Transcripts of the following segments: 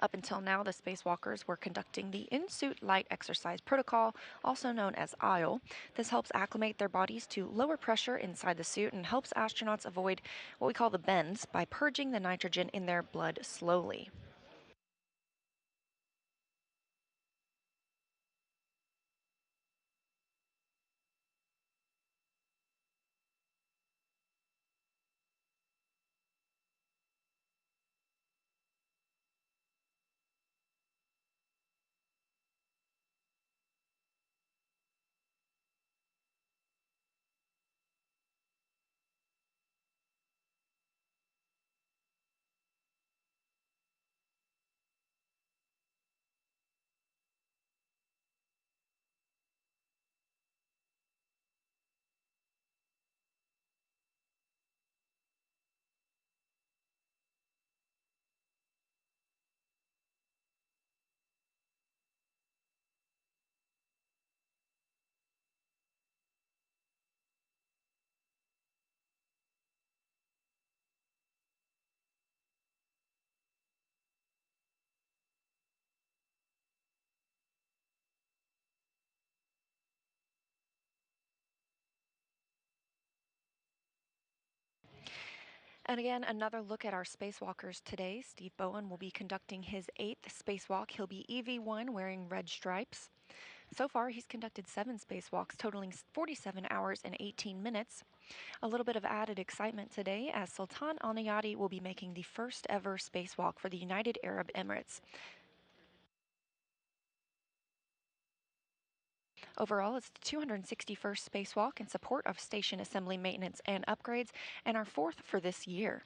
Up until now, the spacewalkers were conducting the in-suit light exercise protocol, also known as ISLE. This helps acclimate their bodies to lower pressure inside the suit and helps astronauts avoid what we call the bends by purging the nitrogen in their blood slowly. And again, another look at our spacewalkers today. Steve Bowen will be conducting his 8th spacewalk. He'll be EV1 wearing red stripes. So far, he's conducted 7 spacewalks, totaling 47 hours and 18 minutes. A little bit of added excitement today as Sultan Al Nayati will be making the first ever spacewalk for the United Arab Emirates. Overall, it's the 261st spacewalk in support of station assembly maintenance and upgrades, and our 4th for this year.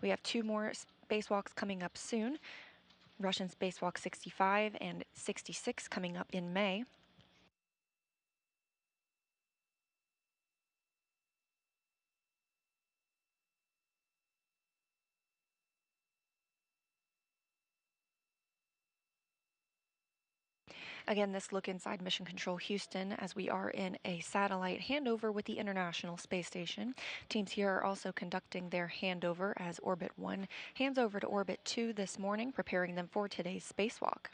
We have 2 more spacewalks coming up soon. Russian spacewalk 65 and 66 coming up in May. Again, this look inside Mission Control Houston as we are in a satellite handover with the International Space Station. Teams here are also conducting their handover as Orbit 1 hands over to Orbit 2 this morning, preparing them for today's spacewalk.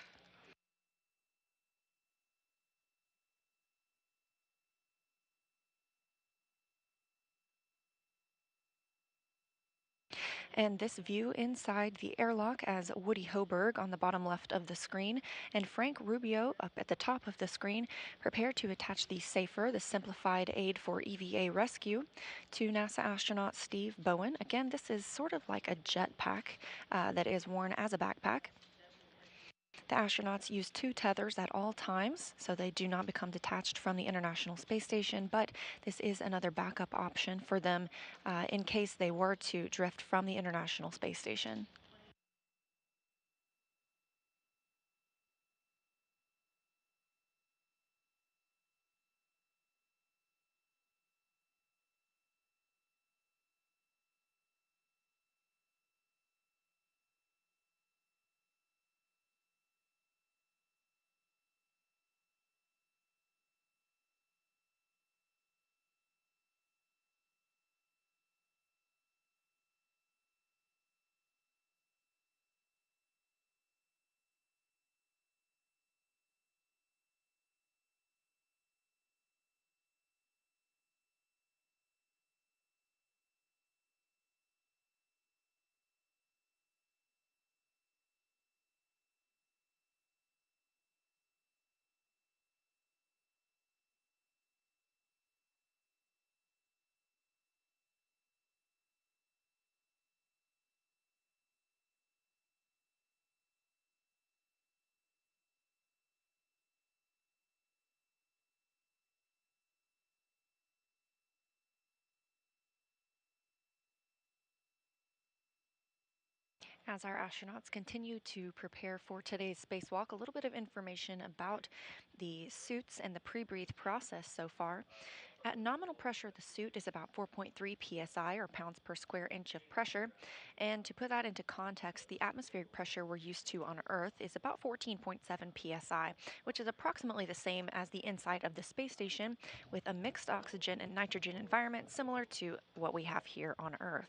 And this view inside the airlock as Woody Hoberg on the bottom left of the screen and Frank Rubio up at the top of the screen prepare to attach the SAFER, the Simplified Aid for EVA Rescue, to NASA astronaut Steve Bowen. Again, this is sort of like a jetpack that is worn as a backpack. The astronauts use 2 tethers at all times, so they do not become detached from the International Space Station, but this is another backup option for them in case they were to drift from the International Space Station. As our astronauts continue to prepare for today's spacewalk, a little bit of information about the suits and the pre-breathe process so far. At nominal pressure, the suit is about 4.3 psi, or pounds per square inch of pressure. And to put that into context, the atmospheric pressure we're used to on Earth is about 14.7 psi, which is approximately the same as the inside of the space station, with a mixed oxygen and nitrogen environment similar to what we have here on Earth.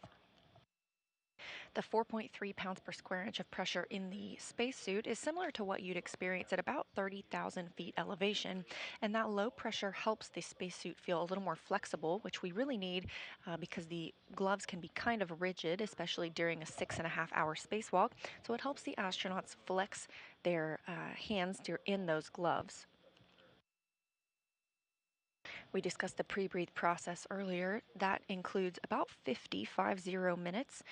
The 4.3 pounds per square inch of pressure in the spacesuit is similar to what you'd experience at about 30,000 feet elevation, and that low pressure helps the spacesuit feel a little more flexible, which we really need because the gloves can be kind of rigid, especially during a 6.5 hour spacewalk. So it helps the astronauts flex their hands in those gloves. We discussed the pre-breathe process earlier. That includes about 50 minutes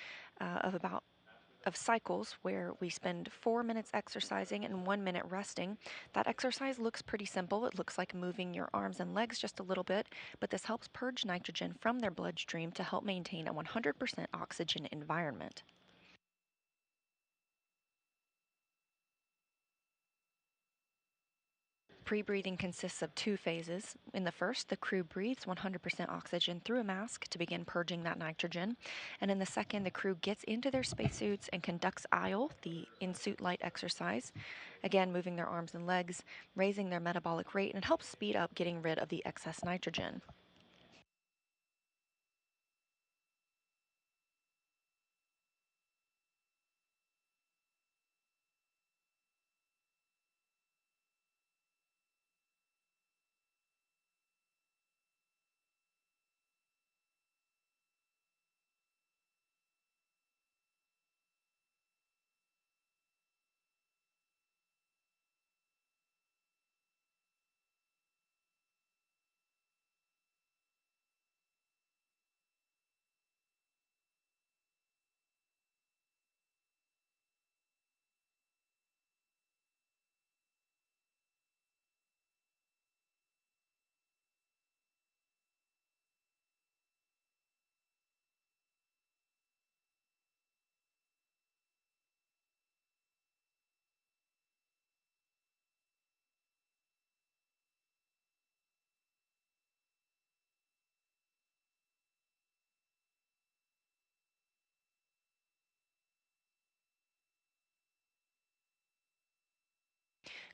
of cycles where we spend 4 minutes exercising and 1 minute resting. That exercise looks pretty simple. It looks like moving your arms and legs just a little bit, but this helps purge nitrogen from their bloodstream to help maintain a 100% oxygen environment. Pre-breathing consists of two phases. In the first, the crew breathes 100% oxygen through a mask to begin purging that nitrogen. And in the second, the crew gets into their spacesuits and conducts ILE, the in-suit light exercise, again moving their arms and legs, raising their metabolic rate, and it helps speed up getting rid of the excess nitrogen.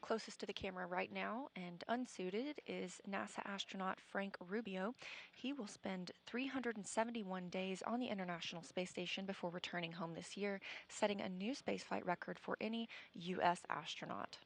Closest to the camera right now and unsuited is NASA astronaut Frank Rubio. He will spend 371 days on the International Space Station before returning home this year, setting a new spaceflight record for any U.S. astronaut.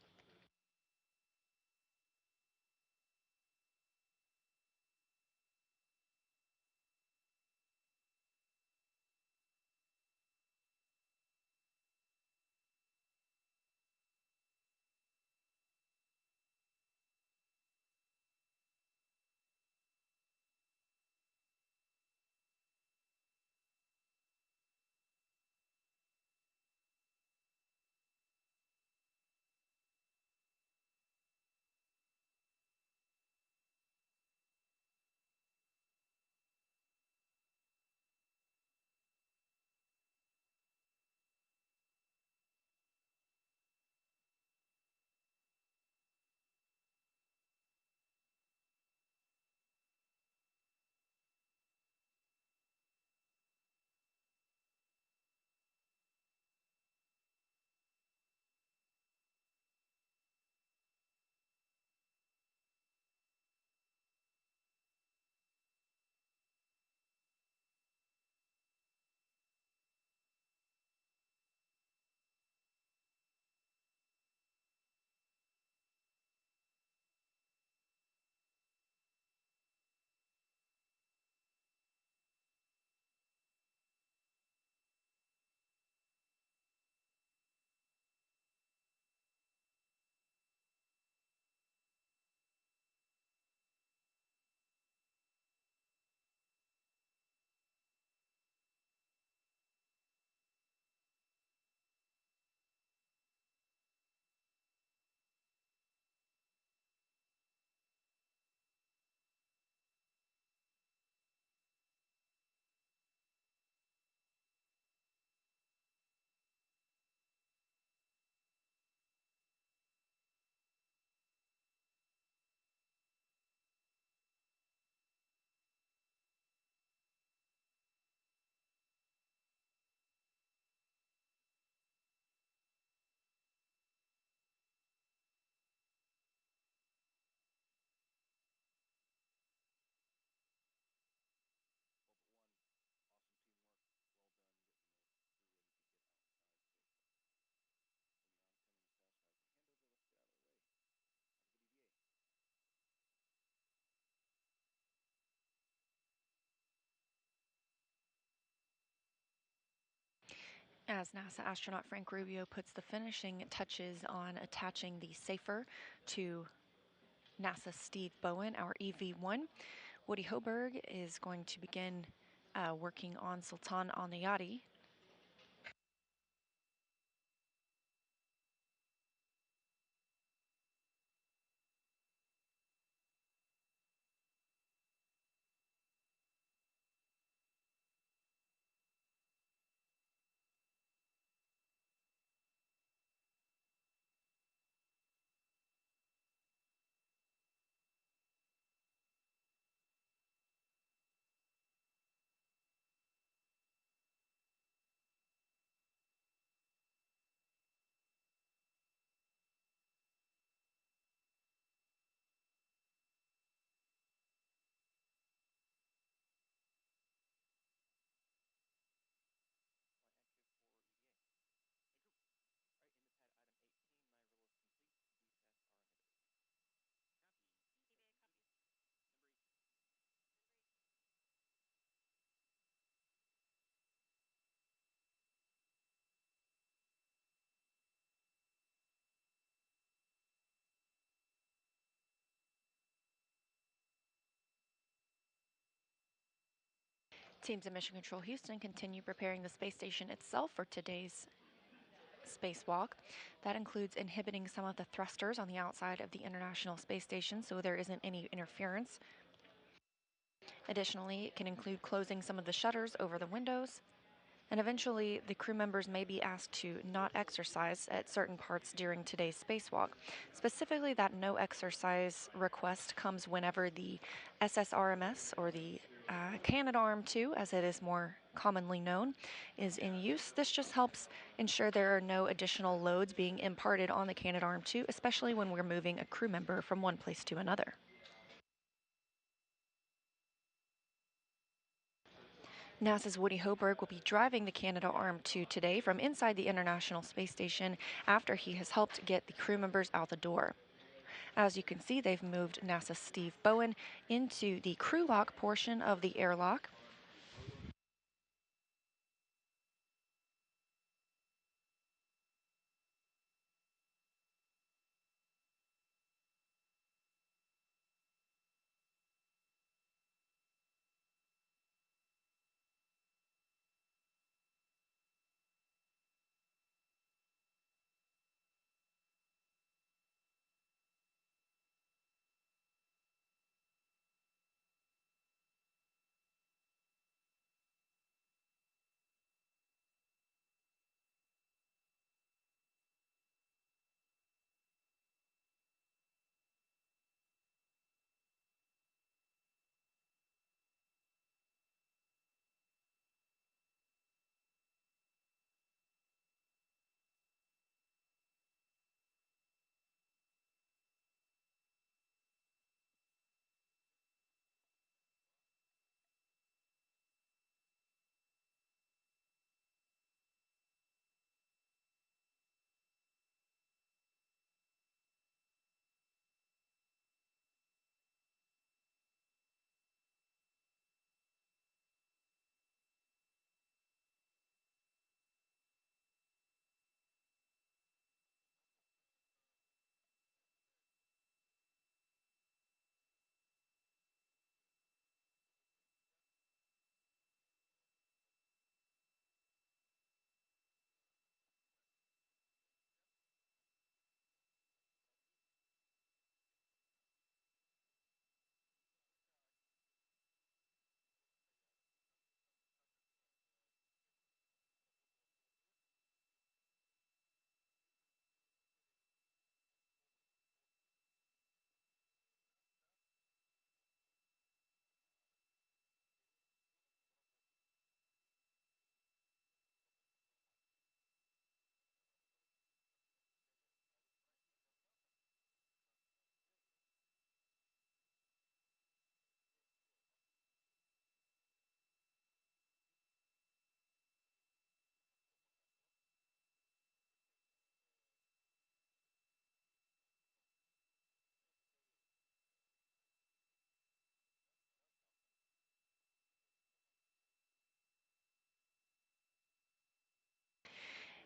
As NASA astronaut Frank Rubio puts the finishing touches on attaching the safer to NASA's Steve Bowen, our EV-1, Woody Hoberg is going to begin working on Sultan Al Nayati. Teams in Mission Control Houston continue preparing the space station itself for today's spacewalk. That includes inhibiting some of the thrusters on the outside of the International Space Station so there isn't any interference. Additionally, it can include closing some of the shutters over the windows. And eventually, the crew members may be asked to not exercise at certain parts during today's spacewalk. Specifically, that no exercise request comes whenever the SSRMS, or the Canadarm2, as it is more commonly known, is in use. This just helps ensure there are no additional loads being imparted on the Canadarm2, especially when we're moving a crew member from one place to another. NASA's Woody Hoberg will be driving the Canadarm2 today from inside the International Space Station after he has helped get the crew members out the door. As you can see, they've moved NASA's Steve Bowen into the crew lock portion of the airlock.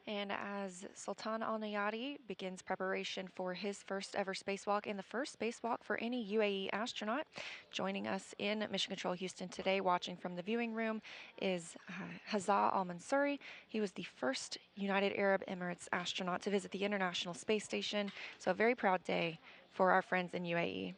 And as Sultan Al Nayati begins preparation for his first ever spacewalk and the first spacewalk for any UAE astronaut, joining us in Mission Control Houston today, watching from the viewing room, is Hazza Al Mansuri. He was the first United Arab Emirates astronaut to visit the International Space Station. So, a very proud day for our friends in UAE.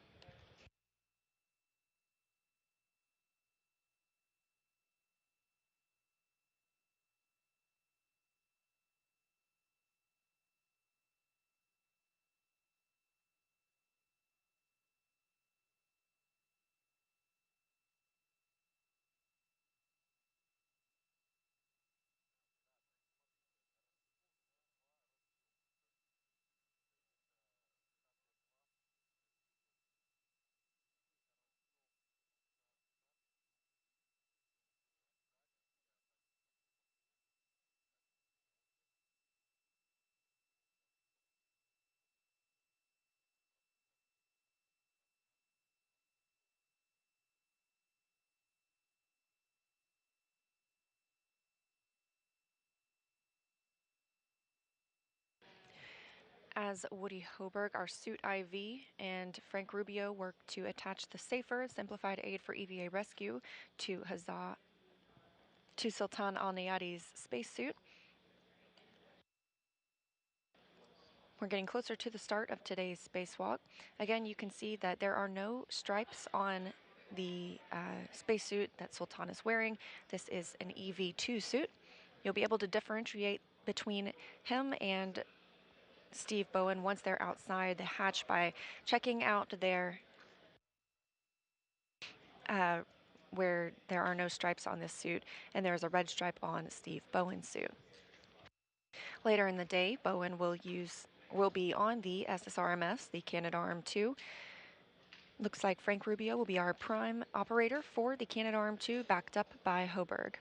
As Woody Hoberg, our suit IV, and Frank Rubio work to attach the safer, simplified aid for EVA rescue to Sultan Al Nayati's spacesuit. We're getting closer to the start of today's spacewalk. Again, you can see that there are no stripes on the spacesuit that Sultan is wearing. This is an EV2 suit. You'll be able to differentiate between him and Steve Bowen once they're outside the hatch by checking out their uh, where there are no stripes on this suit, and there's a red stripe on Steve Bowen's suit. Later in the day, Bowen will be on the SSRMS, the Canadarm2. Looks like Frank Rubio will be our prime operator for the Canadarm2, backed up by Hoberg.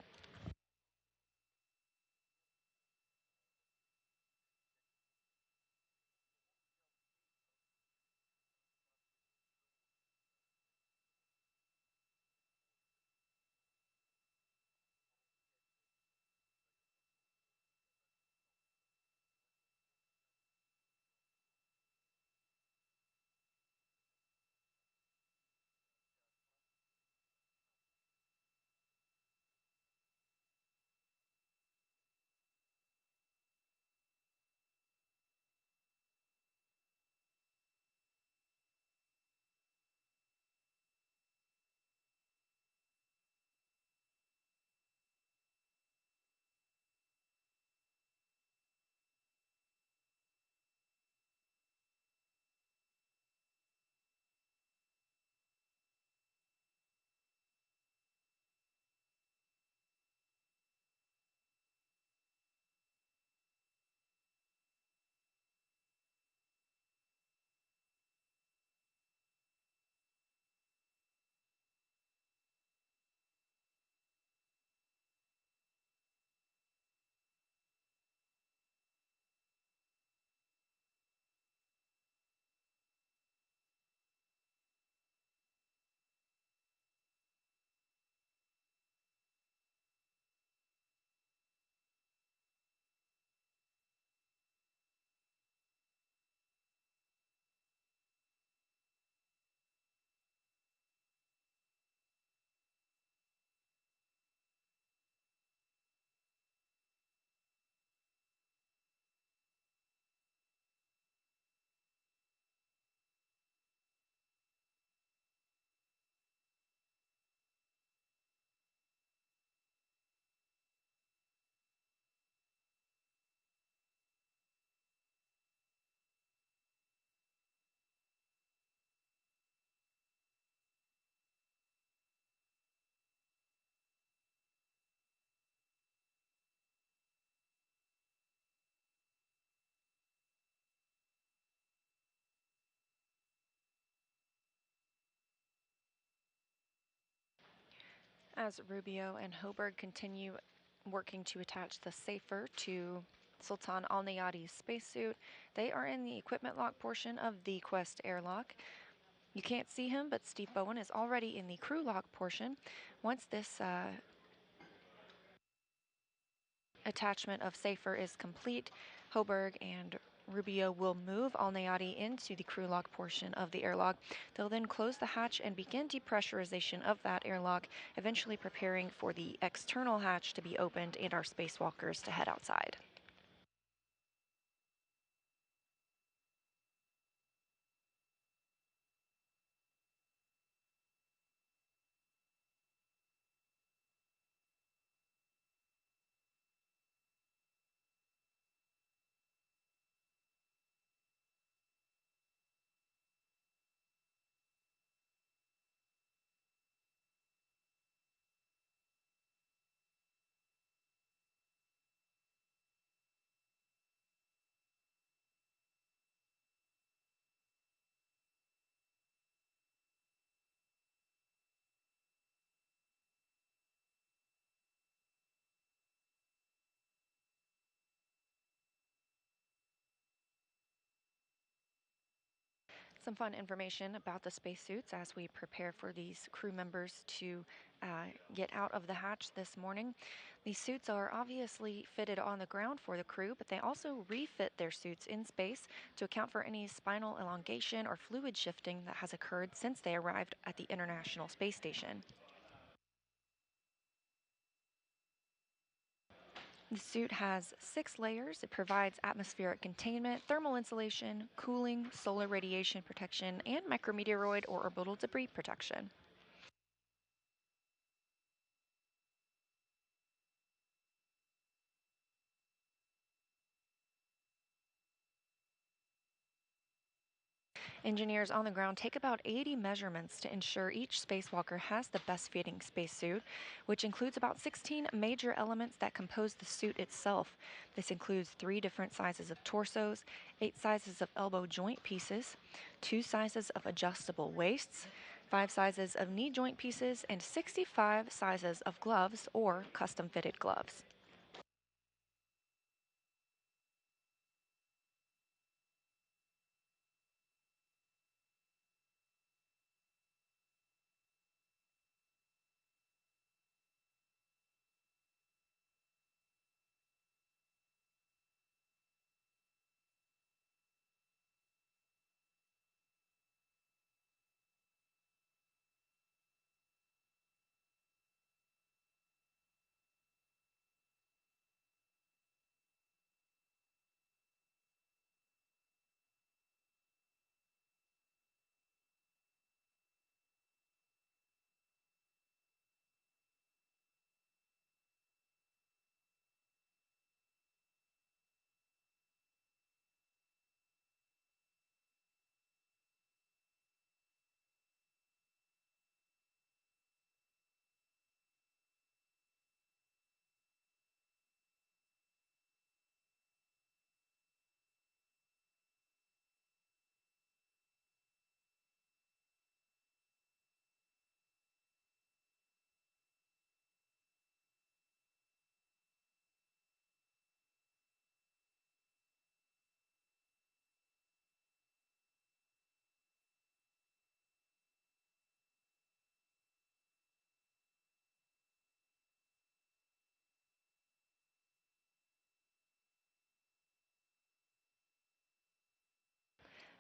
As Rubio and Hoberg continue working to attach the safer to Sultan Al Nayati's spacesuit, they are in the equipment lock portion of the Quest airlock. You can't see him, but Steve Bowen is already in the crew lock portion. Once this attachment of Safer is complete, Hoberg and Rubio will move Alnayati into the crew lock portion of the airlock. They'll then close the hatch and begin depressurization of that airlock, eventually preparing for the external hatch to be opened and our spacewalkers to head outside. Some fun information about the spacesuits as we prepare for these crew members to get out of the hatch this morning. These suits are obviously fitted on the ground for the crew, but they also refit their suits in space to account for any spinal elongation or fluid shifting that has occurred since they arrived at the International Space Station. The suit has 6 layers. It provides atmospheric containment, thermal insulation, cooling, solar radiation protection, and micrometeoroid or orbital debris protection. Engineers on the ground take about 80 measurements to ensure each spacewalker has the best fitting spacesuit, which includes about 16 major elements that compose the suit itself. This includes 3 different sizes of torsos, 8 sizes of elbow joint pieces, 2 sizes of adjustable waists, 5 sizes of knee joint pieces, and 65 sizes of gloves or custom fitted gloves.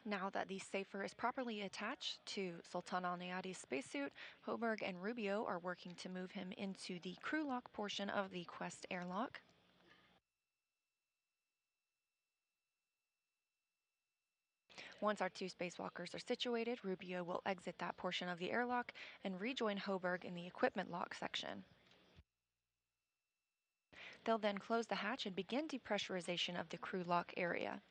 Now that the Safer is properly attached to Sultan Al Nayadi's spacesuit, Hoberg and Rubio are working to move him into the crew lock portion of the Quest airlock. Once our 2 spacewalkers are situated, Rubio will exit that portion of the airlock and rejoin Hoberg in the equipment lock section. They'll then close the hatch and begin depressurization of the crew lock area.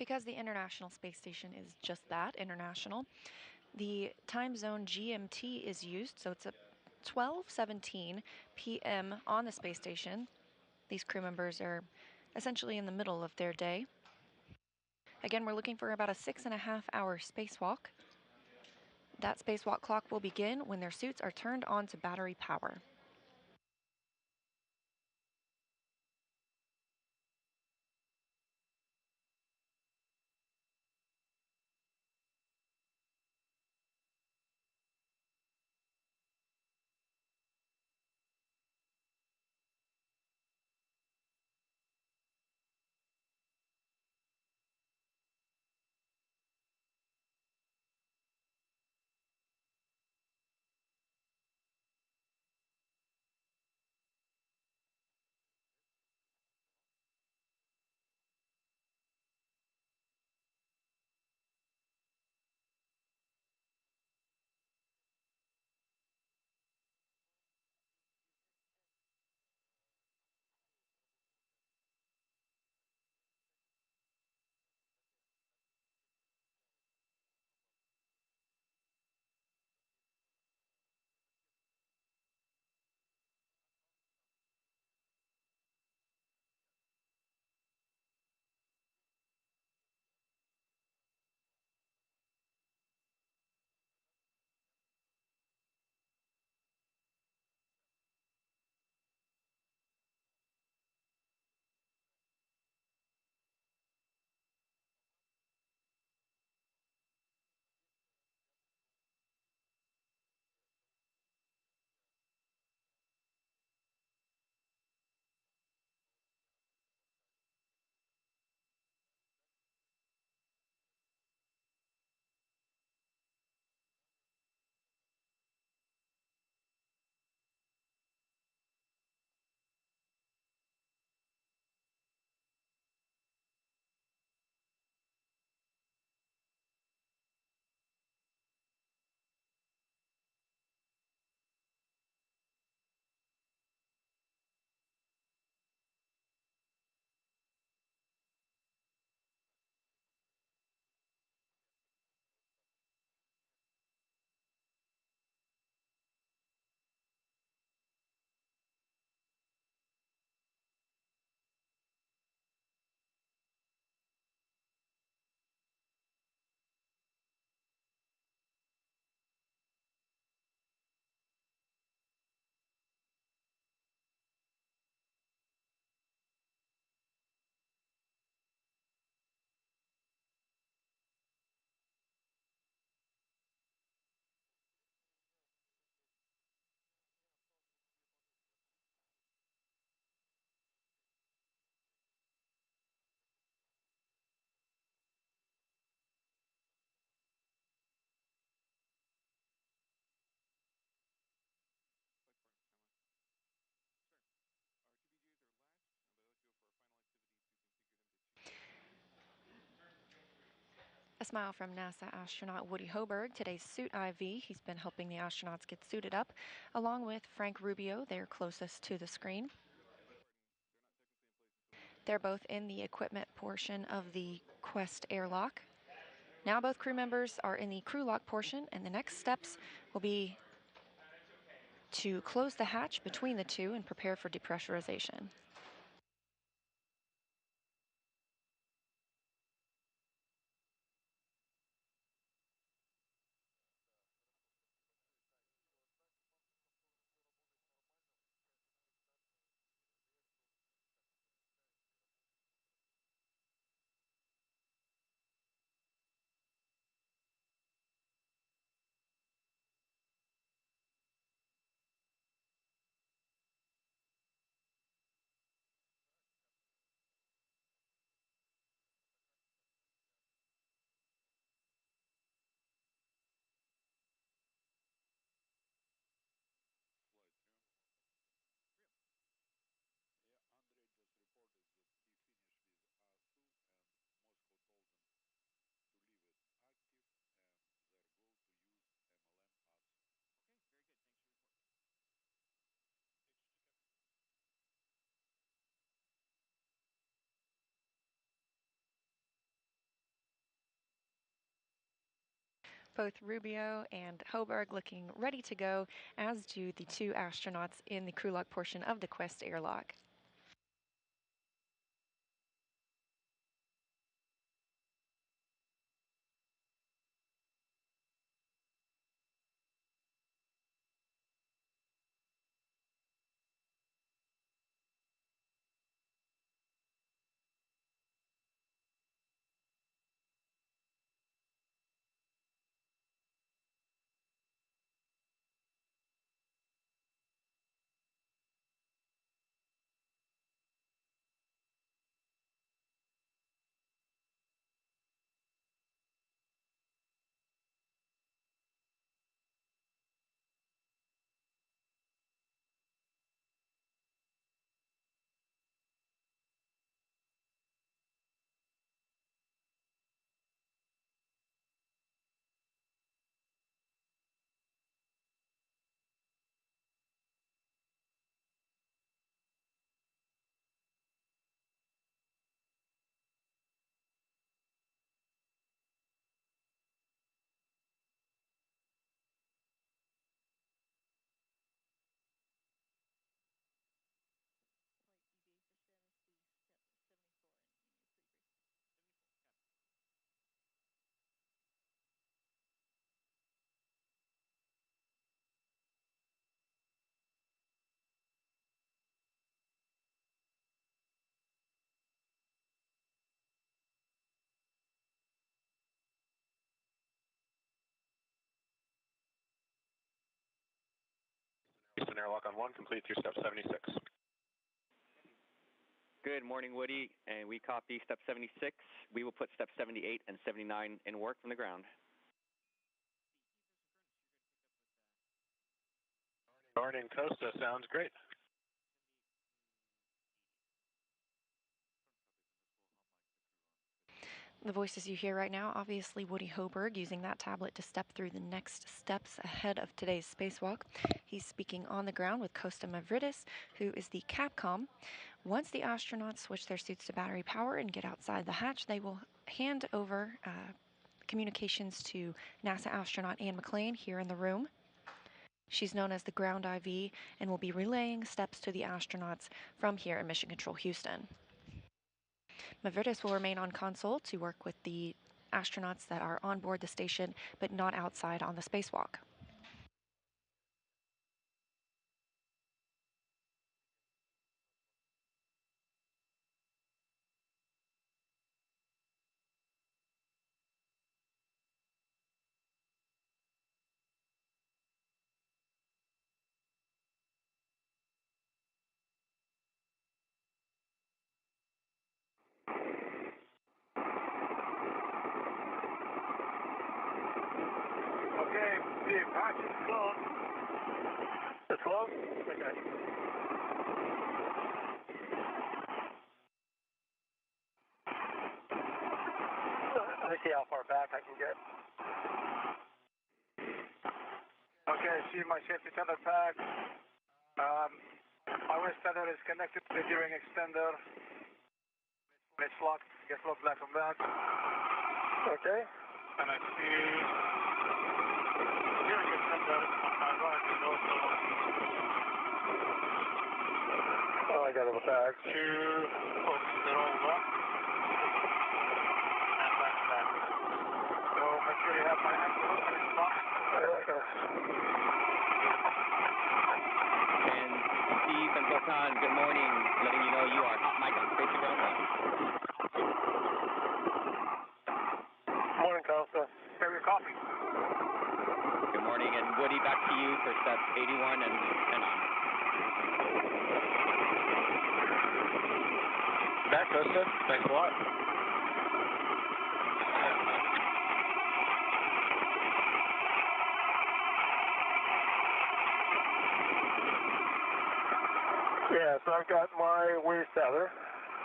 Because the International Space Station is just that, international, the time zone GMT is used, so it's a 12:17 p.m. on the space station. These crew members are essentially in the middle of their day. Again, we're looking for about a 6.5-hour spacewalk. That spacewalk clock will begin when their suits are turned on to battery power. A smile from NASA astronaut Woody Hoberg, today's suit IV. He's been helping the astronauts get suited up, along with Frank Rubio, they're closest to the screen. They're both in the equipment portion of the Quest airlock. Now both crew members are in the crew lock portion, and the next steps will be to close the hatch between the two and prepare for depressurization. Both Rubio and Hoberg looking ready to go, as do the two astronauts in the crew lock portion of the Quest airlock. Houston airlock on 1, complete through step 76. Good morning, Woody, and we copy step 76. We will put step 78 and 79 in work from the ground. Morning, Costa, sounds great. The voices you hear right now, obviously Woody Hoberg using that tablet to step through the next steps ahead of today's spacewalk. He's speaking on the ground with Costa Mavridis, who is the Capcom. Once the astronauts switch their suits to battery power and get outside the hatch, they will hand over communications to NASA astronaut Anne McClain here in the room. She's known as the Ground IV and will be relaying steps to the astronauts from here in Mission Control Houston. Mavridis will remain on console to work with the astronauts that are on board the station, but not outside on the spacewalk. Okay, the hatch is closed. It's closed? Okay. Let me see how far back I can get. Okay, see my safety tender pack. My wrist tether is connected to the gearing extender. It's locked, gets locked back and back. Okay. And I see gearing extender on my right is also. Oh, I got it back. Two hooks, they're all locked. And back to back. So make sure you have my ankle hook and it's locked. And Steve and Volkan, good morning. Letting you know you are hot mic on Space Ground 1. Morning, Costa. Have your coffee. Good morning, and Woody, back to you for step 81 and on. Back, Costa. Thanks a lot. Yeah, so I've got my waist tether,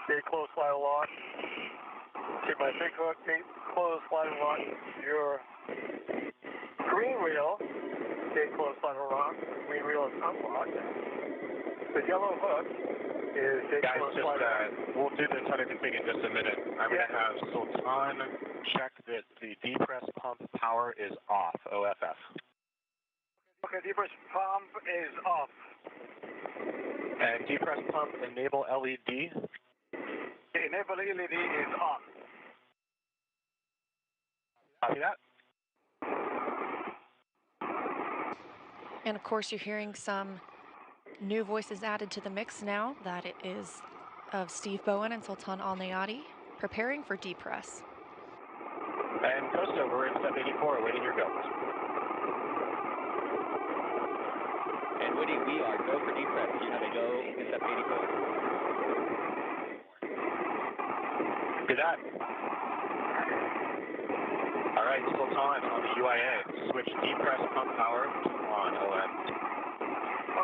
gate close slide lock. See my big hook, gate close slide lock. Your green wheel, gate close slide lock. Green wheel is unlocked. The yellow hook is gate close slide lock. We'll do the tunnel config in just a minute. I'm going to have Sultan check that the depress pump power is off, OFF. Okay, depress pump is off. And depress pump enable LED? The enable LED is on. Copy that. And of course, you're hearing some new voices added to the mix now. That it is of Steve Bowen and Sultan Al Nayati preparing for depress. And Costa, we're in step 84, awaiting your go. And Woody, we are go for depress. You have a go in step 84. Do that. All right, Sultan on the UIA. Switch depress pump power to on, ON.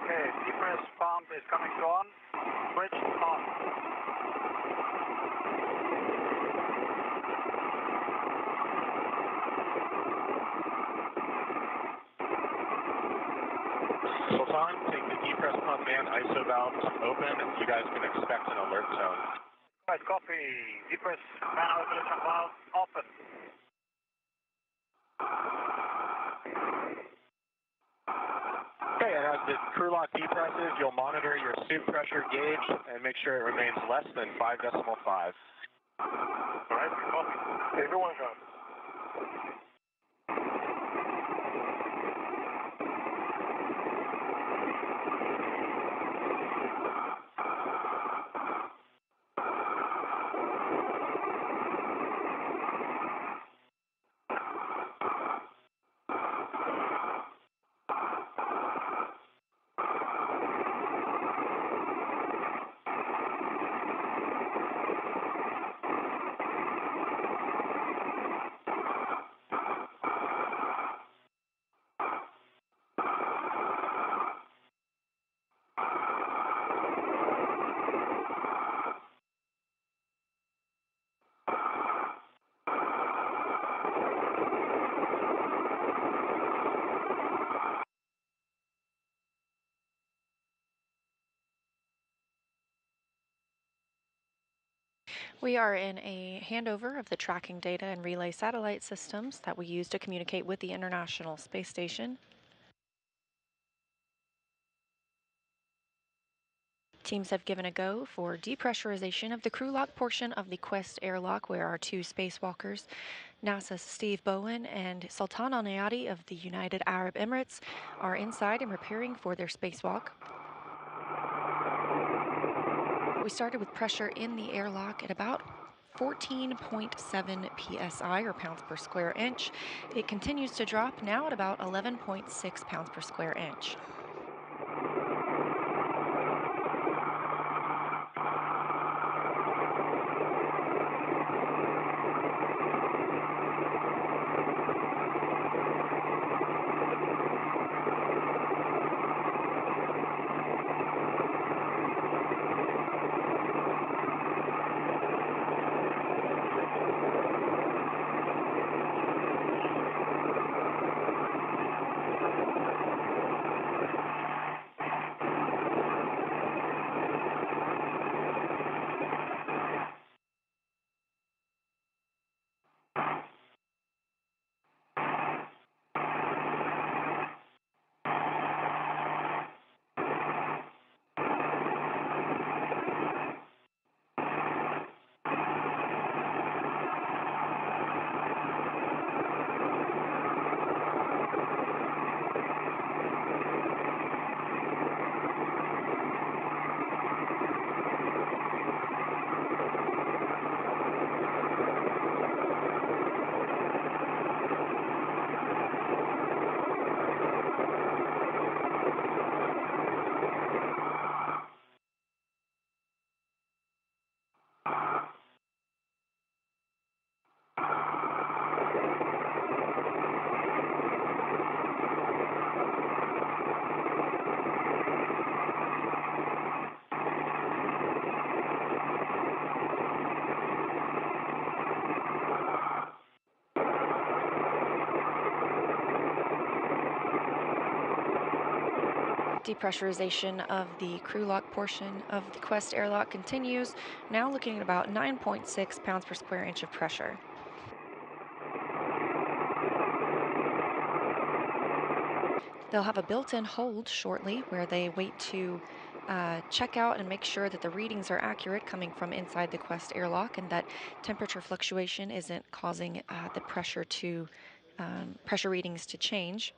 Okay, depress pump is coming to on. Switch on. Sultan, take the depress pump and ISO valves open. You guys can expect an alert zone. Right, copy. Depress fan isolation valve open. Okay, and as the crew lock depresses, you'll monitor your suit pressure gauge and make sure it remains less than 5.5. All right, copy. Everyone go. We are in a handover of the tracking data and relay satellite systems that we use to communicate with the International Space Station. Teams have given a go for depressurization of the crew lock portion of the Quest airlock, where our two spacewalkers, NASA's Steve Bowen and Sultan Al Nayati of the United Arab Emirates, are inside and preparing for their spacewalk. We started with pressure in the airlock at about 14.7 psi, or pounds per square inch. It continues to drop now at about 11.6 pounds per square inch. Depressurization of the crew lock portion of the Quest airlock continues, now looking at about 9.6 pounds per square inch of pressure. They'll have a built-in hold shortly where they wait to check out and make sure that the readings are accurate coming from inside the Quest airlock and that temperature fluctuation isn't causing the pressure readings to change.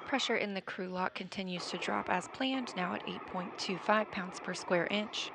Pressure in the crew lock continues to drop as planned, now at 8.25 pounds per square inch.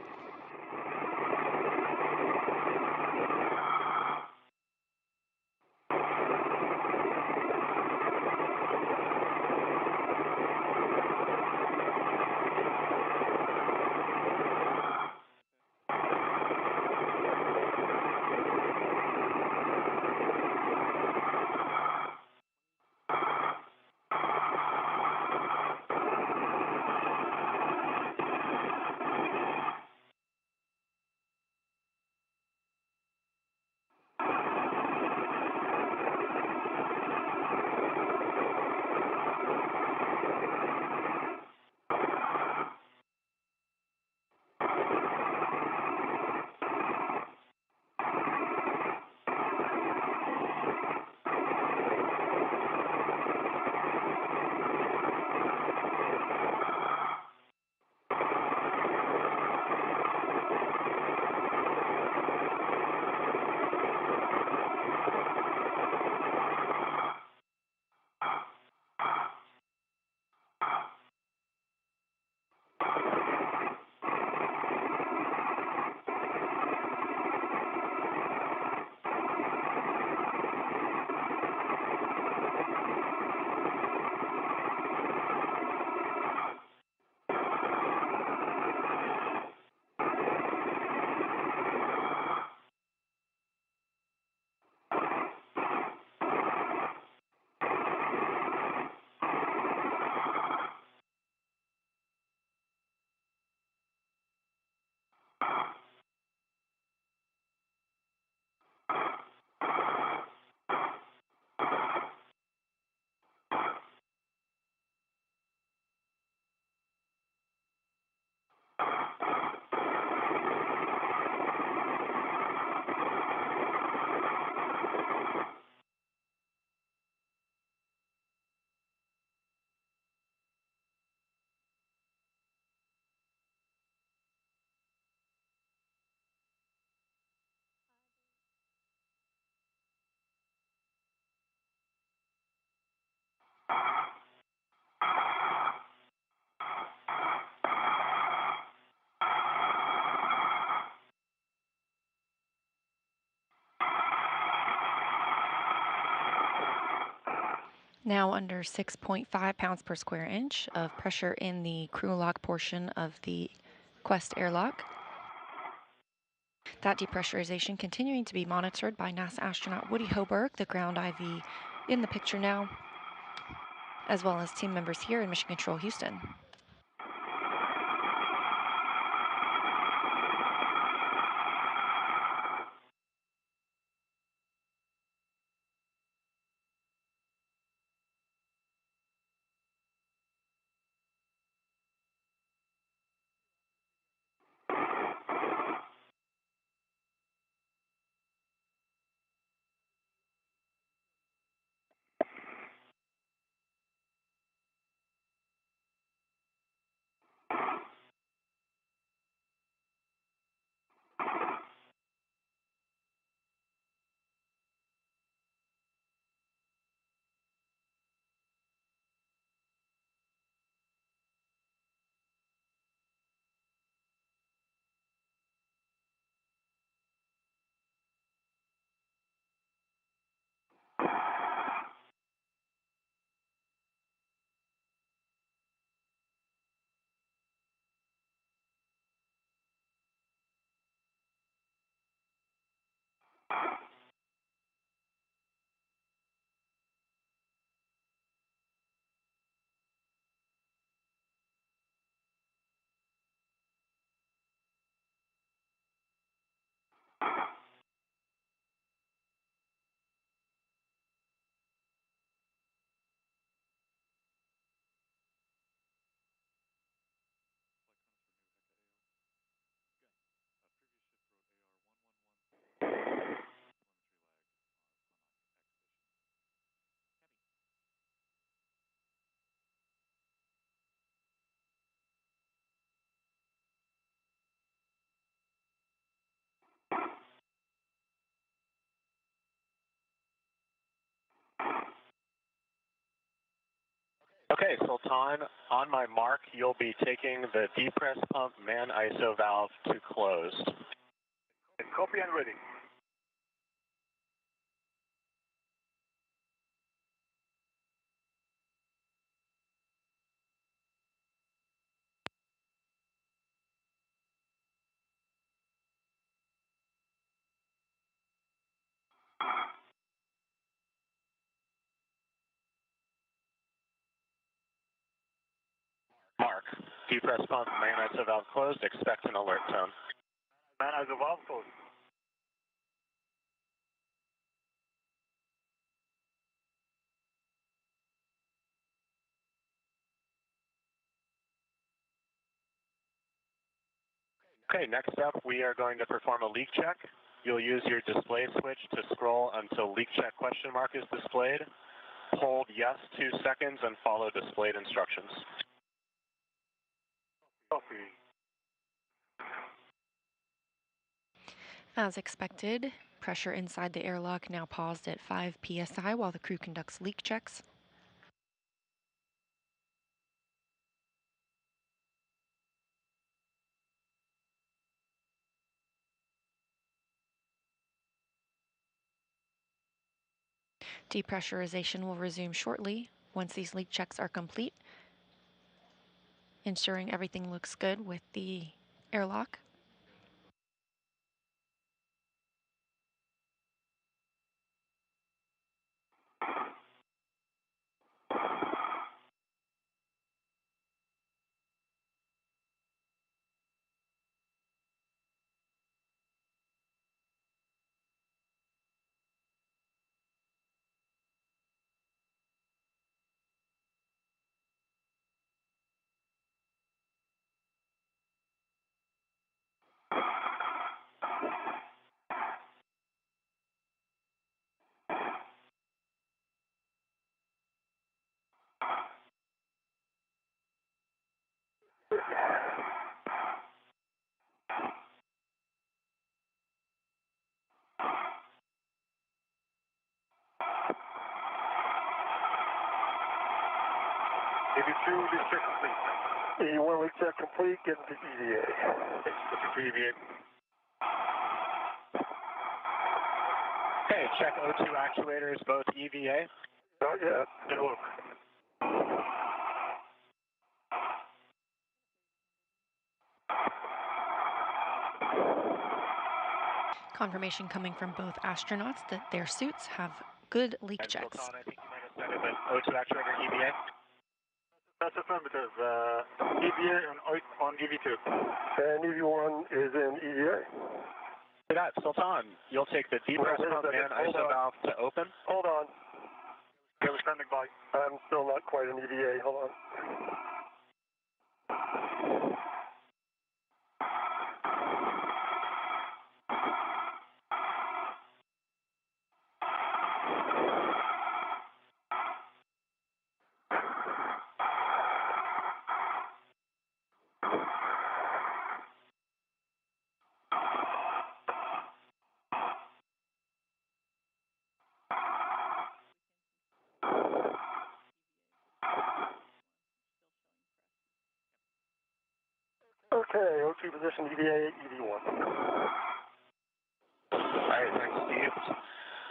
Now under 6.5 pounds per square inch of pressure in the crew lock portion of the Quest airlock. That depressurization continuing to be monitored by NASA astronaut Woody Hoberg, the ground IV in the picture now, as well as team members here in Mission Control Houston. Okay, Sultan, on my mark, you'll be taking the depress pump man ISO valve to closed. Copy and ready. Mark, depress pump man ISO valve closed, expect an alert tone. Man ISO valve closed. Okay, next up, we are going to perform a leak check. You'll use your display switch to scroll until leak check question mark is displayed. Hold yes 2 seconds and follow displayed instructions. Copy. As expected, pressure inside the airlock now paused at 5 psi while the crew conducts leak checks. Depressurization will resume shortly once these leak checks are complete, ensuring everything looks good with the airlock. EV2 leak check complete. E1 leak check complete, getting to EVA. Looking for EVA. Okay, check O2 actuators, both EVA. Not yet. Good look. Confirmation coming from both astronauts that their suits have good leak And checks. Sultan, I think you might have said it, but O2 actuator EVA. That's affirmative. EVA on EV2. And EV1 is in EVA. For that, Sultan, you'll take the depress pump man ISO valve to open. Hold on. Okay, we're standing by. I'm still not quite in EVA. Hold on. Okay, O2 position EVA, EV1. All right, thanks, Steve.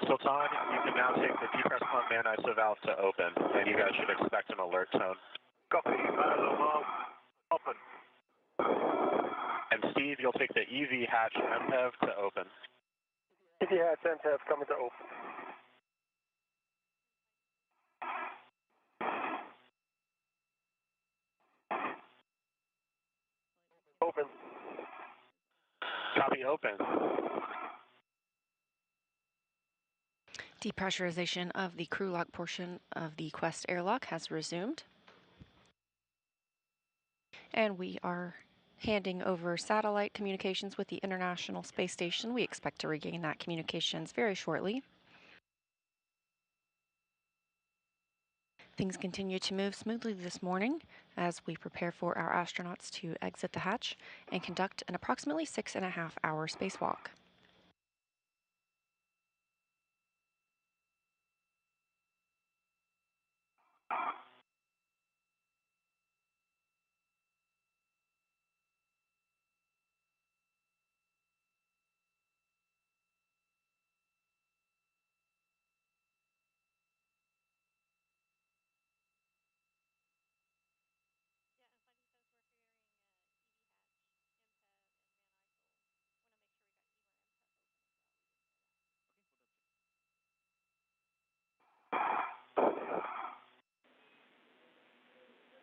Sultan, you can now take the depress pump man ISO valve to open, and you guys should expect an alert tone. Copy. Valve open. And Steve, you'll take the EV hatch MPEV to open. EV hatch MTEV coming to open. Open. Copy, open. Depressurization of the crew lock portion of the Quest airlock has resumed. And we are handing over satellite communications with the International Space Station. We expect to regain that communications very shortly. Things continue to move smoothly this morning as we prepare for our astronauts to exit the hatch and conduct an approximately 6.5-hour spacewalk.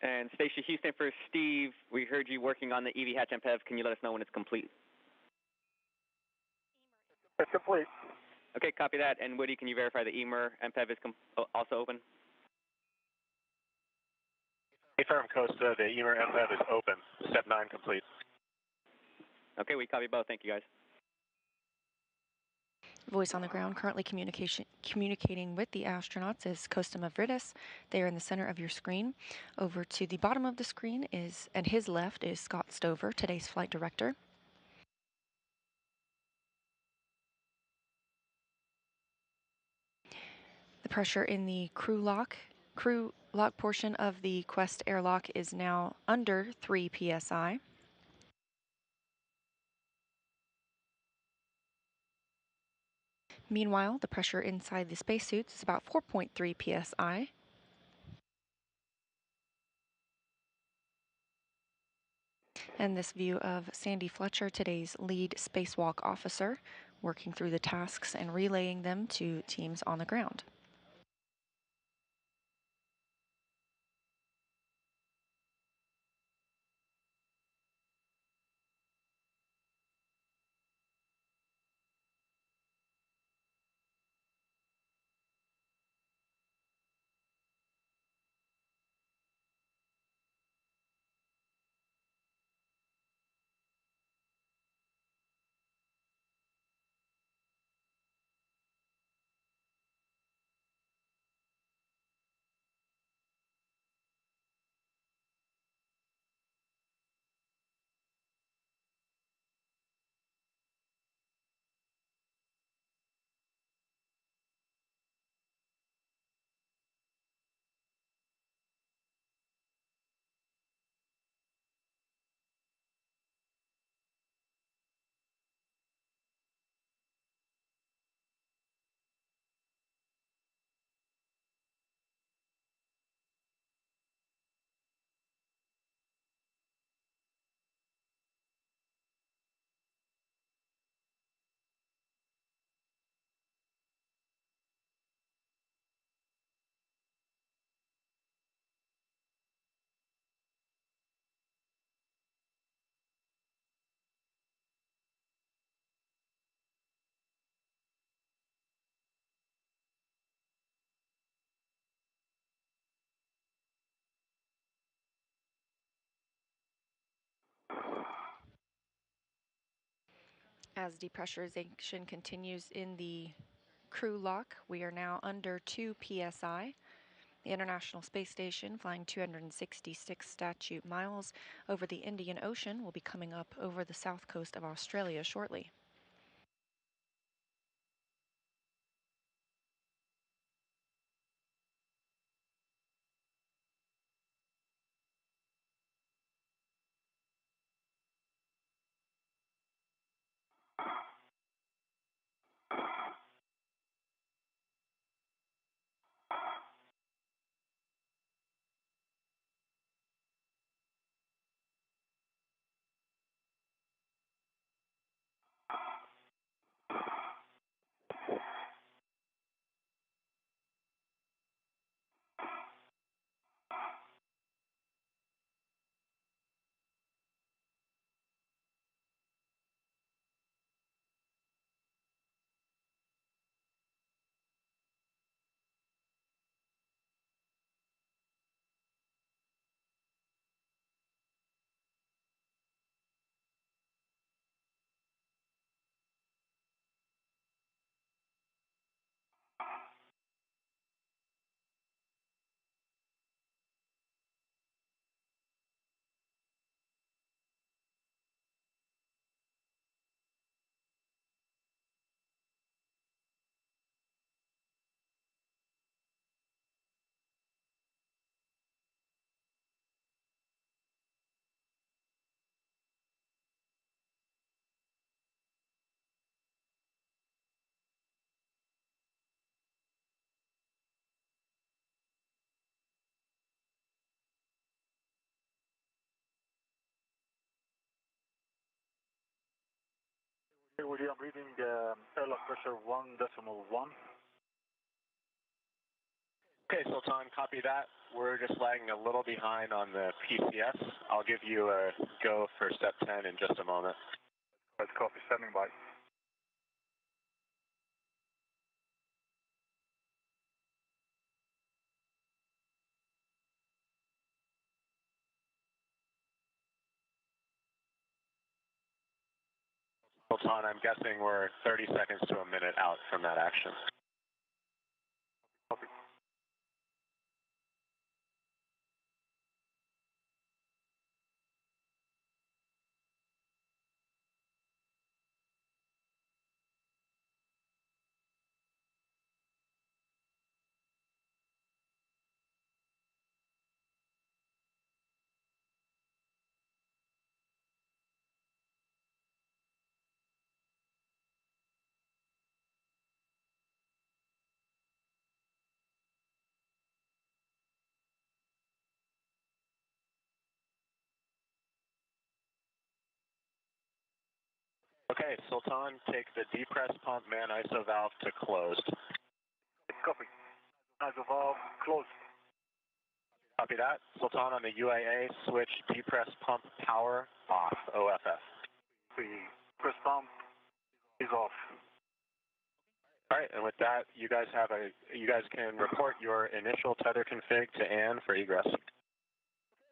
And Station Houston for Steve, we heard you working on the EV hatch MPEV. Can you let us know when it's complete? It's complete. Okay, copy that. And Woody, can you verify the EMER MPEV is also open? Affirm Costa, the EMER MPEV is open. Step 9 complete. Okay, we copy both. Thank you, guys. Voice on the ground currently communicating with the astronauts is Costa Mavridis. They are in the center of your screen. Over to the bottom of the screen and his left is Scott Stover, today's flight director. The pressure in the crew lock portion of the Quest airlock is now under 3 psi. Meanwhile, the pressure inside the spacesuits is about 4.3 psi. And this view of Sandy Fletcher, today's lead spacewalk officer, working through the tasks and relaying them to teams on the ground. As depressurization continues in the crew lock, we are now under 2 psi. The International Space Station, flying 266 statute miles over the Indian Ocean, will be coming up over the south coast of Australia shortly. Hey, Woody, I'm reading the airlock pressure 1.1. Okay, Sultan, copy that. We're just lagging a little behind on the PCS. I'll give you a go for step 10 in just a moment. Let's copy, standing by. Sultan, I'm guessing we're 30 seconds to a minute out from that action. Copy. Okay, Sultan, take the depress pump man ISO valve to closed. Copy. ISO valve closed. Copy that. Sultan, on the UAA, switch depress pump power off, OFF. The press pump is off. All right, and with that, you guys can report your initial tether config to Ann for egress.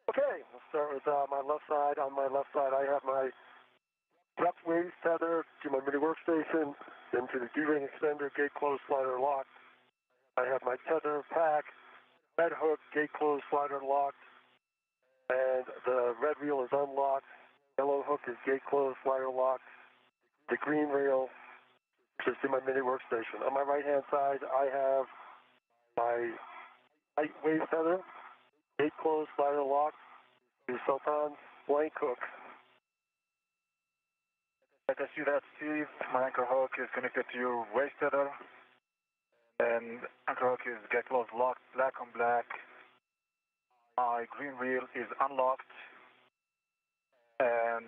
Okay, let's start with my left side. On my left side, I have my left wave tether to my mini workstation, then to the D-ring extender, gate close, slider locked. I have my tether pack, red hook, gate close, slider locked, and the red reel is unlocked. Yellow hook is gate close, slider locked. The green reel is to my mini workstation. On my right-hand side, I have my light wave tether, gate close, slider locked, to Sultan's blank hook. Like I see that, Steve, my anchor hook is connected to your waist tether, and anchor hook is gate close locked, black on black. My green reel is unlocked, and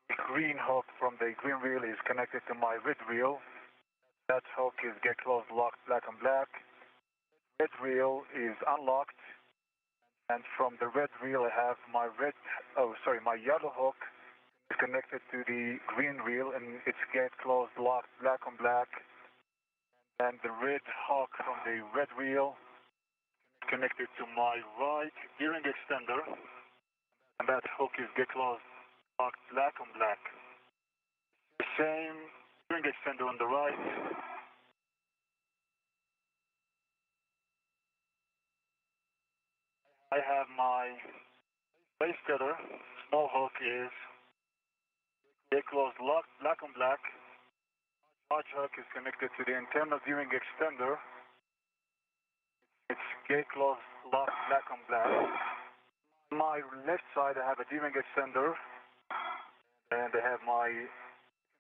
the green hook from the green reel is connected to my red reel. That hook is gate close locked, black on black. Red reel is unlocked, and from the red reel I have my my yellow hook is connected to the green reel, and it's gate closed locked, black on black. And the red hook from the red reel is connected to my right gearing extender, and that hook is gate closed locked, black on black. The same gearing extender on the right. I have my base tether, small hook is gate closed locked, black on black. Large hook is connected to the internal viewing extender. It's gate closed locked, black on black. On my left side I have a viewing extender, and I have my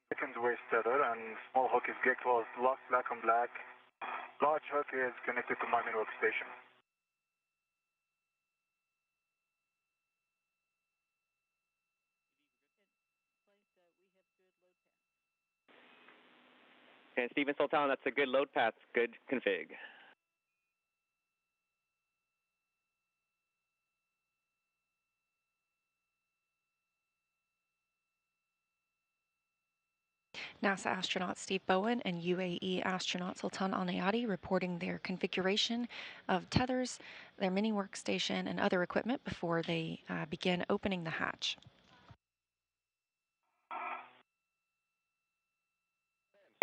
second waist tether, and small hook is gate closed locked, black on black. Large hook is connected to my main workstation. And Stephen Sultan, that's a good load path, good config. NASA astronaut Steve Bowen and UAE astronaut Sultan Al Nayati reporting their configuration of tethers, their mini workstation, and other equipment before they begin opening the hatch.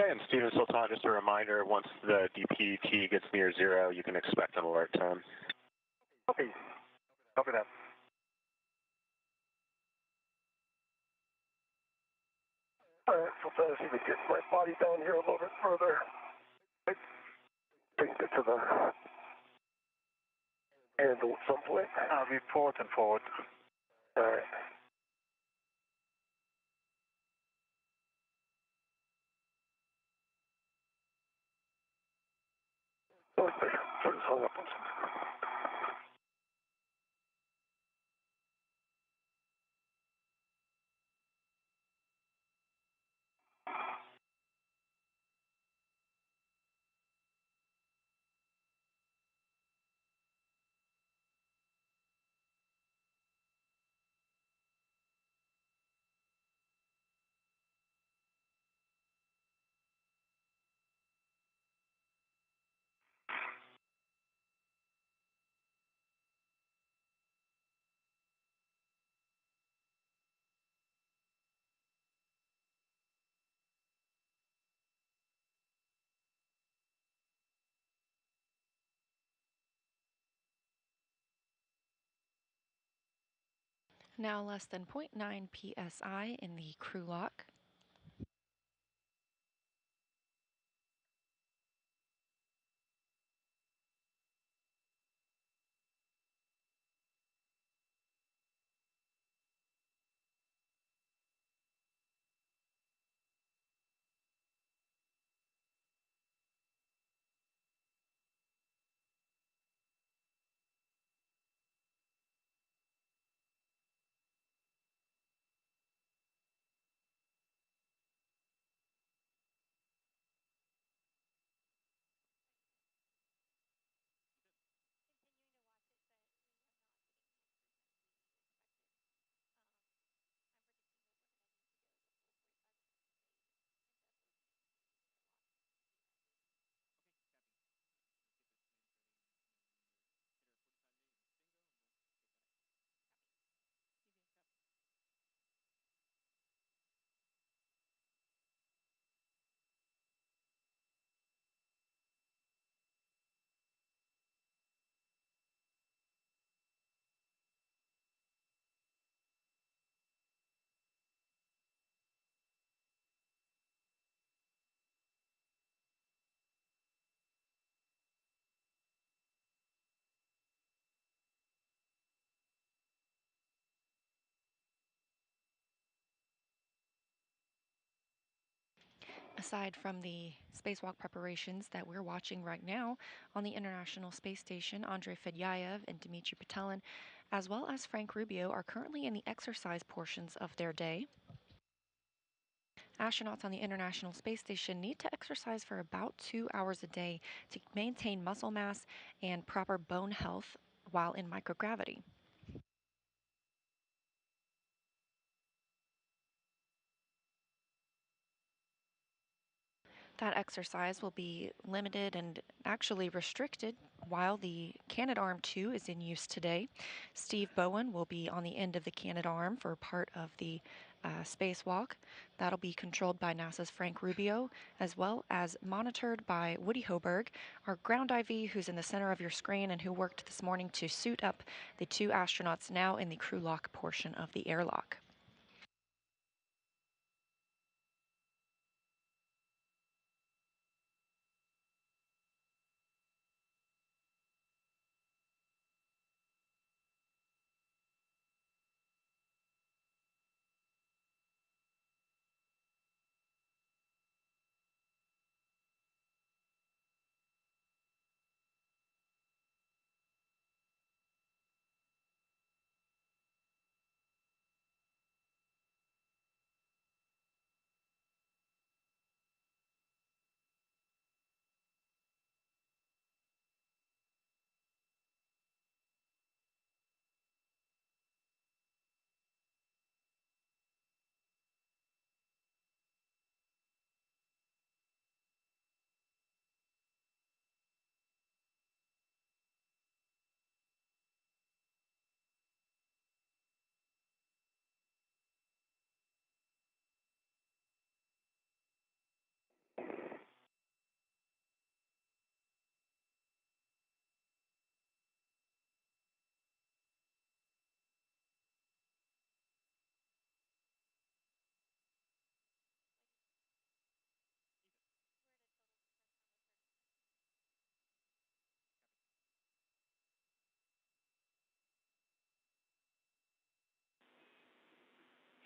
Okay, and Stephen Sultan, just a reminder, once the DPT gets near 0, you can expect an alert tone. Copy. Copy that. Alright, so try to see if we get my body down here a little bit further. Bring it to the handle at some point. Report and forward. Alright. Oh, sort of hung up on something. Now less than 0.9 psi in the crew lock. Aside from the spacewalk preparations that we're watching right now on the International Space Station, Andrei Fedyaev and Dmitry Petelin, as well as Frank Rubio, are currently in the exercise portions of their day. Astronauts on the International Space Station need to exercise for about 2 hours a day to maintain muscle mass and proper bone health while in microgravity. That exercise will be limited and actually restricted while the Canadarm2 is in use today. Steve Bowen will be on the end of the Canadarm for part of the spacewalk. That'll be controlled by NASA's Frank Rubio, as well as monitored by Woody Hoberg, our ground IV, who's in the center of your screen and who worked this morning to suit up the two astronauts now in the crew lock portion of the airlock.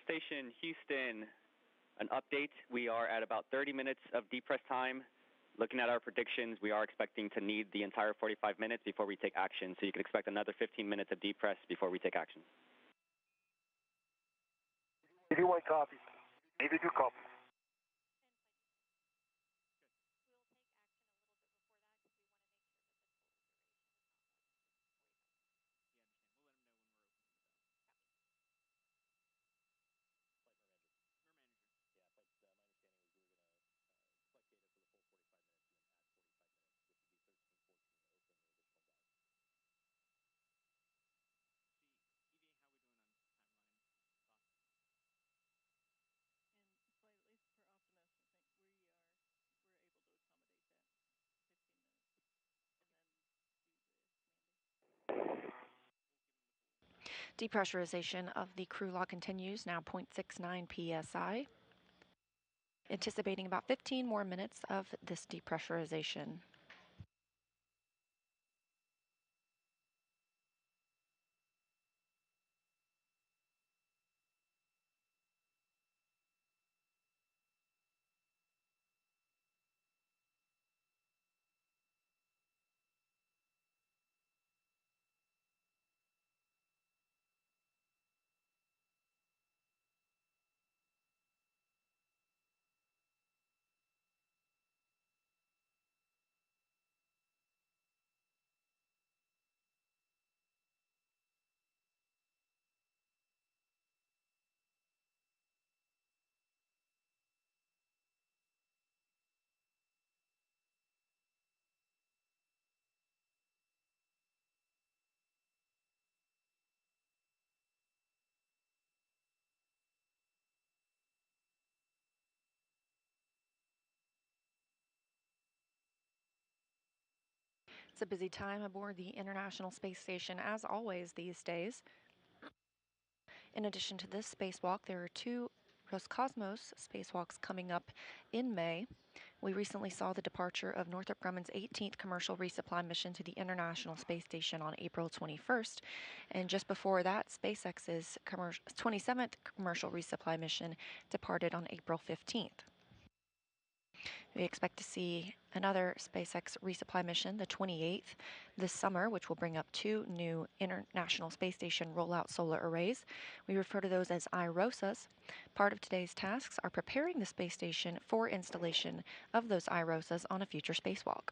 Station Houston, an update. We are at about 30 minutes of depress time. Looking at our predictions, we are expecting to need the entire 45 minutes before we take action. So you can expect another 15 minutes of depress before we take action. 81 copy. 82 copy. Depressurization of the crew lock continues, now 0.69 psi. Anticipating about 15 more minutes of this depressurization. It's a busy time aboard the International Space Station, as always these days. In addition to this spacewalk, there are 2 Roscosmos spacewalks coming up in May. We recently saw the departure of Northrop Grumman's 18th commercial resupply mission to the International Space Station on April 21st. And just before that, SpaceX's 27th commercial resupply mission departed on April 15th. We expect to see another SpaceX resupply mission, the 28th, this summer, which will bring up 2 new International Space Station rollout solar arrays. We refer to those as IROSAs. Part of today's tasks are preparing the space station for installation of those IROSAs on a future spacewalk.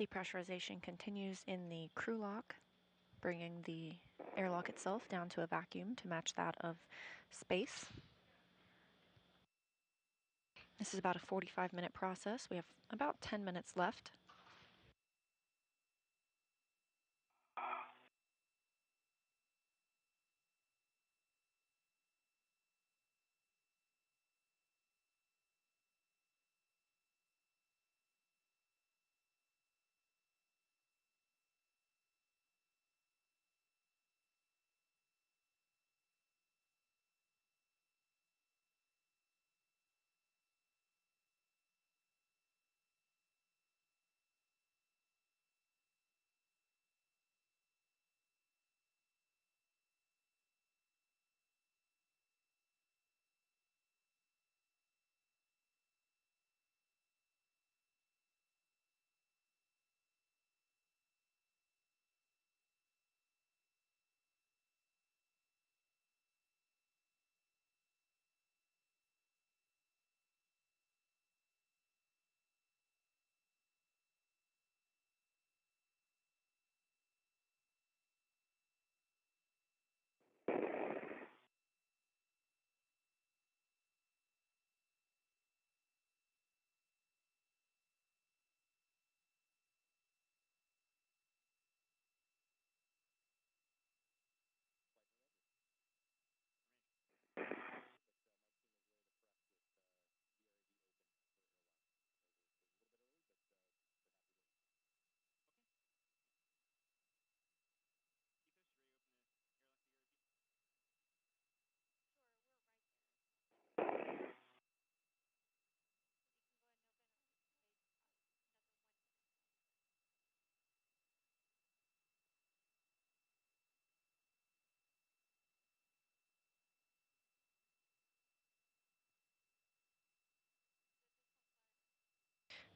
Depressurization continues in the crew lock, bringing the airlock itself down to a vacuum to match that of space. This is about a 45-minute process. We have about 10 minutes left.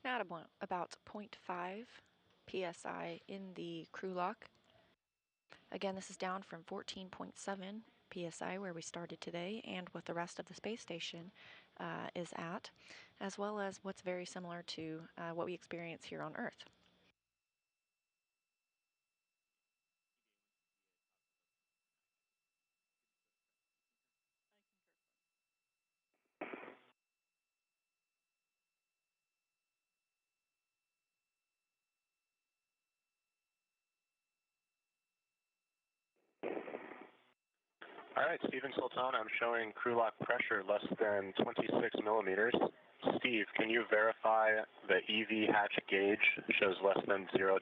Now at about 0.5 psi in the crew lock. Again, this is down from 14.7 psi where we started today and what the rest of the space station is at, as well as what's very similar to what we experience here on Earth. All right, Stephen Sultan, I'm showing crew lock pressure less than 26 millimeters. Steve, can you verify the EV hatch gauge shows less than 0.6?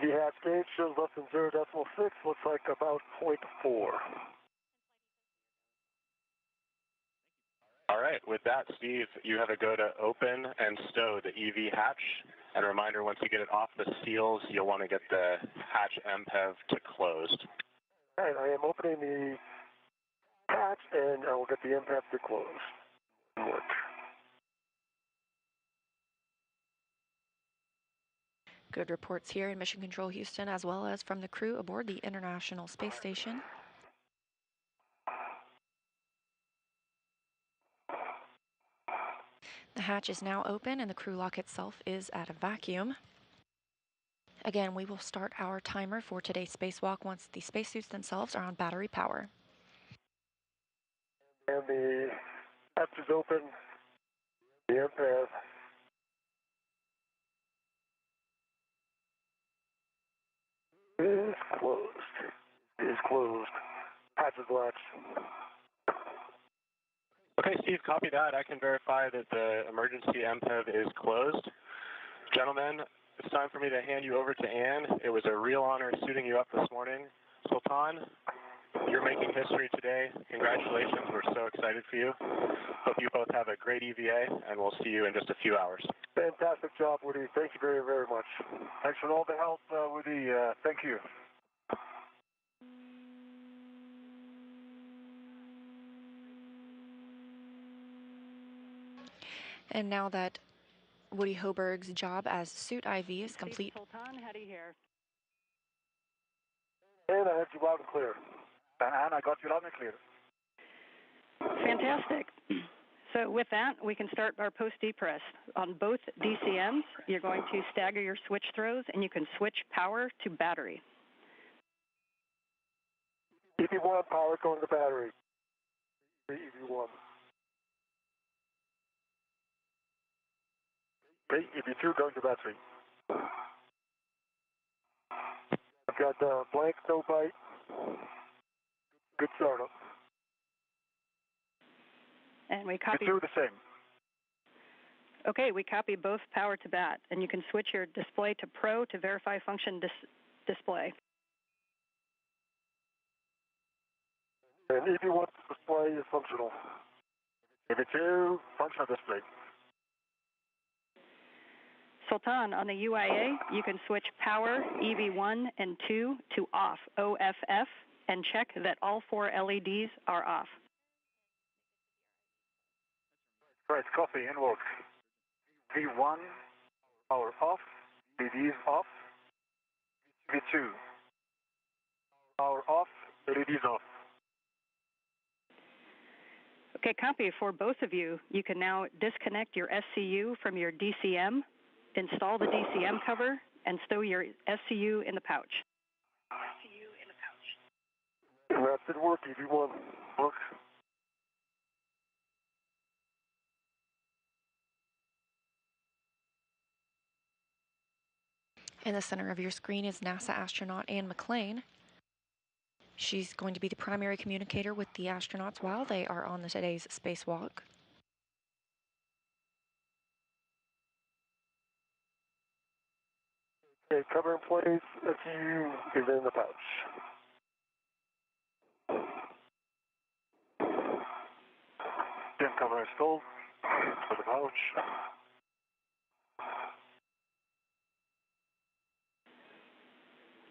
The hatch gauge shows less than 0.6, looks like about 0.4. All right, with that, Steve, you have a go to open and stow the EV hatch. And a reminder, once you get it off the seals, you'll want to get the hatch MPEV to closed. All right, I am opening the hatch and I will get the impact to close. Work. Good reports here in Mission Control Houston, as well as from the crew aboard the International Space Station. The hatch is now open and the crew lock itself is at a vacuum. Again, we will start our timer for today's spacewalk once the spacesuits themselves are on battery power. And the hatch is open. The impact is closed. Is closed. Hatch is latched. Okay, Steve, copy that. I can verify that the emergency MPEV is closed. Gentlemen, it's time for me to hand you over to Ann. It was a real honor suiting you up this morning. Sultan, you're making history today. Congratulations. We're so excited for you. Hope you both have a great EVA, and we'll see you in just a few hours. Fantastic job, Woody. Thank you very, very much. Thanks for all the help, Woody. Thank you. And now that Woody Hoberg's job as suit IV is complete. Sultan, Hetty here. And I have you loud and clear. And I got you loud and clear. Fantastic. So with that, we can start our post-depress. On both DCMs, you're going to stagger your switch throws, and you can switch power to battery. EV1, power going to battery. EV1. Okay, EV2 going to battery. I've got blank, no bite. Good startup. And we copy. EV2 the same. Okay, we copy both power to bat, and you can switch your display to Pro to verify function display. And EV1 display is functional. EV2, functional display. Sultan, on the UIA, you can switch power, EV1 and 2 to off, OFF, and check that all 4 LEDs are off. Right, copy and work. V1, power off, LEDs off. V2, power off, LEDs off. Okay, copy. For both of you, you can now disconnect your SCU from your DCM, install the DCM cover, and stow your SCU in the pouch. And that did work, EV1. Work. In the center of your screen is NASA astronaut Anne McClain. She's going to be the primary communicator with the astronauts while they are on today's spacewalk. Okay, cover in place, SCU is in the pouch. Dim cover installed for the pouch.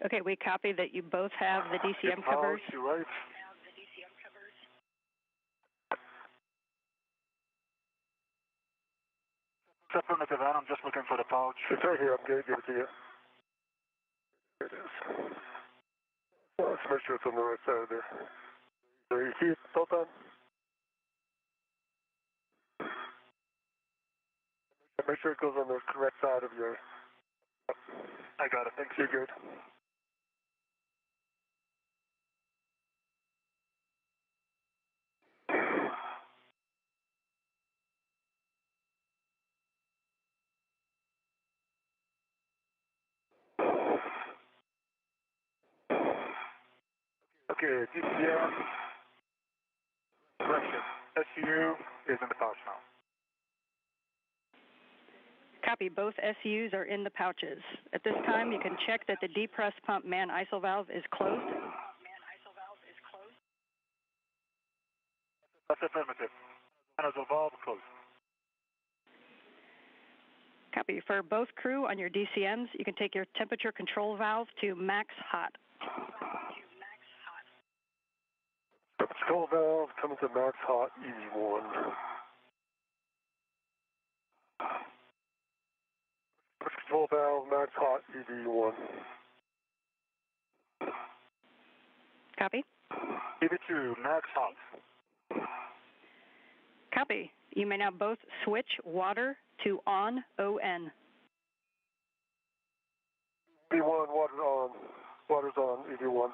Okay, we copy that you both have the DCM Dim covers. pouch, you're right. Affirmative, and I'm just looking for the pouch. It's right here, I'm going to give it to you. Here it is. Well, let's make sure it's on the right side there. So you see it, Sultan? Make sure it goes on the correct side of your... I got it, thanks, you're good. Okay, DCM, correction. SCU is in the pouch now. Copy, both SCUs are in the pouches. At this time, you can check that the depress pump man ISO valve is closed. That's affirmative. Manazil valve closed. Copy, for both crew on your DCMs, you can take your temperature control valve to max hot. Control valve coming to max hot, EV1. Control valve, max hot, EV1. Copy? EV2, max hot. Copy. You may now both switch water to on, ON. EV1, water's on. Water's on, EV1.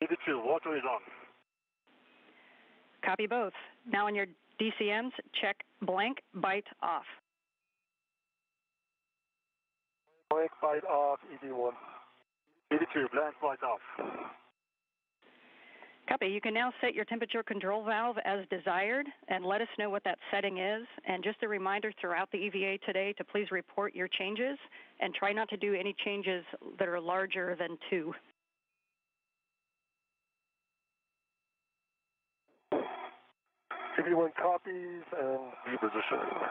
EV2, water is on. Copy both. Now on your DCMs, check blank bite off. Blank bite off, EV1. EV2, blank bite off. Copy. You can now set your temperature control valve as desired and let us know what that setting is. And just a reminder throughout the EVA today to please report your changes and try not to do any changes that are larger than 2. EV1 copies and repositioning.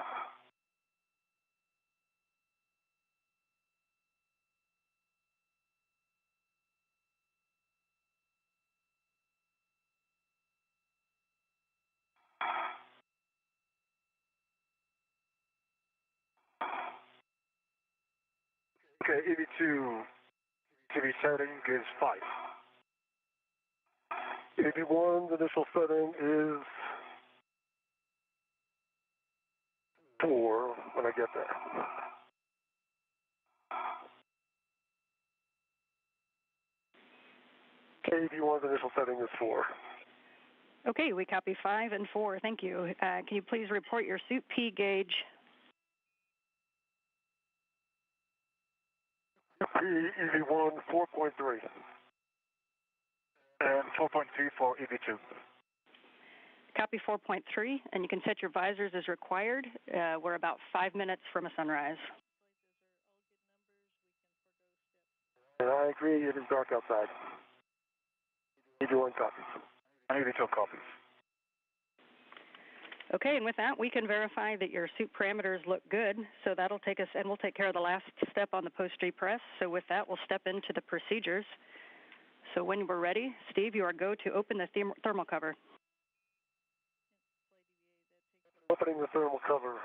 Okay, EV2 TV setting is 5. EV1's initial setting is 4 when I get there. KV1's initial setting is 4. Okay, we copy 5 and 4. Thank you. Can you please report your suit P gauge? EV1 4.3. And 4.3 for EV2. Copy 4.3, and you can set your visors as required. We're about 5 minutes from a sunrise. And I agree, it is dark outside. EV1 copies. And EV2 copies. Okay, and with that, we can verify that your suit parameters look good. So that'll take us, and we'll take care of the last step on the post-repress. So with that, we'll step into the procedures. So when we're ready, Steve, you are go to open the thermal cover. Opening the thermal cover.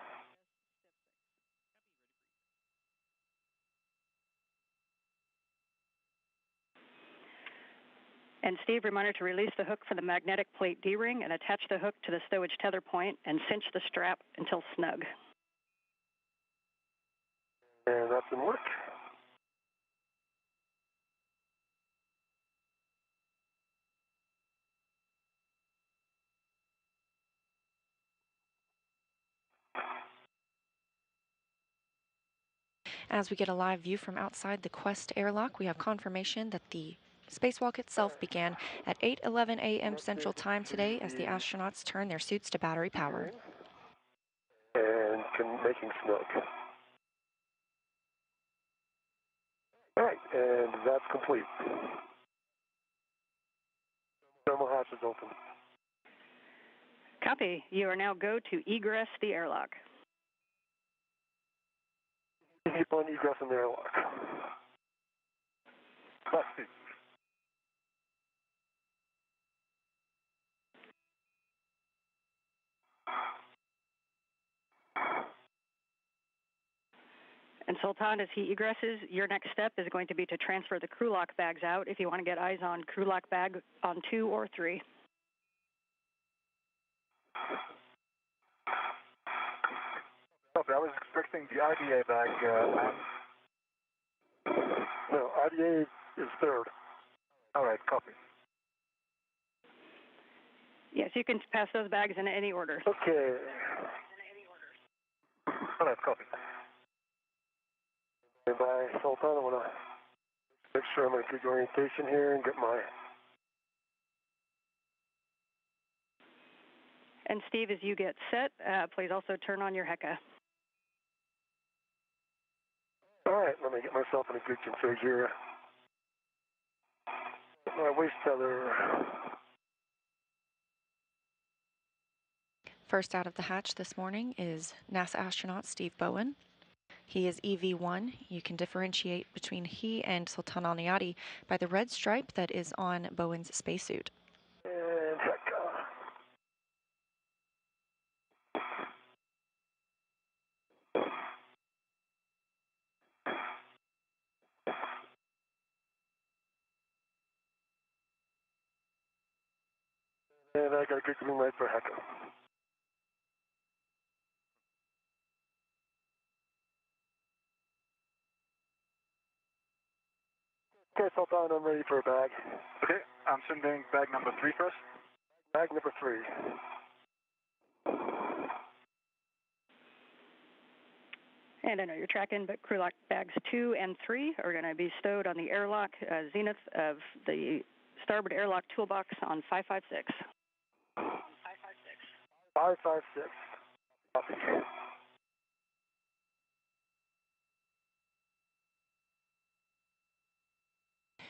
And Steve, reminder to release the hook for the magnetic plate D-ring and attach the hook to the stowage tether point and cinch the strap until snug. And that's in work. As we get a live view from outside the Quest airlock, we have confirmation that the spacewalk itself began at 8:11 a.m. Central Time today as the astronauts turn their suits to battery power. And making snug. All right, and that's complete. Thermal hatch is open. Copy. You are now go to egress the airlock. Keep on egress in the airlock. Busted. And Sultan, as he egresses, your next step is going to be to transfer the crew lock bags out if you want to get eyes on crew lock bag on 2 or 3. Copy. I was expecting the IDA bag. No, IDA is 3rd. All right, copy. Yes, you can pass those bags in any order. Okay. All right, copy. And by Sultan, I want to make sure I'm going to get orientation here and get my... And Steve, as you get set, please also turn on your HECA. All right, let me get myself in a good config here. My waist tether. First out of the hatch this morning is NASA astronaut Steve Bowen. He is EV1. You can differentiate between he and Sultan Al-Niyadi by the red stripe that is on Bowen's spacesuit. And HECA. And I got a good green light for HECA. Okay, Sultan, I'm ready for a bag. Okay, I'm sending bag number 3 first. Bag number 3. And I know you're tracking, but crew lock bags 2 and 3 are going to be stowed on the airlock zenith of the starboard airlock toolbox on 556. 556. Copy.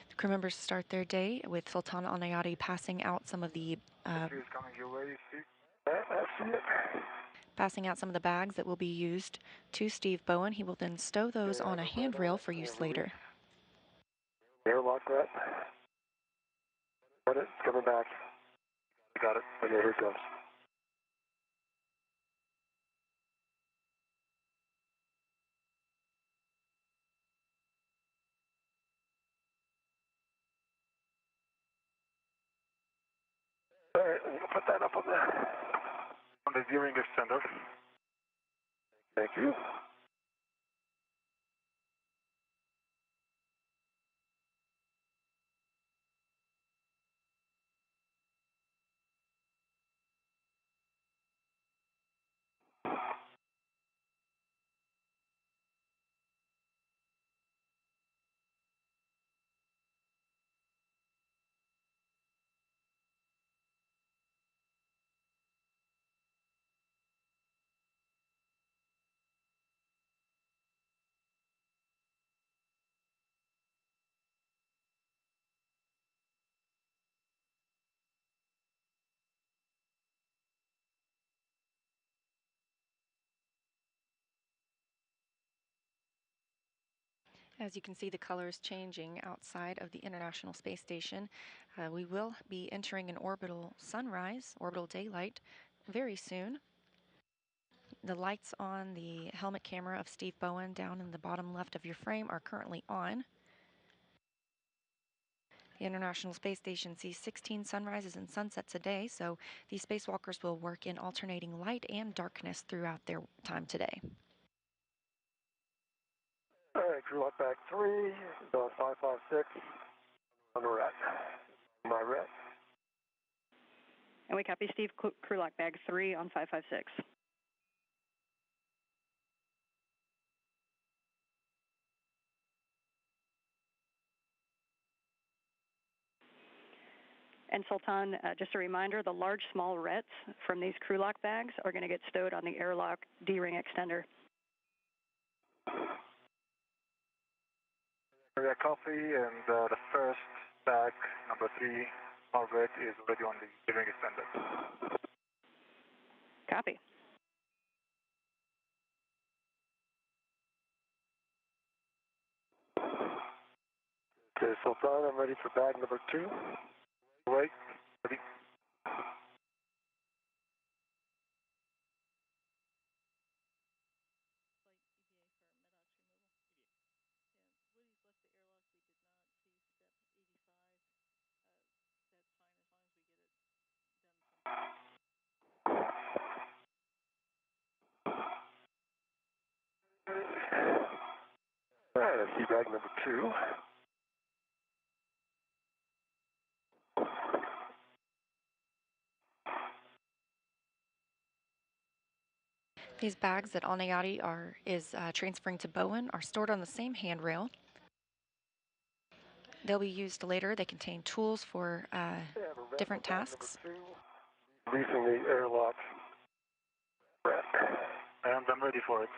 The crew members start their day with Sultan Al-Niyadi passing out some of the Coming your way, Steve. I see it. passing out some of the bags that will be used to Steve Bowen. He will then stow those on a handrail for use later. Airlock that. Got it. It's coming back. Got it. Okay, here it goes. All right, I'm going to put that up on the viewing extender. Thank you. As you can see, the colors changing outside of the International Space Station. We will be entering an orbital sunrise, orbital daylight, very soon. The lights on the helmet camera of Steve Bowen down in the bottom left of your frame are currently on. The International Space Station sees 16 sunrises and sunsets a day, so these spacewalkers will work in alternating light and darkness throughout their time today. All right, crew lock back 3, on 556, on the ret. My ret. And we copy Steve, crew lock bag 3 on 556. And Sultan, just a reminder, the large, small rets from these crew lock bags are going to get stowed on the airlock D-ring extender. Yeah, copy, and the first bag, number 3, Margaret, is already on the D-ring extender. Copy. Okay, Sultan, I'm ready for bag number 2. Wait, ready. All right, I see bag number 2. These bags that Alnayati is transferring to Bowen are stored on the same handrail. They'll be used later. They contain tools for different tasks. Releasing the airlock. And I'm ready for it.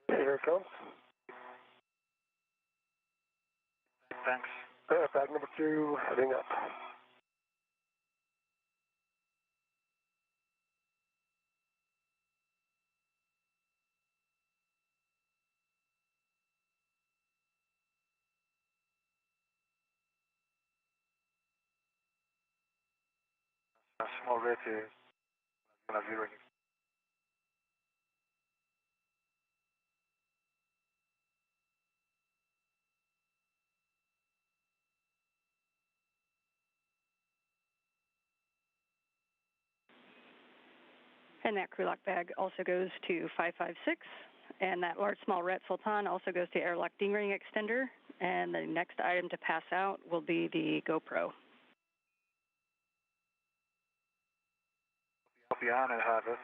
Here it comes. Thanks. Bag number 2, heading up. Small red is going to be ready. And that crew lock bag also goes to 556. And that large, small ret Sultan also goes to airlock D-ring extender. And the next item to pass out will be the GoPro. Copy on, I have it.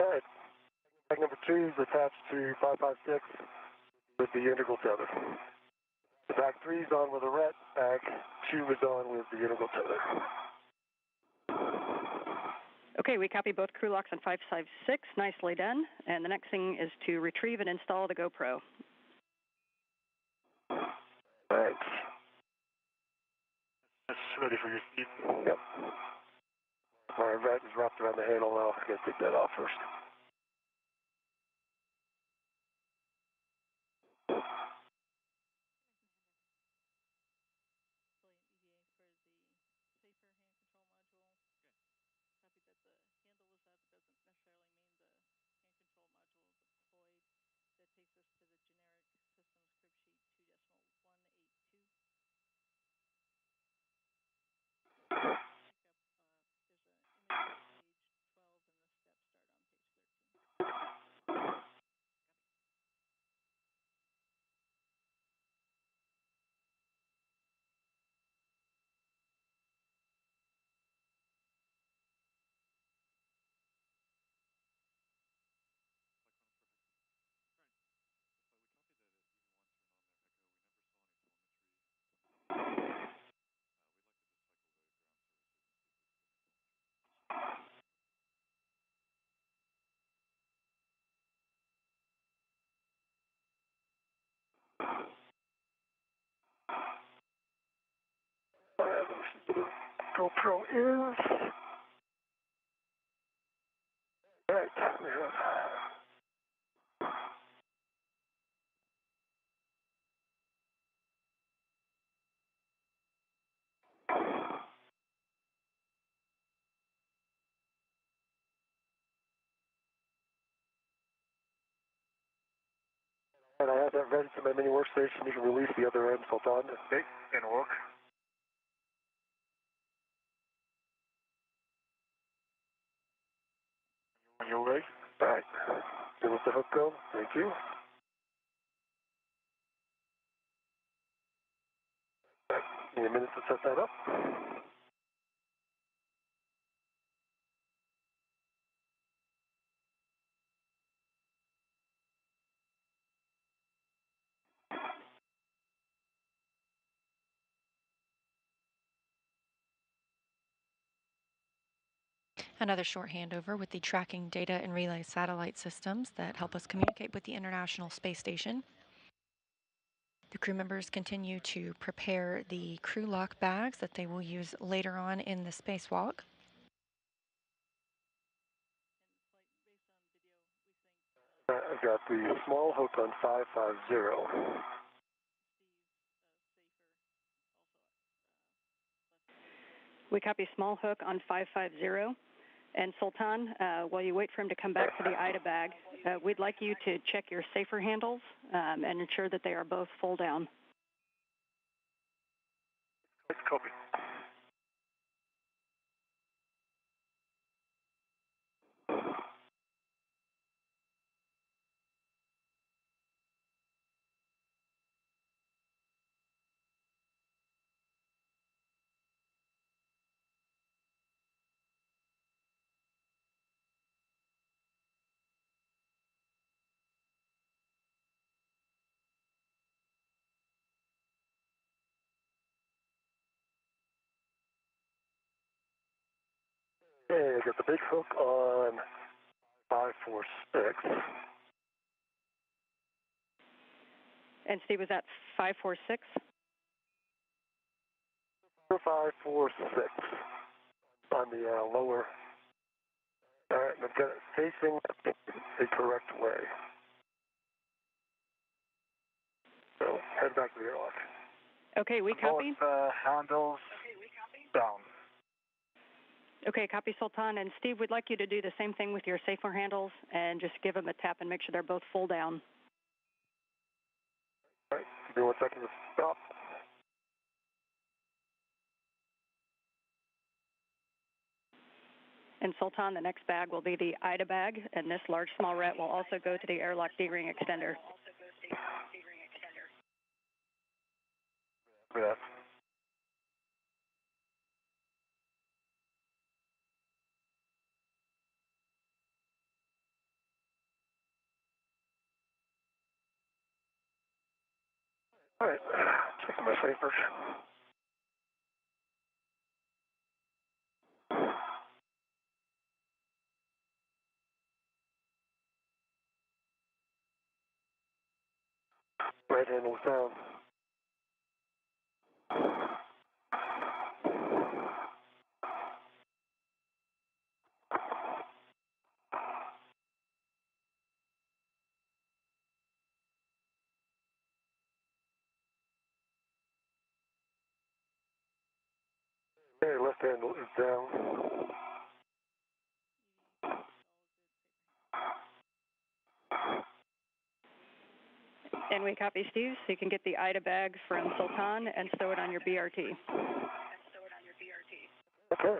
All right. Bag number 2 is attached to 556 with the integral tether. The bag 3 is on with the ret. Bag 2 is on with the integral tether. Okay, we copy both crew locks on 556. Nicely done. And the next thing is to retrieve and install the GoPro. Thanks. That's ready for your seat. Yep. All right, that is wrapped around the handle now. I gotta take that off first. GoPro is. Right. Yeah. And I have that ready to my mini workstation. You can release the other end, Sultan. Okay, gonna work. When you're ready. All right. Then let the hook go. Thank you. Give me a minute to set that up. Another short handover with the tracking data and relay satellite systems that help us communicate with the International Space Station. The crew members continue to prepare the crew lock bags that they will use later on in the spacewalk. I've got the small hook on 550. We copy small hook on 550. And Sultan, while you wait for him to come back to the IDA bag, we'd like you to check your safer handles and ensure that they are both full down. Copy. Okay, I got the big hook on 546. And Steve, was that 546? 546 on the lower. All right, I've got it facing the correct way. So head back to the airlock. Okay, we copy. Both handles down. Okay, copy Sultan. And Steve, we'd like you to do the same thing with your safer handles and just give them a tap and make sure they're both full down. All right, give me 1 second to stop. And Sultan, the next bag will be the IDA bag, and this large small ret will also go to the airlock D-ring extender. Yeah. All right, checking my papers. Right handle is down. Okay, left handle is down. And we copy Steve, so you can get the IDA bag from Sultan and stow it on your BRT. Okay.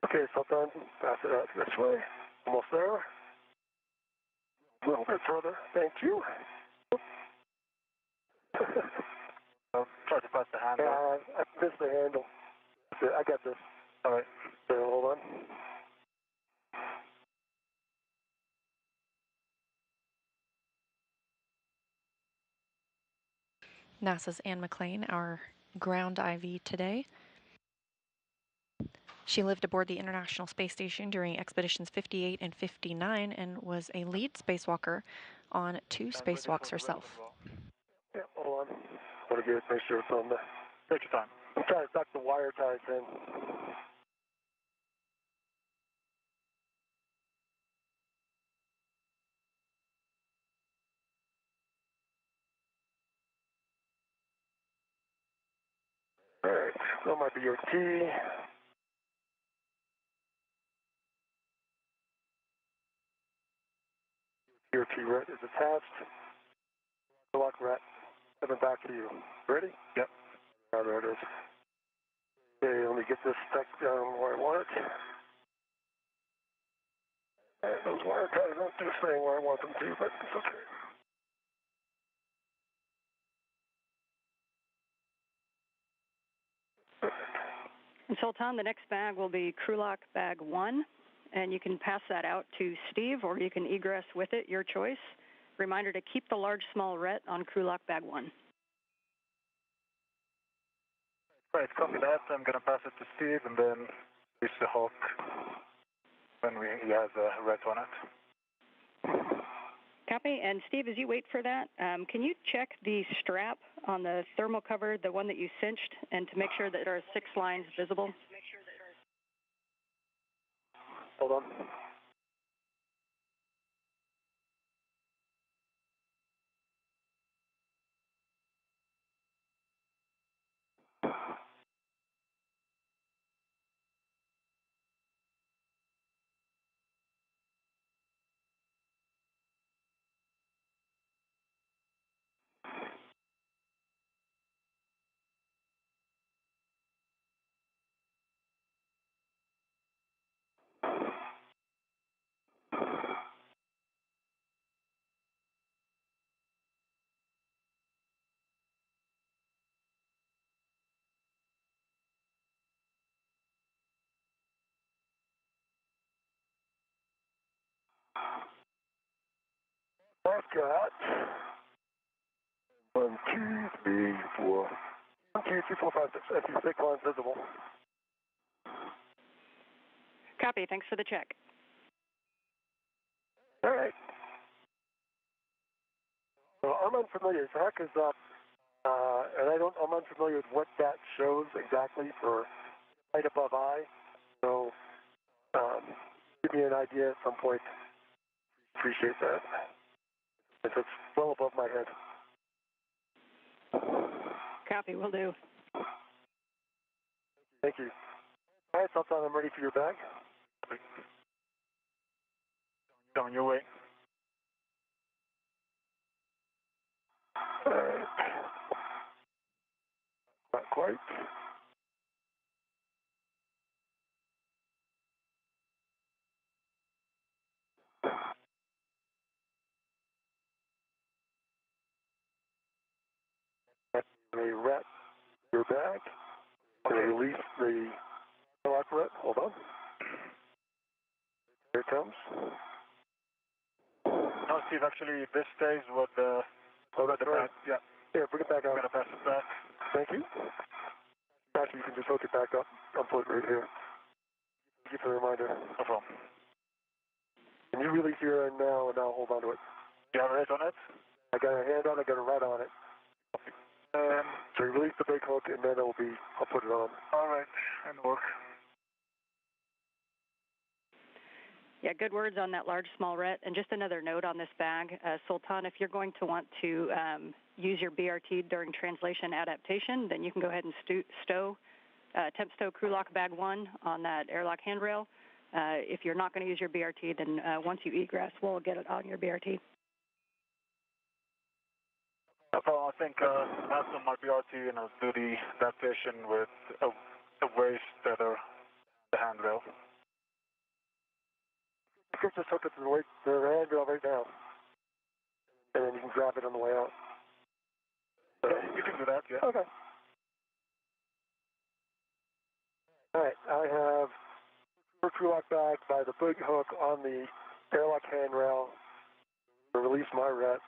Okay, Sultan, pass it out this way. Almost there. A little bit further. Thank you. I'll try to pass the handle. I missed the handle. I got this. All right. Hold on. NASA's Anne McClain, our ground IV today. She lived aboard the International Space Station during expeditions 58 and 59 and was a lead spacewalker on 2 spacewalks herself. Yeah, hold on. I want to make sure it's on the... Take your time. I'm trying to tuck the wire ties in. All right, that might be your key. Your key red is attached. Lock rat. Coming back to you. Ready? Yep. There it is. Okay, let me get this stuck down where I want it. Those wire ties don't do a thing where I want them to, but it's okay. And Sultan, the next bag will be crew lock bag 1, and you can pass that out to Steve, or you can egress with it, your choice. Reminder to keep the large small ret on crew lock bag 1. Right, copy that. I'm going to pass it to Steve and then use the hook when he has a ret on it. Copy. And Steve, as you wait for that, can you check the strap on the thermal cover, the one that you cinched, and to make sure that there are 6 lines visible? Hold on. I've got 1, 2, 3, 4. 1, 2, 3, 4, 5, 6. I see 6 lines visible. Copy. Thanks for the check. All right. So I'm unfamiliar. Zach is up, and I'm unfamiliar with what that shows exactly for right above eye. So give me an idea at some point. Appreciate that. If it's well above my head. Copy. Will do. Thank you. All right, Sultan, I'm ready for your bag. Coming your way. All right. Not quite. They wrap your bag. They release the lock rat. Hold on. Here it comes. No, Steve, actually, this stays with the... Oh, that's right. Yeah. Here, bring it back I'm out. going to pass it back. Thank you. Actually, you can just hook it back up. I'll put it right here. Thank you for the reminder. No problem. Can you release your end now and I'll hold on to it? You have a right on it? I got a hand on it, I got a right on it. So you release the brake hook and then I'll put it on. All right, and work. Yeah, good words on that large small ret. And just another note on this bag, Sultan, if you're going to want to use your BRT during translation adaptation, then you can go ahead and temp stow crew lock bag 1 on that airlock handrail. If you're not going to use your BRT, then once you egress, we'll get it on your BRT. No problem. I think that's on my BRT and I'll do the adaptation with a waist tether, the handrail. You can just hook it to the handrail right now. And then you can grab it on the way out. You can do that, yeah. Okay. All right, I have the crew lock bag by the big hook on the airlock handrail to release my ret.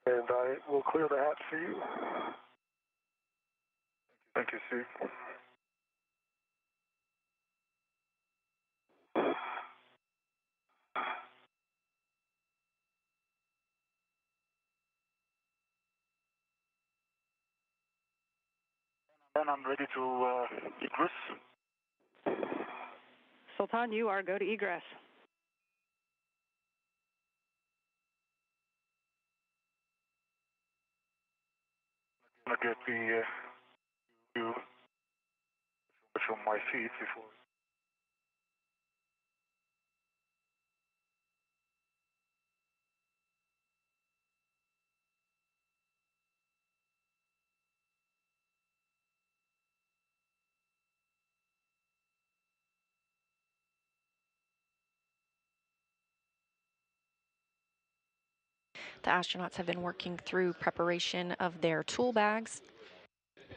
And I will clear the hatch for you. Thank you, Steve. Then I'm ready to egress. Sultan, you are go to egress. I'm going to get the view from my feet before. The astronauts have been working through preparation of their tool bags,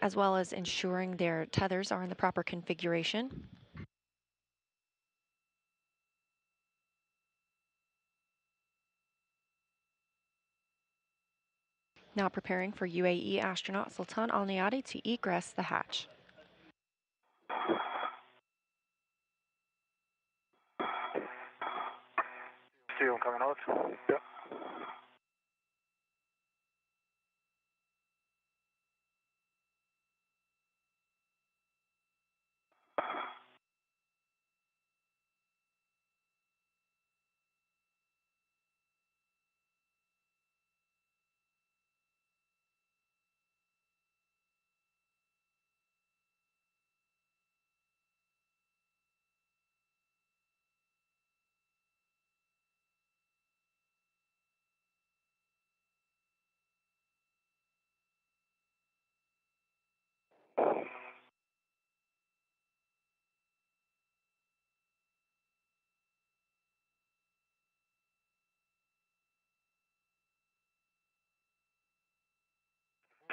as well as ensuring their tethers are in the proper configuration. Now preparing for UAE astronaut Sultan Al Nayati to egress the hatch. See him coming out? Yep.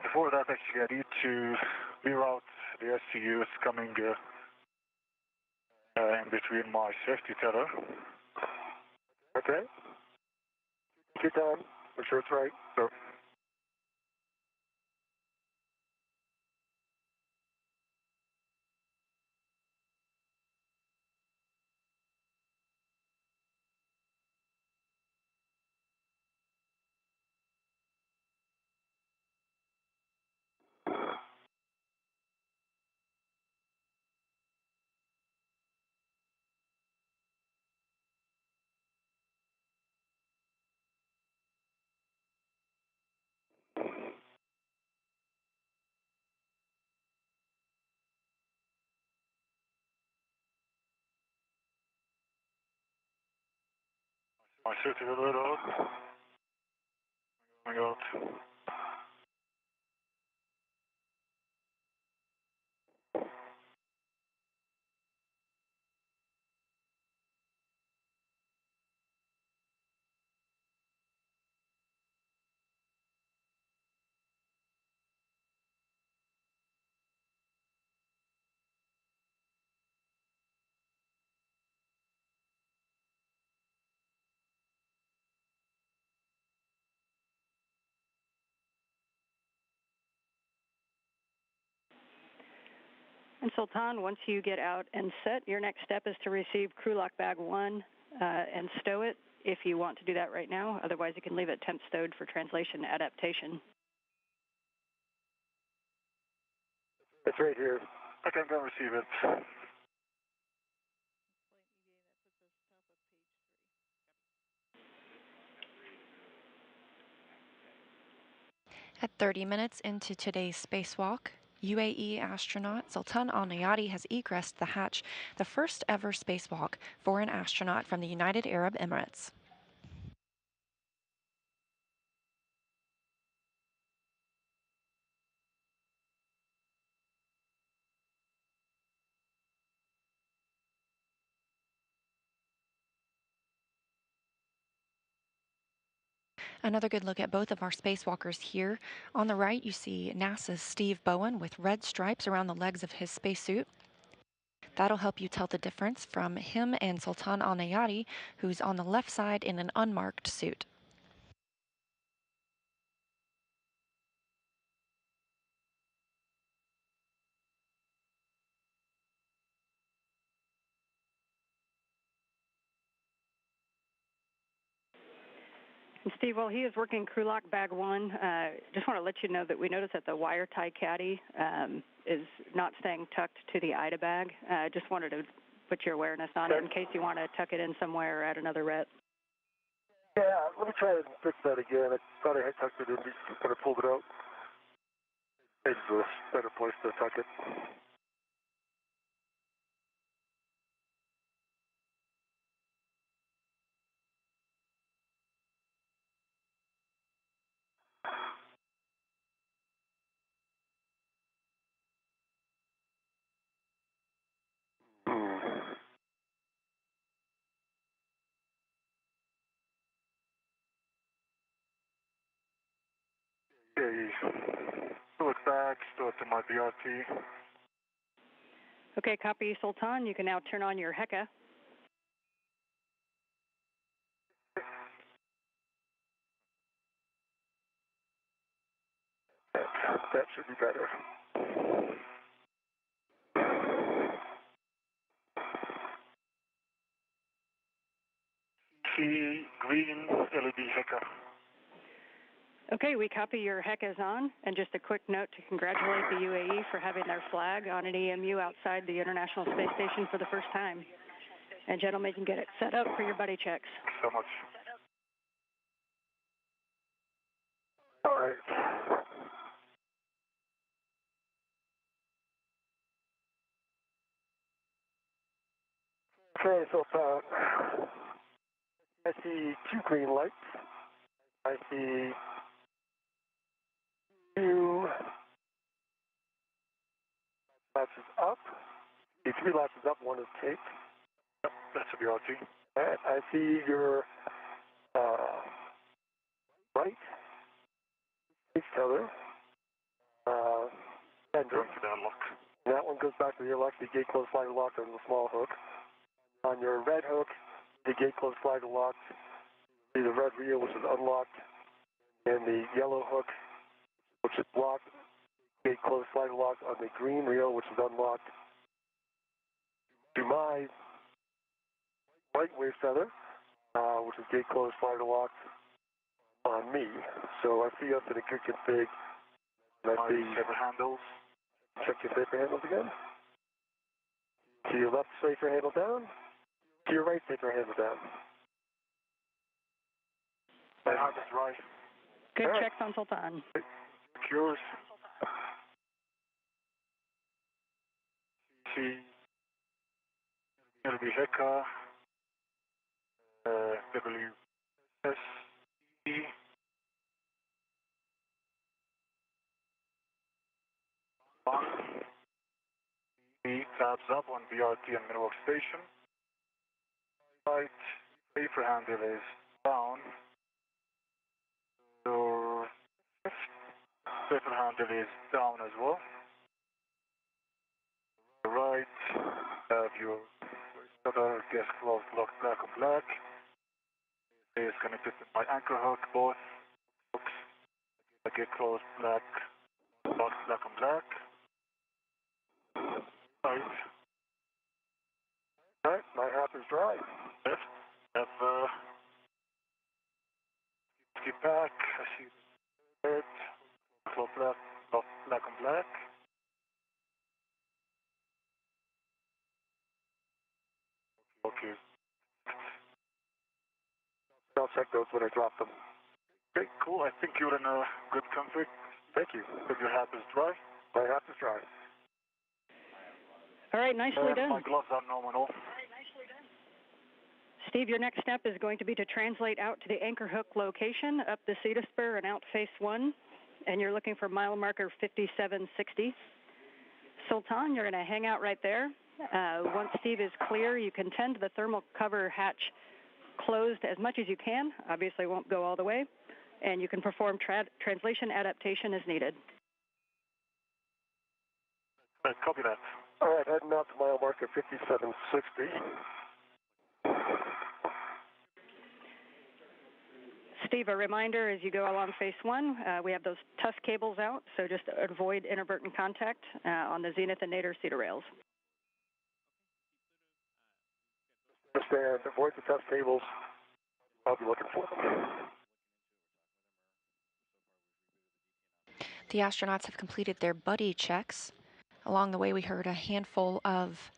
Before that, actually, I need to reroute the SCUs coming in between my safety tether. Okay. Take your time. Make sure it's right. So, my safety tether out. Coming out. And Sultan, once you get out and set, your next step is to receive crew lock bag 1 and stow it if you want to do that right now. Otherwise, you can leave it temp stowed for translation adaptation. It's right here. Okay, I'm going to receive it. At 30 minutes into today's spacewalk, UAE astronaut Sultan Al Nayati has egressed the hatch, the first ever spacewalk for an astronaut from the United Arab Emirates. Another good look at both of our spacewalkers here. On the right, you see NASA's Steve Bowen with red stripes around the legs of his spacesuit. That'll help you tell the difference from him and Sultan Al Nayati, who's on the left side in an unmarked suit. And Steve, while he is working crew lock bag 1, just want to let you know that we noticed that the wire tie caddy is not staying tucked to the IDA bag. Just wanted to put your awareness on it in case you want to tuck it in somewhere or add another ret. Yeah, let me try and fix that again. I thought I had tucked it in when I pulled it out. It's a better place to tuck it. Okay, look back, stow it to my BRT. Okay, copy, Sultan. You can now turn on your HECA. That should be better. See green LED HECA. Okay, we copy your HECAs on. And just a quick note to congratulate the UAE for having their flag on an EMU outside the International Space Station for the first time. And gentlemen, you can get it set up for your buddy checks. Thanks so much. All right. Okay, so I see 2 green lights. I see 2 latches up. The 3 latches up, 1 is taped. Yep, that's a BRT. And I see your right each other. And Going for the unlock. that one goes back to the lock, the gate closed slider lock on the small hook. On your red hook, the gate closed slider lock, see the red reel, which is unlocked, and the yellow hook, which is locked, gate closed slider lock on the green reel, which is unlocked. To my right wave feather, which is gate closed slider locked on me. So I see us in a good config. And I see safer handles. check your safer handles again. To your left safer handle down. To your right safer handle down. My hand is right. Good All right. checks on Sultan. Secures. See LB HECA. WSE. One. Tabs up on BRT and mid workstation. Right safer handle is down. Your left safer handle is down as well. Right, have your other desk closed, locked black on black. It is connected to my anchor hook, both hooks. I get closed black, locked black on black. Right. Right, my half is dry. Yes. Have, skip back, I see it, flow black, black on black. Okay. I'll check those when I drop them. Okay, cool. I think you're in a good config. Thank you. If your hat is dry, my hat is dry. All right, nicely done. My gloves are nominal. Steve, your next step is going to be to translate out to the anchor hook location, up the Cedar Spur and out face 1, and you're looking for mile marker 5760. Sultan, you're going to hang out right there. Once Steve is clear, you can tend the thermal cover hatch closed as much as you can. Obviously, won't go all the way. And you can perform translation adaptation as needed. Right, copy that. All right, heading out to mile marker 5760. Steve, a reminder as you go along face 1, we have those tusk cables out, so just avoid inadvertent contact on the zenith and nadir cedar rails. Understand, avoid the tusk cables. I'll be looking for them. The astronauts have completed their buddy checks. Along the way, we heard a handful of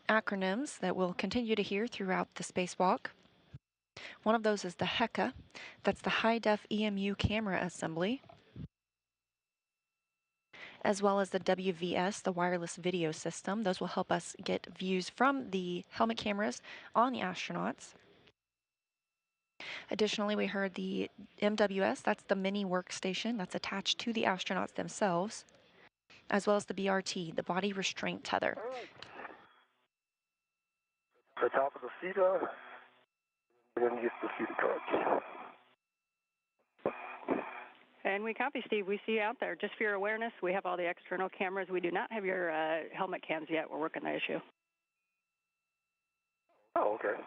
acronyms that we'll continue to hear throughout the spacewalk. One of those is the HECA. That's the High-Def EMU Camera Assembly, as well as the WVS, the Wireless Video System. Those will help us get views from the helmet cameras on the astronauts. Additionally, we heard the MWS, that's the mini workstation that's attached to the astronauts themselves, as well as the BRT, the Body Restraint Tether. The top of the CETA, we're going to use the CETA cards. And we copy, Steve. We see you out there. Just for your awareness, we have all the external cameras. We do not have your helmet cams yet. We're working the issue. Oh, okay.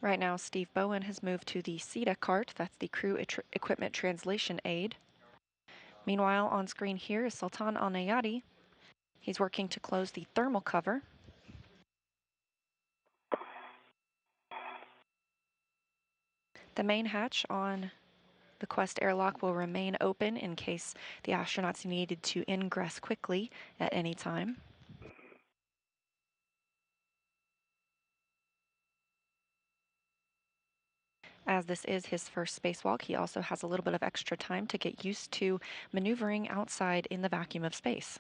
Right now, Steve Bowen has moved to the CETA cart. That's the Crew Equipment Translation Aid. Meanwhile, on screen here is Sultan Al Nayati. He's working to close the thermal cover. The main hatch on the Quest airlock will remain open in case the astronauts needed to ingress quickly at any time. As this is his first spacewalk, he also has a little bit of extra time to get used to maneuvering outside in the vacuum of space.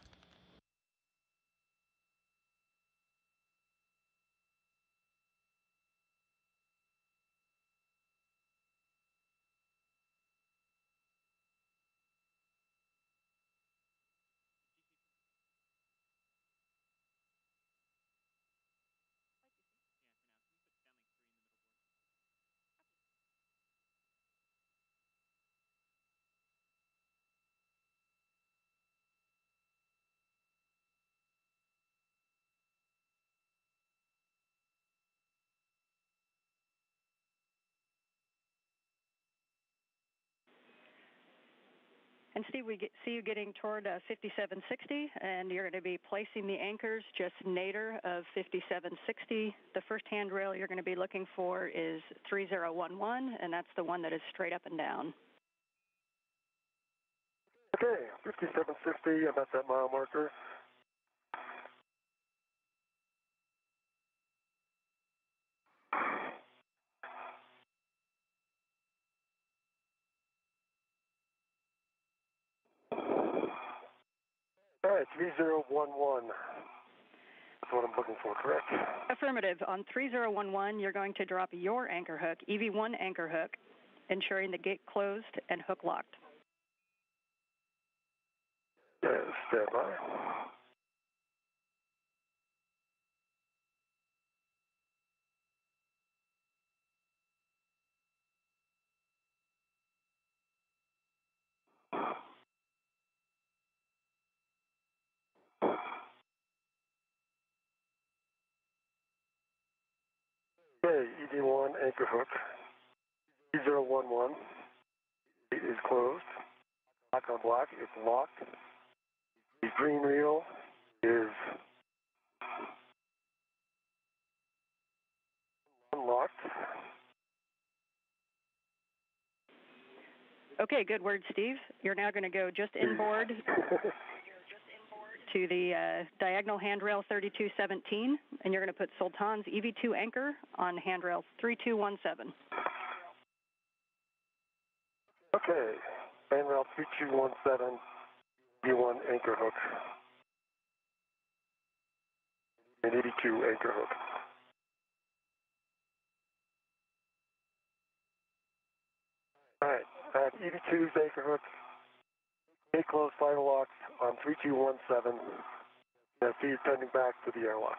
And Steve, we see you getting toward 5760, and you're going to be placing the anchors just nadir of 5760. The first handrail you're going to be looking for is 3011, and that's the one that is straight up and down. Okay, 5760, I'm at that mile marker. All right, 3011. That's what I'm looking for, correct? Affirmative. On 3011, you're going to drop your anchor hook, EV1 anchor hook, ensuring the gate closed and hook locked. Yeah, stand by. Okay, ED1 anchor hook. E011 is closed. Black on black, it's locked. The green wheel is unlocked. Okay, good word, Steve. You're now going to go just inboard to the diagonal handrail 3217, and you're going to put Sultan's EV2 anchor on handrail 3217. Okay, handrail 3217, B1 anchor hook. An 82 anchor hook. All right, I have 82's anchor hook. Stay close, final lock on 3217. Now see you turning back to the airlock.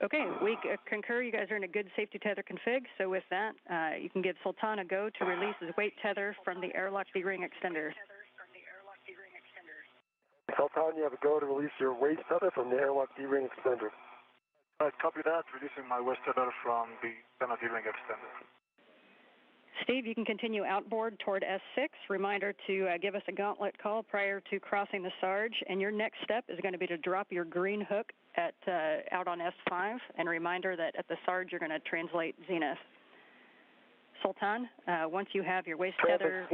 Okay, we concur you guys are in a good safety tether config, so with that, you can give Sultan a go to release his weight tether from the airlock D-ring extender. Sultan, you have a go to release your waist tether from the airlock D-ring extender. All right, copy that. Releasing my waist tether from the D-ring extender. Steve, you can continue outboard toward S6. Reminder to give us a gauntlet call prior to crossing the Sarge, and your next step is going to be to drop your green hook at out on S5, and a reminder that at the Sarge you're going to translate zenith. Sultan, once you have your waist tether...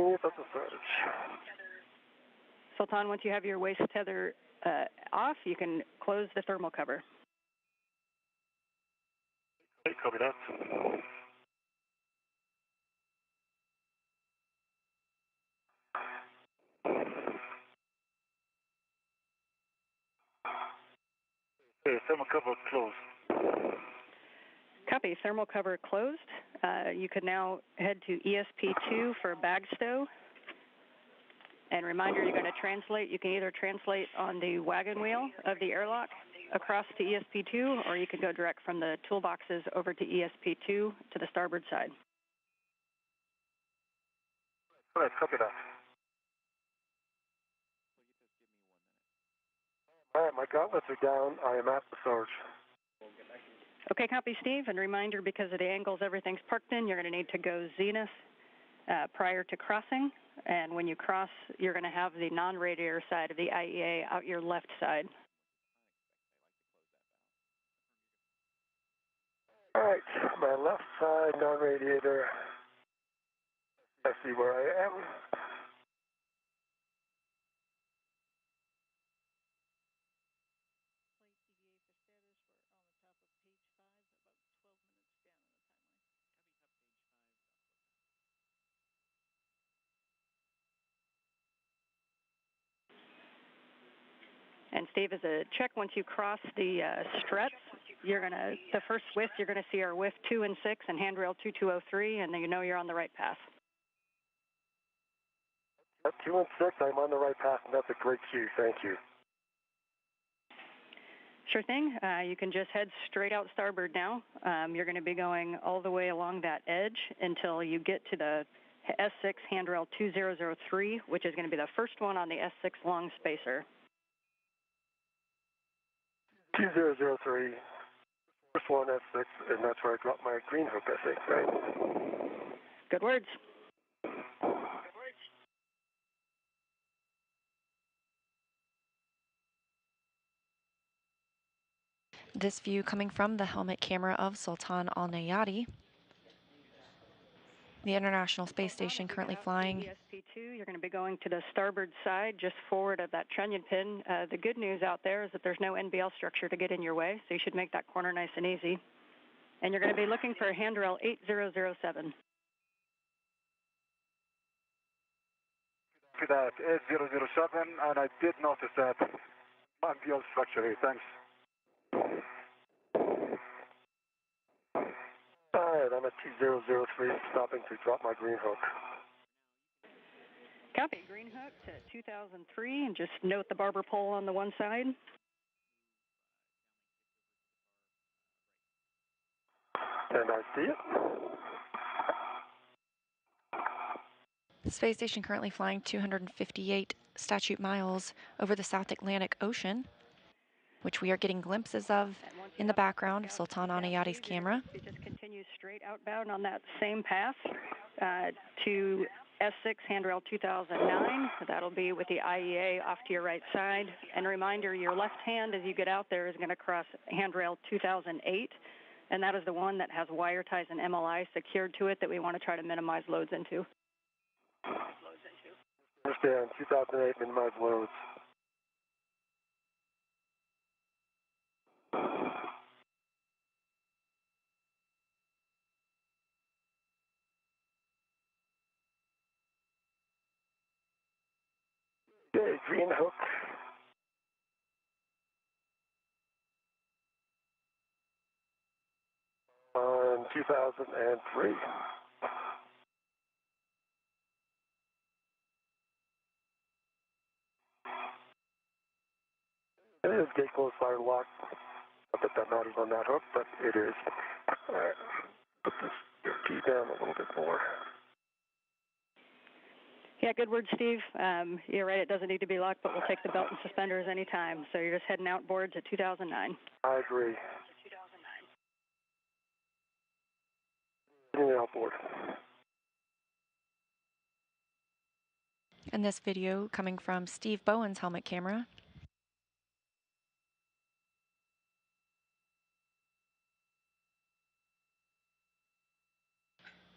Sultan, once you have your waist tether off, you can close the thermal cover. Okay, copy that. Okay, thermal cover closed. Copy, thermal cover closed. You can now head to ESP2 for bag stow. And reminder, you're going to translate. You can either translate on the wagon wheel of the airlock across to ESP2, or you can go direct from the toolboxes over to ESP2 to the starboard side. All right, copy that. All right, my gauntlets are down. I am at the Sarge. Okay, copy, Steve. And reminder, because of the angles everything's parked in, you're going to need to go zenith prior to crossing. And when you cross, you're going to have the non-radiator side of the IEA out your left side. All right, my left side, non-radiator. I see where I am. And Steve, as a check, once you cross the struts, the first whiff, you're going to see our whiff 2 and 6 and handrail 2203, and then you know you're on the right path. At 2 and 6, I'm on the right path, and that's a great cue. Thank you. Sure thing. You can just head straight out starboard now. You're going to be going all the way along that edge until you get to the S6 handrail 2003, which is going to be the first one on the S6 long spacer. 2003, first one S6, and that's where I dropped my green hook, I think, right? Good words. This view coming from the helmet camera of Sultan Al Nayati. The International Space Station currently flying. ESP2, you're going to be going to the starboard side, just forward of that trunnion pin. The good news out there is that there's no NBL structure to get in your way, so you should make that corner nice and easy. And you're going to be looking for handrail 8007. Copy that, 8007, and I did notice that NBL structure here. Thanks. All right, I'm at 2003, stopping to drop my green hook. Copy. Green hook to 2003, and just note the barber pole on the one side. And I see it. The space station currently flying 258 statute miles over the South Atlantic Ocean, which we are getting glimpses of in the background of Sultan Al Nayati's camera. You just continue straight outbound on that same path to S6 handrail 2009. That'll be with the IEA off to your right side. And a reminder, your left hand as you get out there is going to cross handrail 2008, and that is the one that has wire ties and MLI secured to it that we want to try to minimize loads into. Understand, 2008, minimize loads. Okay, green hook. On 2003. It is gate closed fire lock. Not that that matters on that hook, but it is. All right, put this key down a little bit more. Yeah, good word, Steve. You're right, it doesn't need to be locked, but we'll take the belt and suspenders anytime. So you're just heading outboard to 2009. I agree. Getting outboard. And this video coming from Steve Bowen's helmet camera.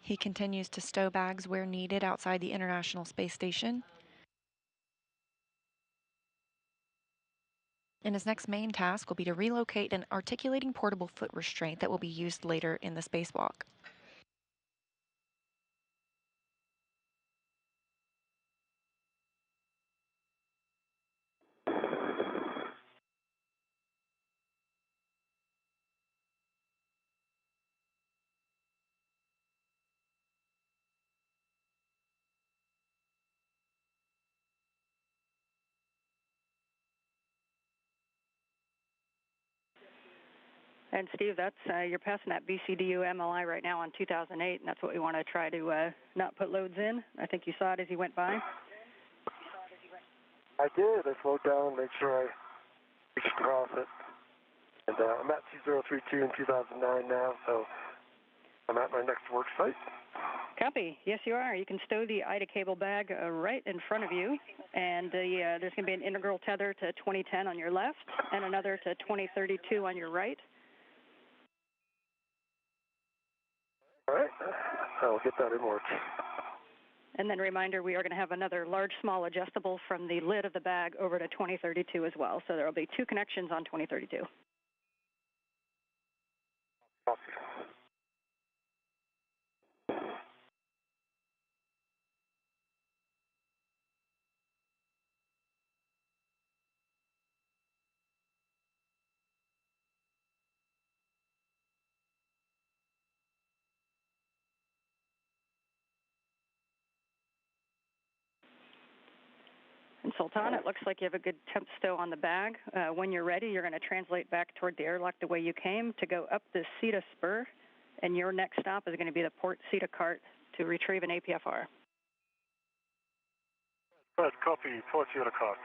He continues to stow bags where needed outside the International Space Station. And his next main task will be to relocate an articulating portable foot restraint that will be used later in the spacewalk. And Steve, that's you're passing that BCDU MLI right now on 2008, and that's what we want to try to not put loads in. I think you saw it as you went by. I did. I slowed down, make sure I reached across it. And I'm at 2032 in 2009 now, so I'm at my next work site. Copy. Yes, you are. You can stow the IDA cable bag right in front of you, and there's going to be an integral tether to 2010 on your left and another to 2032 on your right. All right, I'll get that in work. And then reminder, we are going to have another large, small adjustable from the lid of the bag over to 2032 as well. So there will be 2 connections on 2032. Copy. And Sultan, it looks like you have a good temp stow on the bag. When you're ready, you're going to translate back toward the airlock the way you came to go up the CETA spur, and your next stop is going to be the port CETA cart to retrieve an APFR. Good, copy. Port CETA cart.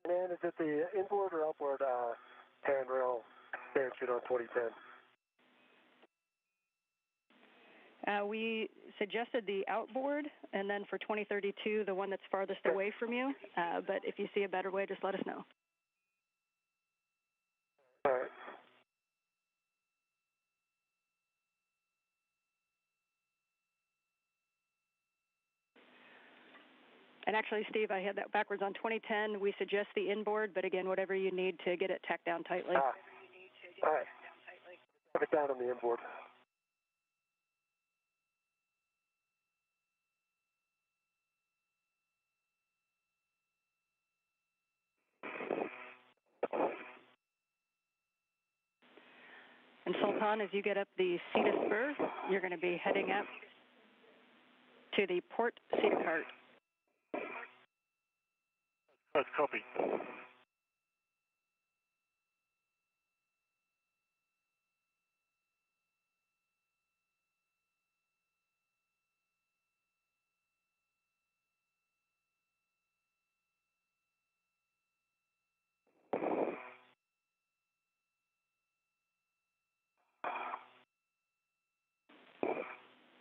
And is it the inboard or outboard handrail stanchion on 2010? We suggested the outboard, and then for 2032, the one that's farthest away from you. But if you see a better way, just let us know. All right. And actually, Steve, I had that backwards. On 2010, we suggest the inboard, but again, whatever you need to get it tacked down tightly. All right. Put it down on the inboard. And Sultan, as you get up the CETA spur, you're going to be heading up to the port CETA cart. That's copy.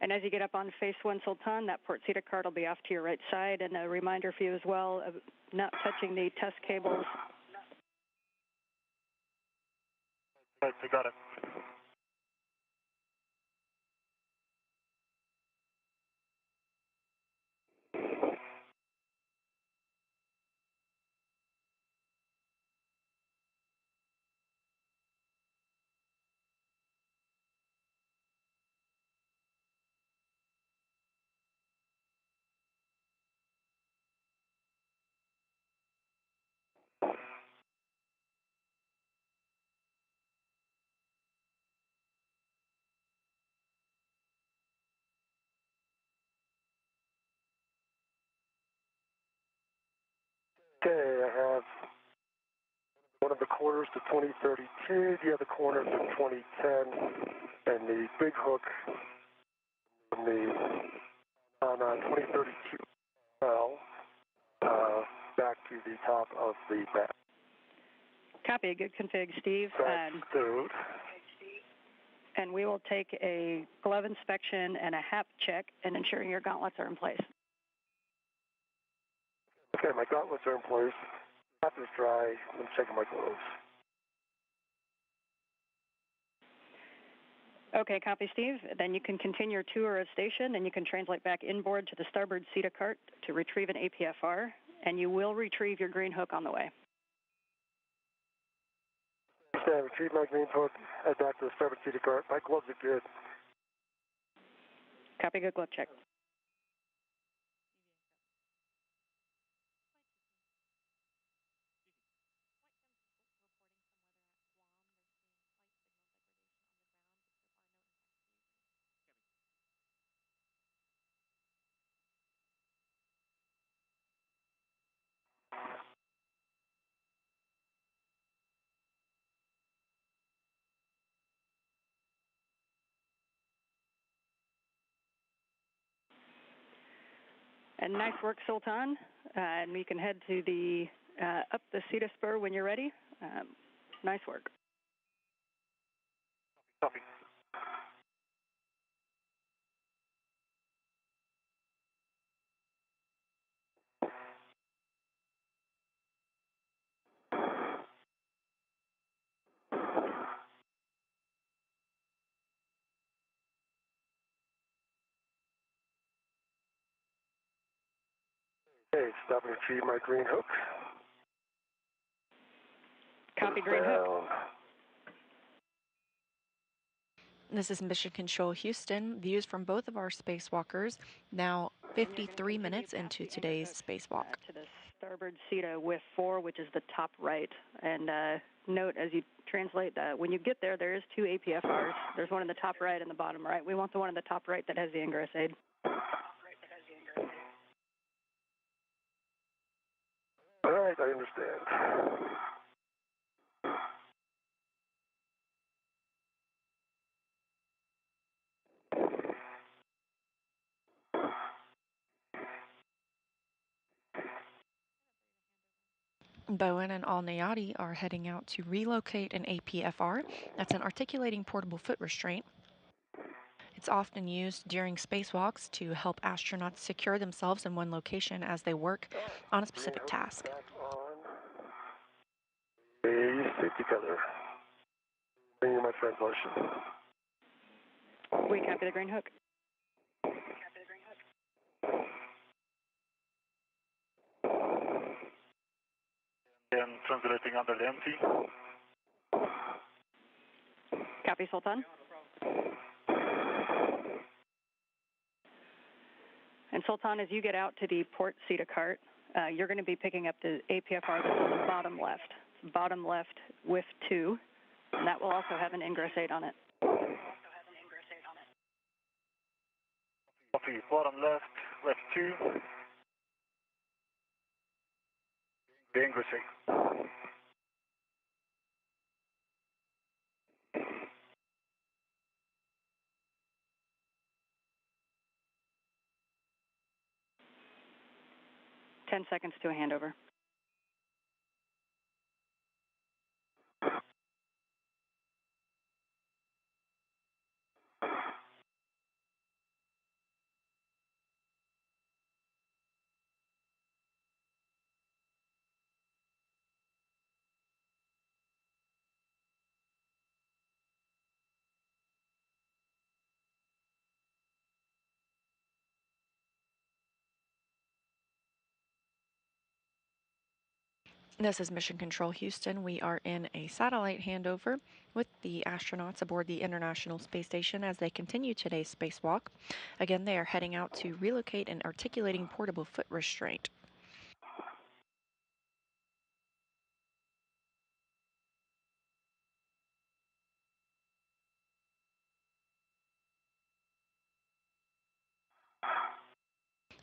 And as you get up on phase 1 Sultan, that port CETA cart will be off to your right side. And a reminder for you as well of not touching the test cables. Right, I got it. Okay, I have one of the corners to 2032, the other corner to 2010, and the big hook on 2032 well, back to the top of the back. Copy. Good config, Steve. Stowed. And we will take a glove inspection and a HAP check and ensuring your gauntlets are in place. Okay, my gauntlets are in place. Hat is dry. I'm checking my gloves. Okay, copy, Steve. Then you can continue your tour of station, and you can translate back inboard to the starboard CETA cart to retrieve an APFR, and you will retrieve your green hook on the way. Okay, retrieve my green hook. Head back to the starboard CETA cart. My gloves are good. Copy, good glove check. And nice work, Sultan. And we can head to the up the CETA spur when you're ready. Nice work. Copy. Okay, stop and retrieve my green hook. Copy, green hook. This is Mission Control Houston. Views from both of our spacewalkers, now 53 minutes into today's spacewalk. To the starboard CETA with 4, which is the top right. And note as you translate that, when you get there, there is 2 APFRs. There's one in the top right and the bottom right. We want the one in the top right that has the ingress aid. All right, I understand. Bowen and Al-Nayati are heading out to relocate an APFR. That's an articulating portable foot restraint. It's often used during spacewalks to help astronauts secure themselves in one location as they work on a specific task. Back on a safety color. Bring you my translation. We copy the green hook. translating under the MT. Copy, Sultan. And Sultan, as you get out to the port CETA cart, you're going to be picking up the APFR that's on the bottom left, WIF 2, and that will also have an ingress aid on it. Copy, bottom left, WIF 2. The ingress aid. 10 seconds to a handover. This is Mission Control Houston. We are in a satellite handover with the astronauts aboard the International Space Station as they continue today's spacewalk. Again, they are heading out to relocate an articulating portable foot restraint.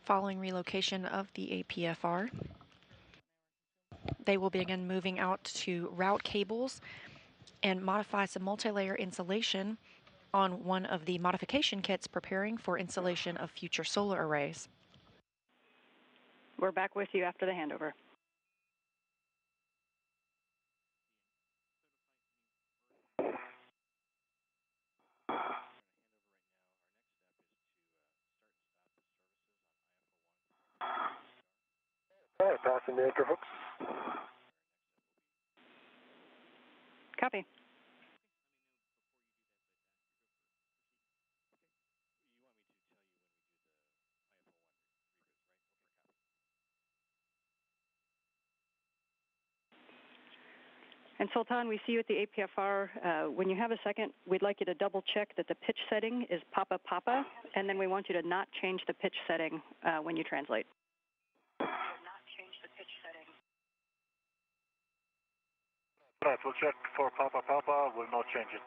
Following relocation of the APFR, they will begin moving out to route cables and modify some multi-layer insulation on one of the modification kits preparing for installation of future solar arrays. We're back with you after the handover. All right, passing the anchor hooks. Copy. And Sultan, we see you at the APFR. When you have a second, we'd like you to double check that the pitch setting is Papa Papa, and then we want you to not change the pitch setting when you translate. Right, we'll check for Papa Papa, we'll not change it.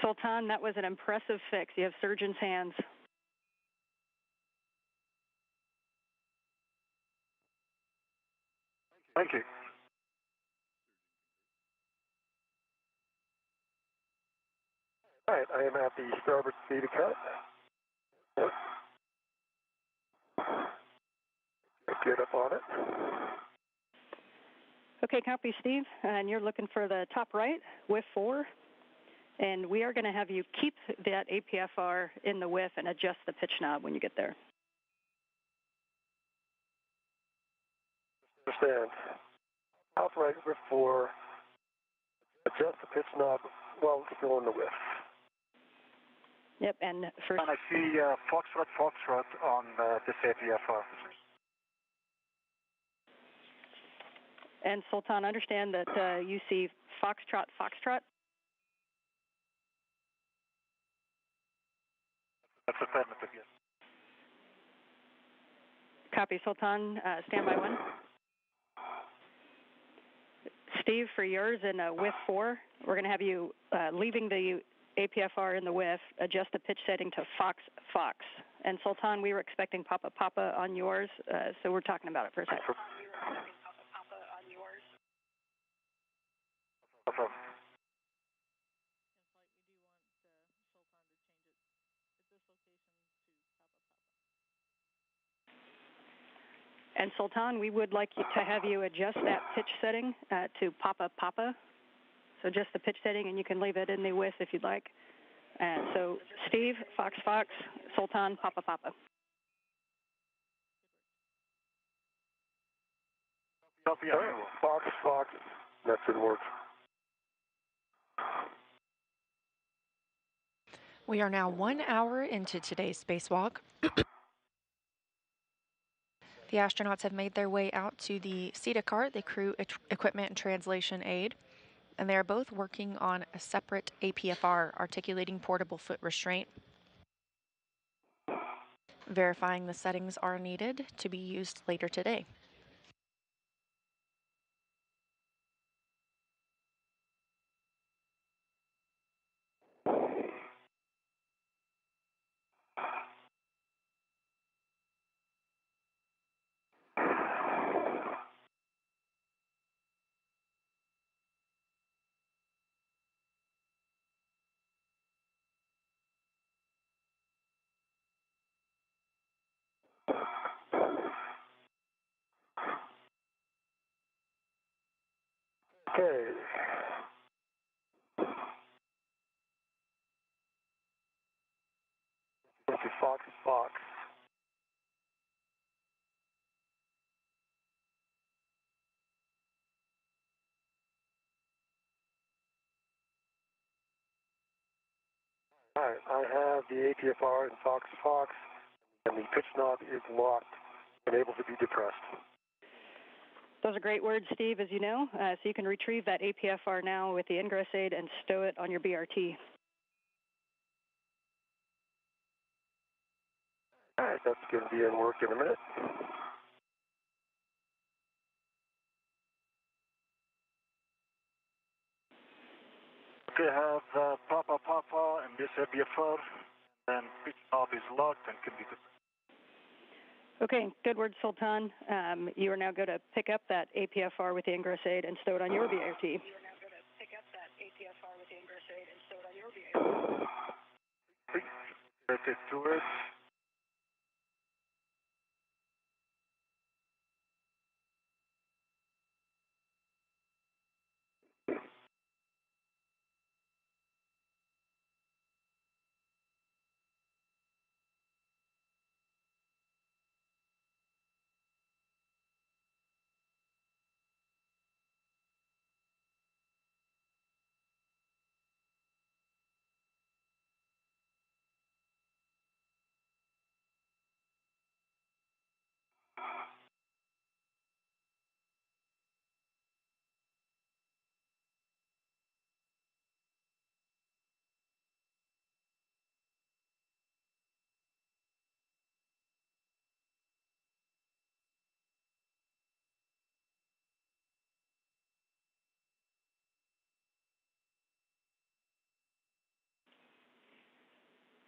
Sultan, that was an impressive fix. You have surgeon's hands. Thank you. All right, I am at the starboard speed cut. Yep. Get up on it. Okay, copy, Steve. And you're looking for the top right, WIF 4. And we are going to have you keep that APFR in the WIF and adjust the pitch knob when you get there. Understand. Top right WIF 4. Adjust the pitch knob while still in the whiff. Yep, and for... And I see Foxtrot on this APFR. And Sultan, understand that you see Foxtrot. That's affirmative, yes. Copy, Sultan. Standby 1. Steve, for yours in WIF 4, we're going to have you leaving the APFR in the WIF, adjust the pitch setting to Fox. And Sultan, we were expecting Papa on yours, so we're talking about it for a second. Affirm. And Sultan, we would like to have you adjust that pitch setting to Papa. So just the pitch setting, and you can leave it in the WIF if you'd like. So Steve, Fox, Sultan, Papa. Copy. Fox, Fox. That should work. We are now 1 hour into today's spacewalk. The astronauts have made their way out to the CETA cart, the Crew Equipment and Translation Aid, and they are both working on a separate APFR, articulating portable foot restraint. Verifying the settings are needed to be used later today. Okay. Fox, Fox. All right, I have the APFR and Fox, Fox, and the pitch knob is locked and able to be depressed. Those are great words, Steve, as you know. So you can retrieve that APFR now with the ingress aid and stow it on your BRT. All right, that's going to be in work in a minute. Okay, I have Papa, and this APFR, and pitch knob is locked and can be depressed. Okay, good word, Sultan. You are now going to pick up that APFR with the ingress aid and stow it on your BRT. That is towards.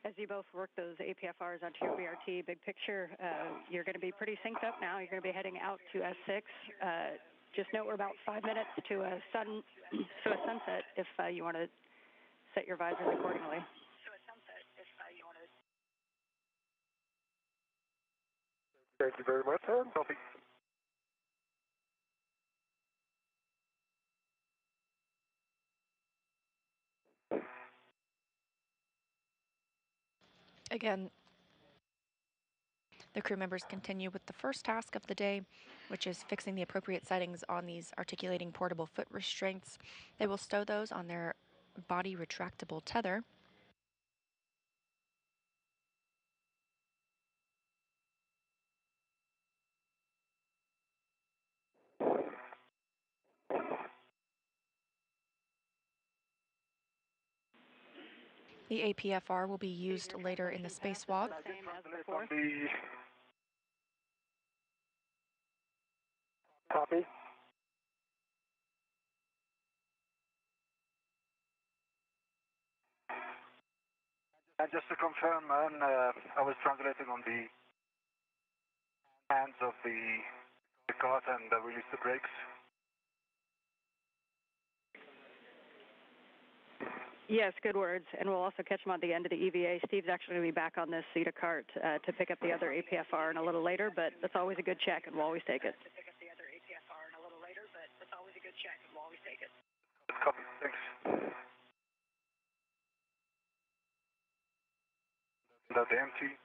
As you both work those APFRs onto your BRT, big picture, you're going to be pretty synced up now. You're going to be heading out to S6. Just note we're about 5 minutes to a sunset if you want to set your visors accordingly. Thank you very much, sir. Copy. Again, the crew members continue with the first task of the day, which is fixing the appropriate settings on these articulating portable foot restraints. They will stow those on their body retractable tether. The APFR will be used later in the spacewalk. Same as before. Copy. And just to confirm, man, I was translating on the hands of the cart and release the brakes. Yes, good words. And we'll also catch them on the end of the EVA. Steve's actually going to be back on this CETA cart to pick up the other APFR in a little later, but that's always a good check, and we'll always take it. Copy. Thanks. That's empty.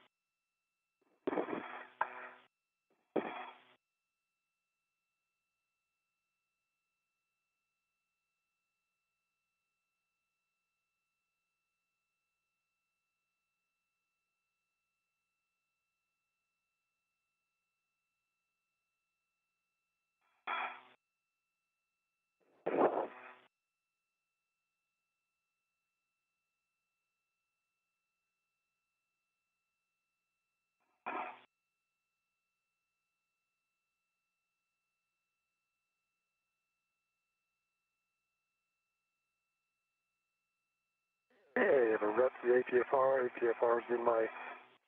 Hey, I have a rep the APFR. APFR is in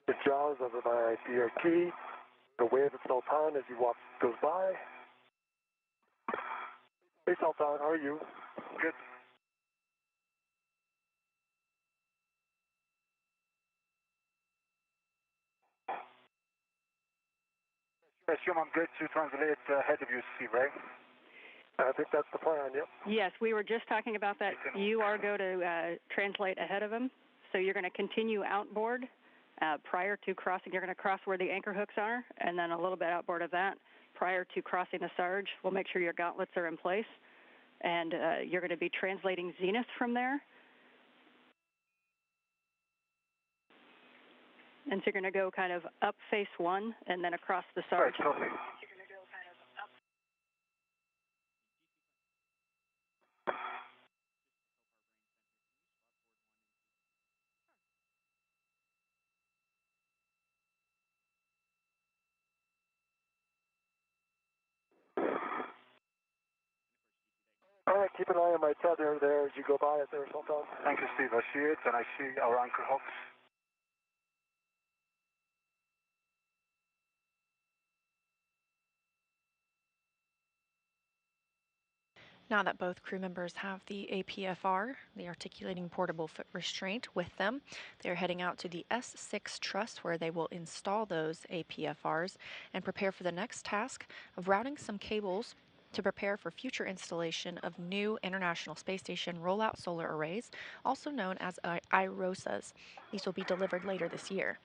the jaws of my BRT. The wave at Sultan as he goes by. Hey, Sultan, how are you? Good. I assume I'm good to translate ahead of you, Steve, right? I think that's the plan, yep. Yes, we were just talking about that. You are going to translate ahead of him. So you're going to continue outboard prior to crossing. You're going to cross where the anchor hooks are, and then a little bit outboard of that prior to crossing the Sarge. We'll make sure your gauntlets are in place, and you're going to be translating zenith from there. And so you're going to go kind of up face one and then across the Sarge. Right, totally. All right, keep an eye on my tether there as you go by it there, Sultan. Thank you, Steve. I see it, and I see our anchor hooks. Now that both crew members have the APFR, the articulating portable foot restraint, with them, they're heading out to the S6 truss where they will install those APFRs and prepare for the next task of routing some cables to prepare for future installation of new International Space Station rollout solar arrays, also known as IROSAs. These will be delivered later this year.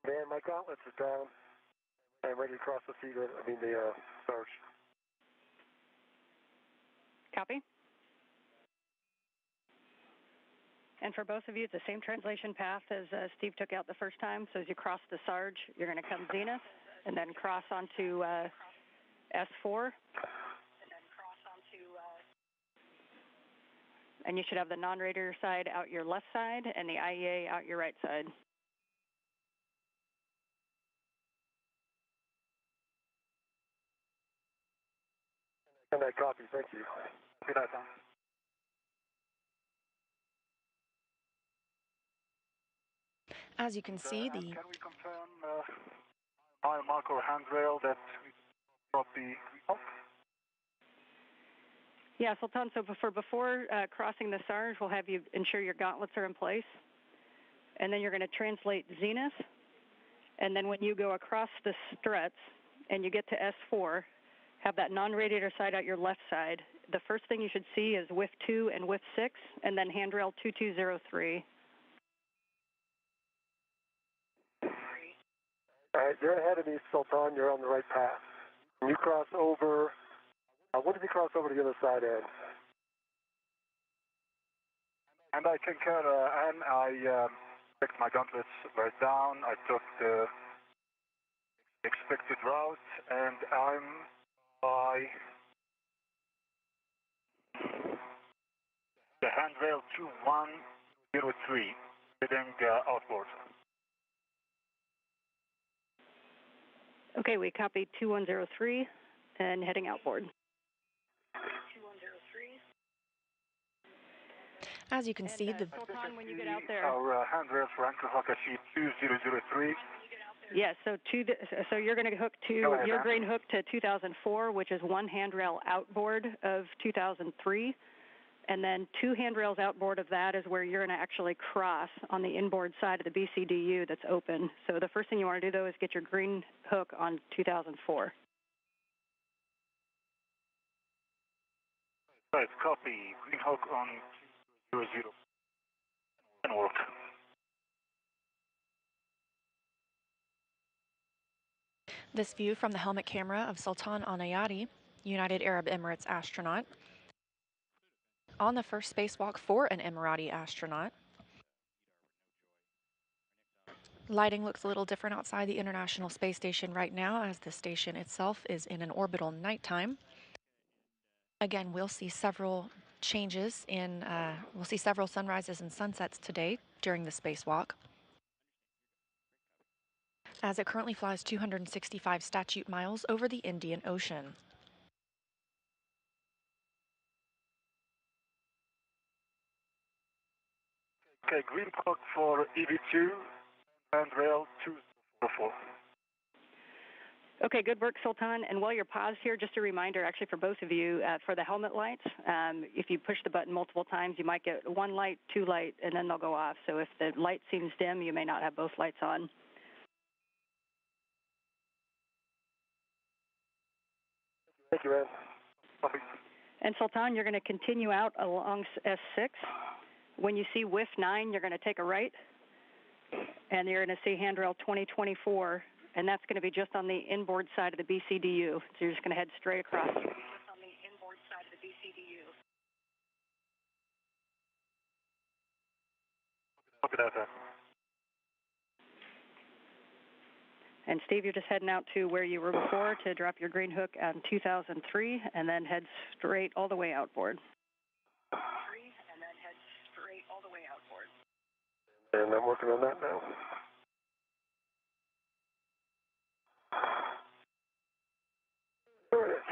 Man, my gauntlets are down. I'm ready to cross the Sarge. Copy. And for both of you, it's the same translation path as Steve took out the first time. So as you cross the Sarge, you're going to come zenith and then cross onto S4. And you should have the non-radiator side out your left side and the IEA out your right side. And I copy, thank you. Good night, Tom. As you can see, Can we confirm mile mark or handrail that we brought the help? Yeah, Sultan, so before crossing the Sarge, we'll have you ensure your gauntlets are in place. And then you're going to translate zenith. And then when you go across the struts and you get to S4, have that non-radiator side out your left side the first thing you should see is WIF 2 and WIF 6, and then handrail 2203. All right, you're ahead of me, Sultan. You're on the right path. When you cross over, what if you cross over to the other side, Ed? And I concur, and I checked my gauntlets right down. I took the expected route, and I'm by the handrail 2103, heading outboard. Okay, we copy 2103 and heading outboard. As you can see, the Sultan, when you get out there. Our handrails for anchor hook, I see 2003. Yes, so you're going to hook to your green hook to 2004, which is one handrail outboard of 2003, and then two handrails outboard of that is where you're going to actually cross on the inboard side of the BCDU that's open. So the first thing you want to do, though, is get your green hook on 2004. Right, copy. Green hook on 00. Can work. This view from the helmet camera of Sultan Al Nayati, United Arab Emirates astronaut, on the first spacewalk for an Emirati astronaut. Lighting looks a little different outside the International Space Station right now, as the station itself is in an orbital nighttime. Again, we'll see several changes we'll see several sunrises and sunsets today during the spacewalk, as it currently flies 265 statute miles over the Indian Ocean. Okay, green hook for EV2, handrail 204. Okay, good work, Sultan. And while you're paused here, just a reminder, actually for both of you, for the helmet lights, if you push the button multiple times, you might get one light, two light, and then they'll go off. So if the light seems dim, you may not have both lights on. Thank you, Ed. Copy. And Sultan, you're going to continue out along S6. When you see WIF 9, you're going to take a right, and you're going to see handrail 2024, and that's going to be just on the inboard side of the BCDU. So you're just going to head straight across. Just on the inboard side of the BCDU. Copy that, then. And Steve, you're just heading out to where you were before to drop your green hook on 2003, and then head straight all the way outboard. And then head straight all the way outboard. And I'm working on that now. There it is.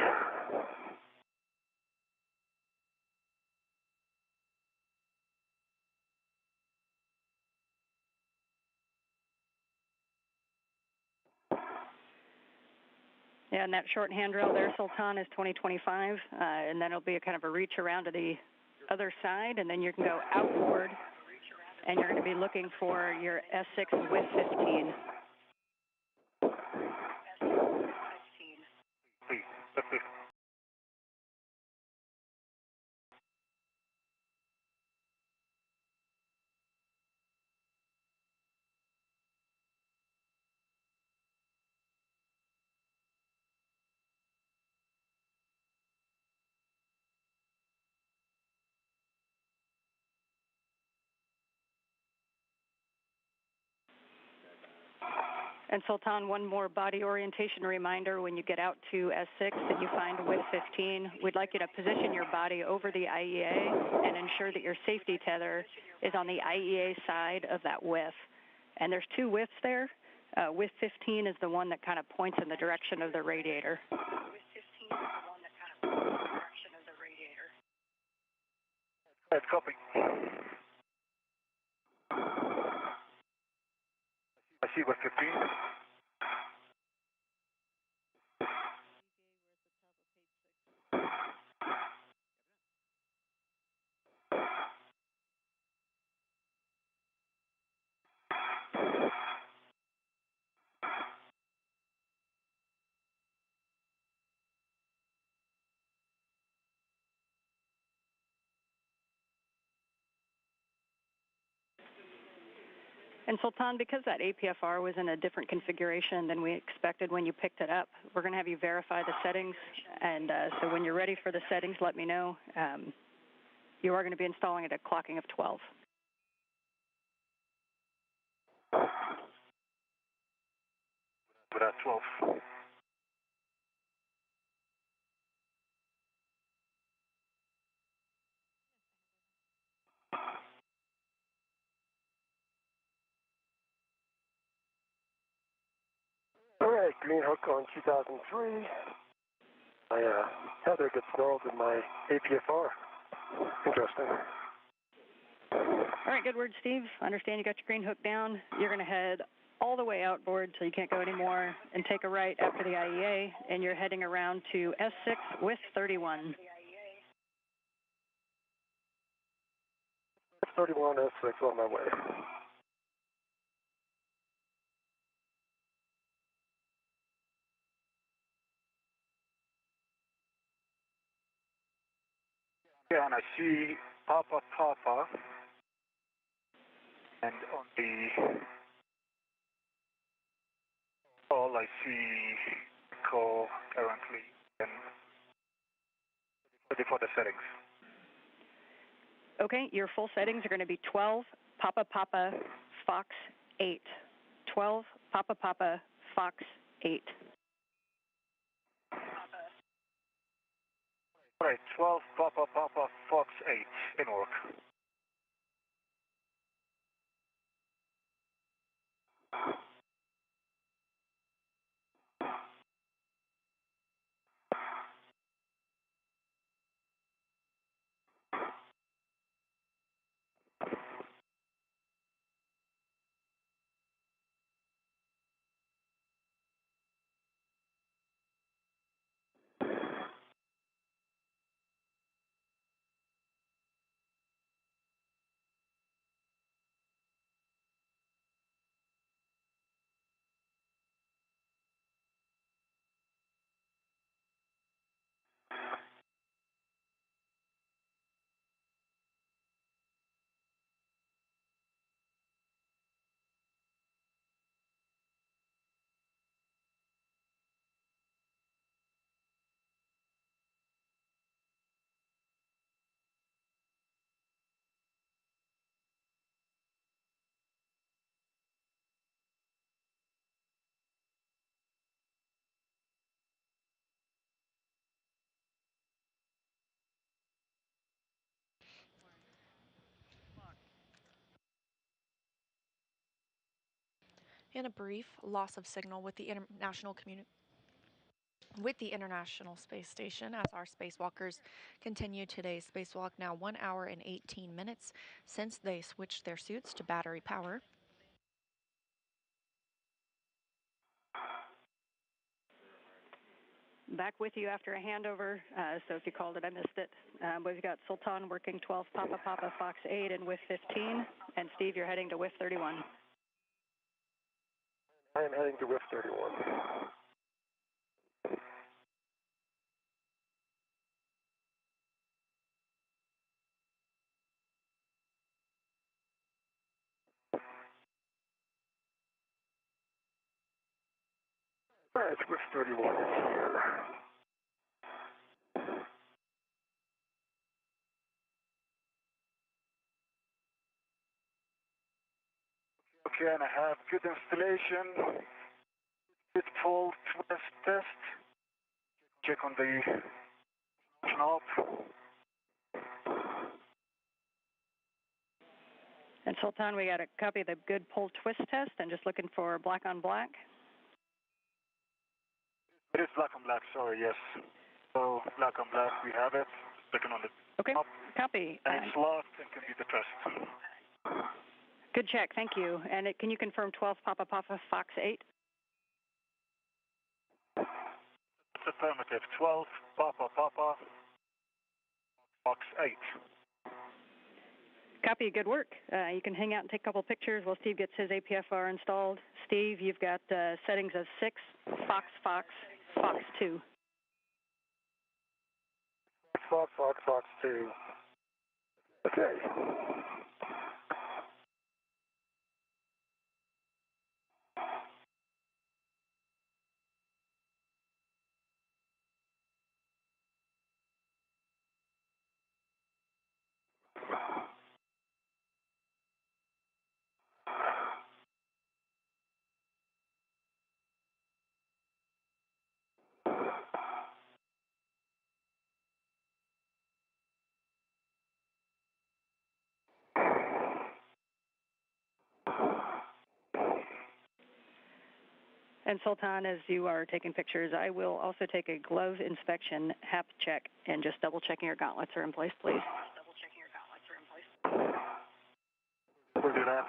Yeah, and that short handrail there, Sultan, is 2025, and then it'll be a kind of a reach around to the other side, and then you can go outboard, and you're going to be looking for your S6 with 15. And Sultan, one more body orientation reminder. When you get out to S6 and you find WIF 15, we'd like you to position your body over the IEA and ensure that your safety tether is on the IEA side of that WIF. And there's two WIFs there. WIF 15 is the one that kind of points in the direction of the radiator. WIF 15 is the one that kind of points in the direction of the radiator. Right, copy. I see WIF 15. And Sultan, because that APFR was in a different configuration than we expected when you picked it up, we're going to have you verify the settings. And so when you're ready for the settings, let me know. You are going to be installing it at clocking of 12. But at 12. All right, green hook on 2003. I had a good snarls in my APFR. Interesting. All right, good word, Steve. I understand you got your green hook down. You're going to head all the way outboard so you can't go anymore and take a right after the IEA, and you're heading around to S6 with 31. 31 S6 on my way. Yeah, and I see Papa Papa, and on the call I see call currently, and ready for the settings. Okay, your full settings are going to be 12 Papa Papa Fox 8. 12 Papa Papa Fox 8. All right, 12 Papa Papa Fox 8 in work. In a brief, loss of signal with the International Space Station as our spacewalkers continue today's spacewalk, now 1 hour and 18 minutes since they switched their suits to battery power. Back with you after a handover, so if you called it, I missed it. We've got Sultan working 12 Papa Papa Fox 8 and WIF 15, and Steve, you're heading to WIF 31. I am heading to WIF 31. All right, WIF 31 is here. Okay, and I have good installation, good pull twist test. Check on the knob. And Sultan, we got a copy of the good pull twist test and just looking for black on black. It is black on black, sorry, yes. So black on black, we have it. Clicking on the Okay, knob. copy. And it's locked and can be the test. Good check, thank you. And can you confirm 12 Papa Papa Fox 8? It's affirmative. 12 Papa Papa Fox 8. Copy, good work. You can hang out and take a couple pictures while Steve gets his APFR installed. Steve, you've got settings of 6, Fox, Fox, Fox 2. Fox, Fox, Fox 2. Okay. And Sultan, as you are taking pictures, I will also take a glove inspection, HAP check, and just double checking your gauntlets are in place, please. We'll do that.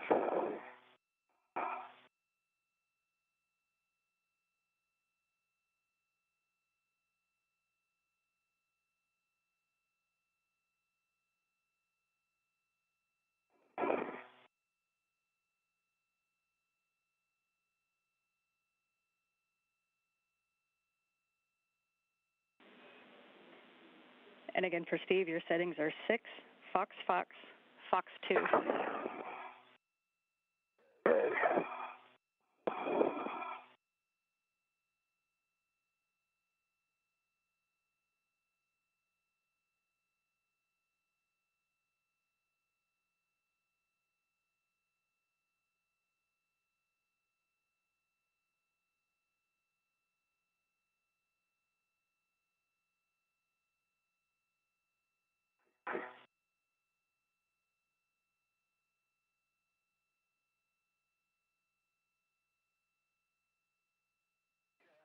And again, for Steve, your settings are 6, Fox, Fox, Fox 2.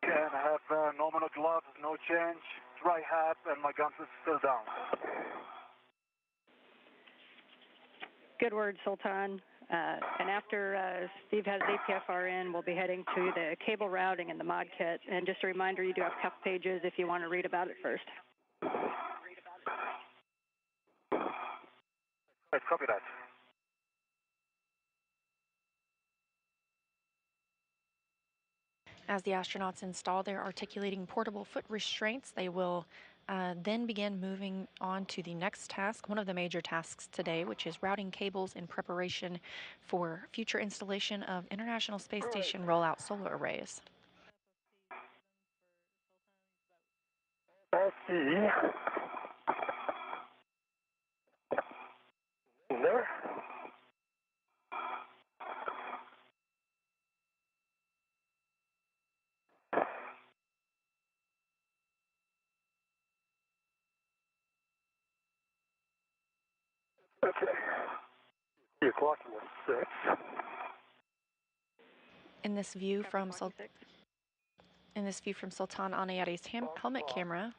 Okay, and I have nominal gloves, no change, dry hat, and my guns is still down. Good word, Sultan. And after Steve has APFR in, we'll be heading to the cable routing and the mod kit. And just a reminder, you do have cuff pages if you want to read about it first. Right, copy that. As the astronauts install their articulating portable foot restraints, they will then begin moving on to the next task, one of the major tasks today, which is routing cables in preparation for future installation of International Space Station rollout solar arrays. SE. There. Okay. 3 o'clock was 6. In this view from Sultan Anayari's helmet camera,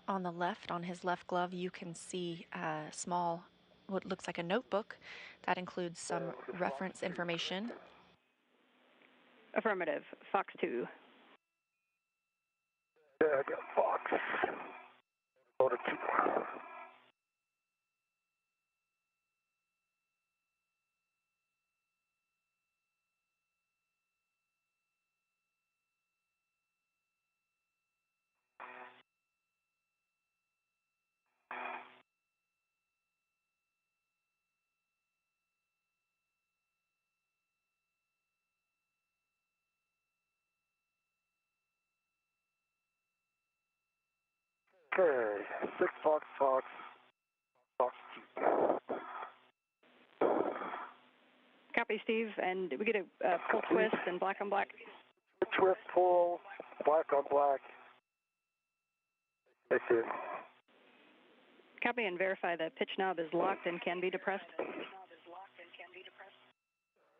on the left, on his left glove, you can see a small, what looks like a notebook that includes some reference information. Affirmative. Fox 2. Yeah, I got Fox. Go to 2. Okay, 6 Fox, Fox, Fox 2. Copy, Steve. And we get a full twist and black on black. Twist, pull, black on black. That's it. Copy and verify the pitch knob is locked and can be depressed.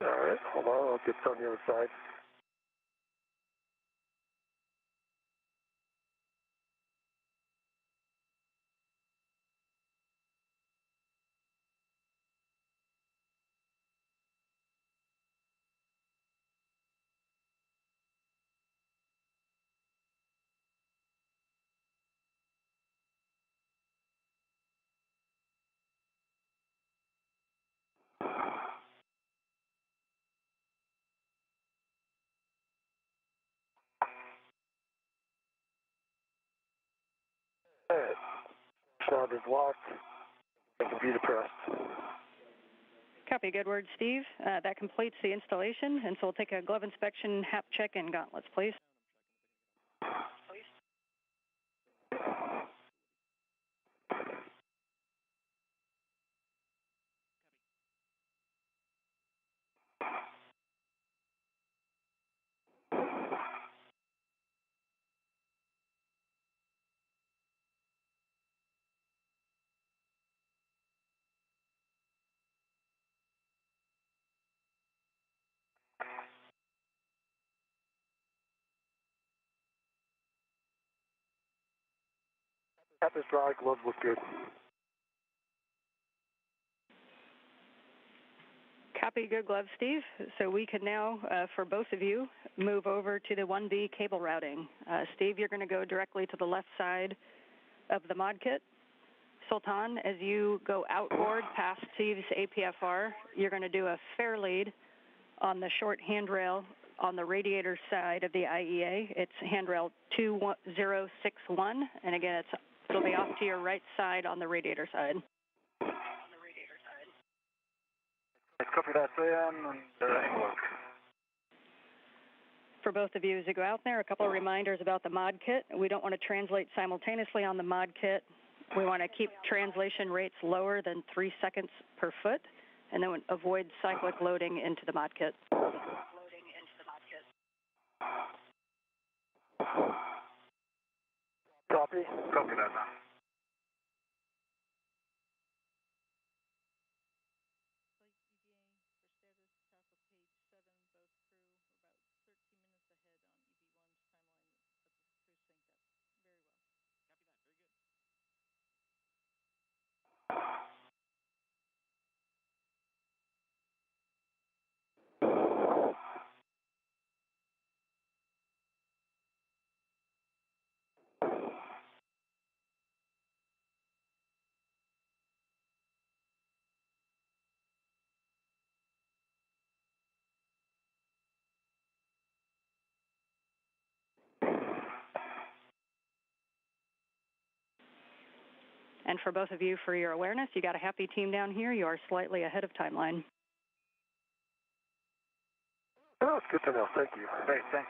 All right, hold on, I'll get on the other side. All right, knob is locked. It can be depressed. Copy. Good word, Steve. That completes the installation, and so we'll take a glove inspection, HAP check, and gauntlets, please. Cap is dry, gloves look good. Copy, good gloves, Steve. So we can now, for both of you, move over to the 1B cable routing. Steve, you're going to go directly to the left side of the mod kit. Sultan, as you go outboard past Steve's APFR, you're going to do a fair lead on the short handrail on the radiator side of the IEA. It's handrail 2061, and again, it'll be off to your right side on the radiator side. Copy that, and work. For both of you, as you go out there, a couple of reminders about the mod kit. We don't want to translate simultaneously on the mod kit. We want to keep translation rates lower than 3 seconds per foot, and then avoid cyclic loading into the mod kit. Copy. Copy that now. And for both of you, for your awareness, you got a happy team down here. You are slightly ahead of timeline. Oh, it's good to know. Thank you. Great, thanks.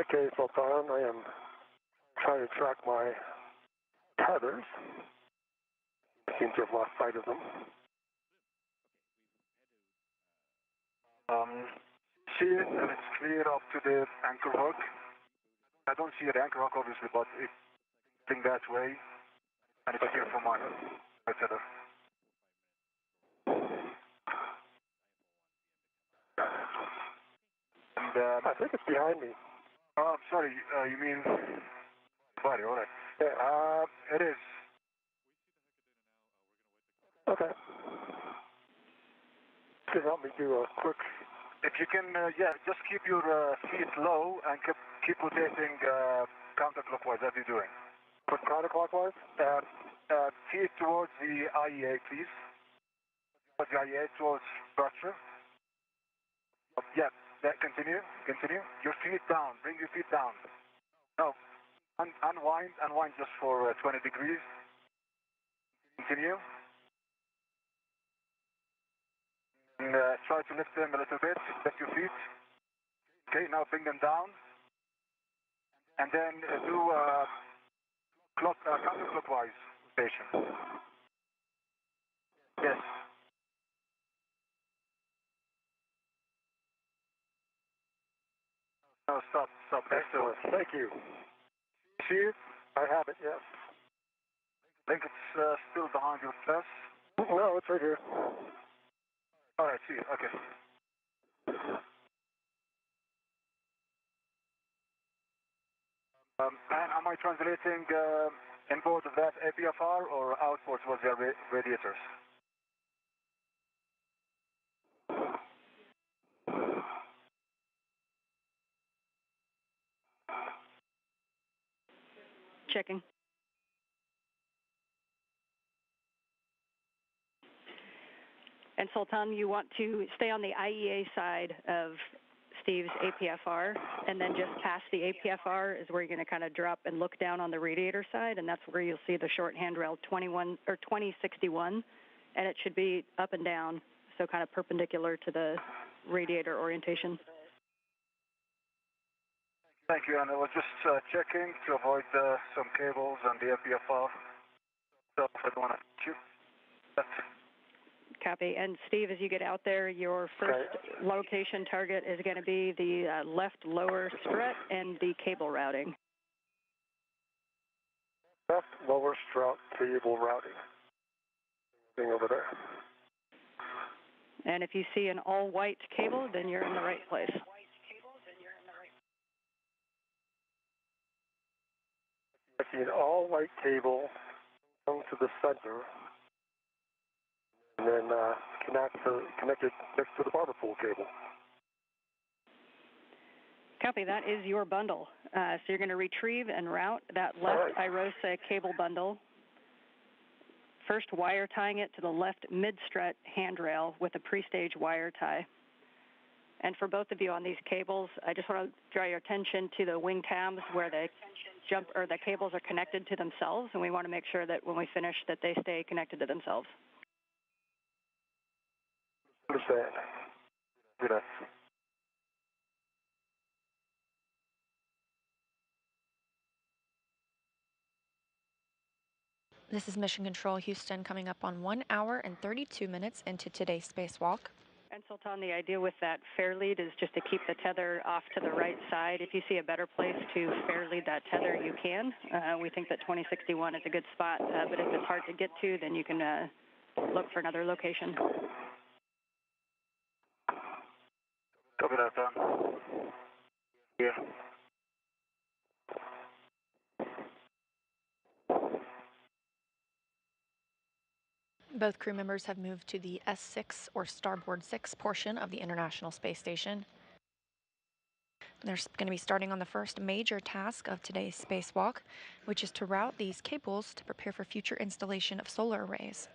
Okay, Sultan, I am trying to track my tethers. Seem to have lost sight of them. See it, and it's clear up to the anchor hook. I don't see the anchor hook, obviously, but it's heading that way, and it's clear for my tether. And I think it's behind me. oh, I'm sorry, you mean body, all right. Yeah, it is. Okay. Can help me do a quick. If you can, yeah, just keep your feet low and keep rotating counterclockwise as you're doing. Quick counterclockwise? Feet towards the IEA, please. Towards the IEA, towards structure. Yeah, continue. Your feet down, bring your feet down. No, unwind just for 20 degrees. Continue. And try to lift them a little bit, lift your feet. Okay, now bring them down. And then do counterclockwise rotation. Yes. No, stop. Excellent. Thank you. See it? I have it, yes. I think it's still behind your chest. No, it's right here. All right, see it. Okay. And am I translating inboard of that APFR or outboard towards the radiators? Checking. And Sultan, you want to stay on the IEA side of Steve's APFR, and then just past the APFR is where you're going to kind of drop and look down on the radiator side, and that's where you'll see the short handrail 2061, and it should be up and down, so kind of perpendicular to the radiator orientation. Thank you, and I was just checking to avoid some cables on the APFR. So I don't want to shoot. That's Copy. And Steve, as you get out there, your first location target is going to be the left lower strut and the cable routing. Left lower strut cable routing. Thing over there. And if you see an all-white cable, then you're in the right place. I see an all-white cable come to the center, and then connected next to the barber pole cable. Copy, that is your bundle. So you're going to retrieve and route that left IROSA cable bundle, first wire tying it to the left mid-strut handrail with a pre-stage wire tie. And for both of you on these cables, I just want to draw your attention to the wing tabs where the cables are connected to themselves, and we want to make sure that when we finish that they stay connected to themselves. Understand. Good. This is Mission Control Houston coming up on 1 hour and 32 minutes into today's spacewalk. And Sultan, the idea with that fair lead is just to keep the tether off to the right side. If you see a better place to fair lead that tether, you can. We think that 2061 is a good spot, but if it's hard to get to, then you can look for another location. Copy that, Dan. Yeah. Both crew members have moved to the S6 or Starboard 6 portion of the International Space Station. They're going to be starting on the first major task of today's spacewalk, which is to route these cables to prepare for future installation of solar arrays.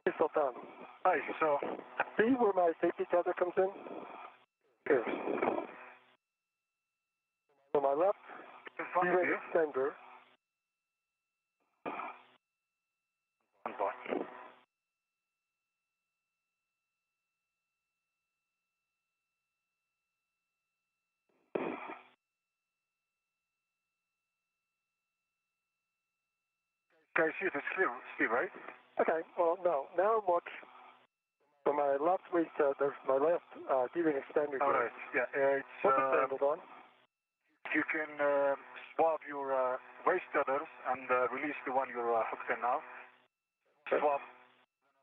Hey, Sultan. Hi, so See where my safety tether comes in? Here. On my left, in front of D-ring you. extender. Okay, see if it's clear, Steve, right? Okay, well, no. Now look for my left waist tether, my left D-ring extender. All right, yeah, it's... What's it handled on? You can swap your waist tethers and release the one you're hooked in now. Swap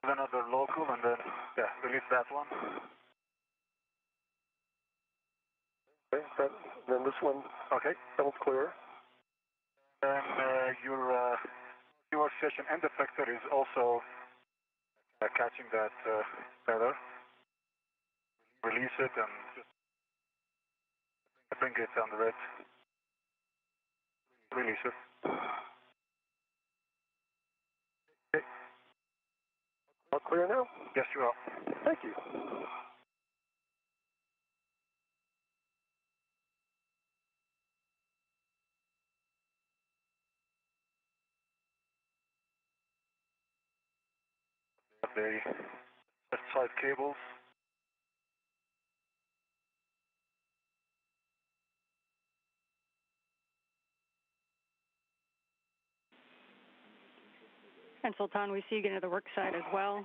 with another local and then, release that one. Okay, then this one, Okay. that one's clear. And your session end effector is also catching that tether. Release it and just bring it under it. Release it. Okay. All clear now? Yes, you are. Thank you. The left side cables. And Sultan, we see you get into the work side as well.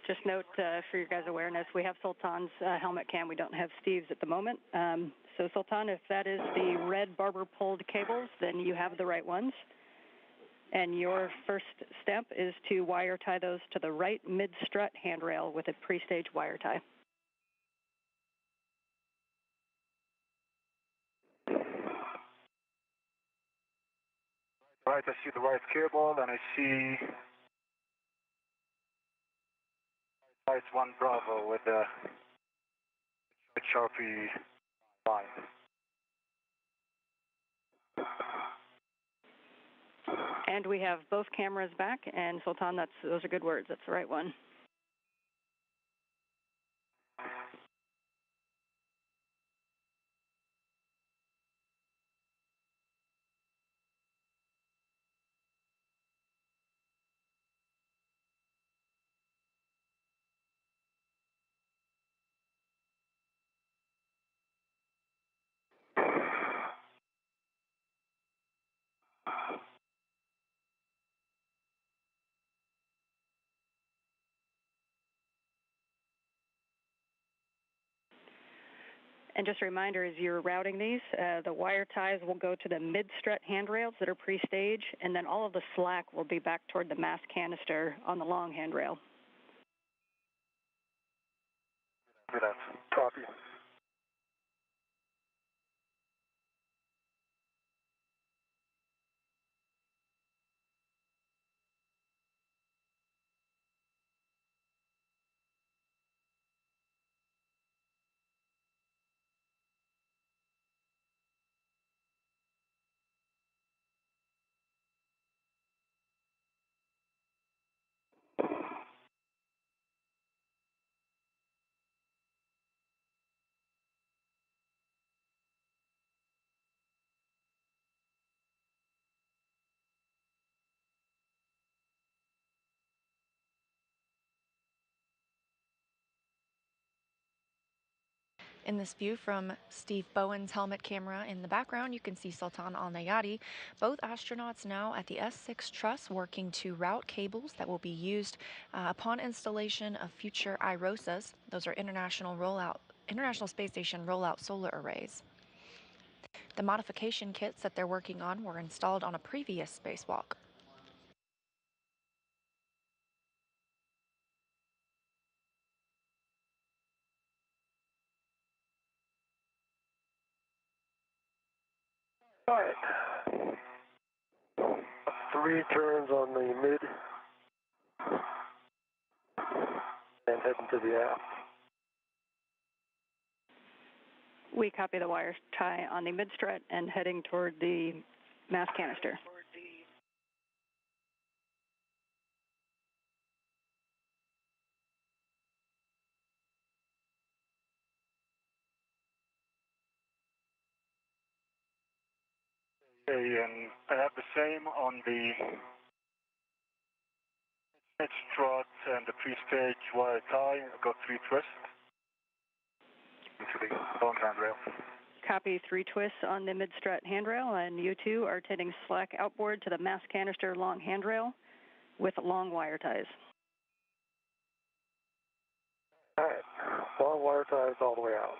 Just note for your guys' awareness, we have Sultan's helmet cam. We don't have Steve's at the moment. So Sultan, if that is the red barber pulled cables, then you have the right ones. And your first step is to wire tie those to the right mid-strut handrail with a pre-stage wire tie. Right, I see the right cable and I see Lights 1 Bravo with the Sharpie line. And we have both cameras back, and Sultan, those are good words. That's the right one. And just a reminder, as you're routing these, the wire ties will go to the mid-strut handrails that are pre-stage, and then all of the slack will be back toward the mass canister on the long handrail. Copy. In this view from Steve Bowen's helmet camera in the background, you can see Sultan Al Nayati. Both astronauts now at the S6 truss working to route cables that will be used upon installation of future IROSAs. Those are International Space Station rollout solar arrays. The modification kits that they're working on were installed on a previous spacewalk. All right. 3 turns on the mid and heading to the aft. We copy the wire tie on the mid-strut and heading toward the mass canister. Okay, and I have the same on the mid-strut and the pre-stage wire tie. I've got 3 twists into the long handrail. Copy 3 twists on the mid-strut handrail, and you two are heading slack outboard to the mass canister long handrail with long wire ties. All right. Long wire ties all the way out.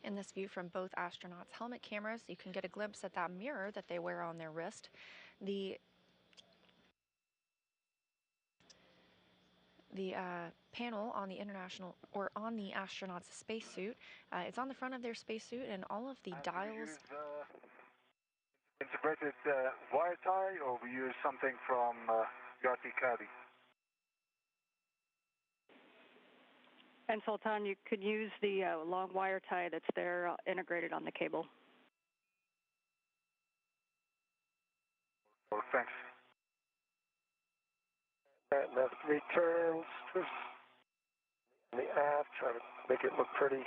In this view from both astronauts' helmet cameras, you can get a glimpse at that mirror that they wear on their wrist. The panel on the astronaut's spacesuit, it's on the front of their spacesuit, and all of the dials. Integrated wire tie, or we use something from RT Caddy? And Sultan, you could use the long wire tie that's there integrated on the cable. Oh, thanks. All right, now 3 turns. Twist in the aft, try to make it look pretty.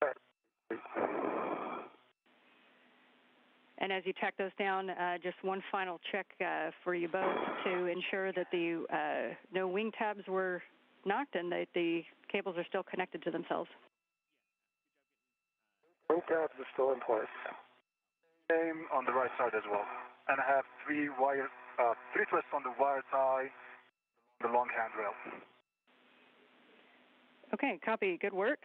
All right. And as you tack those down, just one final check for you both to ensure that the no wing tabs were knocked and that the cables are still connected to themselves. Wing tabs are still in place. Same on the right side as well. And I have 3 twists on the wire tie, the long handrail. Okay, copy. Good work.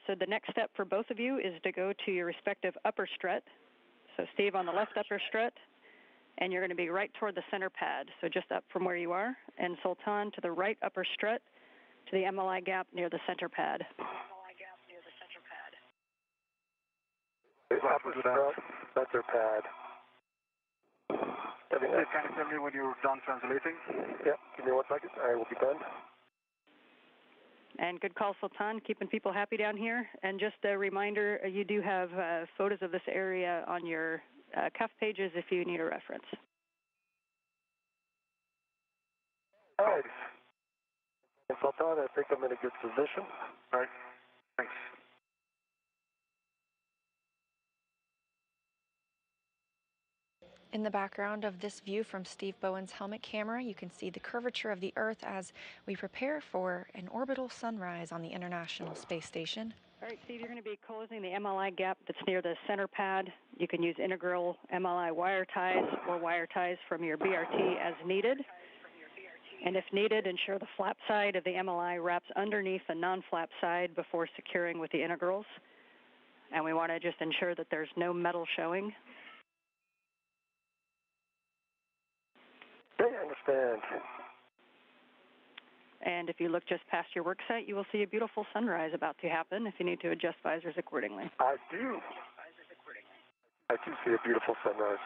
So the next step for both of you is to go to your respective upper strut. So Steve on the left upper strut, and you're going to be right toward the center pad, so just up from where you are, and Sultan to the right upper strut to the MLI gap near the center pad. Upper strut, center pad. Can you tell me when you're done translating? Yeah, give me 1 second. I will be done. And good call, Sultan, keeping people happy down here. And just a reminder, you do have photos of this area on your cuff pages if you need a reference. All right. Sultan, I think I'm in a good position. All right. Thanks. In the background of this view from Steve Bowen's helmet camera, you can see the curvature of the Earth as we prepare for an orbital sunrise on the International Space Station. All right, Steve, you're going to be closing the MLI gap that's near the center pad. You can use integral MLI wire ties or wire ties from your BRT as needed. And if needed, ensure the flap side of the MLI wraps underneath the non-flap side before securing with the integrals. And we want to just ensure that there's no metal showing. Okay, I understand. And if you look just past your work site, you will see a beautiful sunrise about to happen if you need to adjust visors accordingly. I do. I do see a beautiful sunrise.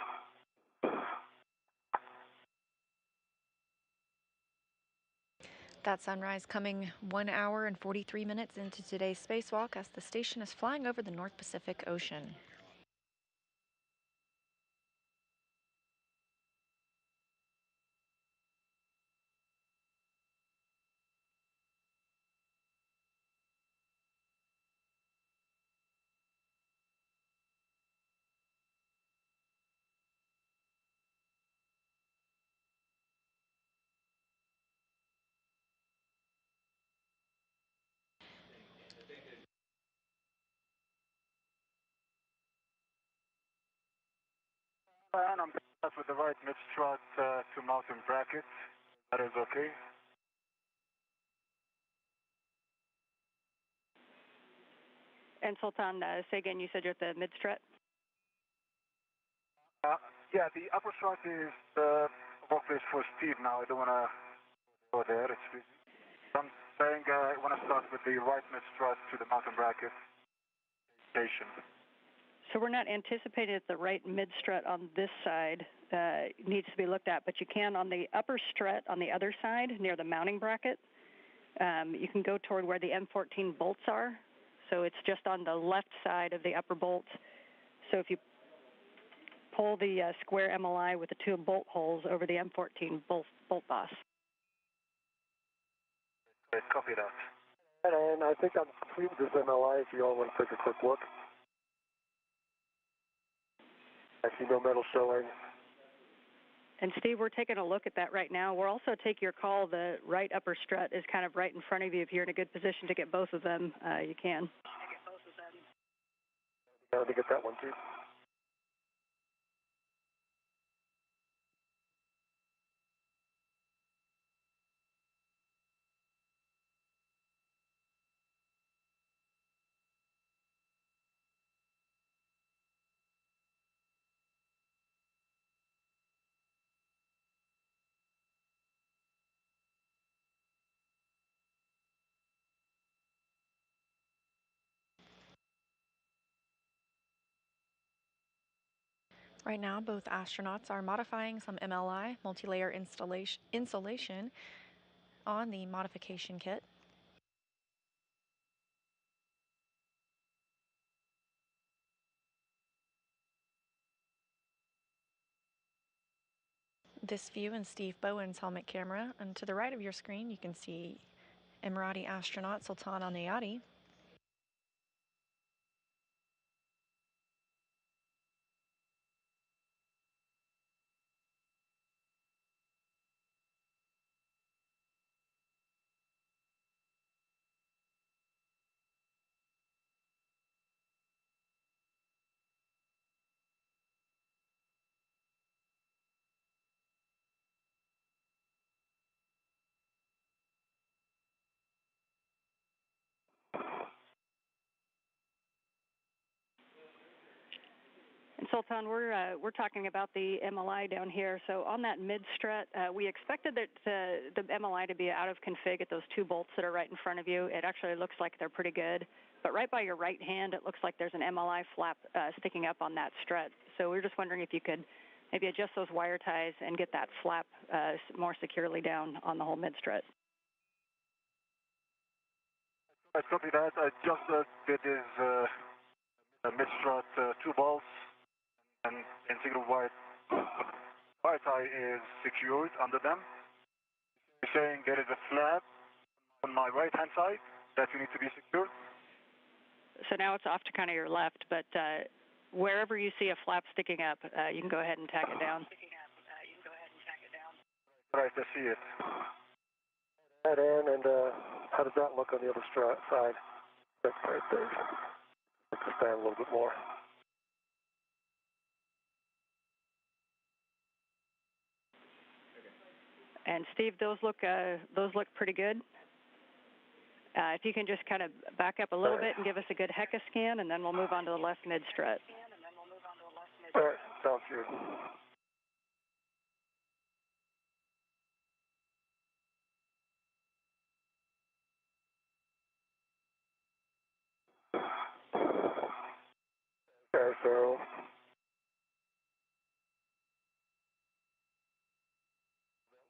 That sunrise coming 1 hour and 43 minutes into today's spacewalk as the station is flying over the North Pacific Ocean. And I'm back with the right mid-strut to mountain brackets. That is okay. And Sultan, say again, you said you're at the mid-strut? Yeah, the upper strut is the workplace for Steve now. I don't want to go there. It's busy. I'm saying I want to start with the right mid-strut to the mountain bracket station. So we're not anticipating that the right mid-strut on this side needs to be looked at, but you can on the upper strut on the other side near the mounting bracket. You can go toward where the M14 bolts are. So it's just on the left side of the upper bolt. So if you pull the square MLI with the two bolt holes over the M14 bolt boss. Okay, copy that. And I think I'm complete with this MLI if you all want to take a quick look. I see no metal showing. And Steve, we're taking a look at that right now. We'll also take your call. The right upper strut is kind of right in front of you. If you're in a good position to get both of them, you can. I want to get that one too. Right now, both astronauts are modifying some MLI, multi-layer insulation, on the modification kit. This view in Steve Bowen's helmet camera, and to the right of your screen you can see Emirati astronaut Sultan Al-Nayati. And Sultan, we're talking about the MLI down here. So on that mid strut, we expected that the MLI to be out of config at those 2 bolts that are right in front of you. It actually looks like they're pretty good. But right by your right hand, it looks like there's an MLI flap sticking up on that strut. So we're just wondering if you could maybe adjust those wire ties and get that flap more securely down on the whole mid strut. I copy that. I just did this mid-strut 2 bolts and single wire tie is secured under them. You're saying there is a flap on my right-hand side that you need to be secured? So now it's off to kind of your left, but wherever you see a flap sticking up, you can go ahead and tack it down. Right, I see it. That in, and how does that look on the other side? That's right there. Let's stand a little bit more. And Steve, those look pretty good. If you can just kind of back up a little bit and give us a good HECA scan, and then we'll move on to the left mid strut. All right, sounds good. Okay, so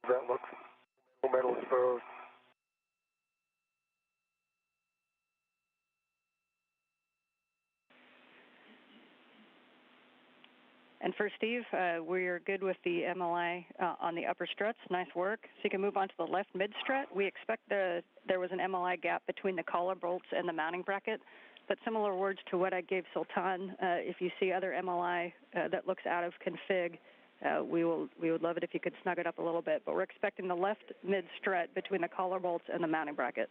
that looks metal exposed. And for Steve, we're good with the MLI on the upper struts. Nice work. So you can move on to the left mid strut. We expect there was an MLI gap between the collar bolts and the mounting bracket. But similar words to what I gave Sultan, if you see other MLI that looks out of config, we would love it if you could snug it up a little bit. But we're expecting the left mid strut between the collar bolts and the mounting bracket.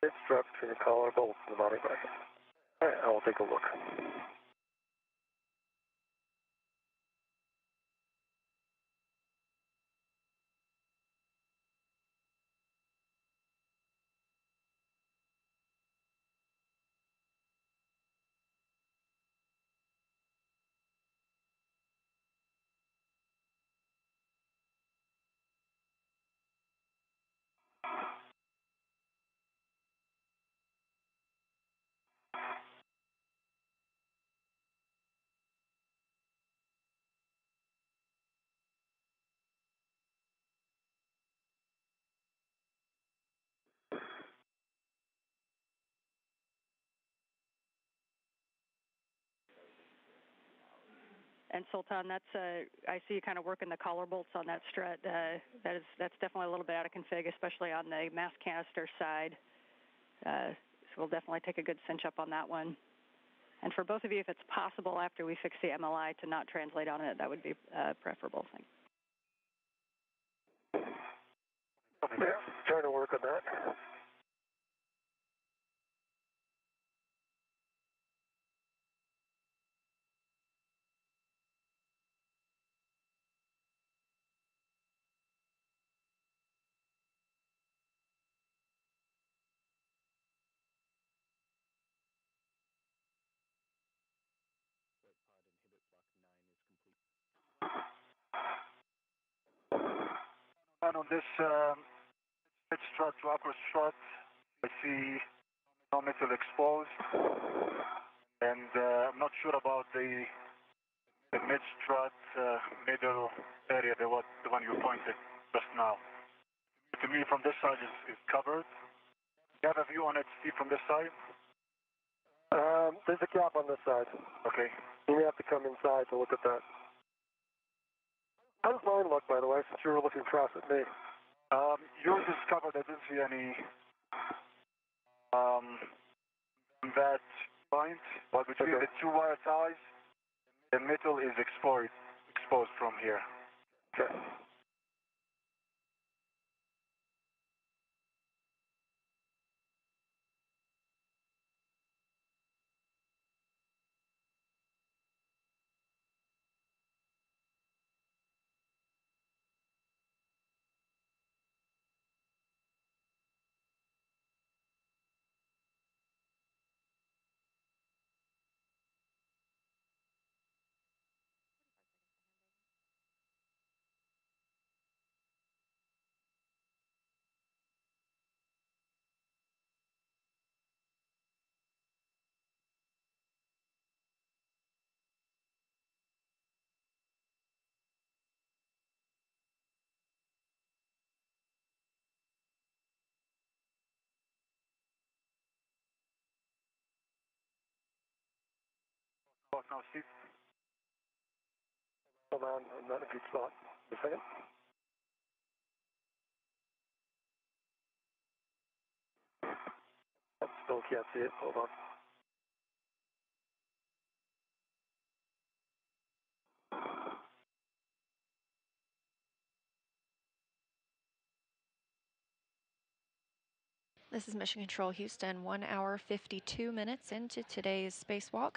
Mid strut between the collar bolts and the mounting bracket. All right, I'll take a look. And Sultan, that's I see you kind of working the collar bolts on that strut. That's definitely a little bit out of config, especially on the mass canister side. So we'll definitely take a good cinch up on that one. And for both of you, if it's possible after we fix the MLI to not translate on it, that would be preferable. Thanks. Okay, trying to work on that. And on this mid strut to upper strut, I see no metal exposed, and I'm not sure about the mid strut middle area, the one you pointed just now. To me, from this side is covered. Do you have a view on it, Steve, from this side? There's a gap on this side. Okay. You may have to come inside to look at that. How does mine look, by the way, since you were looking across at me? Yours is covered. I didn't see any that point, but between the 2 wire ties, the metal is exposed from here. Okay. Walk now, Steve. Hold on, I'm not in a good spot. A second. Still can't see it. Hold on. This is Mission Control Houston, 1 hour 52 minutes into today's spacewalk.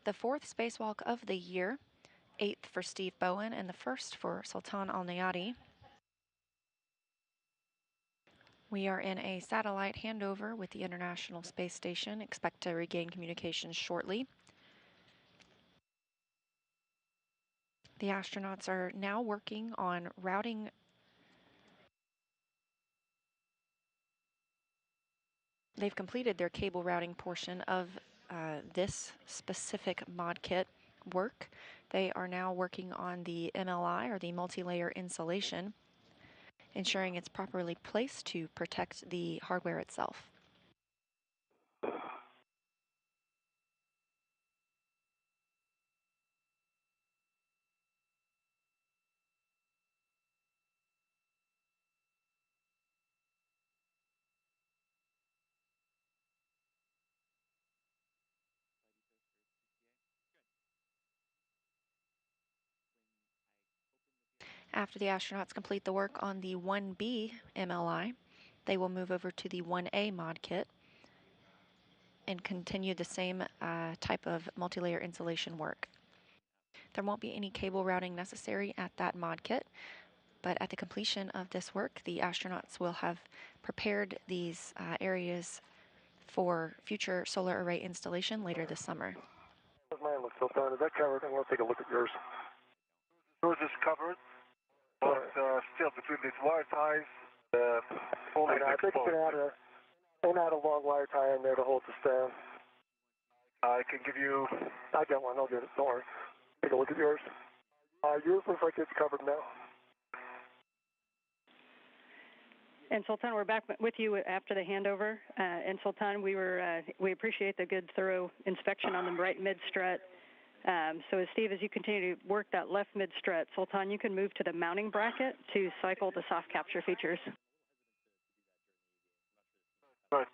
The fourth spacewalk of the year, 8th for Steve Bowen and the first for Sultan Al Nayati. We are in a satellite handover with the International Space Station. Expect to regain communications shortly. The astronauts are now working on routing. They've completed their cable routing portion of this specific mod kit work. They are now working on the MLI, or the multi-layer insulation, ensuring it's properly placed to protect the hardware itself. After the astronauts complete the work on the 1B MLI, they will move over to the 1A mod kit and continue the same type of multi-layer insulation work. There won't be any cable routing necessary at that mod kit, but at the completion of this work, the astronauts will have prepared these areas for future solar array installation later this summer. Mine looks so fine. Is that covered? I want to take a look at yours. Yours is covered, but still between these wire ties, only I think you can add a long wire tie in there to hold the stand. I can give you. I got one. I'll get it. Don't worry. Take a look at yours. Yours looks like it's covered now. And Sultan, we're back with you after the handover. And Sultan, we appreciate the good, thorough inspection on the right mid-strut. So as Steve, as you continue to work that left mid-strut, Sultan, you can move to the mounting bracket to cycle the soft capture features. Good.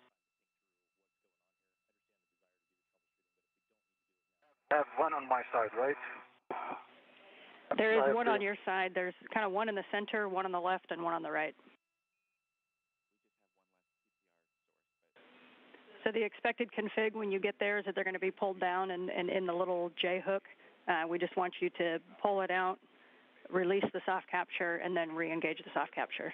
I have one on my side, right? There is one on your side. There's kind of one in the center, one on the left, and one on the right. So the expected config when you get there is that they're going to be pulled down and in the little J hook. We just want you to pull it out, release the soft capture, and then re-engage the soft capture.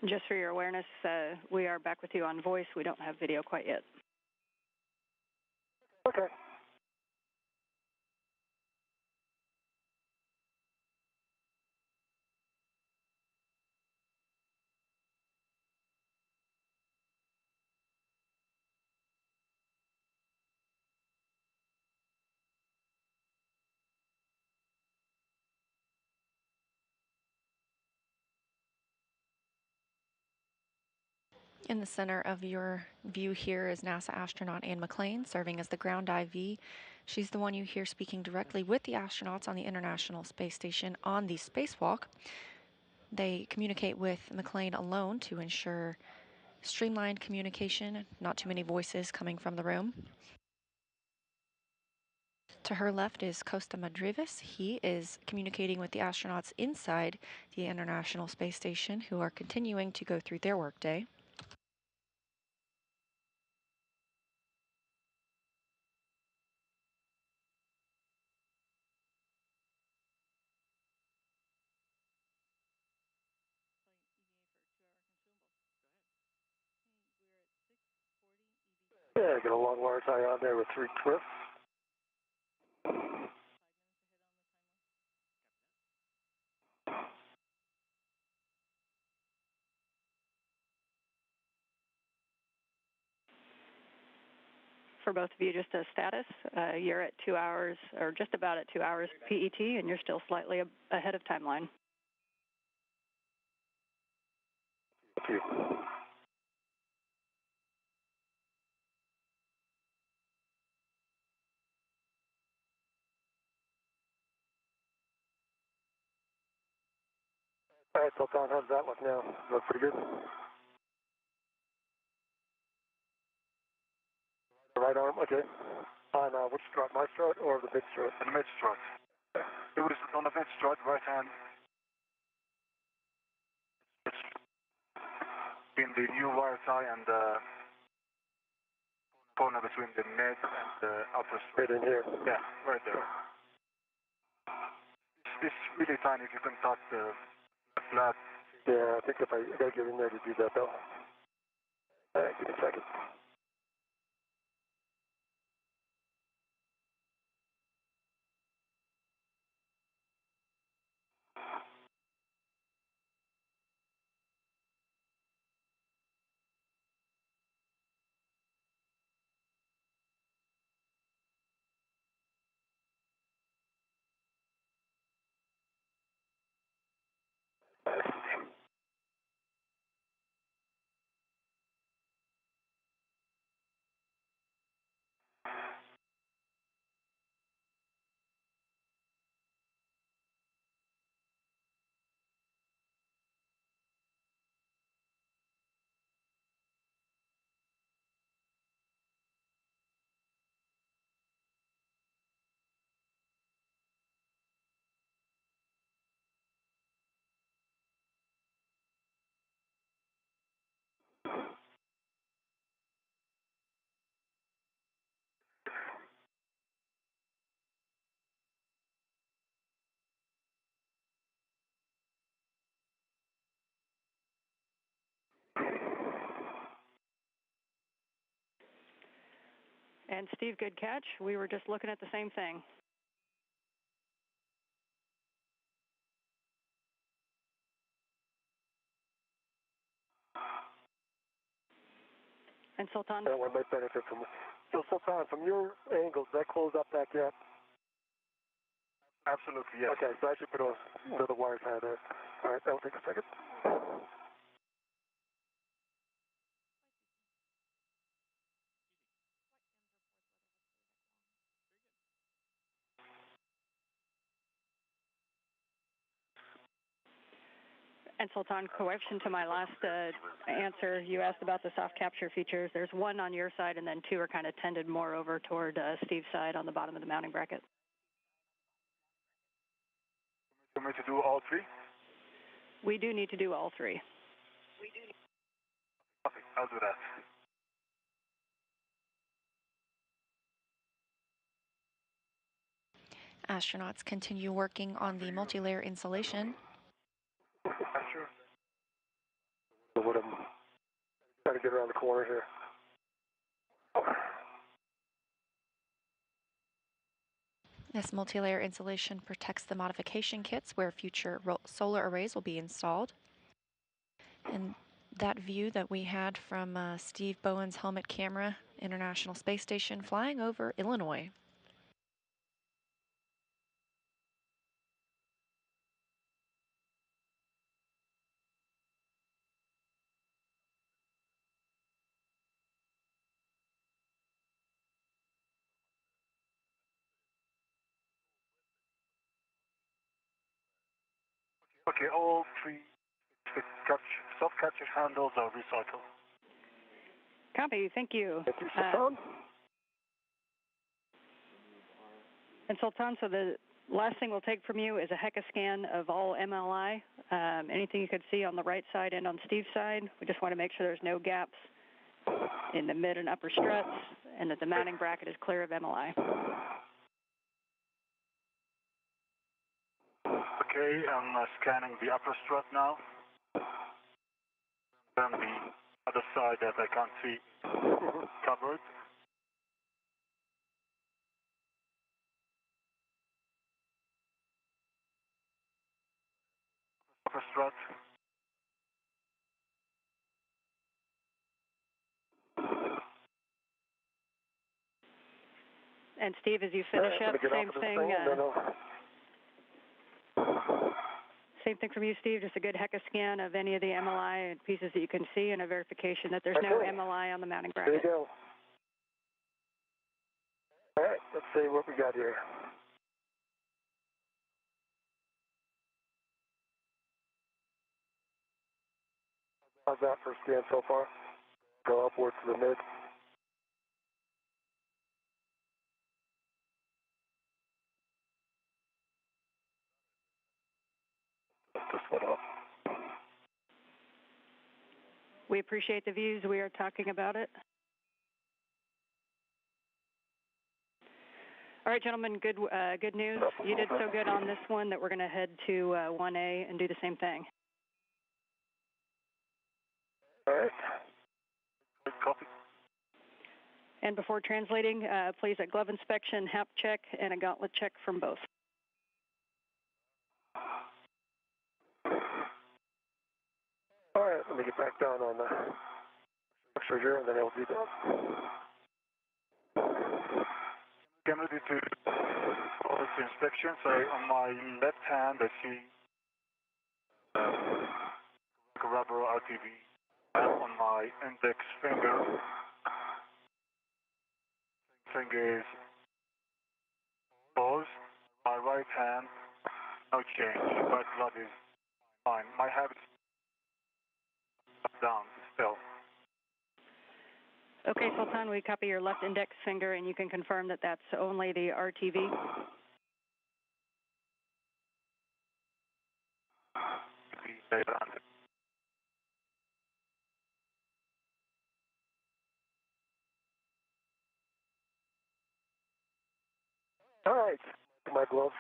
Just for your awareness, we are back with you on voice. We don't have video quite yet. Okay. In the center of your view here is NASA astronaut Anne McClain, serving as the ground IV. She's the one you hear speaking directly with the astronauts on the International Space Station on the spacewalk. They communicate with McClain alone to ensure streamlined communication, not too many voices coming from the room. To her left is Costa Madrivis. He is communicating with the astronauts inside the International Space Station, who are continuing to go through their workday. Yeah, get a long wire tie on there with 3 twists. For both of you, just a status. You're at 2 hours, or just about at 2 hours PET, and you're still slightly ahead of timeline. Thank you. All right, Sultan, how's that look now? Look pretty good? The right arm, okay. On which strut, my strut or the mid strut? The mid strut. It was on the mid strut, right hand. In the new wire tie and the corner between the mid and the upper strut. Right in here. Yeah, right there. It's really tiny if you can touch the flat. Yeah, I think if I gotta get in there to do that though. All right, give me a second. And Steve, good catch. We were just looking at the same thing. And Sultan? That one might benefit from it. So Sultan, from your angle, does that close up that gap? Absolutely, yes. Okay, so I should put another wire tie there. All right, that'll take a second. And Sultan, correction to my last answer, you asked about the soft capture features. There's one on your side, and then 2 are kind of tended more over toward Steve's side on the bottom of the mounting bracket. You want me to do all 3? We do need to do all 3. Okay, I'll do that. Astronauts continue working on the multi-layer insulation. Sure. So what I'm trying to get around the corner here. This multi-layer insulation protects the modification kits where future solar arrays will be installed. And that view that we had from Steve Bowen's helmet camera, International Space Station, flying over Illinois. Okay, all 3 soft capture handles are recycled. Copy, thank you. Thank you, Sultan. And Sultan, so the last thing we'll take from you is a HECA scan of all MLI. Anything you could see on the right side and on Steve's side. We just want to make sure there's no gaps in the mid and upper struts and that the mounting bracket is clear of MLI. Okay, I'm scanning the upper strut now. Then the other side that I can't see covered. upper strut. And Steve, as you finish up, same thing. Same thing from you, Steve. Just a good HECA scan of any of the MLI pieces that you can see, and a verification that there's no MLI on the mounting bracket. There you go. All right, let's see what we got here. How's that for a scan so far? Go upwards to the mid. This one up. We appreciate the views. We are talking about it. All right, gentlemen, good news. You did so good on this one that we're going to head to 1A and do the same thing. All right. Good copy. And before translating, please a glove inspection, HAP check, and a gauntlet check from both. All right, let me get back down on the structure here, and then I'll do that. I'm ready to follow the inspection. So on my left hand, I see a rubber RTV. And on my index finger is closed. My right hand, no change, but blood is fine. My habit is down still. Okay, Sultan, we copy your left index finger, and you can confirm that that's only the RTV. All right, my gloves.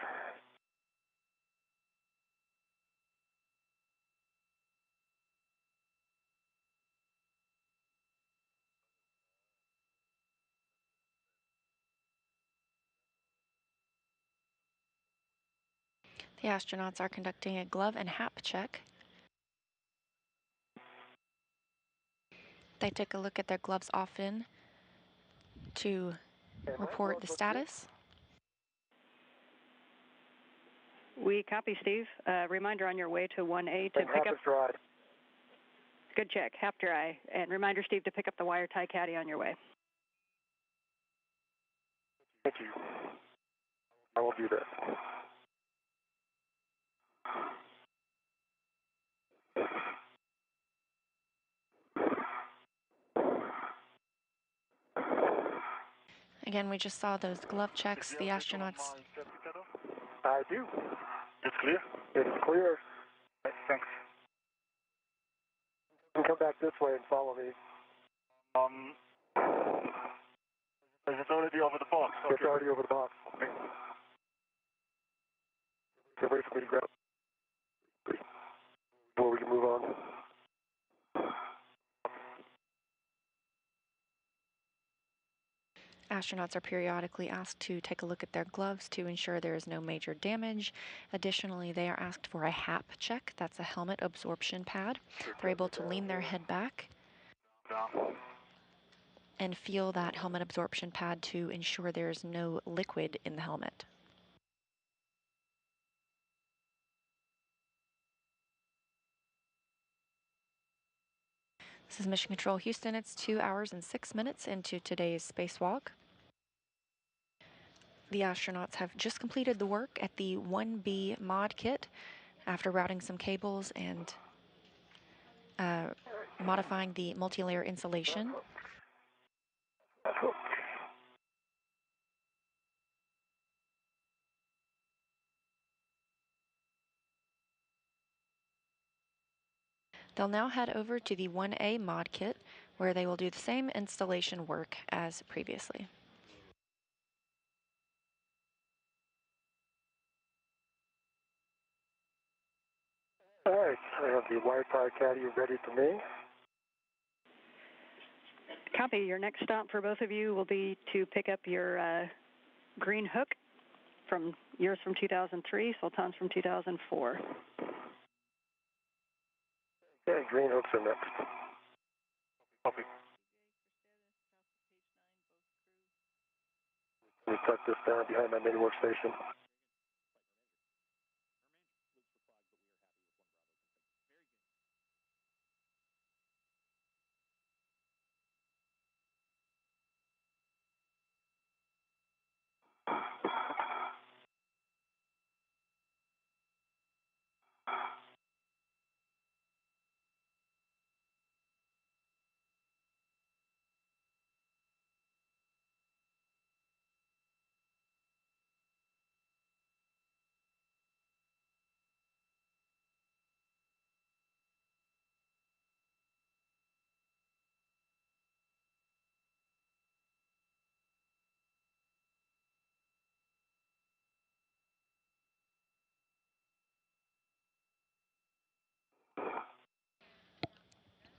The astronauts are conducting a glove and HAP check. They take a look at their gloves often to report the status. We copy, Steve. Reminder on your way to 1A to And pick HAP up. is dry. Good check, HAP dry. And reminder, Steve, to pick up the wire tie caddy on your way. Thank you. I will do that. Again, we just saw those glove checks. The astronauts. I do. It's clear? It's clear. Thanks. You can come back this way and follow me. Is it already over the box? Okay. It's already over the box. Okay. So wait for me to grab before we can move on. Astronauts are periodically asked to take a look at their gloves to ensure there is no major damage. Additionally, they are asked for a HAP check. That's a helmet absorption pad. They're able to lean their head back and feel that helmet absorption pad to ensure there's no liquid in the helmet. This is Mission Control Houston. It's 2 hours and 6 minutes into today's spacewalk. The astronauts have just completed the work at the 1B mod kit after routing some cables and modifying the multi-layer insulation. They'll now head over to the 1A mod kit, where they will do the same installation work as previously. All right, I have the wire tie caddy ready for me. Copy. Your next stop for both of you will be to pick up your green hook from yours from 2003, Sultan's from 2004. Okay, green hooks are next. Copy. Let me tuck this down behind my main workstation.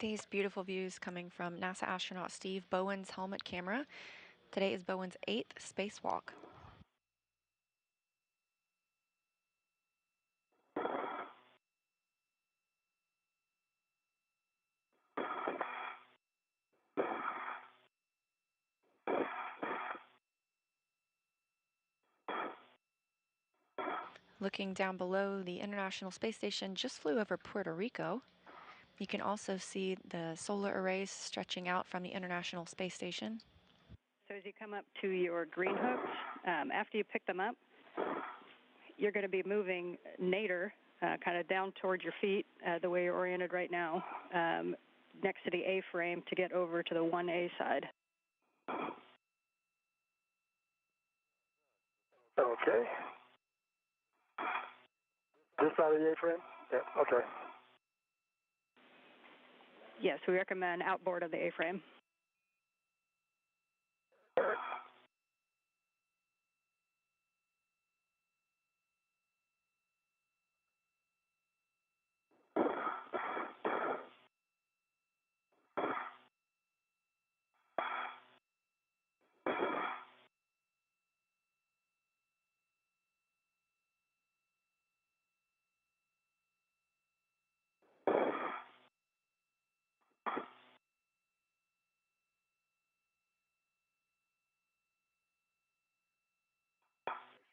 These beautiful views coming from NASA astronaut Steve Bowen's helmet camera. Today is Bowen's 8th spacewalk. Looking down below, the International Space Station just flew over Puerto Rico. You can also see the solar arrays stretching out from the International Space Station. So as you come up to your green hooks, after you pick them up, you're going to be moving nadir, kind of down towards your feet, the way you're oriented right now, next to the A-frame to get over to the 1A side. Okay. This side of the A-frame? Yeah, okay. Yes, we recommend outboard of the A-frame.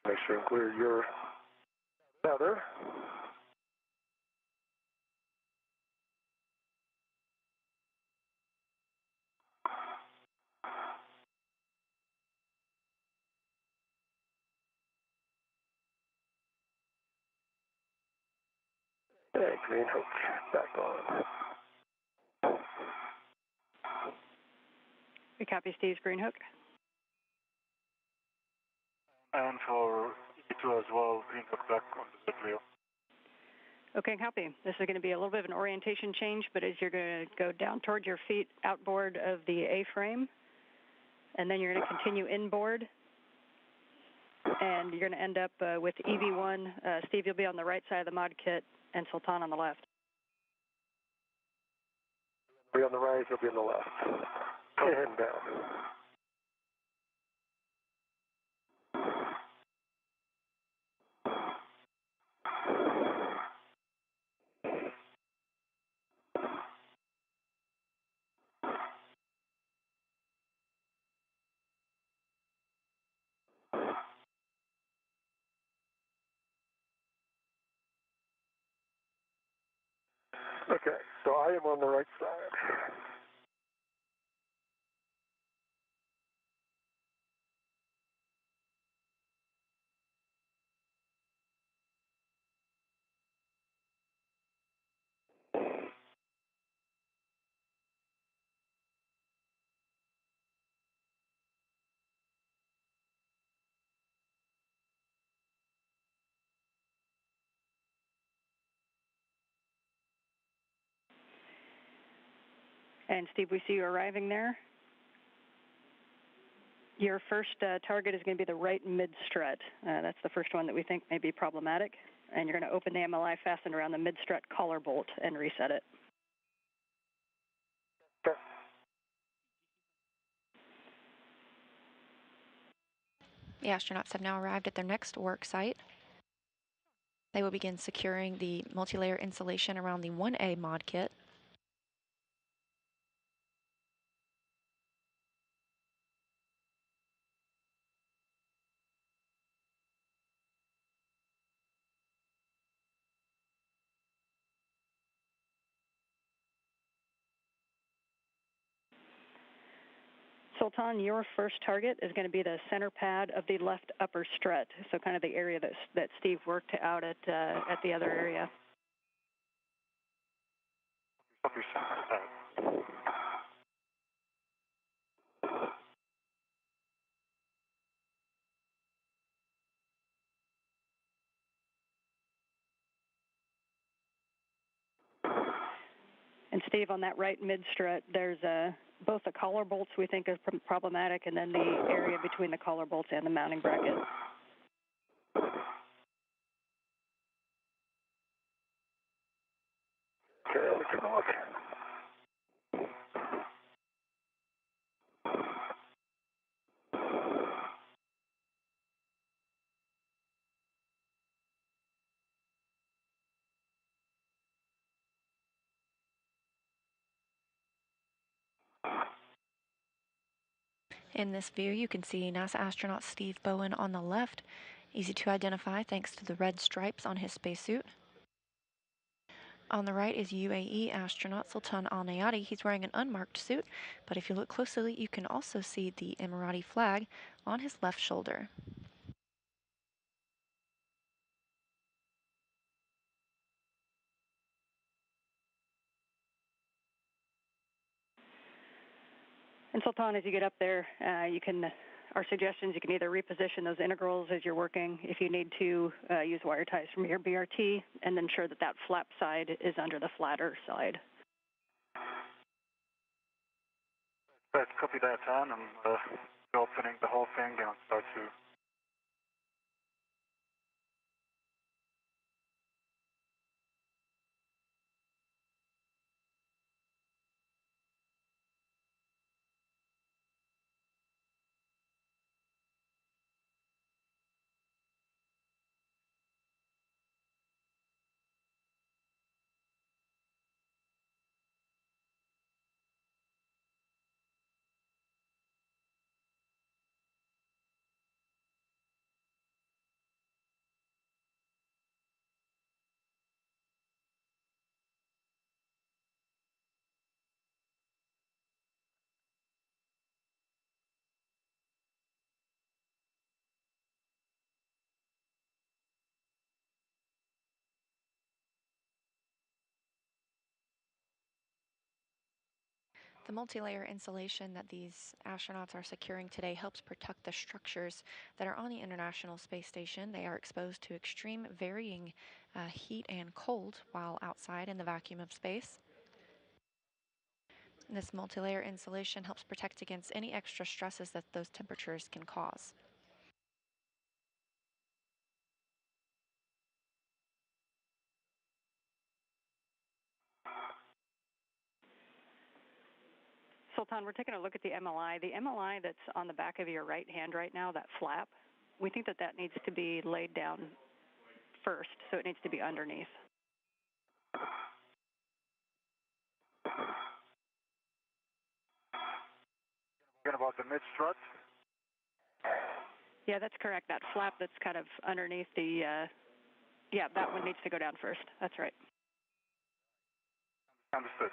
Make sure and clear your feather. Okay, green hook back on. We copy Steve's green hook. And for E2 as well, green hook back on the wheel. Okay, copy. This is going to be a little bit of an orientation change, but as you're going to go down towards your feet outboard of the A-frame, and then you're going to continue inboard, and you're going to end up with EV1. Steve, you'll be on the right side of the mod kit, and Sultan on the left. Be on the right, you'll be on the left. And down. Okay, so I am on the right side. And Steve, we see you arriving there. Your first target is going to be the right mid-strut. That's the first one that we think may be problematic. And you're going to open the MLI fastened around the mid-strut collar bolt and reset it. Okay. The astronauts have now arrived at their next work site. They will begin securing the multi-layer insulation around the 1A mod kit. Sultan, your first target is going to be the center pad of the left upper strut, so kind of the area that Steve worked out at the other area. Copy, center pad. And Steve, on that right mid strut, there's both the collar bolts we think are problematic, and then the area between the collar bolts and the mounting bracket. Okay, we can look. In this view, you can see NASA astronaut Steve Bowen on the left, easy to identify thanks to the red stripes on his spacesuit. On the right is UAE astronaut Sultan Al Nayati. He's wearing an unmarked suit, but if you look closely, you can also see the Emirati flag on his left shoulder. And Sultan, as you get up there, our suggestions, you can either reposition those integrals as you're working, if you need to use wire ties from your BRT, and ensure that that flap side is under the flatter side. Let's copy that on. I'm opening the whole thing and start to. The multi-layer insulation that these astronauts are securing today helps protect the structures that are on the International Space Station. They are exposed to extreme varying heat and cold while outside in the vacuum of space. And this multi-layer insulation helps protect against any extra stresses that those temperatures can cause. Sultan, we're taking a look at the MLI. The MLI that's on the back of your right hand right now, that flap, we think that needs to be laid down first, so it needs to be underneath. Talking about the mid strut. Yeah, that's correct. That flap that's kind of underneath the, that one needs to go down first. That's right. Understood.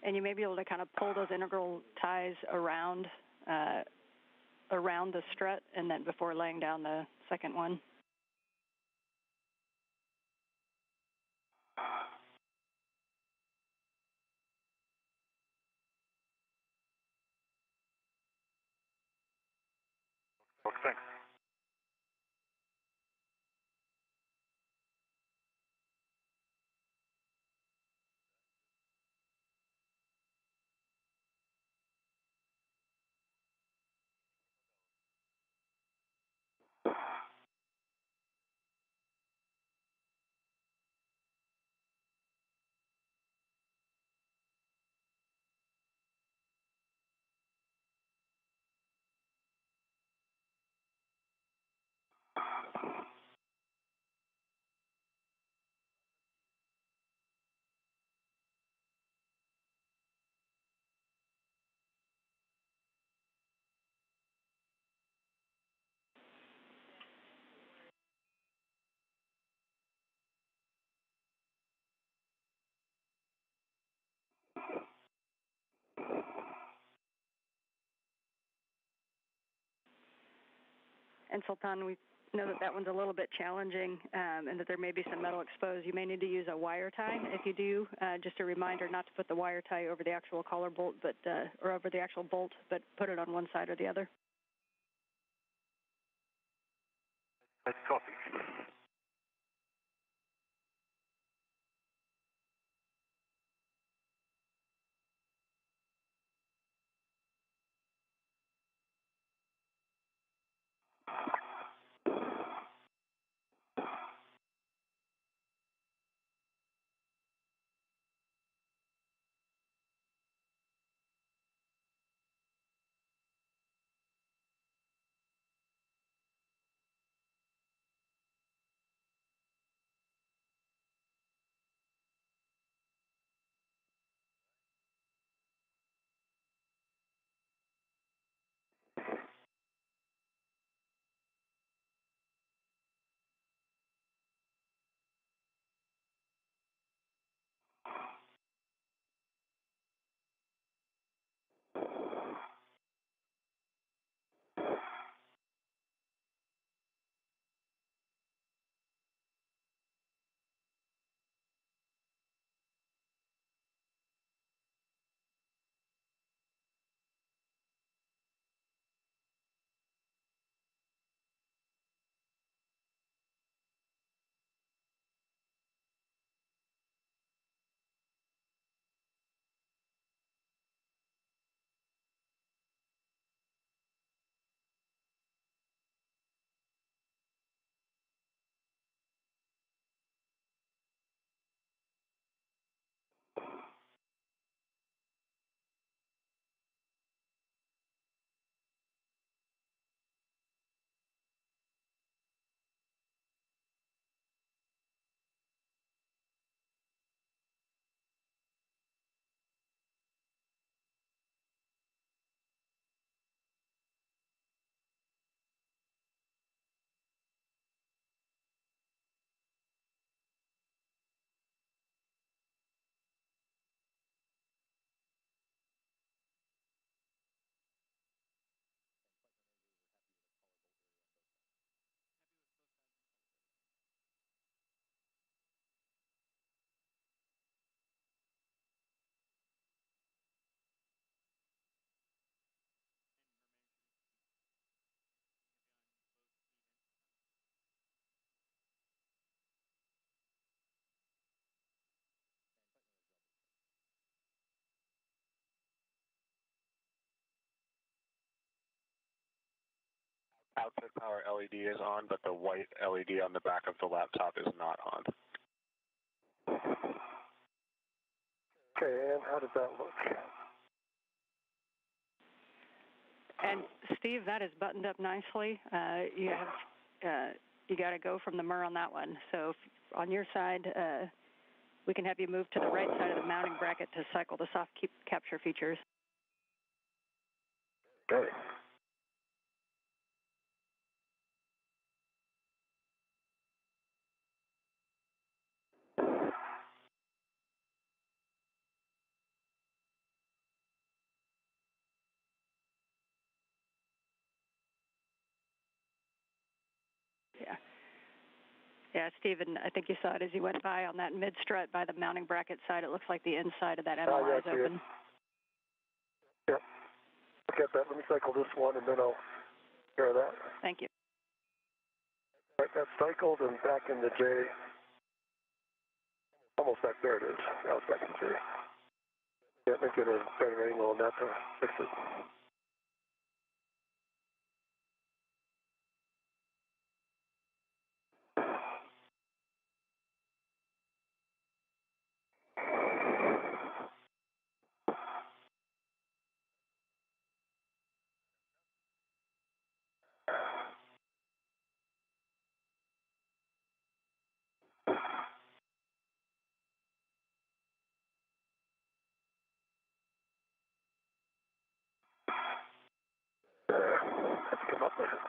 And you may be able to kind of pull those integral ties around the strut, and then before laying down the second one. Okay, thanks. And Sultan, we know that that one's a little bit challenging, and that there may be some metal exposed. You may need to use a wire tie. If you do, just a reminder not to put the wire tie over the actual collar bolt, but or over the actual bolt, but put it on one side or the other. Let's copy. Output power LED is on, but the white LED on the back of the laptop is not on. Okay, and how does that look? And Steve, that is buttoned up nicely. You got to go from the MUR on that one. So on your side, we can have you move to the right side of the mounting bracket to cycle the soft capture features. Okay. Yeah. Yeah, Stephen, I think you saw it as you went by on that mid strut by the mounting bracket side. It looks like the inside of that MLI is open. Yep. Look at that. Let me cycle this one, and then I'll share that. Thank you. All right, that's cycled and back in the J. Almost back there it is. Now it's back in J. Yeah, let me get a better angle on that to fix it. Let's come up with it.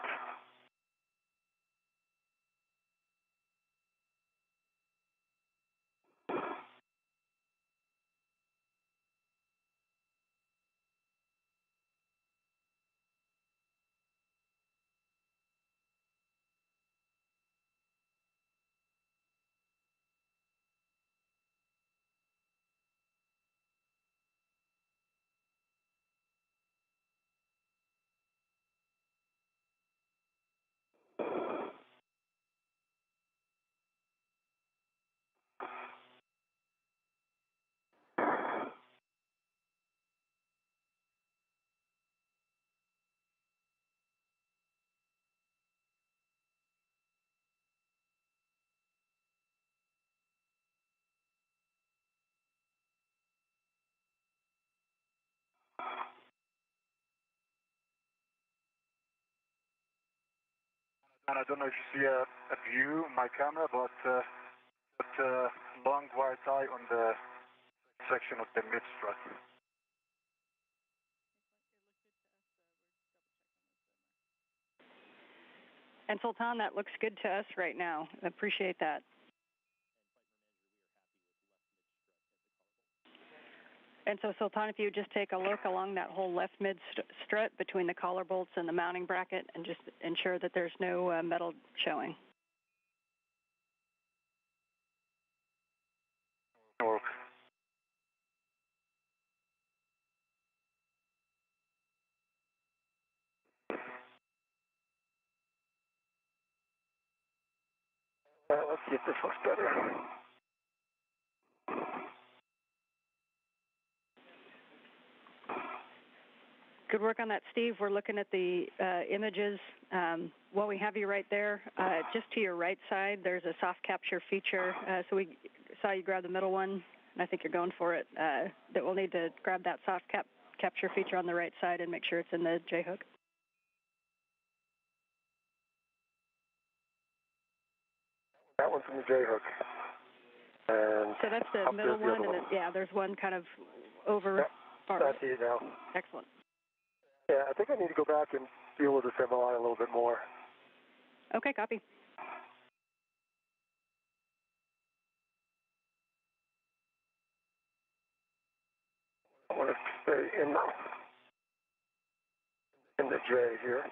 And I don't know if you see a view on my camera, but long white eye on the section of the mid strut. And Sultan, that looks good to us right now. I appreciate that. And so, Sultan, if you would just take a look along that whole left mid strut between the collar bolts and the mounting bracket and just ensure that there's no metal showing. Work. Let's see if this looks better. Good work on that, Steve. We're looking at the images. While we have you right there, just to your right side, there's a soft capture feature. So we saw you grab the middle one, and I think you're going for it. That we'll need to grab that soft capture feature on the right side and make sure it's in the J-hook. That one's in the J-hook. And so that's the middle one, and then, yeah, there's one kind of over. Yep, I see it now. Excellent. Yeah, I think I need to go back and deal with this MLI a little bit more. Okay, copy. I want to stay in the J here.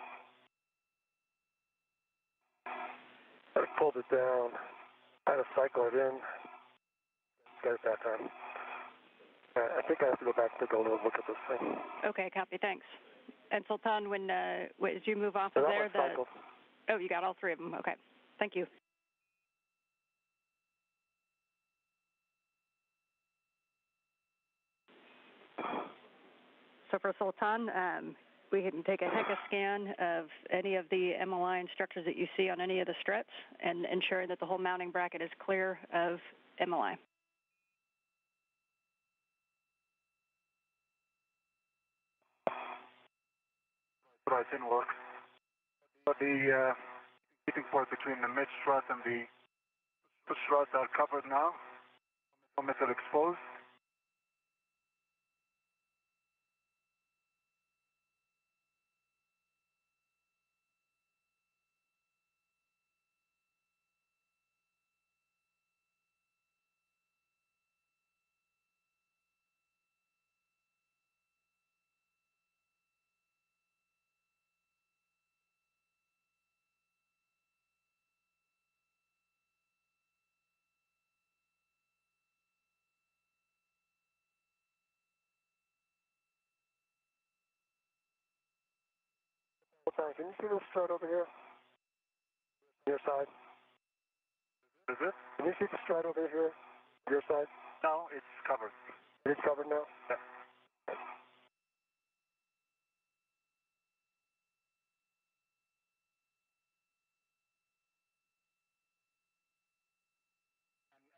I pulled it down, had to cycle it in, got it that time. I think I have to go back and take a little look at this thing. Okay, copy, thanks. And Sultan, when as you move off of there, oh, you got all three of them. Okay, thank you. So for Sultan, we can take a HECA scan of any of the MLI and structures that you see on any of the struts and ensuring that the whole mounting bracket is clear of MLI. But it didn't work. But the heating port between the mid strut and the struts are covered now. No metal exposed. Can you see this strut over here? Your side? Is it? Can you see the strut over here? Your side? No, it's covered. It's covered now? Yeah.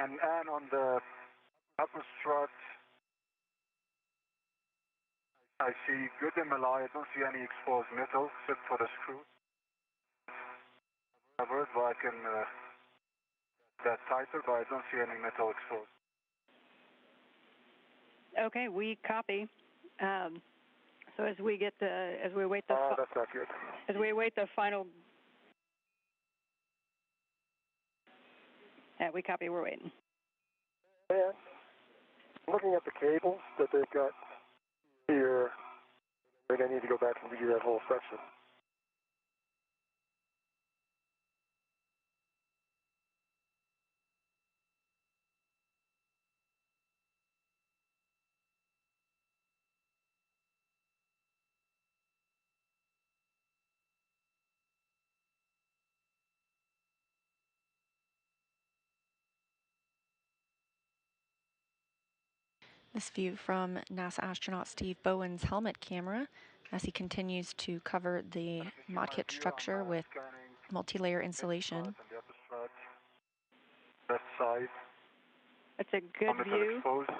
And on the upper strut, I see good MLI. I don't see any exposed metal except for the screw. Covered, but I can that tighter, but I don't see any metal exposed. Okay, we copy. So as we get as we await the that's not good. As we await the final. Yeah, we copy. We're waiting. And looking at the cables that they've got here, I think I need to go back and redo that whole section. This view from NASA astronaut Steve Bowen's helmet camera as he continues to cover the mod kit structure with multi-layer insulation. Left side. It's a good view. Exposed.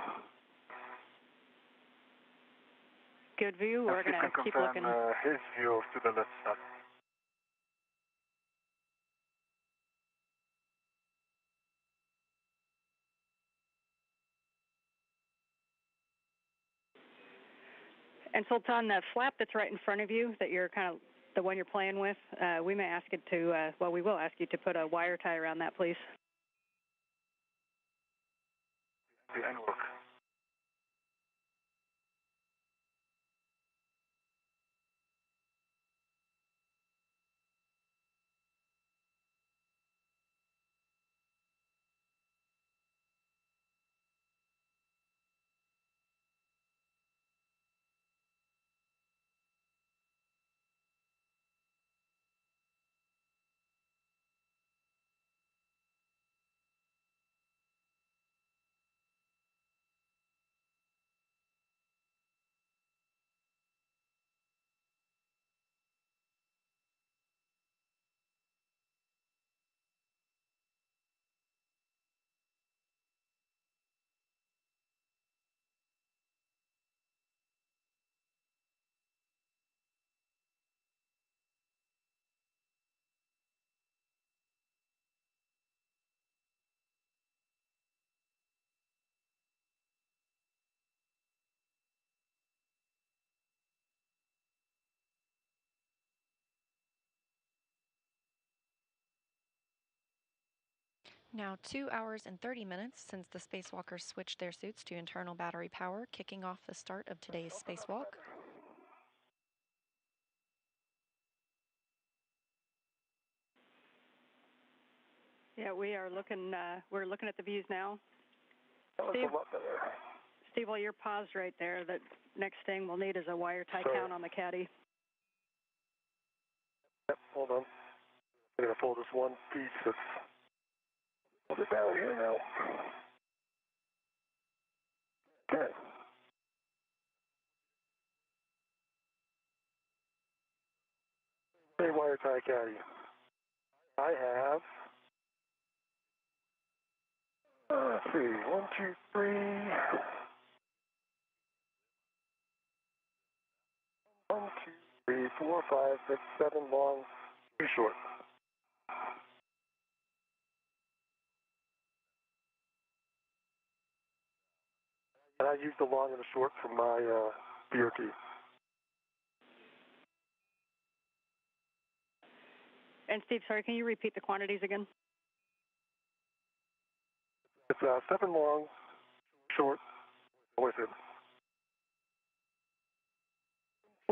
Good view. We're going to keep looking. His view to the left side. And Sultan, the flap that's right in front of you, that you're kind of the one you're playing with, we may ask it to, we will ask you to put a wire tie around that, please. The end work. Now 2 hours and 30 minutes since the spacewalkers switched their suits to internal battery power, kicking off the start of today's spacewalk. Yeah, we're looking at the views now. That was Steve, a lot better. Steve, while you're paused right there, the next thing we'll need is a wire tie count on the caddy. Yep, hold on. I'm going to pull this one piece that's hold it down here now. Okay. Hey, wire tie caddy. I have, let's see, 1, 2, 3, 1, 2, 3, 4, 5, 6, 7 long, 2 short. And I used the long and the short for my BOT. And Steve, sorry, can you repeat the quantities again? It's 7 long, short. What is it?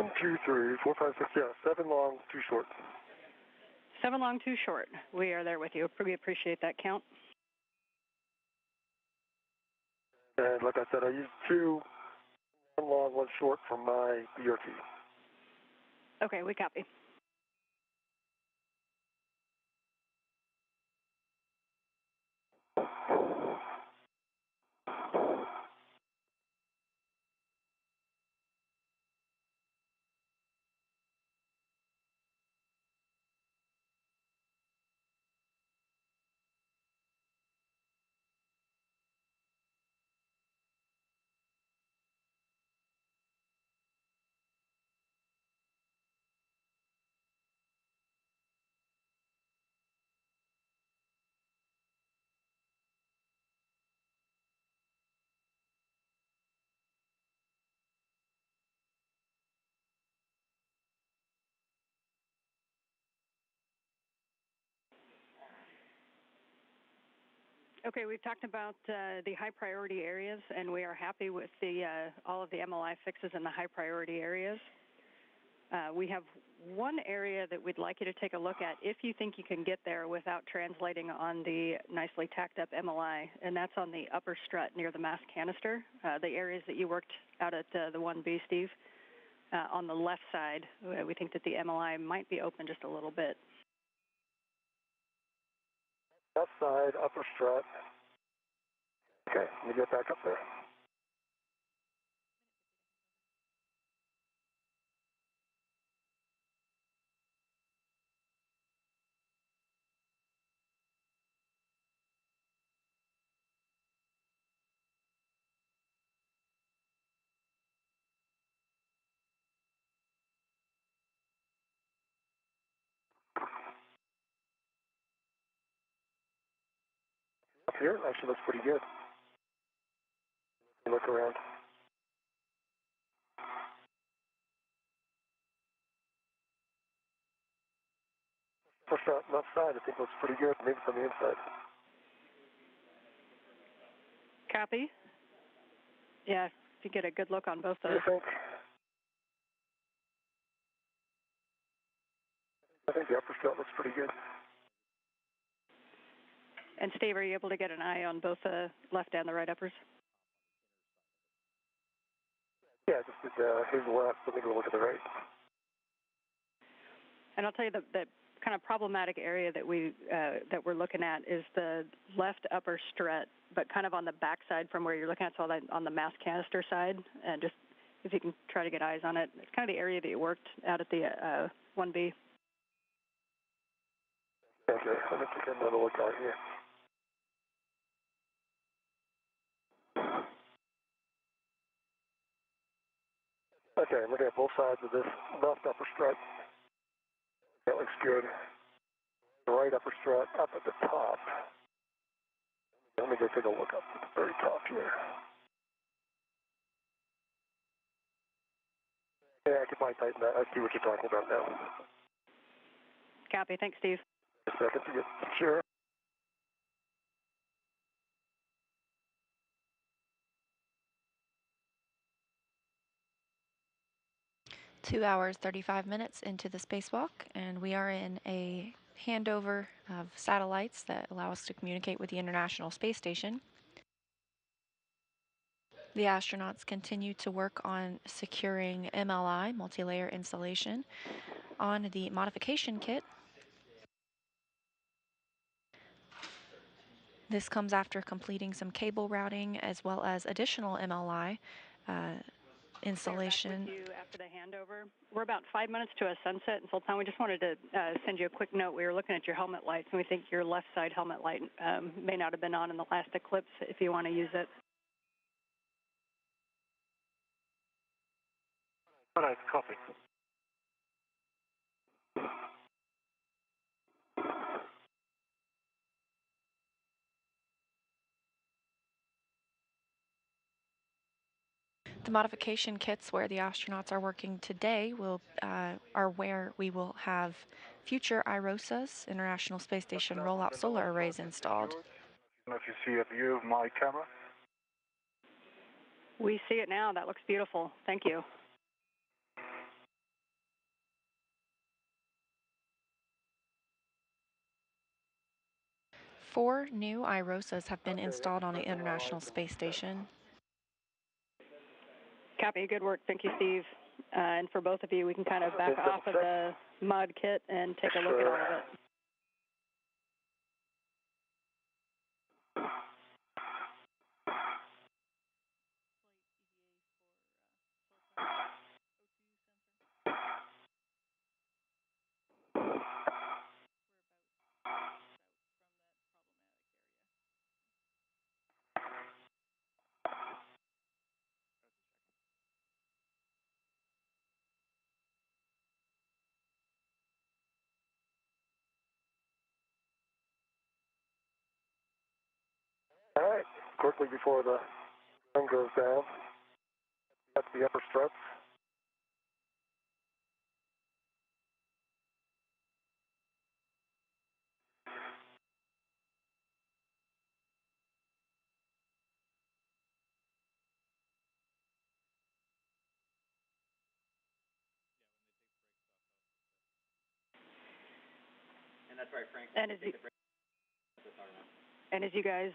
1, 2, 3, 4, 5, 6, yeah, 7 long, 2 short. 7 long, 2 short. We are there with you. We appreciate that count. And like I said, I used 2, 1 long, 1 short for my BOT. Okay, we copy. Okay, we've talked about the high priority areas, and we are happy with all of the MLI fixes in the high priority areas. We have one area that we'd like you to take a look at if you think you can get there without translating on the nicely tacked up MLI, and that's on the upper strut near the mass canister, the areas that you worked out at the 1B, Steve. On the left side, we think that the MLI might be open just a little bit. Left side, upper strut. Okay, let me get back up there. Up here, actually looks pretty good. Look around. Push that left side, I think looks pretty good, maybe from the inside. Copy. Yeah, if you get a good look on both What those. do you think? I think the upper strut looks pretty good. And Steve, are you able to get an eye on both the left and the right uppers? Yeah, just did his left, let me go look at the right. And I'll tell you the kind of problematic area that we're looking at is the left upper strut, but kind of on the backside from where you're looking at, so on the mass canister side, and just if you can try to get eyes on it. It's kind of the area that you worked out at the 1B. Okay, let me take another look out here. Okay, I'm looking at both sides of this left upper strut. That looks good. The right upper strut up at the top. Let me go take a look up at the very top here. Yeah, I could probably tighten that. I see what you're talking about now. Copy. Thanks, Steve. A second to get sure. 2 hours, 35 minutes into the spacewalk, and we are in a handover of satellites that allow us to communicate with the International Space Station. The astronauts continue to work on securing MLI, multi-layer insulation, on the modification kit. This comes after completing some cable routing as well as additional MLI insulation. With you after the handover. We're about 5 minutes to a sunset, and Sultan, we just wanted to send you a quick note. We were looking at your helmet lights, and we think your left side helmet light may not have been on in the last eclipse if you want to use it. All right, copy. The modification kits where the astronauts are working today are where we will have future IROSAs, International Space Station rollout solar arrays installed. I don't know if you see a view of my camera. We see it now. That looks beautiful. Thank you. Four new IROSAs have been installed on the International Space Station. Copy. Good work. Thank you, Steve. And for both of you, we can kind of back off of the mod kit and take a look at all of it. All right, quickly before the sun goes down, that's the upper struts. And that's right, Frank. And as you guys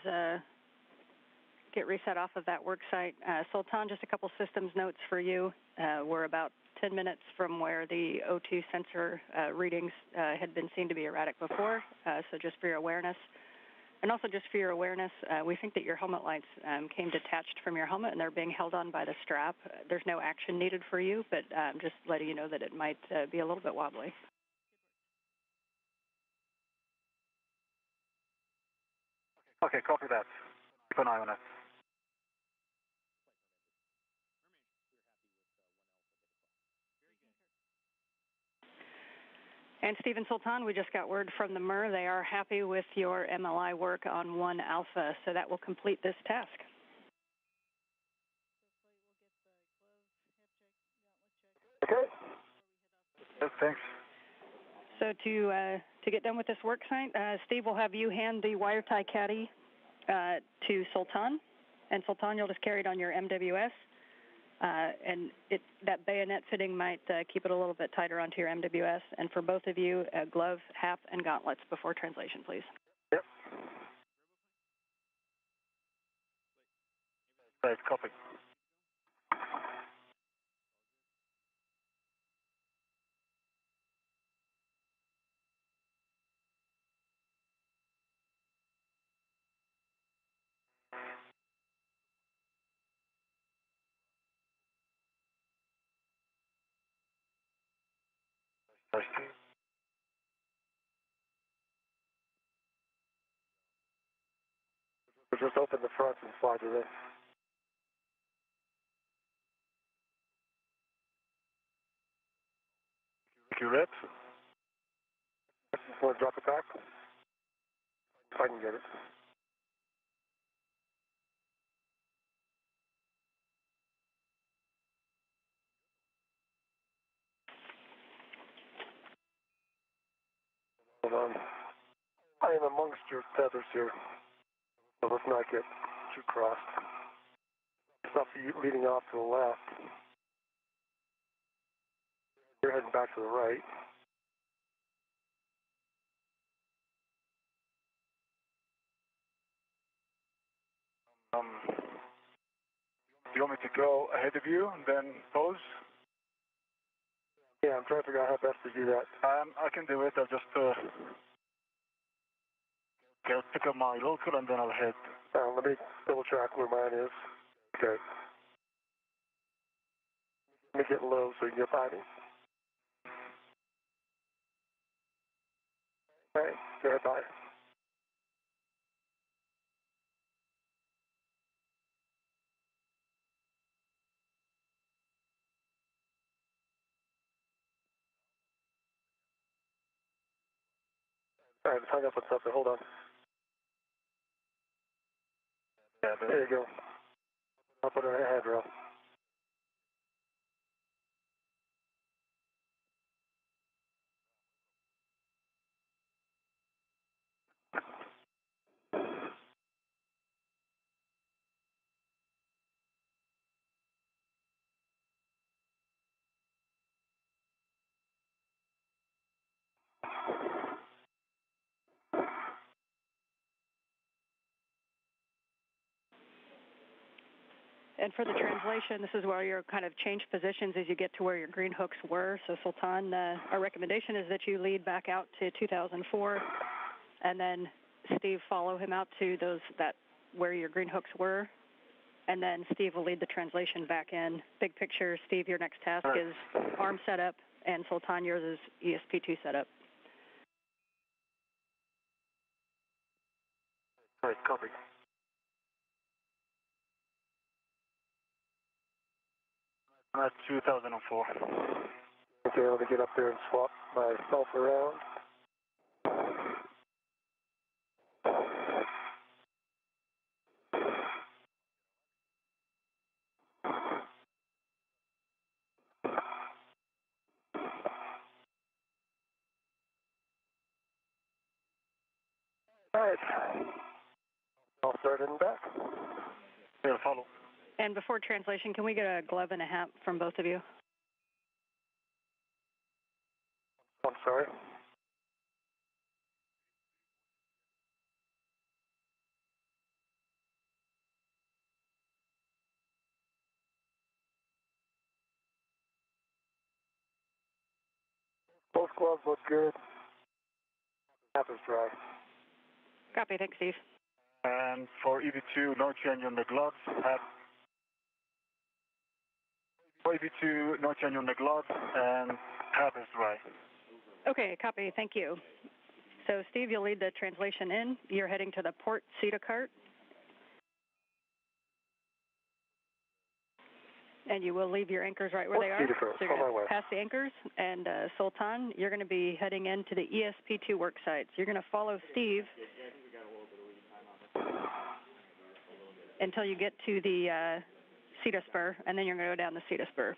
get reset off of that work site, Sultan, just a couple systems notes for you. We're about 10 minutes from where the O2 sensor readings had been seen to be erratic before, so just for your awareness. And also just for your awareness, we think that your helmet lights came detached from your helmet and they're being held on by the strap. There's no action needed for you, but just letting you know that it might be a little bit wobbly. Okay, copy that. Keep an eye on it. And Stephen Sultan, we just got word from the MER. They are happy with your MLI work on 1 Alpha, so that will complete this task. Okay. Yes, thanks. So to get done with this work site, Steve will have you hand the wire tie caddy to Sultan, and Sultan, you'll just carry it on your MWS, and that bayonet fitting might keep it a little bit tighter onto your MWS. And for both of you, a glove, hat, and gauntlets before translation, please. Yep. Right, copy. Nice. Just open the front and slide it in. Thank you, Rip. Want to drop it back? If I can get it. Hold on. I am amongst your feathers here, so let's not get too crossed. Stuff leading off to the left. You're heading back to the right. Do you want me to go ahead of you and then pose? Yeah, I'm trying to figure out how best to do that. I can do it. I'll just okay, I'll pick up my local and then I'll head. Let me double check where mine is. Okay. Let me get low so you can get by me. Okay, go ahead, bye. All right, it's hung up with something. Hold on. Yeah, there you go. I'll put it on a handrail. And for the translation, this is where you're kind of change positions as you get to where your green hooks were. So Sultan, our recommendation is that you lead back out to 2004, and then Steve follow him out to where your green hooks were, and then Steve will lead the translation back in. Big picture, Steve, your next task is arm setup, and Sultan, yours is ESP2 setup. All right, copy. I'm at 2004. Okay, let me get up there and swap myself around. All right. I'll start in back. Yeah, follow. And before translation, can we get a glove and a hat from both of you? I'm sorry. Both gloves look good. Hat is dry. Copy, thanks, Steve. And for EV2, no change on the gloves. For EV2, no change on the gloves, and hat is dry. Okay, copy, thank you. So, Steve, you'll lead the translation in. You're heading to the port CETA cart. And you will leave your anchors right where they are. So you're going to pass the anchors. And Sultan, you're going to be heading into the ESP2 work site. So you're going to follow Steve until you get to the CETA spur, and then you're going to go down the CETA spur.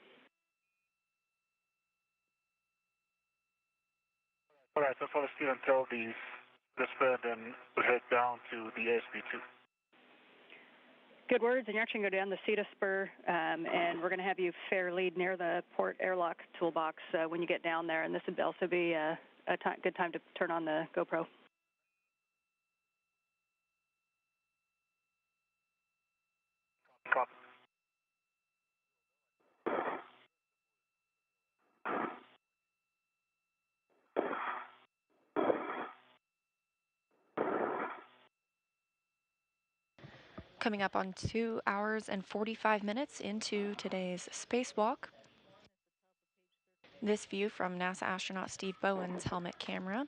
All right, so follow speed until the spur, then we'll head down to the ASP2. Good words, and you're actually going to go down the CETA spur, and we're going to have you fair lead near the port airlock toolbox when you get down there, and this would also be a good time to turn on the GoPro. Copy. Coming up on 2 hours and 45 minutes into today's spacewalk. This view from NASA astronaut Steve Bowen's helmet camera.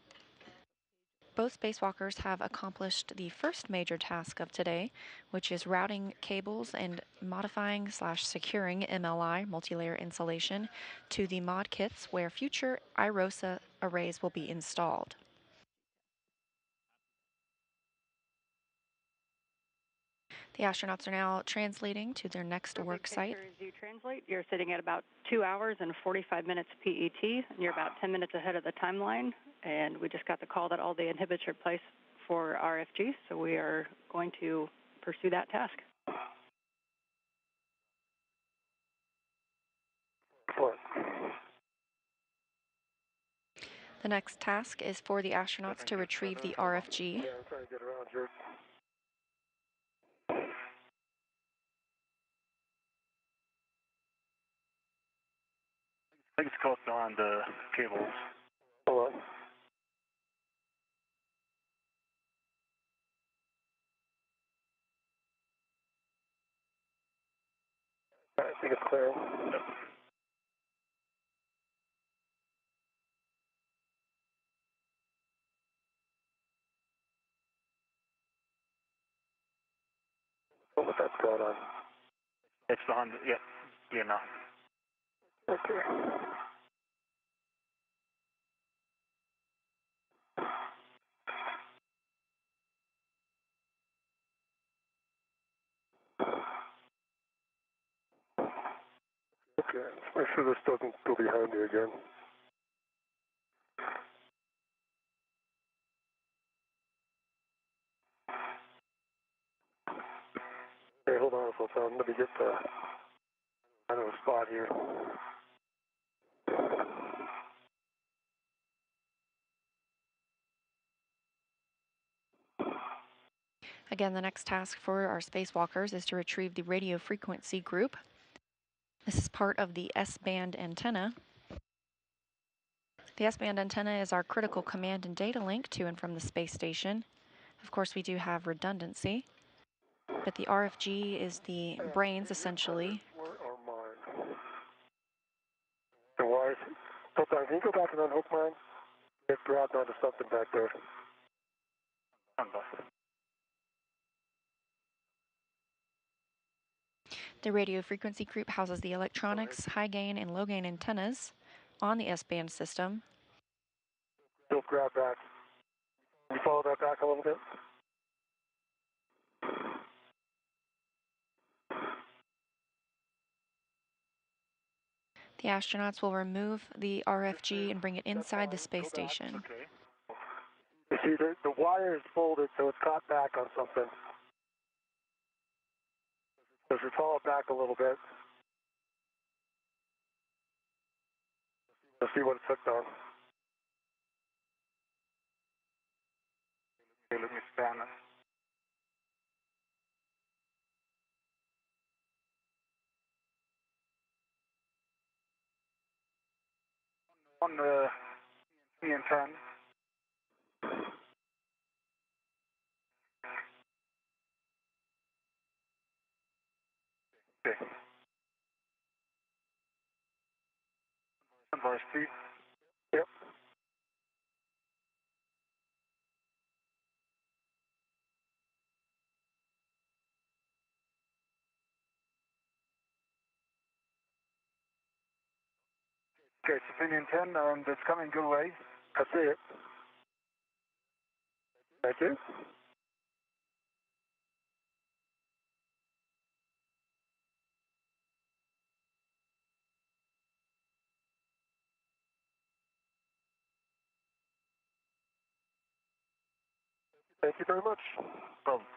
Both spacewalkers have accomplished the first major task of today, which is routing cables and modifying/securing MLI, multi-layer insulation, to the mod kits where future IROSA arrays will be installed. The astronauts are now translating to their next work site. As you translate, you're sitting at about 2 hours and 45 minutes PET, and you're about 10 minutes ahead of the timeline. And we just got the call that all the inhibits are placed for RFG, so we are going to pursue that task. The next task is for the astronauts to retrieve the RFG. Yeah, I'm trying to get around here. I think it's close on the cables. Hold on. I think it's clear. Yep. What that's going on? It's behind it, yep. Yeah, now. Okay. Okay, make sure this doesn't go behind you again. Hey, hold on for a second. Let me get I know a spot here. Again, the next task for our spacewalkers is to retrieve the radio frequency group. This is part of the S-band antenna. The S-band antenna is our critical command and data link to and from the space station. Of course, we do have redundancy, but the RFG is the brains, essentially. Or mine. The wires. Sometimes, can you go back and unhook mine? It's grabbed onto something back there. The radio frequency group houses the electronics, high gain and low gain antennas on the S-band system. Don't grab back. Can you follow that back a little bit? The astronauts will remove the RFG and bring it inside the space station. Okay. You see, the wire is folded, so it's caught back on something. So if you follow it back a little bit, you'll see what it's hooked on. Okay, let me span it. On the EN10. Okay. Unbar speed. Yep. Okay, it's opinion 10, it's coming good way. I see it. Thank you. Thank you very much. Problem.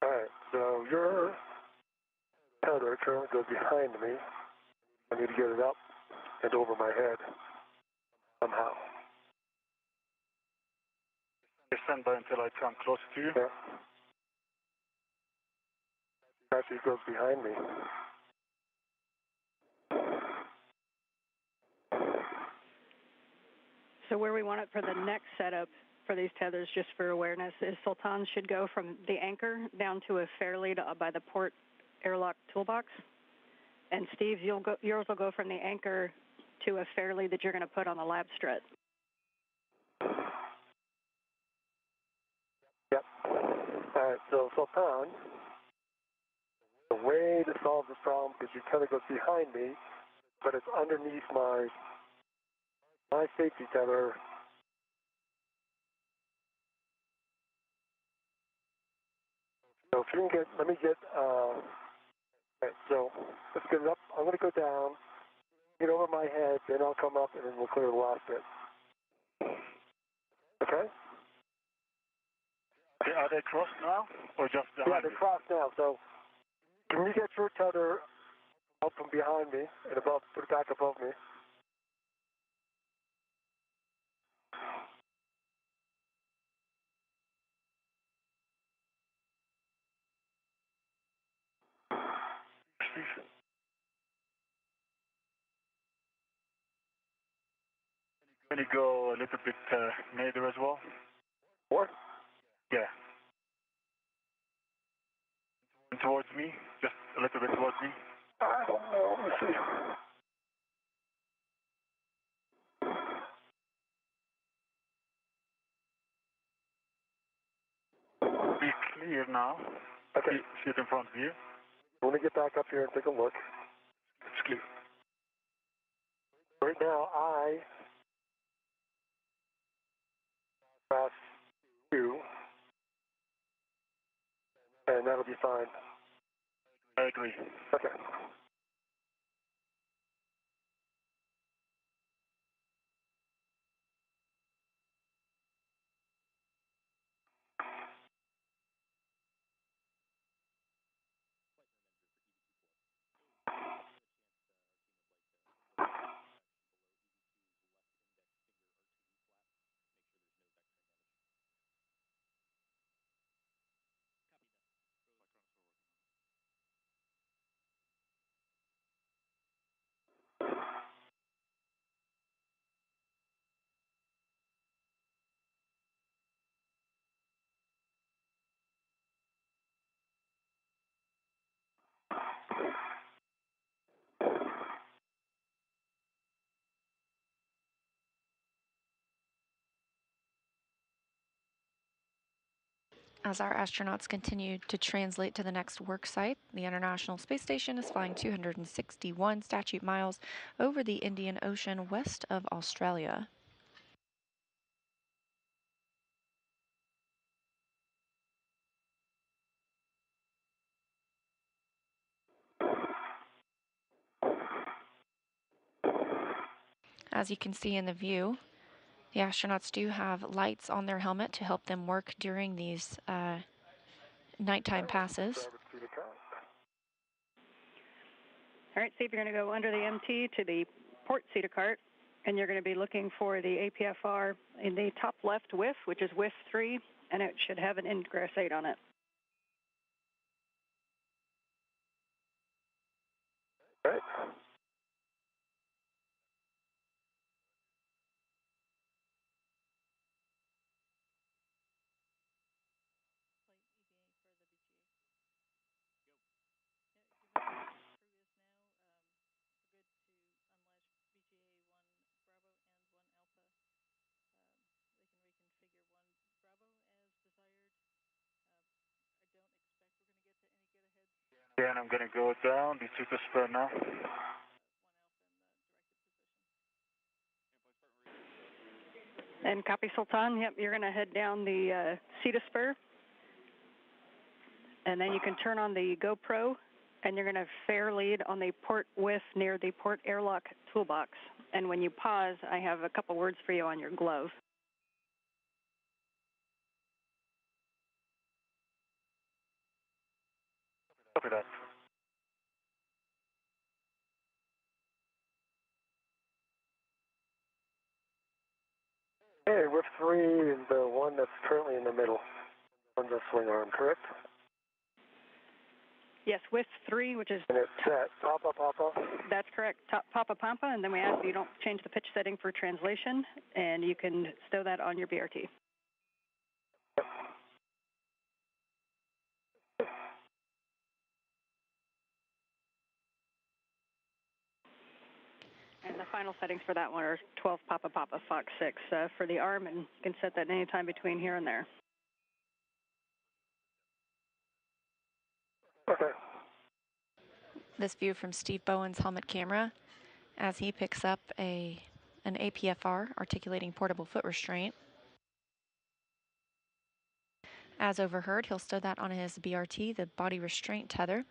All right, so your tether currently goes behind me. I need to get it up and over my head somehow. Stand by until I come closer to you. Yeah. Actually goes behind me. So where we want it for the next setup for these tethers, just for awareness, is Sultan should go from the anchor down to a fair lead by the port airlock toolbox. And Steve, yours will go from the anchor to a fair lead that you're going to put on the lab strut. Yep. All right, so Sultan, the way to solve this problem, because your tether goes behind me, but it's underneath my safety tether. So if you can let me get, right, so let's get it up. I'm going to go down, get over my head, then I'll come up, and then we'll clear the last bit. Okay? Are they crossed now, or just behind? Yeah, they're crossed now. So can you get your tether out from behind me and above, put it back above me? Can you go a little bit nadir as well? What? Yeah. Towards me, just a little bit towards me. I don't know. Let me see. Be clear now. Okay. See it in front of you. Let me get back up here and take a look. It's clear. Right now, I pass you, and that'll be fine. I agree. Okay. As our astronauts continue to translate to the next work site, the International Space Station is flying 261 statute miles over the Indian Ocean west of Australia. As you can see in the view, the astronauts do have lights on their helmet to help them work during these nighttime passes. All right, Steve, you're going to go under the MT to the port seater cart, and you're going to be looking for the APFR in the top left whiff, which is whiff 3, and it should have an ingress 8 on it. Right. Okay, and I'm going to go down the super spur now. And copy, Sultan. Yep, you're going to head down the CETA spur. And then you can turn on the GoPro, and you're going to fair lead on the port whiff near the port airlock toolbox. And when you pause, I have a couple words for you on your glove. Copy that. Hey, whiff 3 is the one that's currently in the middle on the swing arm, correct? Yes, whiff 3, which is... And it's set Papa Papa. That's correct, Papa Pampa, and then we ask that you don't change the pitch setting for translation, and you can stow that on your BRT. And the final settings for that one are 12 Papa Papa Fox 6 for the arm, and you can set that any time between here and there. Okay. This view from Steve Bowen's helmet camera as he picks up an APFR, articulating portable foot restraint. As overheard, he'll stow that on his BRT, the body restraint tether.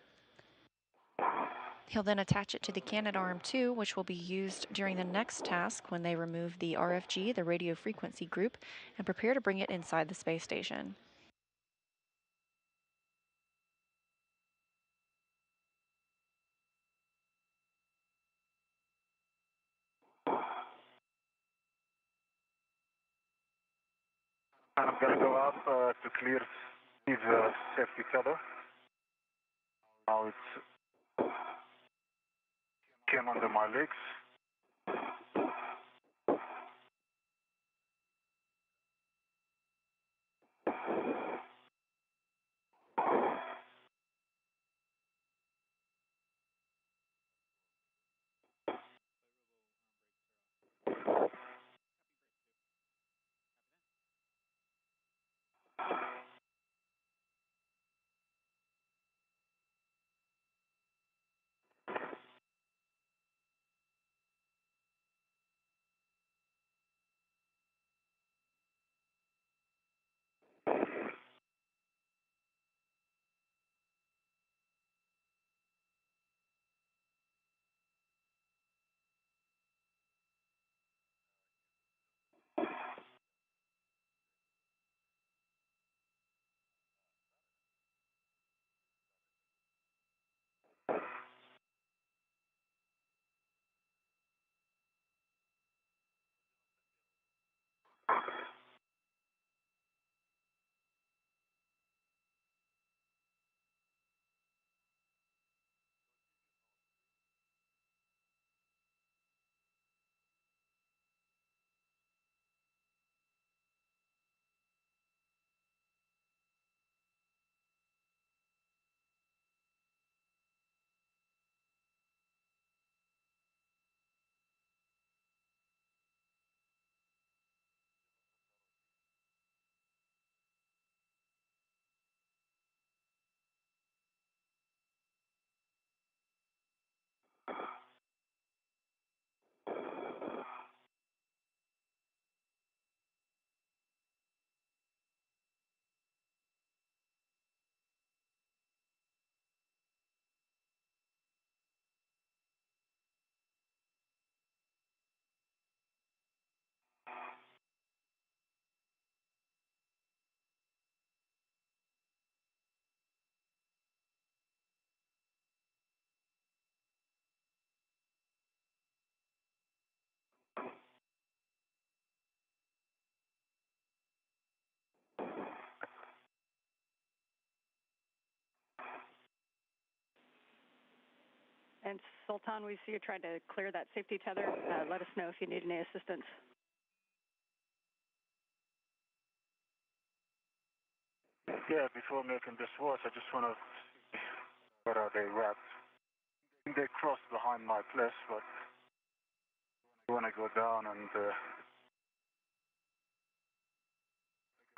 He'll then attach it to the Canadarm 2, which will be used during the next task when they remove the RFG, the radio frequency group, and prepare to bring it inside the space station. And I'm going to go up to clear the safety tether. Now it's came under my legs. And Sultan, we see you trying to clear that safety tether. Let us know if you need any assistance. Yeah, before making this watch, I just want to see where are they wrapped. They cross behind my place, but I want to go down and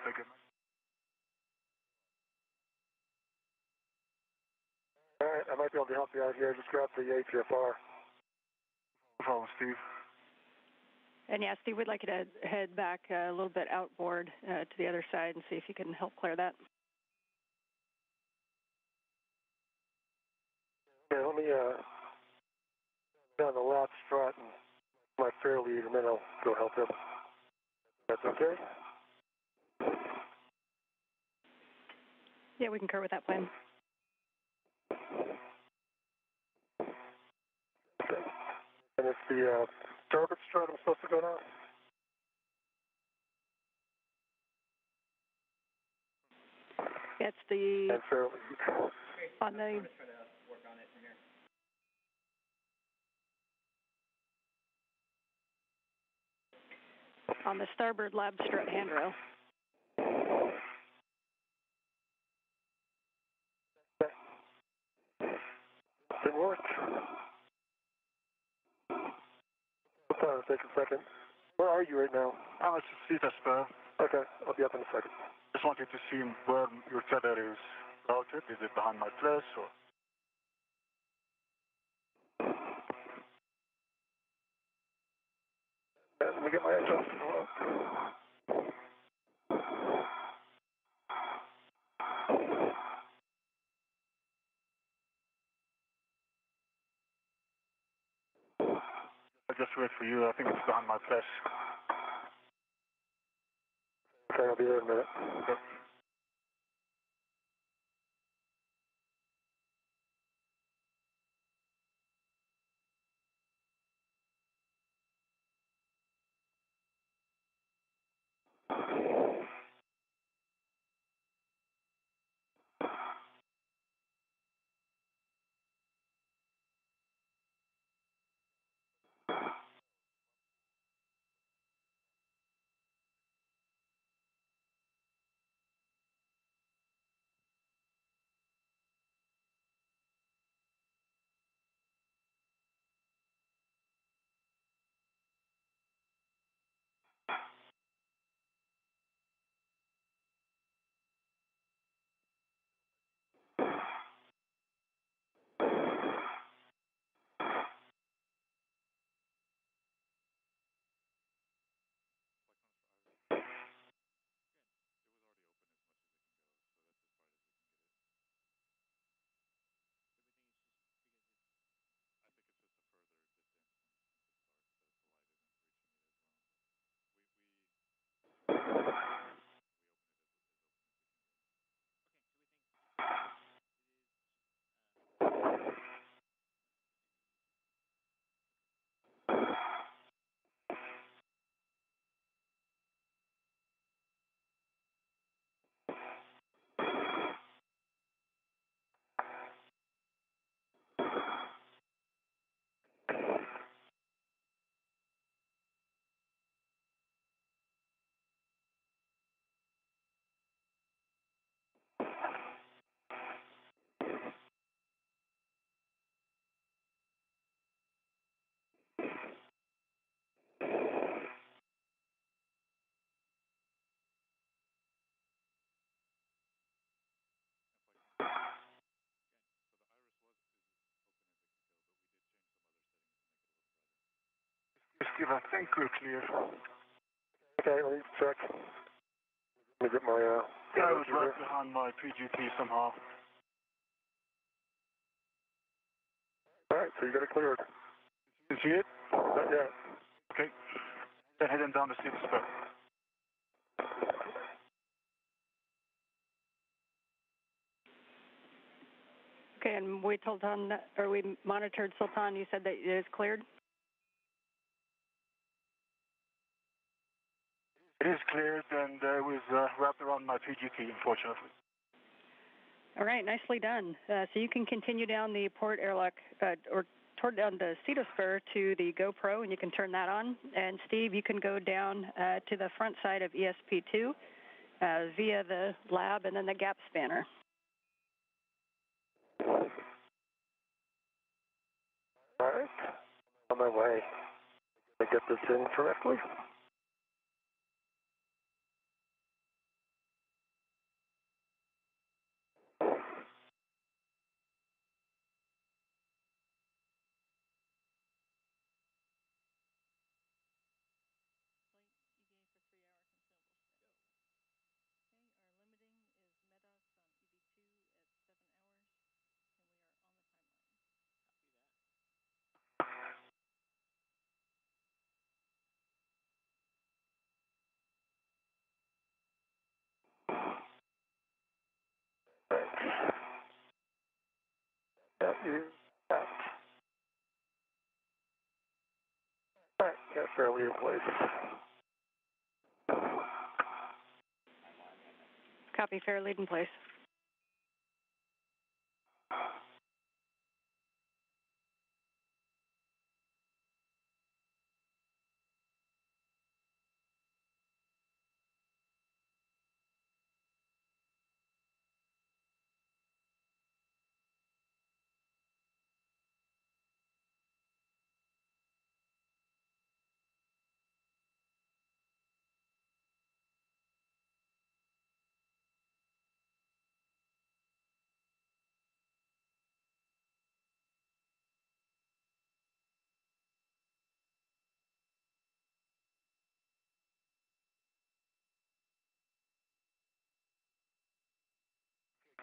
take it. All right, I might be able to help you out here. Just grab the ATFR. No problem, Steve. And yeah, Steve, we'd like you to head back a little bit outboard to the other side and see if you can help clear that. Yeah, let me down the left strut and my fair lead, and then I'll go help him. That's okay? Yeah, we concur with that plan. Okay. And it's the starboard strut I'm supposed to go down? It's the And fair lead. on the on the starboard lab strut handrail. It worked. Hold on, take a second. Where are you right now? I'm at Cedar Spur. Okay, I'll be up in a second. Just wanted to see where your tether is routed. Is it behind my place or? Let me get my adjustment. I'll just wait for you. I think it's behind my place. Okay, I'll be there in a minute. Okay. Steve, I think we're clear. Okay, let me check. Let me get my, Yeah, it was right behind my PGP somehow. Alright, so you got it cleared. You see it? Not yet. Okay. Then heading down to Cedar Spur. Okay, and we told Sultan, or we monitored Sultan. You said that it is cleared. It is cleared and it was wrapped around my PGP, unfortunately. All right, nicely done. So you can continue down the port airlock, or toward down the Cedar Spur to the GoPro, and you can turn that on. And Steve, you can go down to the front side of ESP2 via the lab and then the gap spanner. Alright. On my way. I get this in correctly? That you left. All right, yeah, fairly in place. Copy, fair lead in place.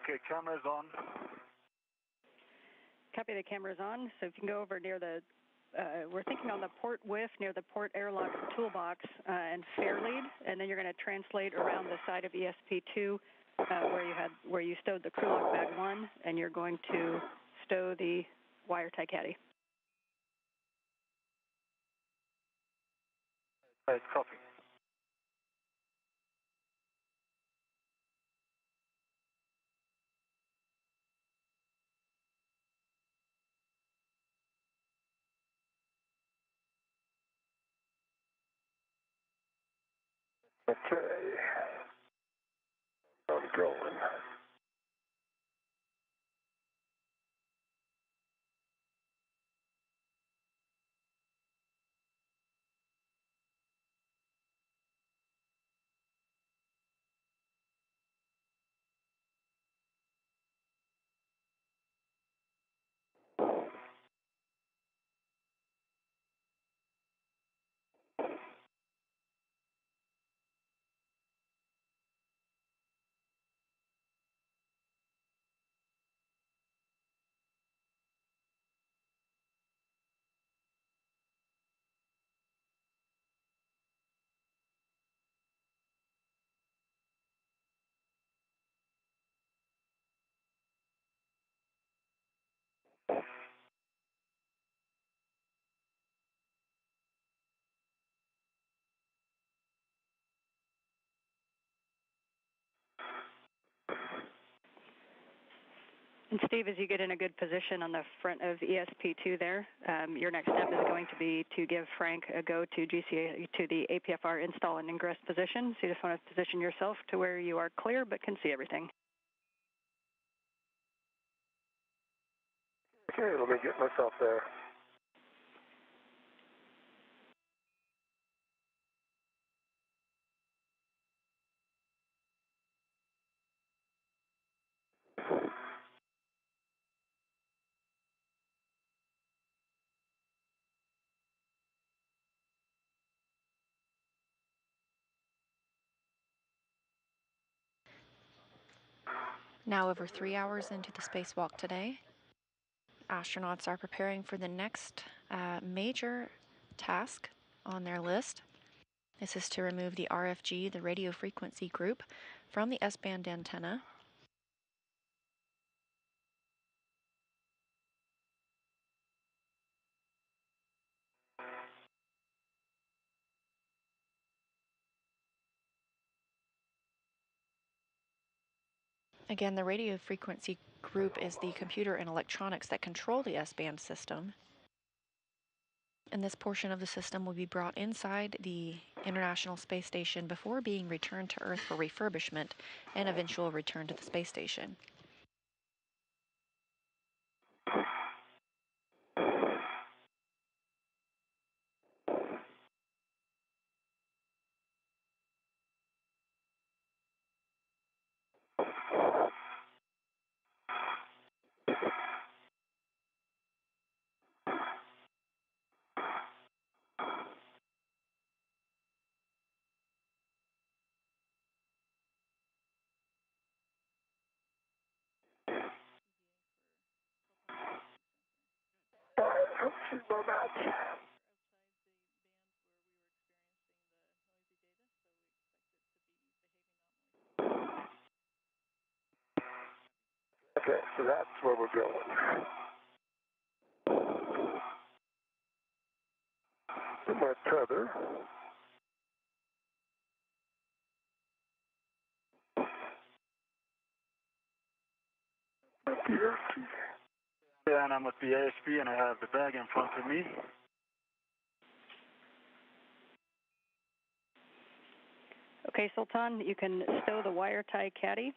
Okay, camera's on. Copy, the camera's on. So if you can go over near the, we're thinking on the port whiff near the port airlock toolbox and fair lead, and then you're going to translate around the side of ESP2 where you stowed the crew lock bag 1, and you're going to stow the wire tie caddy. All right, copy. Okay. I'm going. And Steve, as you get in a good position on the front of ESP2 there, your next step is going to be to give Frank a go to GCA to the APFR install and ingress position. So you just want to position yourself to where you are clear but can see everything. Okay, let me get myself there. Now over 3 hours into the spacewalk today, astronauts are preparing for the next major task on their list. This is to remove the RFG, the radio frequency group, from the S-band antenna. Again, the radio frequency group is the computer and electronics that control the S-band system. And this portion of the system will be brought inside the International Space Station before being returned to Earth for refurbishment and eventual return to the space station. All right, let's see my match. That's where we're going. In my tether. And I'm at the ASP and I have the bag in front of me. Okay, Sultan, you can stow the wire tie caddy,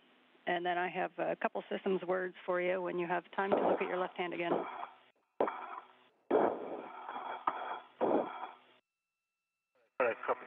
and then I have a couple systems words for you when you have time to look at your left hand again. All right, copy.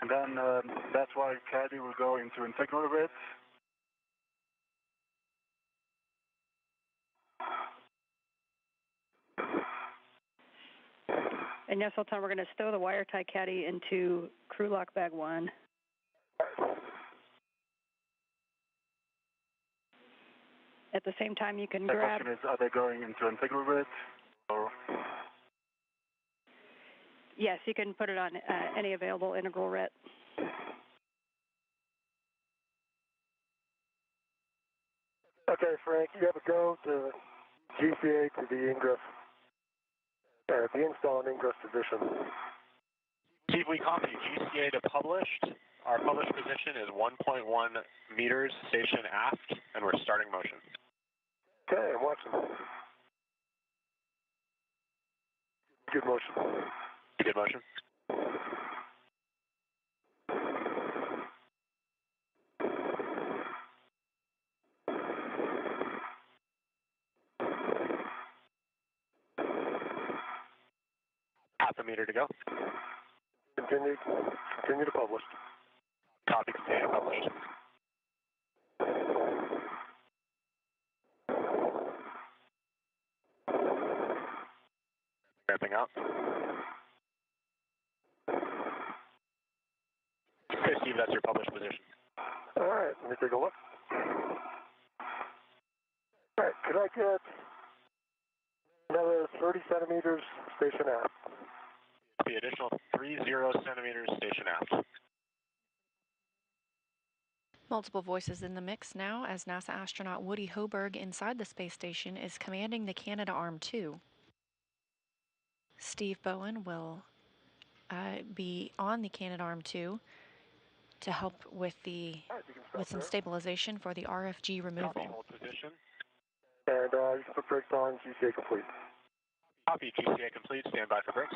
And then that's why caddy will go into integral bit. And yes, Sultan, we're going to stow the wire tie caddy into crew lock bag 1. At the same time, you can The grab... question is, are they going into integral bit? Or... Yes, you can put it on any available integral RET. Okay, Frank, you have a go to GCA to the ingress, the install and ingress position. Steve, we copy GCA to published. Our published position is 1.1 meters station aft, and we're starting motion. Okay, I'm watching. Good motion. Good motion. Half a meter to go. Continue to publish. Copy, continue to publish. Ramping up. Okay, Steve, that's your published position. All right, let me take a look. All right, could I get another 30 centimeters station aft? The additional 30 centimeters station aft. Multiple voices in the mix now as NASA astronaut Woody Hoberg inside the space station is commanding the Canadarm2. Steve Bowen will be on the Canadarm2 to help with some stabilization for the RFG removal. Copy, hold position. And you can put brakes on, GCA complete. Copy, GCA complete, stand by for brakes.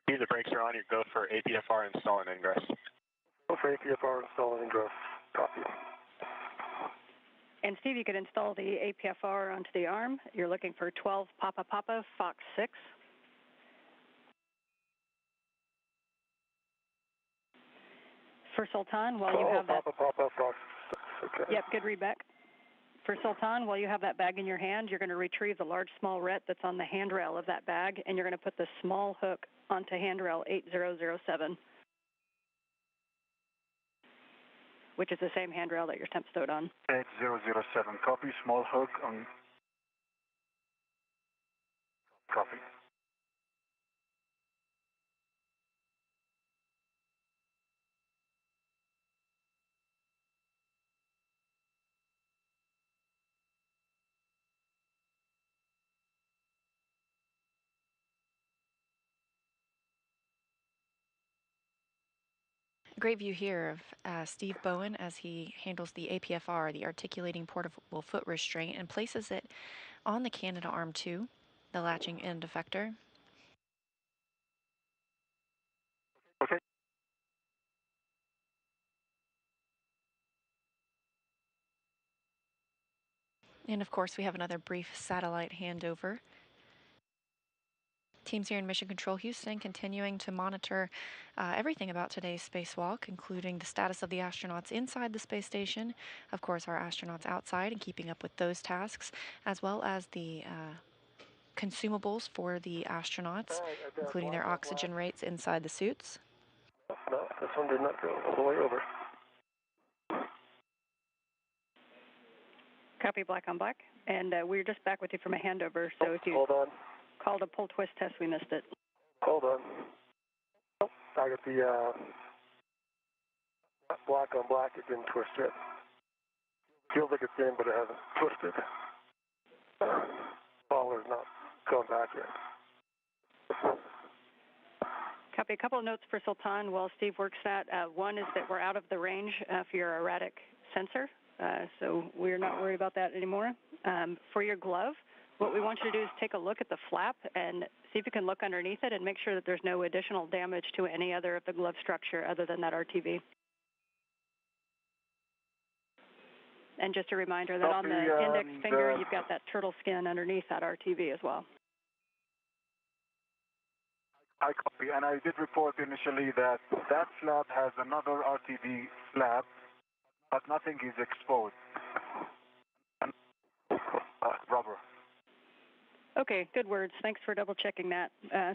The brakes are on, you go for APFR install and ingress. Go for APFR install and ingress. Copy. And Steve, you could install the APFR onto the arm. You're looking for 12 Papa Papa Fox 6. For Sultan, while you have that... Papa Fox 6, okay. Yep, good readback. For Sultan, while you have that bag in your hand, you're going to retrieve the large small RET that's on the handrail of that bag, and you're going to put the small hook onto handrail 8007, which is the same handrail that your temp stowed on. 8007, copy, small hook on... Copy. A great view here of Steve Bowen as he handles the APFR, the articulating portable foot restraint, and places it on the Canadarm2, the latching end effector. Okay. And of course, we have another brief satellite handover. Teams here in Mission Control Houston continuing to monitor everything about today's spacewalk, including the status of the astronauts inside the space station, of course our astronauts outside and keeping up with those tasks, as well as the consumables for the astronauts, including their oxygen rates inside the suits. No, this one did not go all the way over. Copy, black on black. And we're just back with you from a handover, so if you Hold on. called a pull twist test, we missed it. Hold on. Oh, I got the black on black. It didn't twist yet. Feels like it's in, but it hasn't twisted. Baller's not going back yet. Copy. A couple of notes for Sultan while Steve works that. One is that we're out of the range for your erratic sensor, so we're not worried about that anymore. For your glove, what we want you to do is take a look at the flap and see if you can look underneath it and make sure that there's no additional damage to any other of the glove structure other than that RTV. And just a reminder that on the index finger, you've got that turtle skin underneath that RTV as well. I copy, and I did report initially that that slab has another RTV slab, but nothing is exposed. Rubber. Okay, good words. Thanks for double checking that.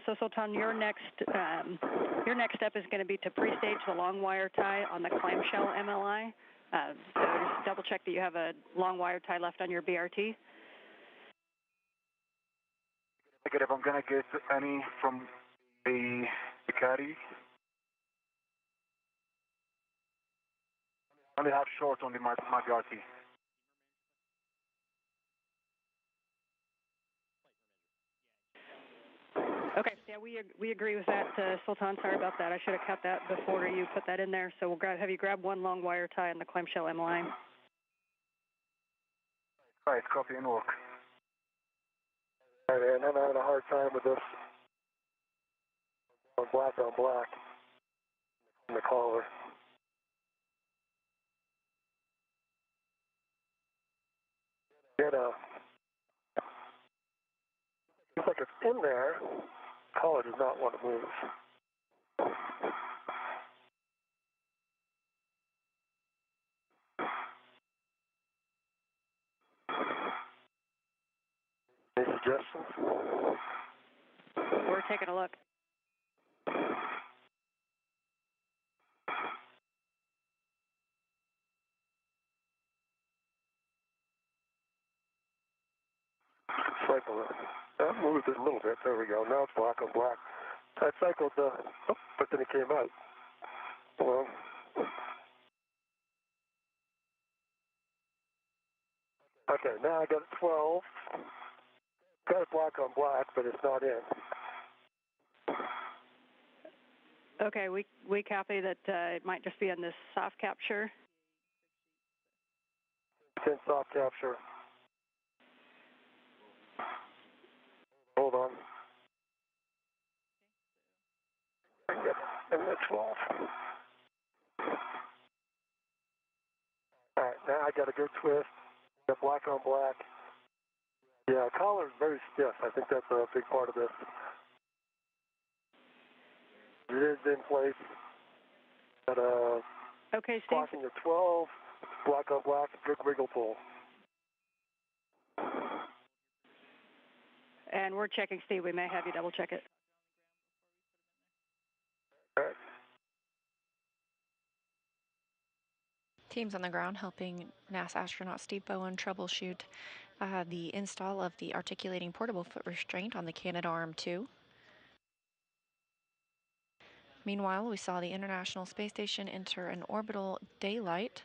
So Sultan, your next step is going to be to pre-stage the long wire tie on the clamshell MLI. So just double check that you have a long wire tie left on your BRT. Negative. I'm going to get any from the caddy. Only have short on my BRT. Okay, yeah, we agree with that, Sultan. Sorry about that. I should have cut that before you put that in there. So we'll have you grab one long wire tie on the clamshell MLI. Right, copy and work. All right, and I'm having a hard time with this on black in the collar. Looks like it's in there. Collar does not want to move. Any suggestions? We're taking a look. Cycle it. That moved it a little bit. There we go. Now it's black on black. I cycled but then it came out. Well, okay, now I got 12. Got it black on black, but it's not in. Okay, we copy that it might just be on this soft capture. It's in soft capture. Hold on. Yep, and the 12. All right, now I got a good twist. Got black on black. Yeah, collar's very stiff. I think that's a big part of this. It is in place. But okay, Steve. clocking at 12, black on black, good wiggle pull. And we're checking, Steve. We may have you double check it. All right. Teams on the ground helping NASA astronaut Steve Bowen troubleshoot the install of the articulating portable foot restraint on the Canadarm2. Meanwhile, we saw the International Space Station enter an orbital daylight.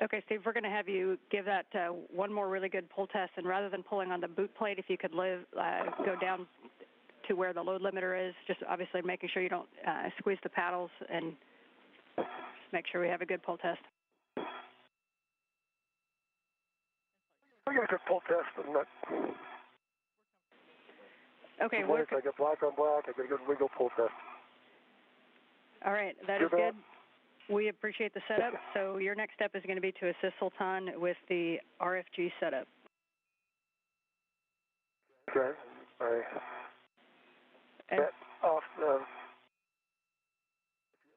Okay, Steve, we're going to have you give that one more really good pull test, and rather than pulling on the boot plate, if you could go down to where the load limiter is, just obviously making sure you don't squeeze the paddles, and just make sure we have a good pull test. I got a good pull test. I'm not... Okay, I got black on black. I got a good wiggle pull test. All right, that is good. We appreciate the setup. So your next step is going to be to assist Sultan with the RFG setup. Okay. All right. And off the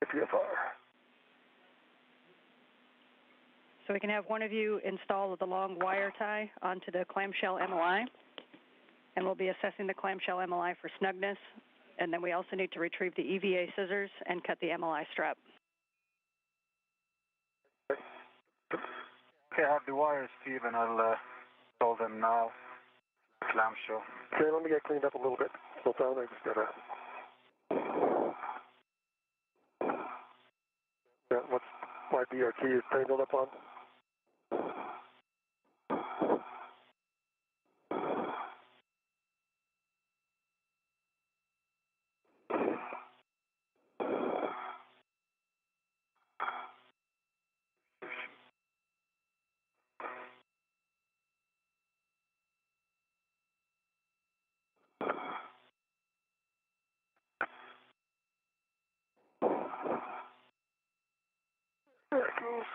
PFR. So we can have one of you install the long wire tie onto the clamshell MLI, and we'll be assessing the clamshell MLI for snugness, and then we also need to retrieve the EVA scissors and cut the MLI strap. Okay, I have the wires, Steve, and I'll install them now. Clamshell. Okay, let me get cleaned up a little bit. Slow down, I just gotta... Yeah, what's my BRT is tangled up on? There it goes.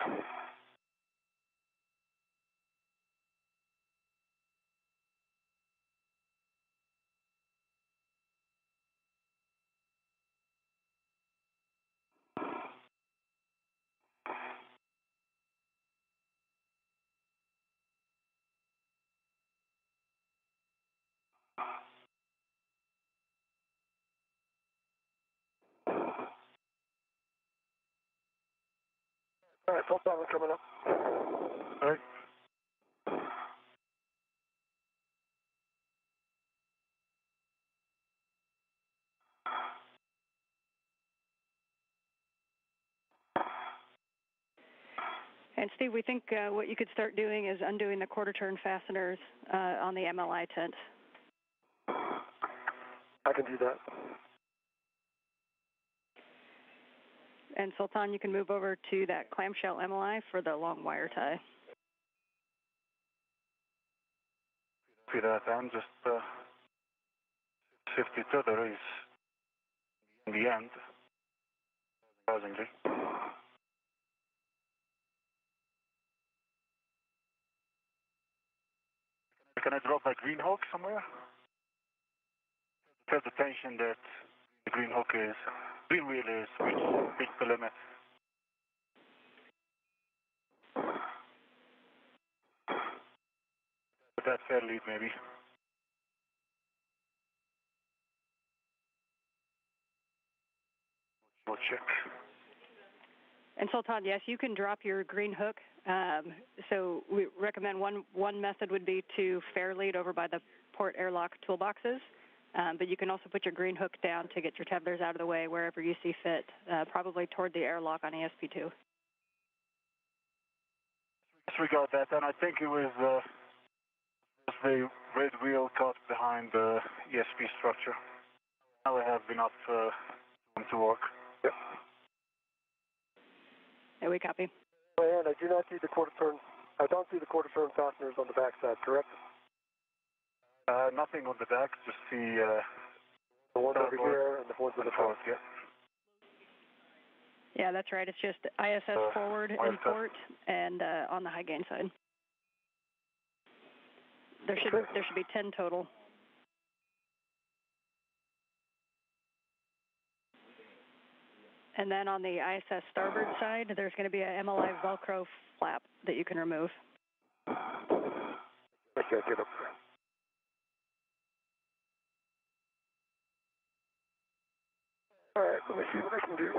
All right, full power coming up. All right. And Steve, we think what you could start doing is undoing the quarter turn fasteners on the MLI tent. I can do that. And Sultan, you can move over to that clamshell MLI for the long wire tie. See that, I'm just 52 there is in the end, surprisingly. Can I drop a green hook somewhere? There's the tension that the green hook is, green wheel is, which reach the limit. But that's fair lead maybe. We'll check. And Sultan, yes, you can drop your green hook. So we recommend one method would be to fair lead over by the port airlock toolboxes. But you can also put your green hook down to get your tethers out of the way wherever you see fit, probably toward the airlock on ESP2. Disregard that, and I think it was the red wheel caught behind the ESP structure. Now I have enough room to work. Yep. Yeah, we copy. And I do not see the quarter turn. I don't see the quarter turn fasteners on the backside, correct? Nothing on the back, just the one over here and the ones on the front. Yeah. Yeah, that's right. It's just ISS forward in port and on the high gain side. There should be 10 total. And then on the ISS starboard side, there's going to be a MLI Velcro flap that you can remove. I can't get up there. All right, let me see what I can do.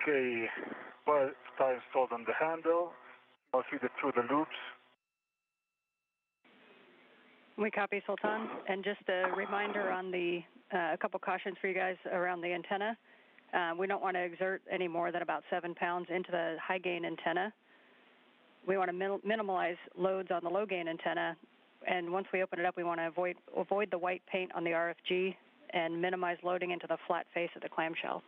Okay, well, tie installed on the handle. I'll feed it through the loops. We copy, Sultan. And just a reminder on the, a couple cautions for you guys around the antenna. We don't want to exert any more than about 7 pounds into the high gain antenna. We want to minimize loads on the low gain antenna. And once we open it up, we want to avoid the white paint on the RFG and minimize loading into the flat face of the clamshell.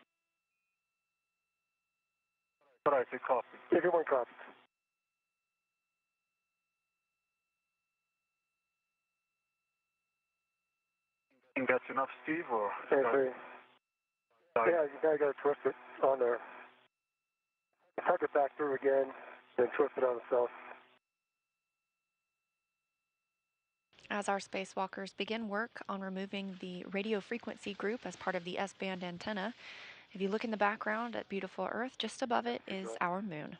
All right, we copy. Everyone copies. Think that's enough, Steve, or? Yeah, you gotta twist it on there. Tuck it back through again, then twist it on itself. As our spacewalkers begin work on removing the radio frequency group as part of the S-band antenna, if you look in the background at beautiful Earth, just above it is our moon.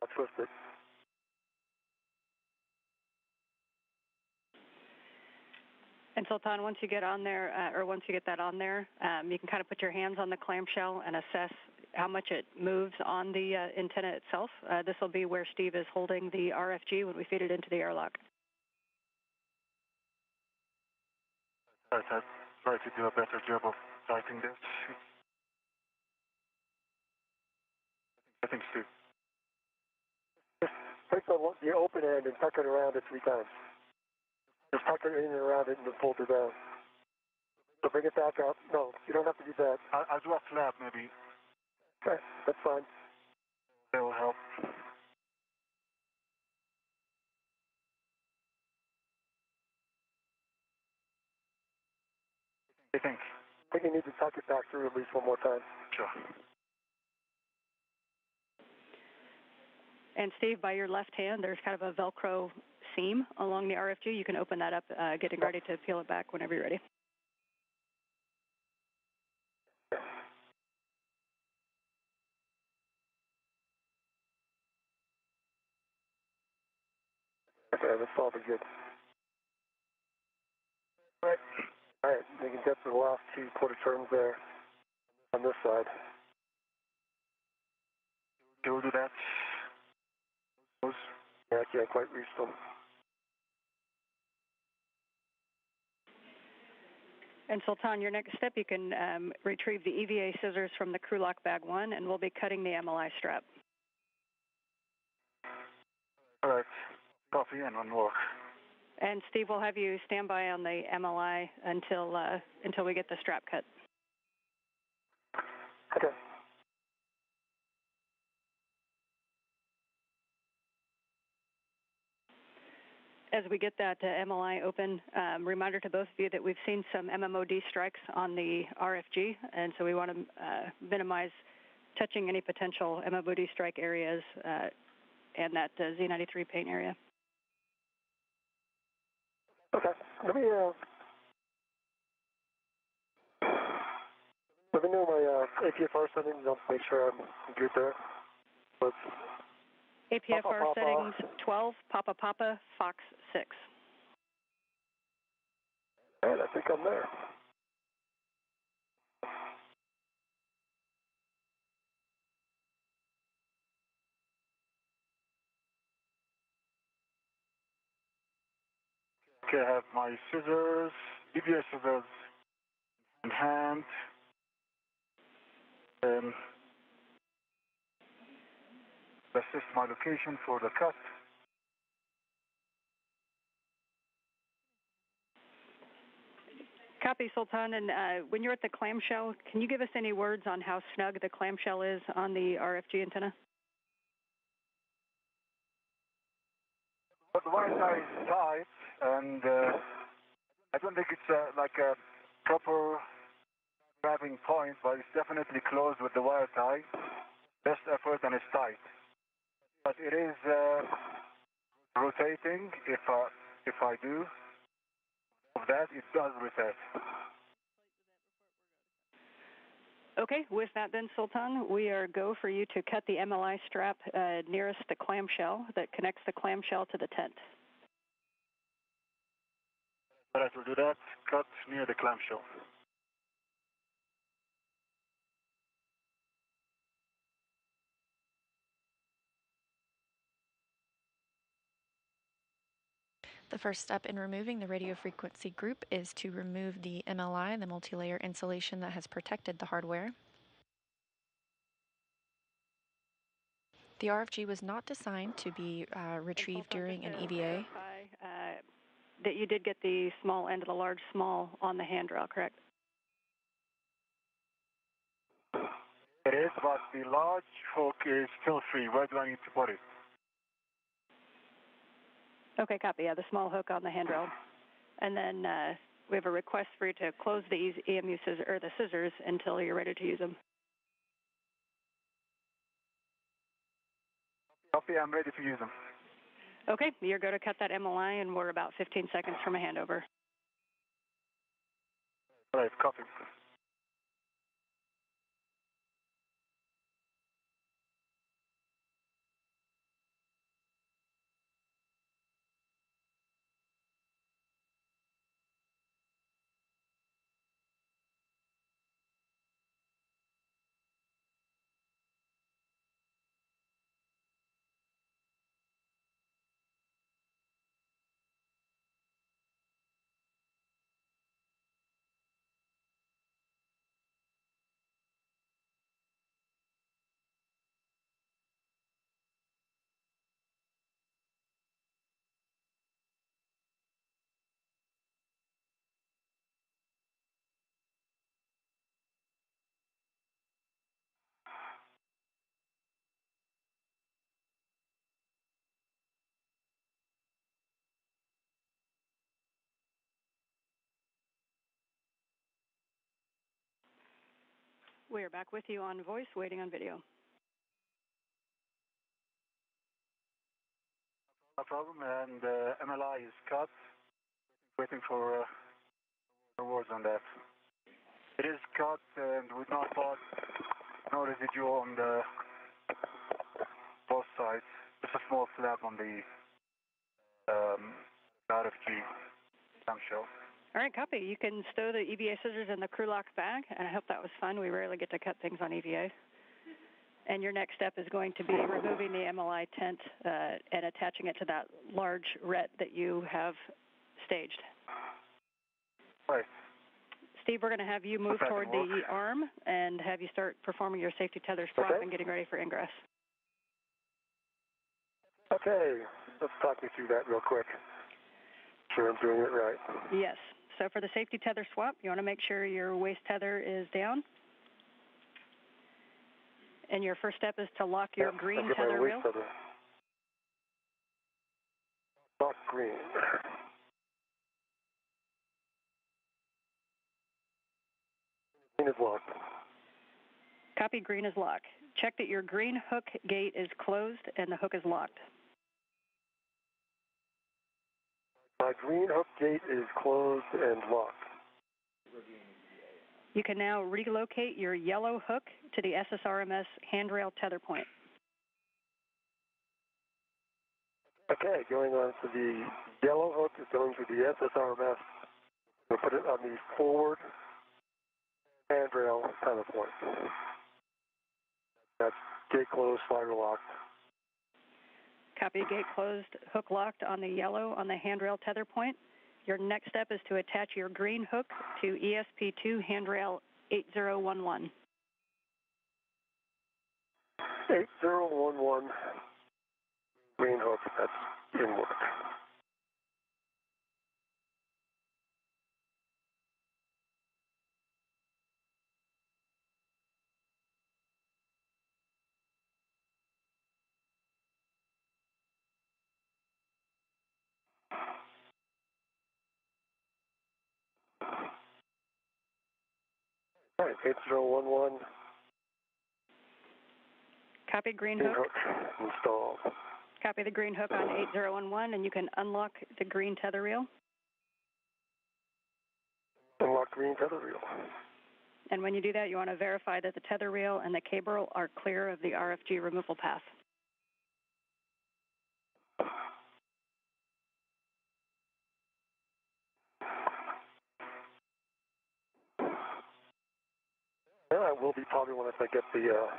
I'll twist it. And Sultan, once you get on there, or once you get that on there, you can kind of put your hands on the clamshell and assess how much it moves on the antenna itself. This will be where Steve is holding the RFG when we feed it into the airlock. Right, I'll try to do a better job of typing this. I think Steve. Just take the open end and tuck it around it 3 times. Just tuck it in and around it and then fold it down. So bring it back up. No, you don't have to do that. I'll do a flap maybe. Okay, that's fine. That will help. I think you need to tuck it back through at least one more time. Sure. And Steve, by your left hand, there's kind of a Velcro seam along the RFG. You can open that up, getting ready to peel it back whenever you're ready. Okay, that's probably good. All right, you can get to the last 2 quarter turns there on this side. We'll do that. Yeah, I can't quite reach them. And Sultan, your next step, you can retrieve the EVA scissors from the crew lock bag 1, and we'll be cutting the MLI strap. All right, copy and one more. And Steve, we'll have you stand by on the MLI until we get the strap cut. Okay. As we get that MLI open, reminder to both of you that we've seen some MMOD strikes on the RFG, and so we want to minimize touching any potential MMOD strike areas and that Z93 paint area. Okay, let me know my APFR settings. I'll make sure I'm good there. Let's APFR Papa, settings 12, Papa Papa, Fox 6. And I think I'm there. Okay, I have my scissors, EVA scissors in hand. This is my location for the cut. Copy, Sultan. And when you're at the clamshell, can you give us any words on how snug the clamshell is on the RFG antenna? But the wire tie is tight, and I don't think it's like a proper grabbing point, but it's definitely closed with the wire tie. Best effort, and it's tight. But it is rotating. If I do that, it does rotate. Okay, with that then, Sultan, we are go for you to cut the MLI strap nearest the clamshell that connects the clamshell to the tent. All right, we'll do that. Cut near the clamshell. The first step in removing the radio frequency group is to remove the MLI, the multi-layer insulation that has protected the hardware. The RFG was not designed to be retrieved during an EVA. That you did get the small end of the large small on the handrail, correct? It is, but the large hook is still free. Where do I need to put it? Okay, copy. Yeah, the small hook on the handrail. And then we have a request for you to close the EMU scissors, or the scissors, until you're ready to use them. Copy, I'm ready to use them. Okay, you're going to cut that MLI, and we're about 15 seconds from a handover. All right, copy. We are back with you on voice, waiting on video. No problem, and MLI is cut. Waiting for words on that. It is cut, and with no residual on the both sides. Just a small flap on the RFG clamshell. All right, copy. You can stow the EVA scissors in the crew lock bag, and I hope that was fun. We rarely get to cut things on EVA. And your next step is going to be removing the MLI tent and attaching it to that large ret that you have staged. Right. Steve, we're going to have you move toward the arm and have you start performing your safety tether swap and getting ready for ingress. Okay, let's talk me through that real quick. Sure I'm doing it right. Yes. So for the safety tether swap, you want to make sure your waist tether is down. And your first step is to lock your green tether reel. Lock green. Green is locked. Copy, green is locked. Check that your green hook gate is closed and the hook is locked. My green hook gate is closed and locked. You can now relocate your yellow hook to the SSRMS handrail tether point. Okay, going on to the yellow hook is going to the SSRMS. We'll put it on the forward handrail tether point. That's gate closed, slider locked. Copy, gate closed, hook locked on the yellow on the handrail tether point. Your next step is to attach your green hook to ESP2 handrail 8011. 8011 green hook, that's in work. All right, 8011. Copy, green Green hook. hook installed. Copy the green hook on 8011, and you can unlock the green tether reel. Unlock green tether reel. And when you do that, you want to verify that the tether reel and the cable are clear of the RFG removal path. Yeah, it will be probably once I get the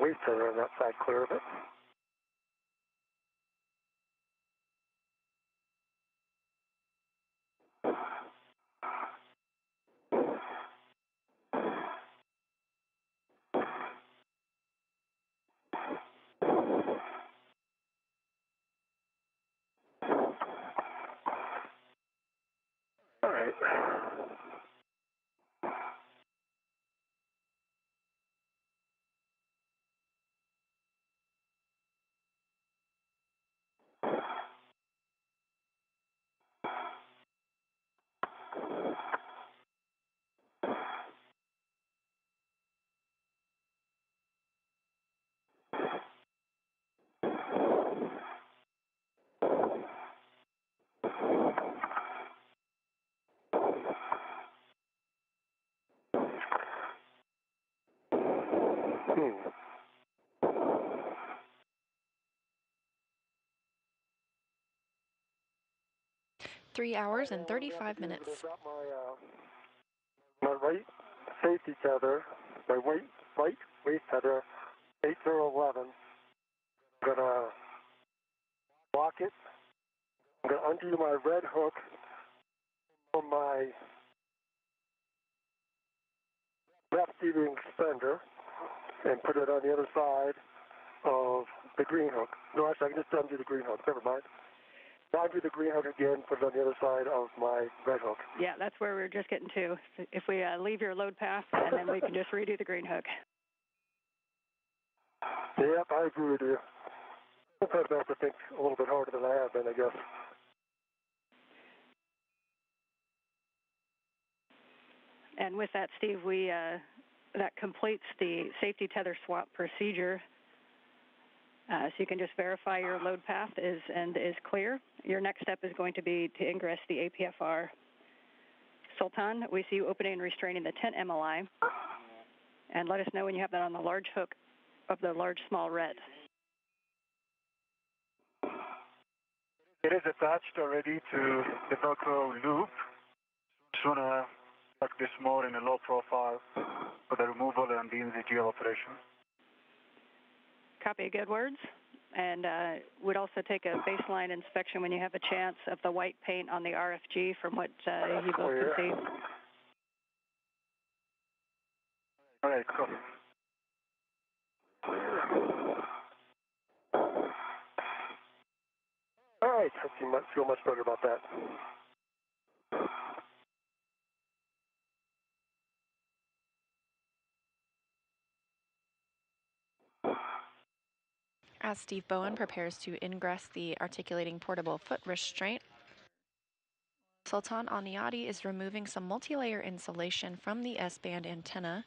weight tether on that side clear of it. 3 hours and 35 minutes. Got my right safety tether, my right waist tether, 8011. I'm gonna lock it. I'm gonna undo my red hook from my left steering extender and put it on the other side of the green hook. No, actually, I can just undo the green hook. Never mind. Undo the green hook again, put it on the other side of my red hook. Yeah, that's where we were just getting to. If we leave your load path, and then we can just redo the green hook. Yep, I agree with you. Sometimes I have to think a little bit harder than I have been, I guess. And with that, Steve, that completes the safety tether swap procedure. So you can just verify your load path is clear. Your next step is going to be to ingress the APFR. Sultan, we see you opening and restraining the 10 MLI. And let us know when you have that on the large hook of the large small red. It is attached already to the Velcro loop. Just want to tuck this more in a low profile for the removal and the NZGL operation. Copy, good words. And would also take a baseline inspection when you have a chance of the white paint on the RFG from what you both can see. All right, copy. All right, I feel much better about that. As Steve Bowen prepares to ingress the articulating portable foot restraint, Sultan Aniati is removing some multi-layer insulation from the S-band antenna.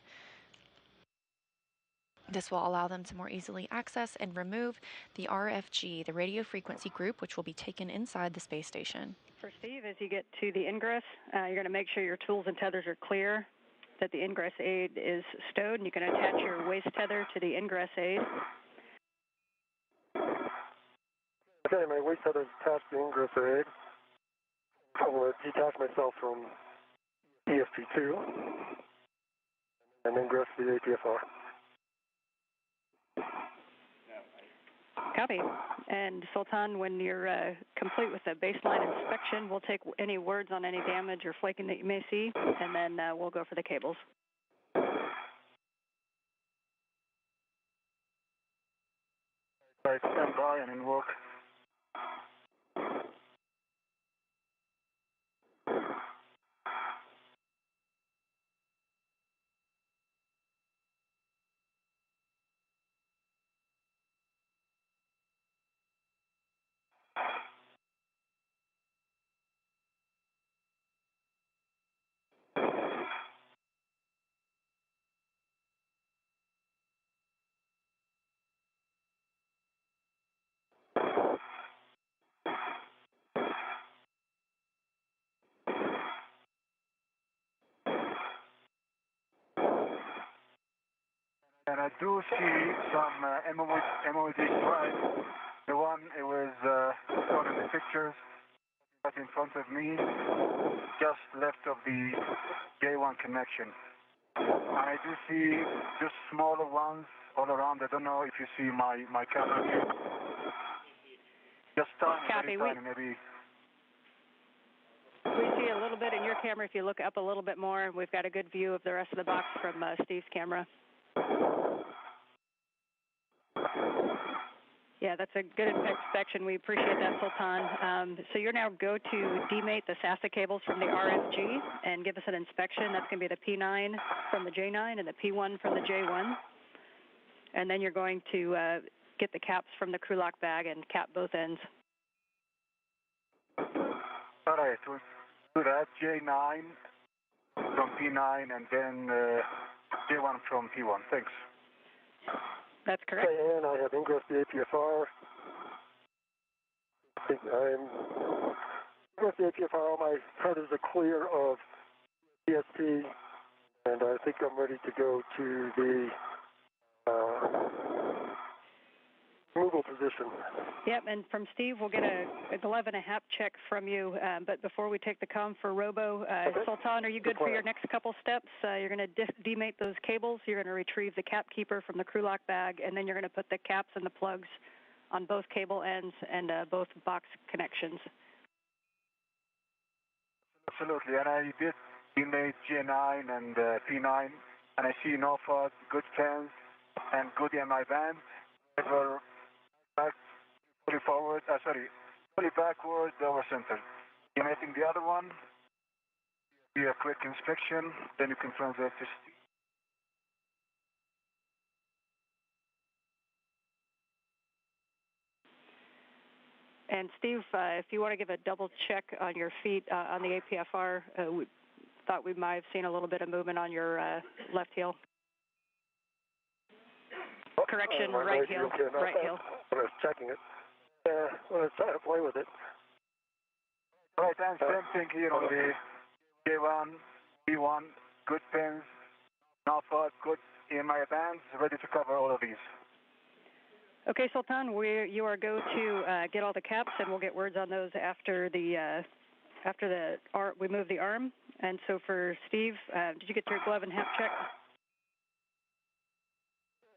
This will allow them to more easily access and remove the RFG, the radio frequency group, which will be taken inside the space station. For Steve, as you get to the ingress, you're going to make sure your tools and tethers are clear, that the ingress aid is stowed, and you can attach your waist tether to the ingress aid. Okay, my waist tether is attached to the ingress aid. I'm going to detach myself from ESP2 and ingress the APFR. Copy. And Sultan, when you're complete with the baseline inspection, we'll take any words on any damage or flaking that you may see, and then we'll go for the cables. All right, stand by and invoke. And I do see some MOD stripes. The one it was shown in the pictures right in front of me, just left of the J1 connection. And I do see just smaller ones all around. I don't know if you see my camera view. Just tiny, very tiny, maybe. We see a little bit in your camera. If you look up a little bit more, we've got a good view of the rest of the box from Steve's camera. Yeah, that's a good inspection. We appreciate that, Sultan. So you're now go to demate the SASA cables from the RFG and give us an inspection. That's going to be the P9 from the J9 and the P1 from the J1. And then you're going to get the caps from the crew lock bag and cap both ends. All right, we'll do that. J9 from P9 and then J1 from P1. Thanks. That's correct. Okay, and I have ingress the APFR. I'm ingress the APFR. All my feathers are clear of ESP, and I think I'm ready to go to the removal position. Yep, and from Steve, we'll get a 11.5 check from you. But before we take the comm for Robo, Okay. Sultan, are you good for your next couple steps? You're going to demate those cables. You're going to retrieve the cap keeper from the crew lock bag, and then you're going to put the caps and the plugs on both cable ends and both box connections. Absolutely, and I did demate J9 and P9, and I see no fog, good fans, and good MI band. We're back, fully forward, fully backward, over center. Demating the other one, do a quick inspection, then you can translate to Steve. And Steve, if you want to give a double check on your feet on the APFR, we thought we might have seen a little bit of movement on your left heel. Correction, right heel. Okay, no, Right heel. When I was checking it, when I was trying to play with it. All right, and same thing here on the J1, P1, good pins, no fog, good EMI bands, ready to cover all of these. Okay, Sultan, you are go to get all the caps, and we'll get words on those after we move the arm. And so for Steve, did you get your glove and hat check?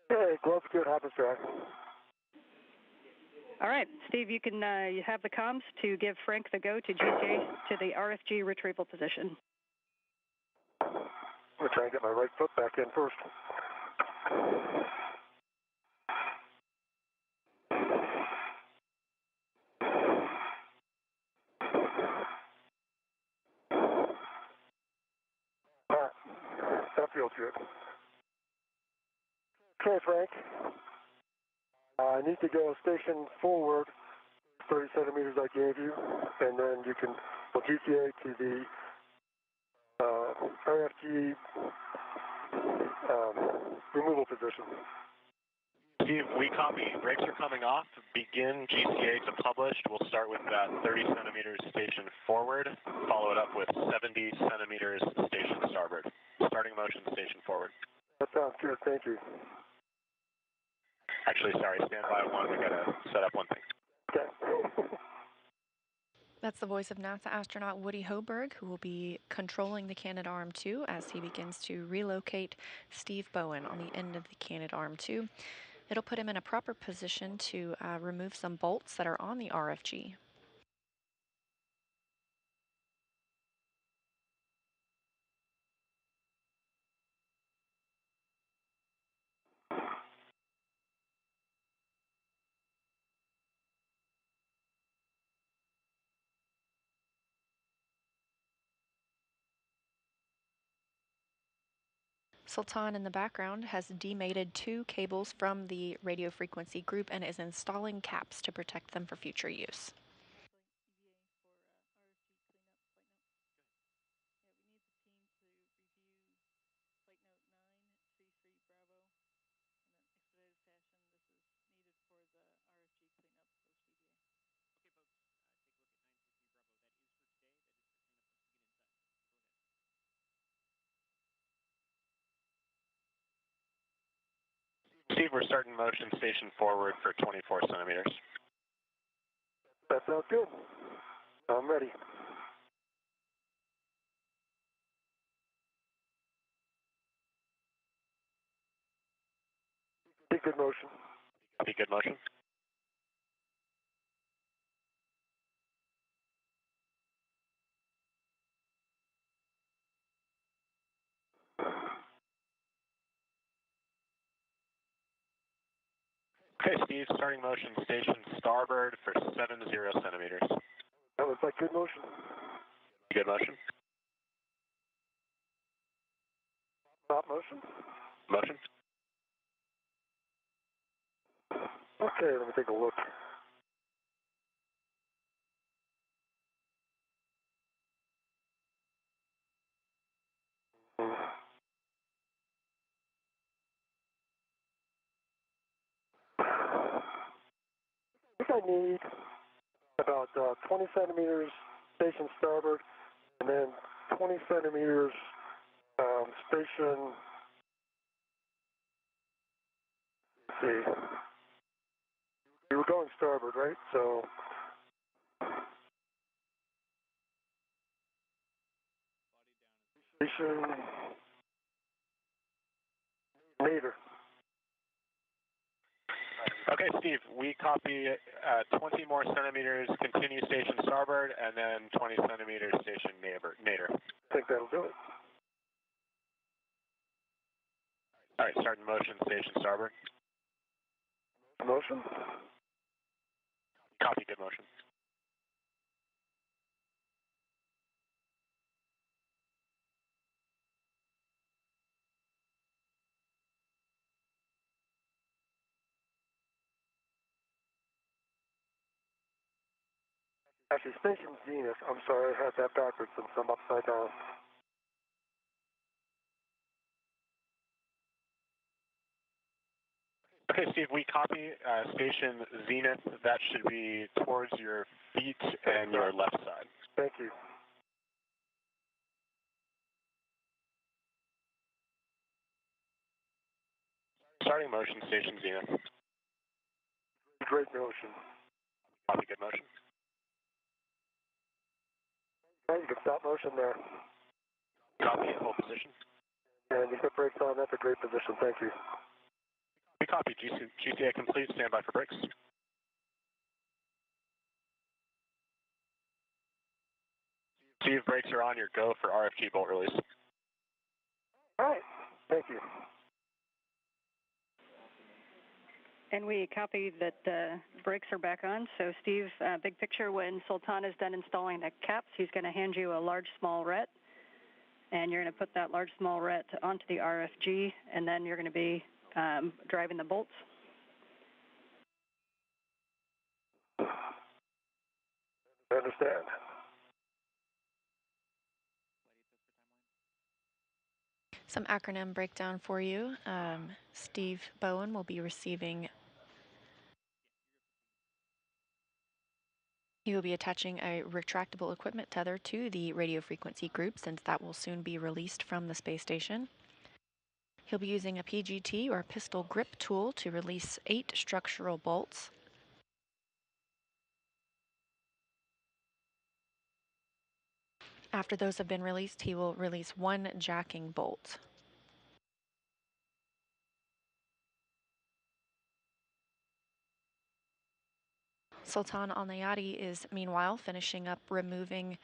Hey, glove's good, happens track. All right, Steve, you can you have the comms to give Frank the go to GCA to the RFG retrieval position. I'm going to try and get my right foot back in first. That feels good. Okay, Frank. I need to go station forward 30 centimeters I gave you, and then you can GTA to the RFG removal position. Steve, we copy. Brakes are coming off. Begin GCA to published. We'll start with that 30 centimeters station forward, follow it up with 70 centimeters station starboard. Starting motion station forward. That sounds good. Thank you. Actually, sorry, stand by one. We got to set up one thing. Okay. That's the voice of NASA astronaut Woody Hoberg, who will be controlling the Canadarm2 as he begins to relocate Steve Bowen on the end of the Canadarm2. It'll put him in a proper position to remove some bolts that are on the RFG. Sultan in the background has demated 2 cables from the radio frequency group and is installing caps to protect them for future use. Steve, we're starting motion station forward for 24 centimeters. That sounds good. I'm ready. Be good motion. Copy, good motion. Okay, Steve, starting motion station starboard for 70 centimeters. That looks like good motion. Good motion. Stop motion. Motion. Okay, let me take a look. I think I need about 20 centimeters station starboard, and then 20 centimeters station. Let's see, we were going starboard, right? So station meter. Okay, Steve, we copy 20 more centimeters, continue station starboard, and then 20 centimeters station nadir. I think that'll do it. All right, starting motion station starboard. Motion. Copy, good motion. Actually, station zenith. I'm sorry, I had that backwards since I'm upside down. Okay, Steve, we copy station zenith. That should be towards your feet and your left side. Thank you. Starting motion station zenith. Great motion. Copy, good motion. All right, you can stop motion there. Copy, hold position. And you put brakes on. That's a great position. Thank you. We copy, GCA complete, stand by for brakes. Steve, brakes are on, your go for RFG bolt release. All right, thank you. And we copy that brakes are back on. So Steve, big picture, when Sultan is done installing the caps, he's going to hand you a large small ret, and you're going to put that large small ret onto the RFG, and then you're going to be driving the bolts. I understand. Some acronym breakdown for you. Steve Bowen will be receiving. He will be attaching a retractable equipment tether to the radio frequency group, since that will soon be released from the space station. He'll be using a PGT or pistol grip tool to release 8 structural bolts. After those have been released, he will release 1 jacking bolt. Sultan Al Nayati is meanwhile finishing up removing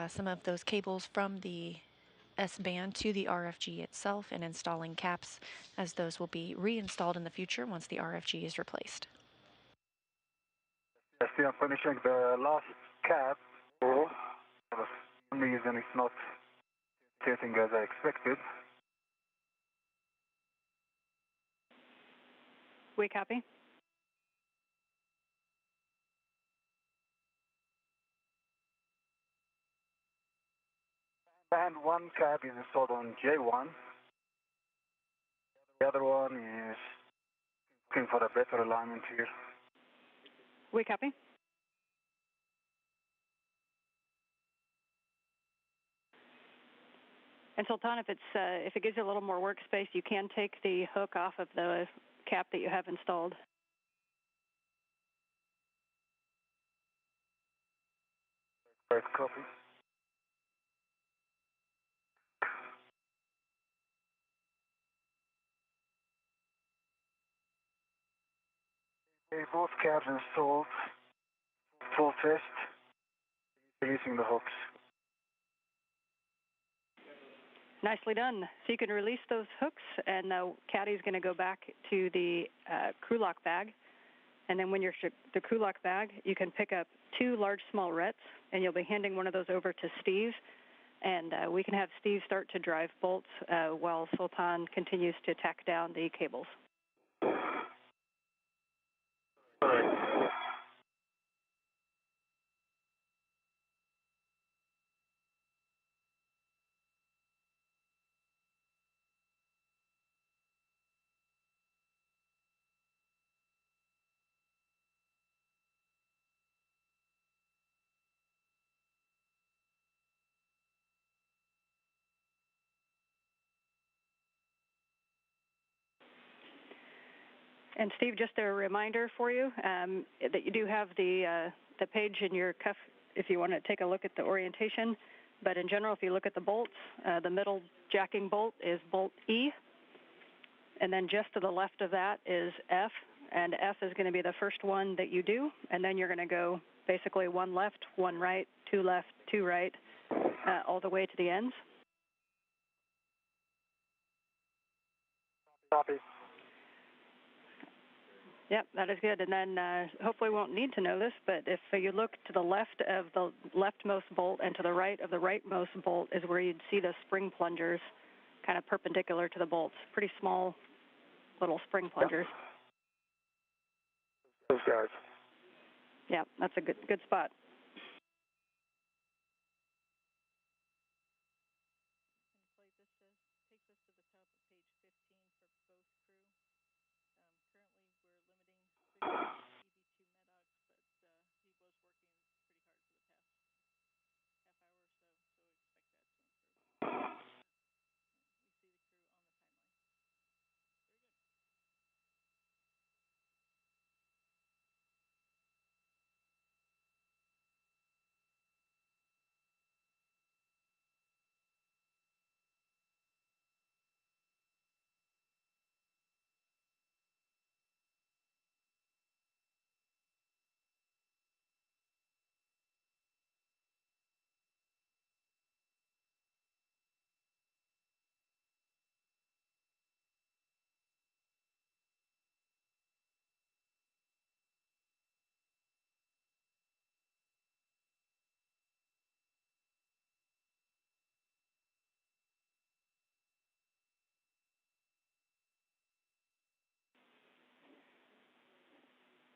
some of those cables from the S-band to the RFG itself and installing caps, as those will be reinstalled in the future once the RFG is replaced. I see I'm finishing the last cap. For some reason it's not getting as I expected. We copy. And one cap is installed on J1. The other one is looking for a better alignment here. We copy. And Sultan, if it gives you a little more workspace, you can take the hook off of the cap that you have installed. Right, copy. Okay, both cabs installed. Full test. Releasing the hooks. Nicely done. So you can release those hooks, and the caddy's going to go back to the crew lock bag. And then when you're the Kulak bag, you can pick up 2 large small rets, and you'll be handing one of those over to Steve. And we can have Steve start to drive bolts while Sultan continues to tack down the cables. All right. And Steve, just a reminder for you that you do have the page in your cuff if you want to take a look at the orientation. But in general, if you look at the bolts, the middle jacking bolt is bolt E. And then just to the left of that is F. And F is going to be the first one that you do. And then you're going to go basically 1 left, 1 right, 2 left, 2 right, all the way to the ends. Copy. Yep, that is good. And then hopefully we won't need to know this, but if you look to the left of the leftmost bolt and to the right of the rightmost bolt is where you'd see the spring plungers kind of perpendicular to the bolts. Pretty small little spring plungers. Those guys. Yeah, that's a good spot.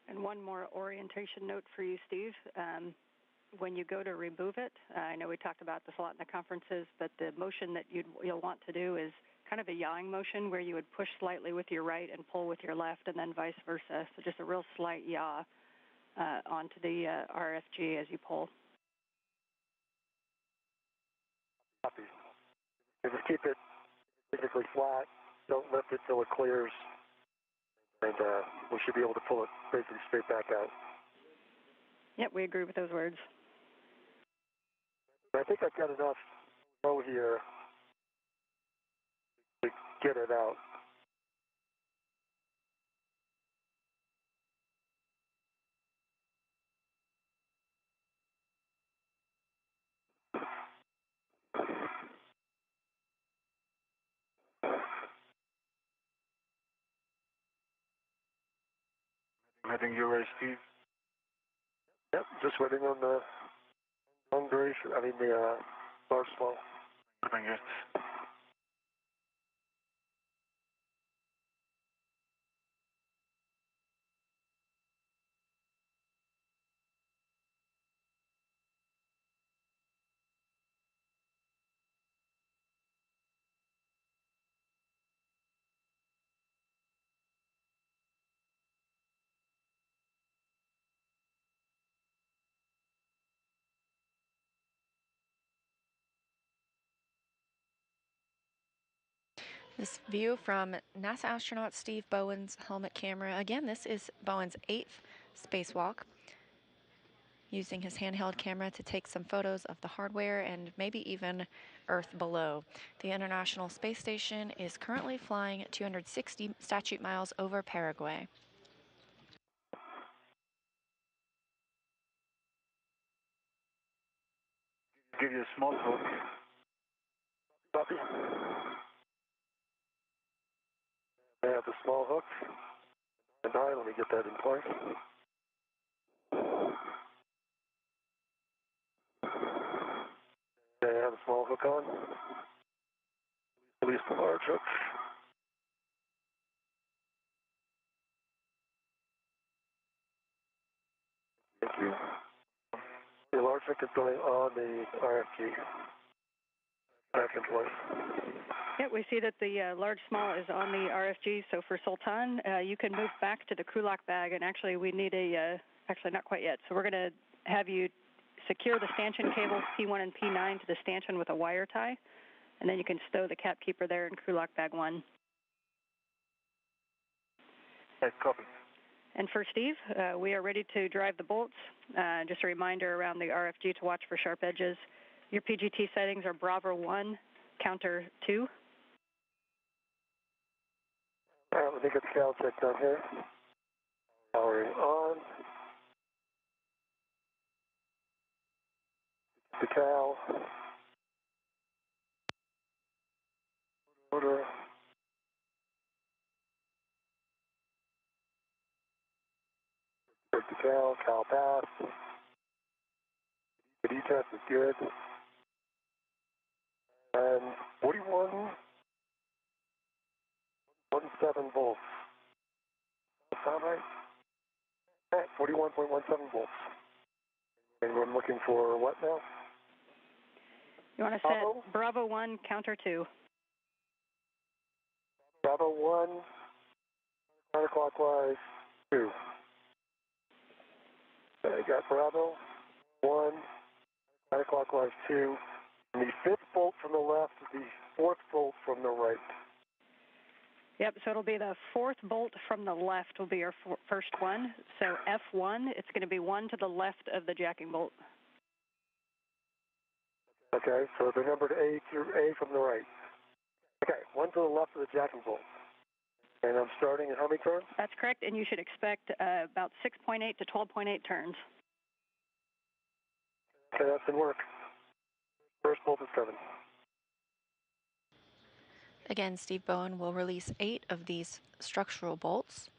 And one more orientation note for you, Steve. When you go to remove it, I know we talked about this a lot in the conferences, but the motion that you'll want to do is kind of a yawing motion where you would push slightly with your right and pull with your left, and then vice versa. So just a real slight yaw onto the RFG as you pull. Copy. And just keep it basically flat. Don't lift it till it clears. And we should be able to pull it basically straight back out. Yep, we agree with those words. I think I've got enough low here to get it out. I think you're ready, Steve. Yep, just waiting on the long duration. I mean the large flow. Thank you. This view from NASA astronaut Steve Bowen's helmet camera. Again, this is Bowen's 8th spacewalk, using his handheld camera to take some photos of the hardware and maybe even Earth below. The International Space Station is currently flying 260 statute miles over Paraguay. Give you a small hook. Copy. They have the small hooks. And let me get that in place. Okay, I have a small hook on. Release the large hook. Thank you. The large hook is going on the RFG. Back in place. Yeah, we see that the large small is on the RFG. So for Sultan, you can move back to the crew lock bag, and actually we need actually not quite yet. So we're going to have you secure the stanchion cables P1 and P9 to the stanchion with a wire tie, and then you can stow the cap keeper there in crew lock bag 1. Okay, copy. And for Steve, we are ready to drive the bolts. Just a reminder around the RFG to watch for sharp edges. Your PGT settings are Bravo 1, counter 2. All right, let me get the cal check done here. Powering on. The cal. Motor. Check the cal pass. The D-test is good. And 41.17 volts. Sound right? All right, 41.17 volts. And I'm looking for what now? You want to set Bravo 1, counter 2. Bravo 1, counterclockwise 2. I got Bravo 1, counterclockwise 2. And the fifth bolt from the left is the fourth bolt from the right. Yep, so it'll be the fourth bolt from the left will be your first one. So F1, it's going to be one to the left of the jacking bolt. Okay, so they're numbered A through A from the right. Okay, one to the left of the jacking bolt. And I'm starting at how many turns? That's correct, and you should expect about 6.8 to 12.8 turns. Okay, that's in work. First bolt is coming. Again, Steve Bowen will release 8 of these structural bolts.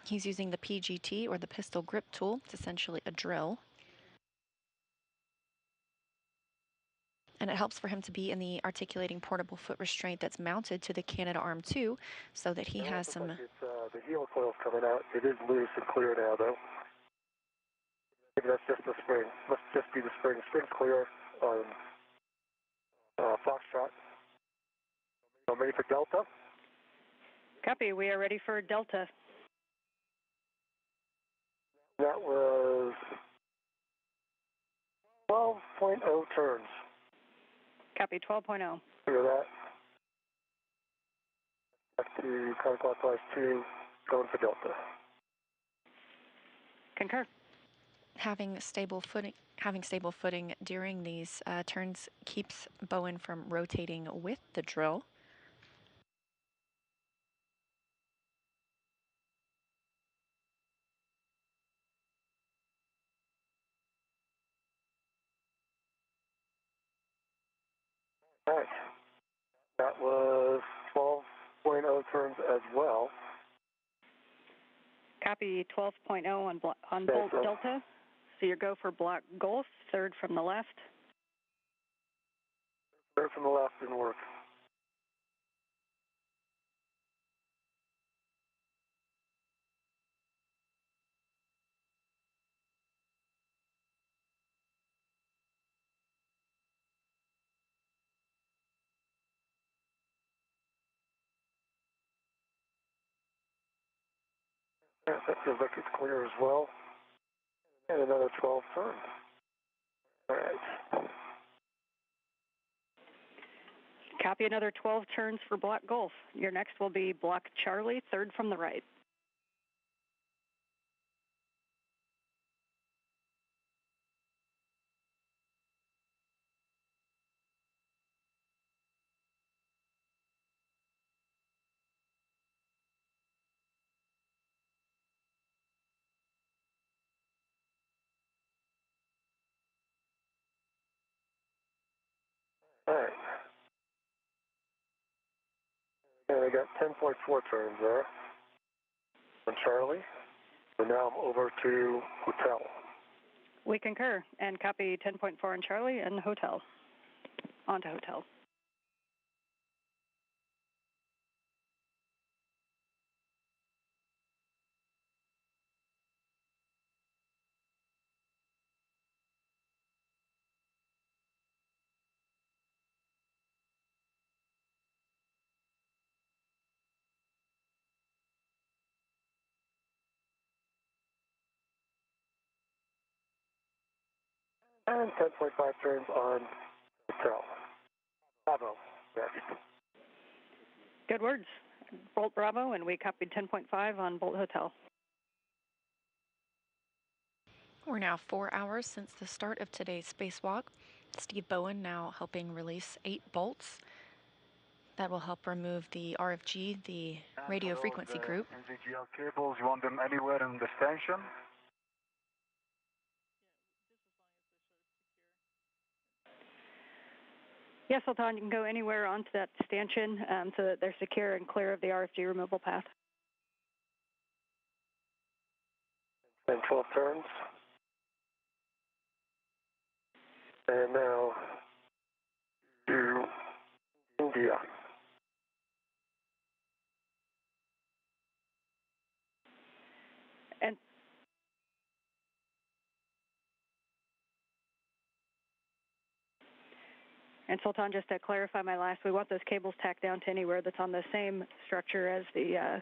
He's using the PGT, or the pistol grip tool. It's essentially a drill. And it helps for him to be in the articulating portable foot restraint that's mounted to the Canadarm 2, so that he has some... Like the heel coil's coming out. It is loose and clear now, though. Maybe that's just the spring. Must just be the spring. Spring's clear on Foxtrot. I'm ready for Delta. Copy. We are ready for Delta. That was 12.0 turns. Copy. 12.0. Clear that. Back to counterclockwise 2, going for Delta. Concur. Having stable footing during these turns keeps Bowen from rotating with the drill. All right. That was 12.0 turns as well. Copy. 12.0 on bolt Delta. So you go for block Golf, third from the left. Third from the left didn't work. Yeah, that feels like it's clear as well. And another 12 turns. All right. Copy. Another 12 turns for block Golf. Your next will be block Charlie, third from the right. All right. And I got 10.4 turns there. on Charlie. So now I'm over to hotel. We concur and copy 10.4 on Charlie and hotel. On to hotel. And 10.5 turns on hotel. Bravo. Next. Good words. Bolt Bravo, and we copied 10.5 on Bolt Hotel. We're now 4 hours since the start of today's spacewalk. Steve Bowen now helping release 8 bolts. That will help remove the RFG, the radio frequency group. NVGL cables, you want them anywhere in the stanchion? Yes, Sultan, you can go anywhere onto that stanchion so that they're secure and clear of the RFG removal path. And 12 turns. And now to India. And Sultan, just to clarify my last, we want those cables tacked down to anywhere that's on the same structure as the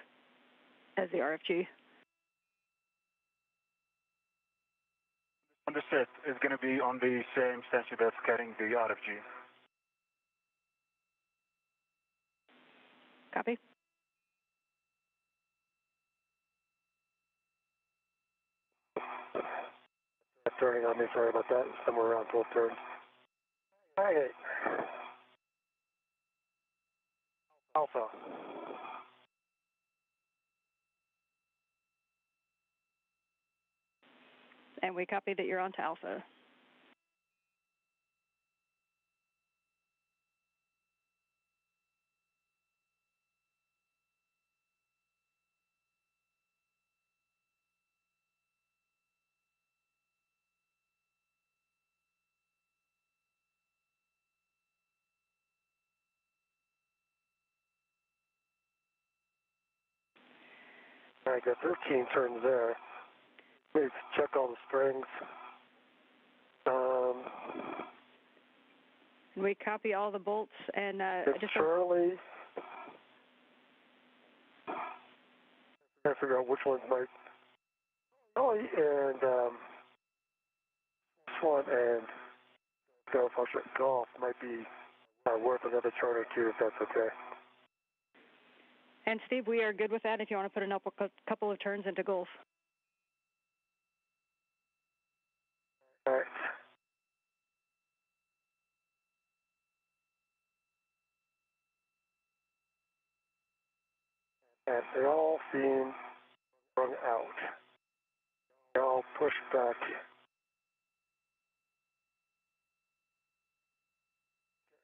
RFG. Understood. It's going to be on the same stanchion that's carrying the RFG. Copy. Turning on me, sorry about that. Somewhere around 12 turns. All right. Alpha. And we copy that you're on to Alpha. All right, got 13 turns there. Maybe check all the strings. And we copy all the bolts and It's just Charlie. Trying to figure out which one's my Charlie and this one and golf might be worth another turn or two if that's okay. And Steve, we are good with that if you want to put a couple of turns into golf. All right. And they all seem wrung out. They all push back.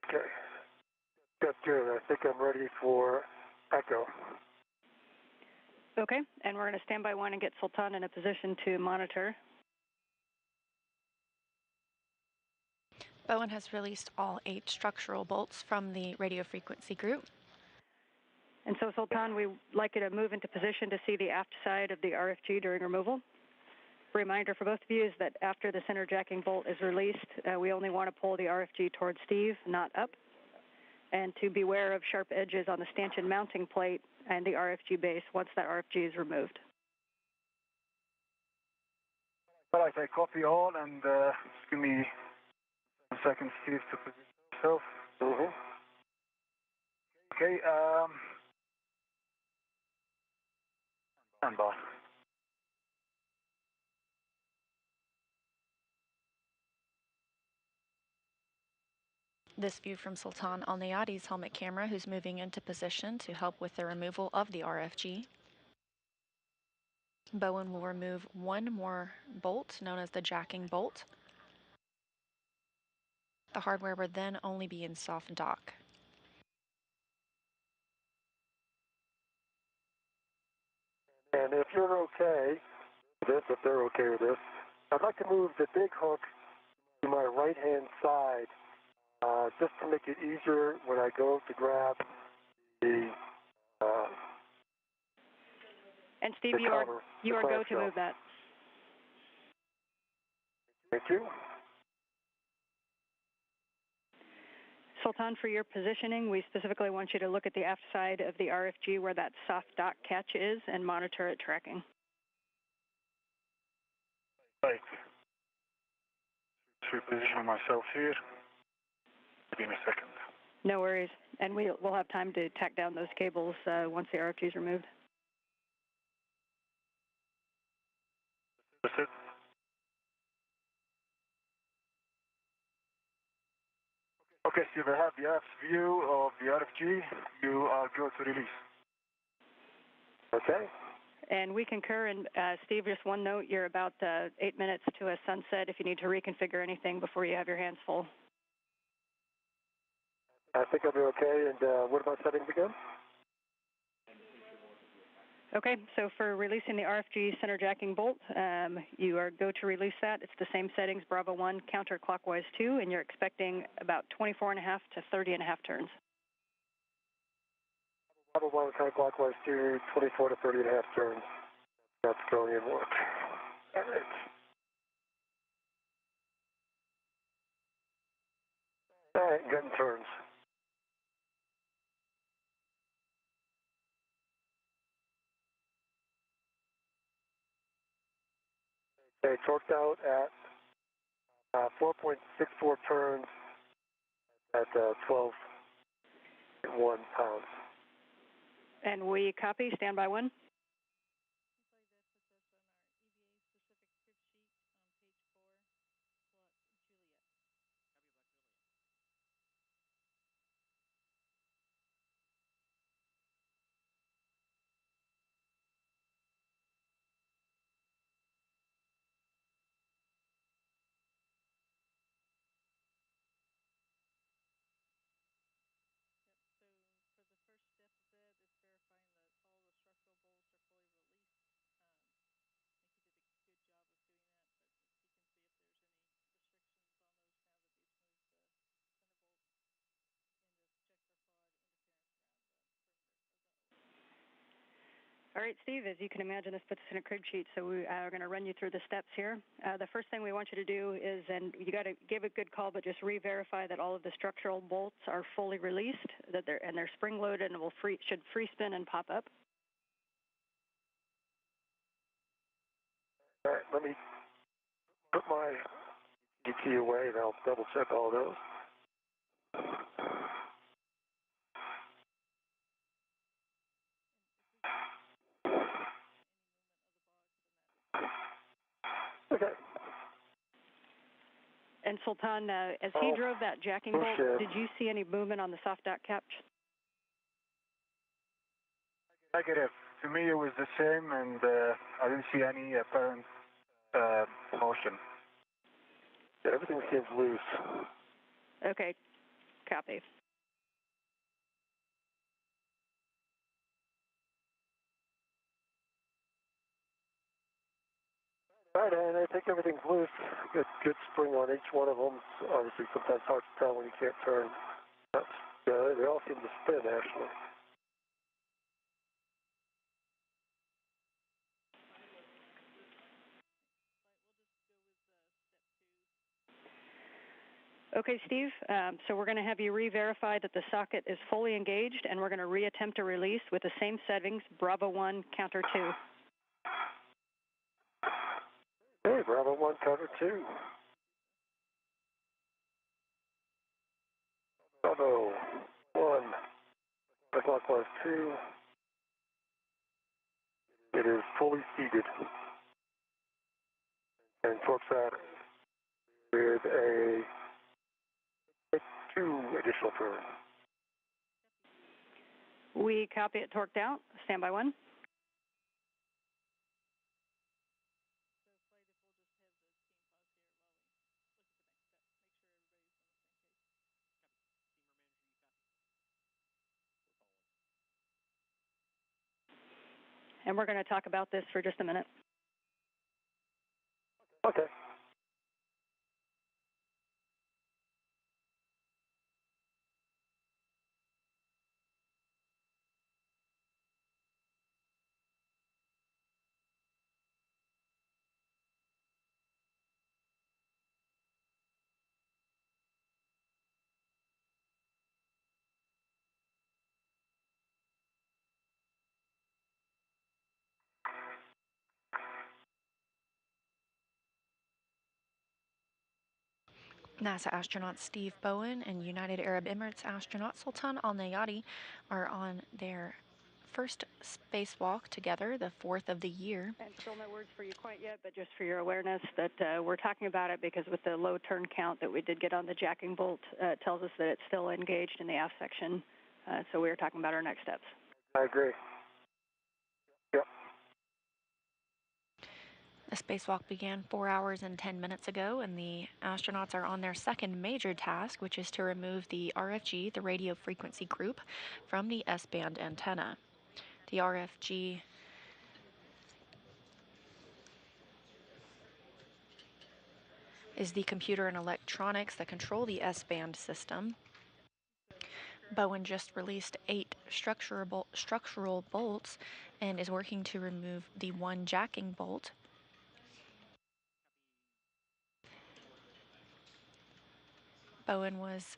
Okay. That's good. I think I'm ready for echo. Okay, and we're going to stand by one and get Sultan in a position to monitor. Bowen has released all 8 structural bolts from the radio frequency group. And so, Sultan, we'd like you to move into position to see the aft side of the RFG during removal. Reminder for both of you is that after the center jacking bolt is released, we only want to pull the RFG towards Steve, not up. And to beware of sharp edges on the stanchion mounting plate and the RFG base once that RFG is removed. All right, I copy all, and just give me a second, Steve, to position yourself. Mm-hmm. Okay, stand by. This view from Sultan Al-Nayadi's helmet camera, who's moving into position to help with the removal of the RFG. Bowen will remove one more bolt, known as the jacking bolt. The hardware will then only be in soft dock. And if you're okay with this, if they're okay with this, I'd like to move the big hook to my right-hand side, just to make it easier when I go to grab the And Steve, you are go to move that. Thank you. Sultan, for your positioning, we specifically want you to look at the aft side of the RFG where that soft dock catch is and monitor it tracking. Right. To position myself here. Give me a second. No worries. And we'll have time to tack down those cables once the RFG is removed. That's it. Okay, Steve, I have the aft view of the RFG. You are good to release. Okay. And we concur. And Steve, just one note, you're about 8 minutes to a sunset if you need to reconfigure anything before you have your hands full. I think I'll be okay. And what about settings again? Okay, so for releasing the RFG center jacking bolt, you are go to release that. It's the same settings, Bravo 1, counterclockwise 2, and you're expecting about 24.5 to 30.5 turns. Bravo 1, counterclockwise 2, 24 to 30.5 turns. That's going in work. All right. All right, getting turns. Okay, torqued out at 4.64 turns at 12.1 pounds. And we copy, standby 1. All right, Steve, as you can imagine, this puts us in a crib sheet, so we are going to run you through the steps here. The first thing we want you to do is, and you got to give a good call, but just re-verify that all of the structural bolts are fully released, that they're spring-loaded and should free spin and pop up. All right, let me put my key away, and I'll double-check all those. Okay. And Sultan, as he drove that jacking bolt, did you see any movement on the soft dock catch? Negative. To me, it was the same, and I didn't see any apparent motion. Yeah, everything seems loose. Okay, copy. All right, and I think everything's loose. Good spring on each one of them. Obviously, sometimes hard to tell when you can't turn. They all seem to spin, actually. Okay, Steve, so we're going to have you re-verify that the socket is fully engaged, and we're going to re-attempt a release with the same settings, Bravo 1, counter 2. Hey, Bravo 1, counter 2. Bravo 1, clockwise 2. It is fully seated. And torques out with a 2 additional turns. We copy it torqued out, standby 1. and we're going to talk about this for just a minute. Okay. NASA astronaut Steve Bowen and United Arab Emirates astronaut Sultan Al Nayati are on their first spacewalk together, the fourth of the year. And still no words for you quite yet, but just for your awareness that we're talking about it because with the low turn count that we did get on the jacking bolt, it tells us that it's still engaged in the aft section. So we are talking about our next steps. I agree. Yep. The spacewalk began 4 hours and 10 minutes ago, and the astronauts are on their second major task, which is to remove the RFG, the radio frequency group, from the S-band antenna. The RFG is the computer and electronics that control the S-band system. Bowen just released 8 structural bolts and is working to remove the one jacking bolt. Bowen was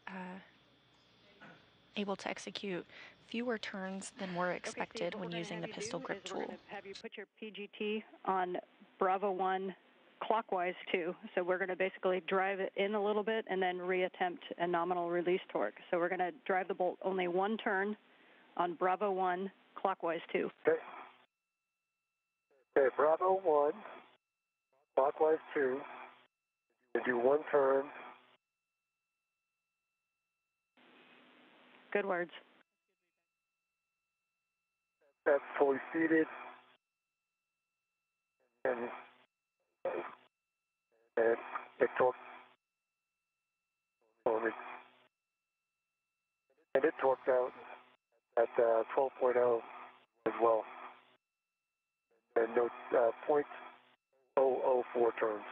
able to execute fewer turns than were expected when using the pistol grip tool. We're going to have you put your PGT on Bravo 1 clockwise too. So we're going to basically drive it in a little bit and then reattempt a nominal release torque. So we're going to drive the bolt only one turn on Bravo 1 clockwise too. Okay. Okay, Bravo 1, clockwise 2. You do one turn. Good words. That's fully seated. And it torqued. And it torqued out at 12.0 as well. And no 0.004 turns.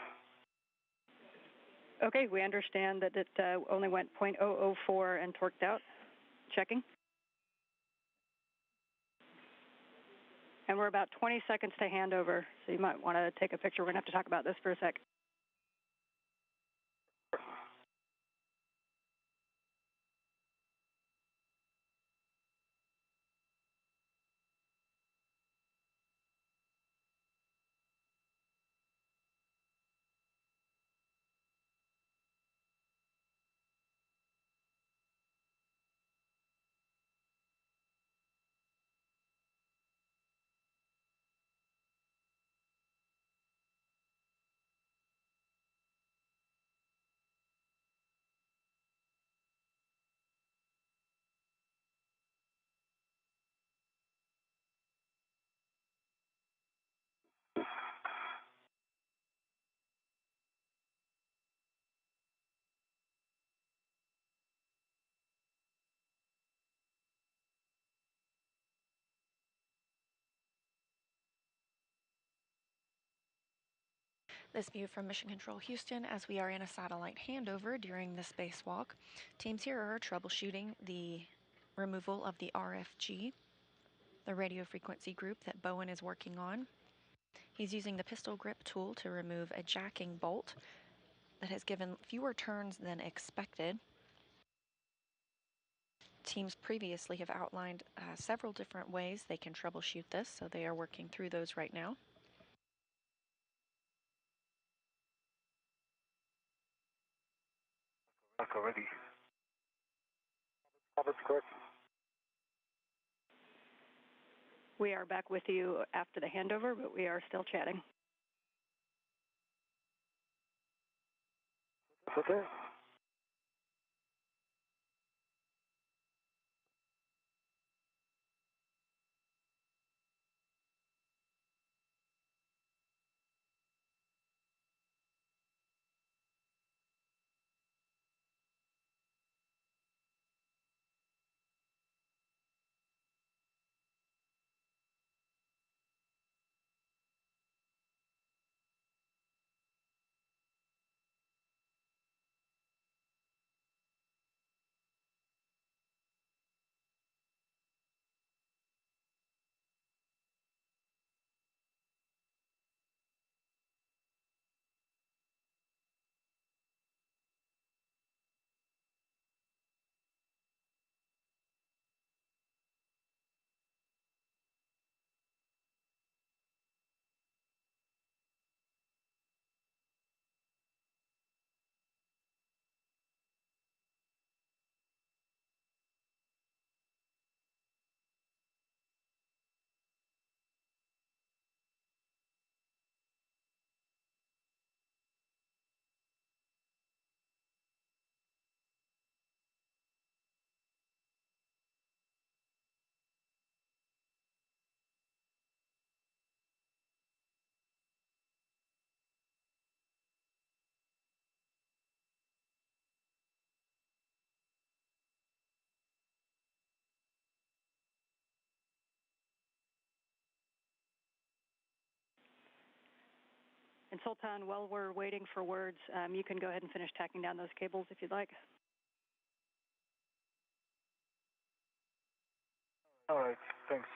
Okay, we understand that it only went 0.004 and torqued out. Checking. And we're about 20 seconds to handover, so you might want to take a picture. We're going to have to talk about this for a sec. This view from Mission Control Houston as we are in a satellite handover during the spacewalk. Teams here are troubleshooting the removal of the RFG, the radio frequency group that Bowen is working on. He's using the pistol grip tool to remove a jacking bolt that has given fewer turns than expected. Teams previously have outlined several different ways they can troubleshoot this, so they are working through those right now. Back already. Robert's correct. We are back with you after the handover, but we are still chatting. Okay. And Sultan, while we're waiting for words, you can go ahead and finish tacking down those cables if you'd like. All right, thanks.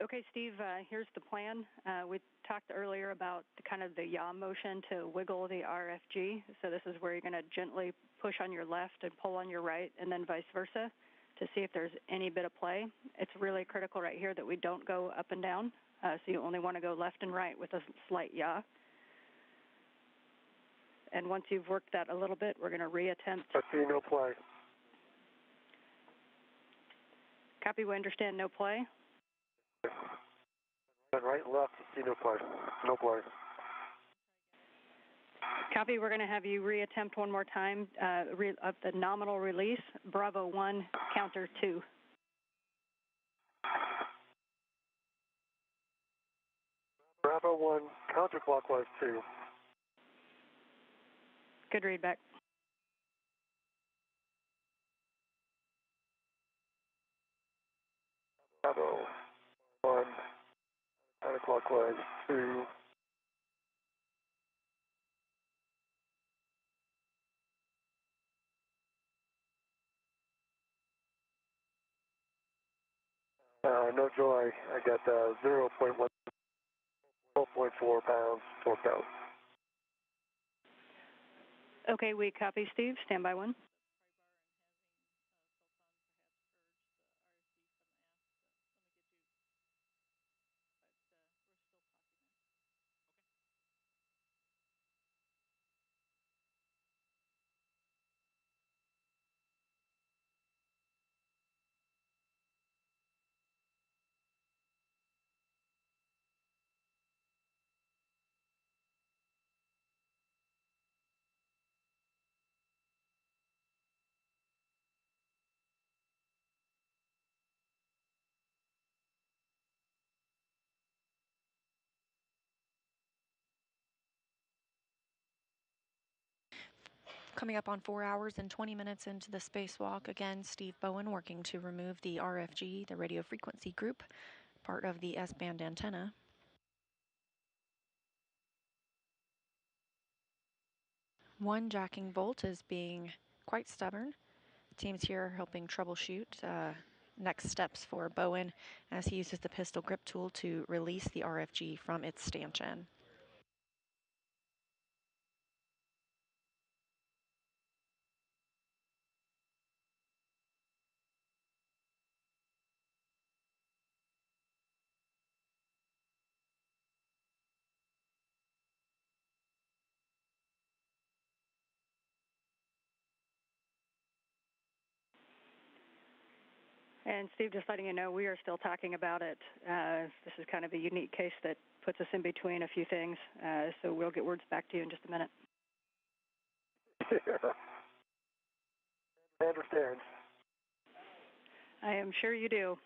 Okay, Steve, here's the plan. We talked earlier about kind of the yaw motion to wiggle the RFG. So this is where you're going to gently push on your left and pull on your right, and then vice versa to see if there's any bit of play. It's really critical right here that we don't go up and down. So you only want to go left and right with a slight yaw. And once you've worked that a little bit, we're going to reattempt. I see no play. Copy, we understand no play. And right, left, see no play. No play. Copy, we're going to have you reattempt one more time of the nominal release, Bravo 1, counter 2. Bravo 1, counterclockwise 2. Good read back. Bravo 1, counterclockwise 2. No joy. I got 0.1, 12.4 pounds torqued out. Okay, we copy, Steve. Stand by 1. Coming up on 4 hours and 20 minutes into the spacewalk, again, Steve Bowen working to remove the RFG, the radio frequency group, part of the S-band antenna. One jacking bolt is being quite stubborn. Teams here are helping troubleshoot next steps for Bowen as he uses the pistol grip tool to release the RFG from its stanchion. And Steve, just letting you know, we are still talking about it. This is kind of a unique case that puts us in between a few things. So we'll get words back to you in just a minute. I understand. I am sure you do.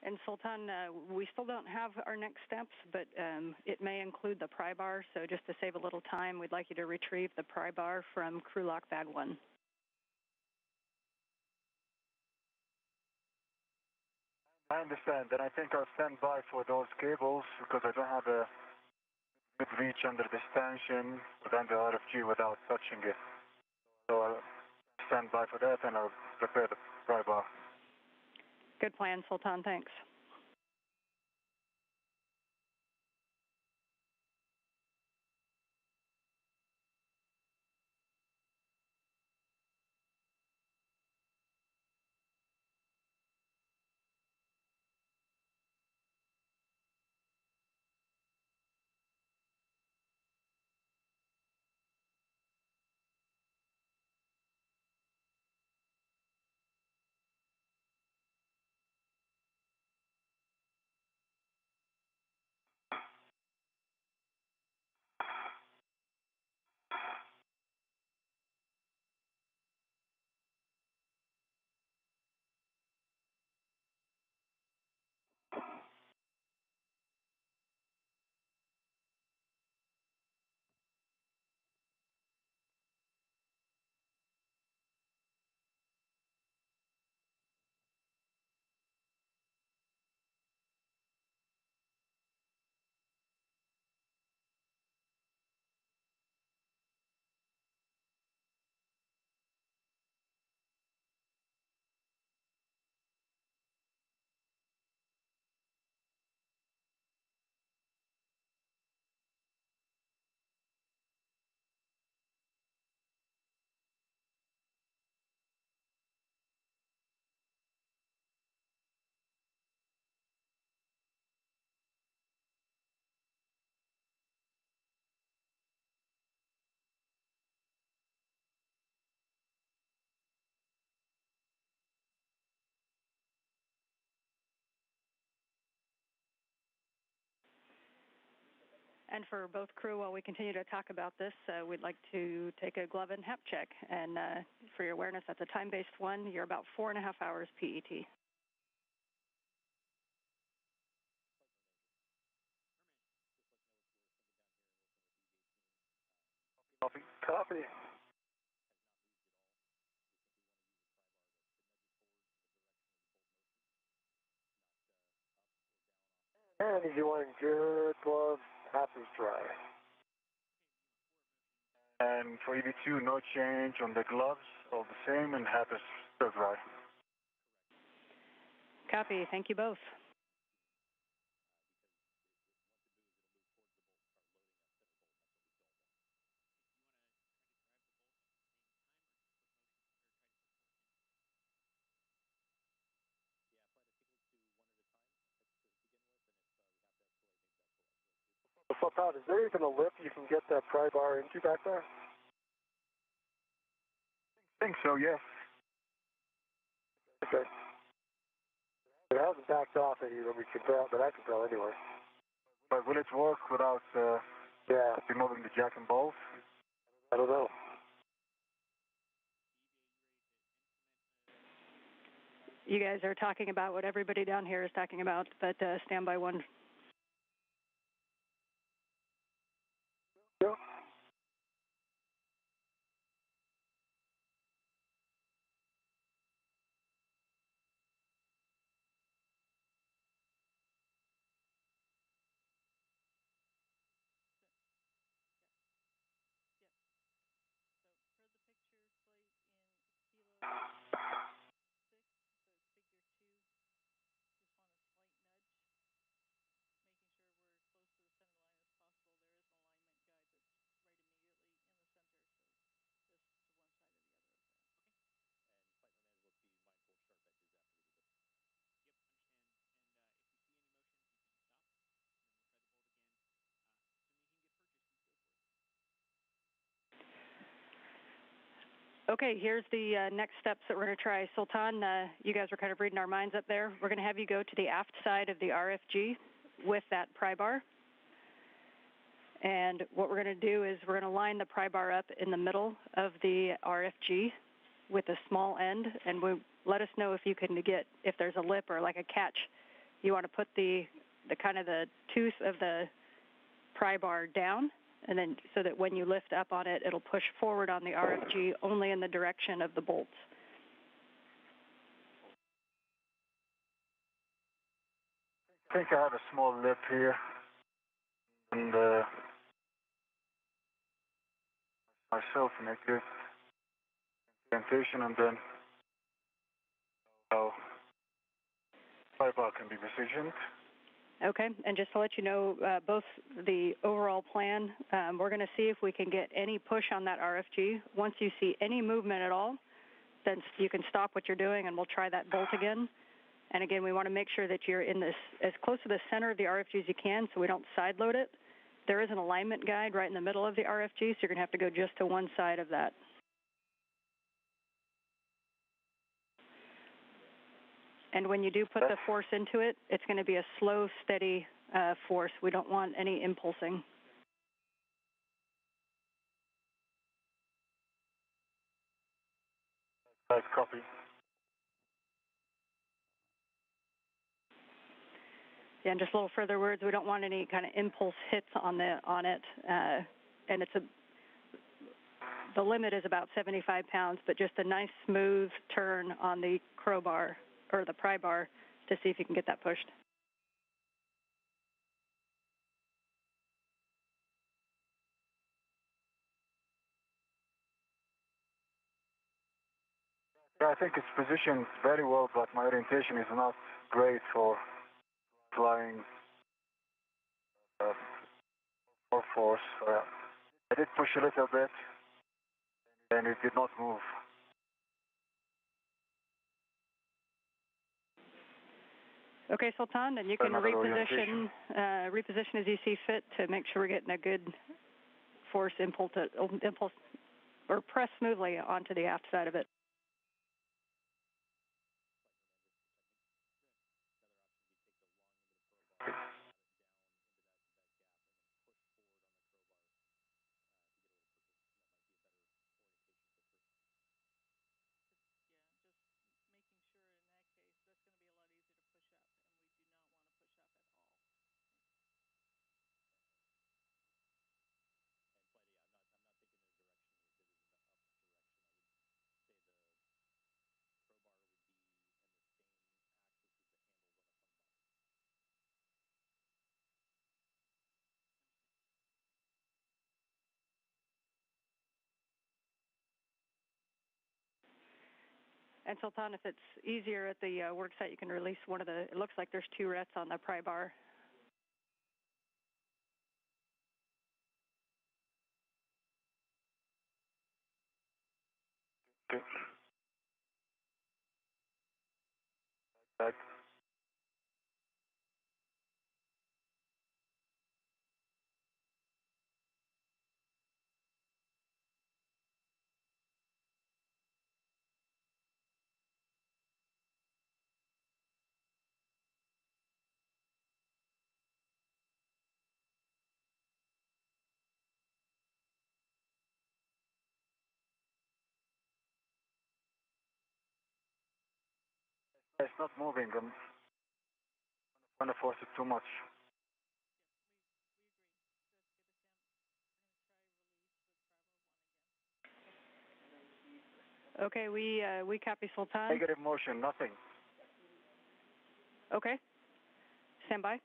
And Sultan, we still don't have our next steps, but it may include the pry bar. So just to save a little time, we'd like you to retrieve the pry bar from crew lock bag 1. I understand, and I think I'll stand by for those cables because I don't have a good reach under this tension with under RFG without touching it. So I'll stand by for that and I'll prepare the pry bar. Good plan, Sultan. Thanks. And for both crew, while we continue to talk about this, we'd like to take a glove and HEP check. And for your awareness, that's a time-based one. You're about 4.5 hours PET. Copy. Copy. And if you want good gloves, half is dry. And for EV2, no change on the gloves, all the same, and half is still dry. Copy. Thank you both. So, Todd, is there even a lip you can get that pry bar into back there? I think so, yes. Okay. It hasn't backed off any that we can tell, but I can tell anyway. But will it work without removing the jack and bolts? I don't know. You guys are talking about what everybody down here is talking about, but stand by 1. Yeah. Okay, here's the next steps that we're going to try. Sultan, you guys were kind of reading our minds up there. We're going to have you go to the aft side of the RFG with that pry bar. And what we're going to do is we're going to line the pry bar up in the middle of the RFG with a small end, and let us know if you can if there's a lip or like a catch. You want to put the kind of the tooth of the pry bar down, and then so that when you lift up on it, it'll push forward on the RFG only in the direction of the bolts. I think I have a small lip here, and myself make good orientation, and then how pry bar can be positioned. Okay, and just to let you know, both the overall plan, we're going to see if we can get any push on that RFG. Once you see any movement at all, then you can stop what you're doing and we'll try that bolt again. And again, we want to make sure that you're in this as close to the center of the RFG as you can so we don't side load it. There is an alignment guide right in the middle of the RFG, so you're going to have to go just to one side of that. And when you do put the force into it, it's going to be a slow, steady force. We don't want any impulsing. Right, copy. Yeah, and just a little further words, we don't want any kind of impulse hits on it. And the limit is about 75 pounds, but just a nice smooth turn on the crowbar or the pry bar to see if you can get that pushed. Yeah, I think it's positioned very well, but my orientation is not great for flying more force. I did push a little bit, and it did not move. Okay, Sultan, then you can reposition as you see fit to make sure we're getting a good force impulse or press smoothly onto the aft side of it. And Sultan, if it's easier at the work site, you can release one of it looks like there's two rets on the pry bar. Okay. Right. It's not moving. I'm going to force it too much. Okay, we copy, Sultan. Negative motion, nothing. Okay, stand by.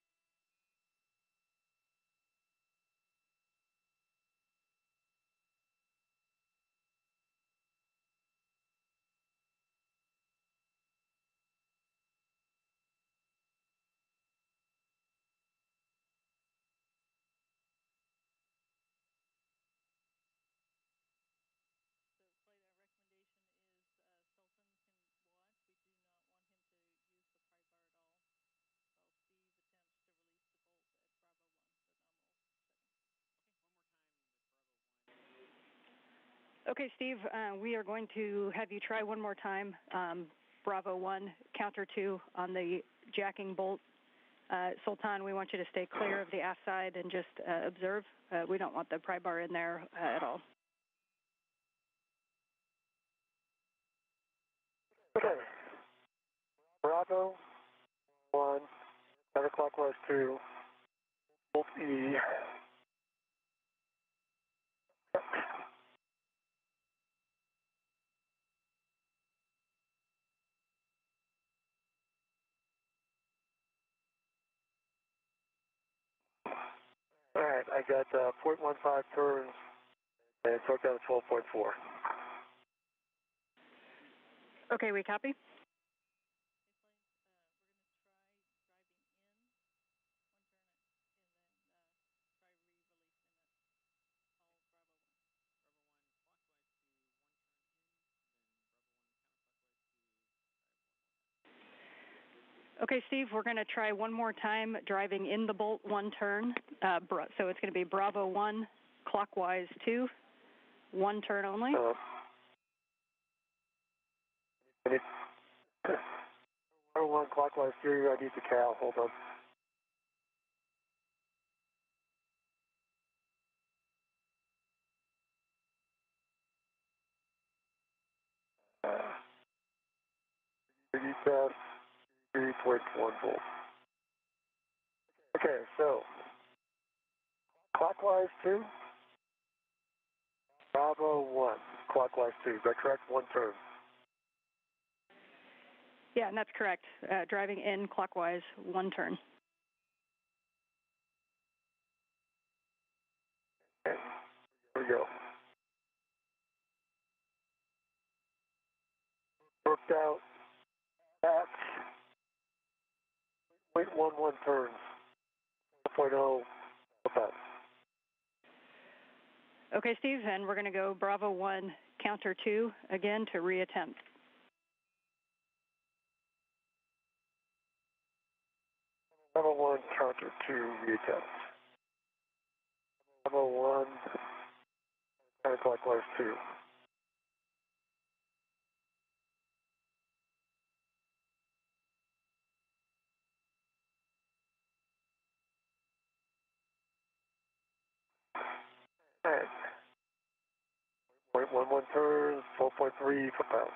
Okay, Steve, we are going to have you try one more time, Bravo 1, counter 2 on the jacking bolt. Sultan, we want you to stay clear of the aft side and just observe. We don't want the pry bar in there at all. Okay. Bravo 1, counterclockwise 2, bolt E. All right, I got 0.15 turns and torque down to 12.4. Okay, we copy. Okay, Steve, we're going to try one more time driving in the bolt, one turn. So it's going to be Bravo 1, clockwise 2, one turn only. Bravo 1, clockwise 2, I need the cow, hold on. Test 3.1 volts. Okay, so clockwise 2, Bravo 1, clockwise 2. Is that correct? One turn. Yeah, and that's correct. Driving in clockwise, one turn. Okay, here we go. Worked out at 0.11 turns, 4.0 about. Okay, Steve, and we're going to go Bravo 1, counter 2 again to reattempt. Bravo 1, counter 2, reattempt. Bravo 1, counterclockwise 2. Alright. 0.11 turns, 12.3 foot-pounds.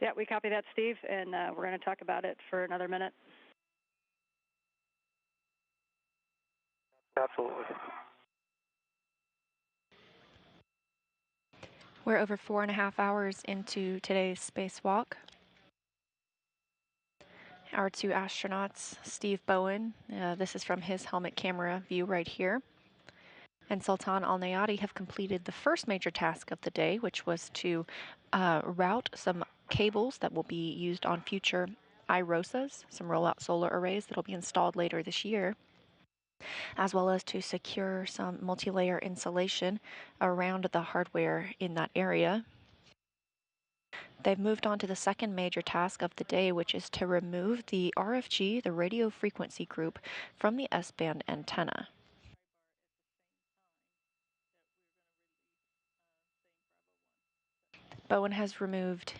Yeah, we copy that, Steve, and we're going to talk about it for another minute. Absolutely. We're over 4.5 hours into today's spacewalk. Our two astronauts, Steve Bowen, this is from his helmet camera view right here, and Sultan Al Nayati have completed the first major task of the day, which was to route some cables that will be used on future IROSAs, some rollout solar arrays that will be installed later this year, as well as to secure some multi-layer insulation around the hardware in that area. They've moved on to the second major task of the day, which is to remove the RFG, the radio frequency group, from the S-band antenna. Bowen has removed.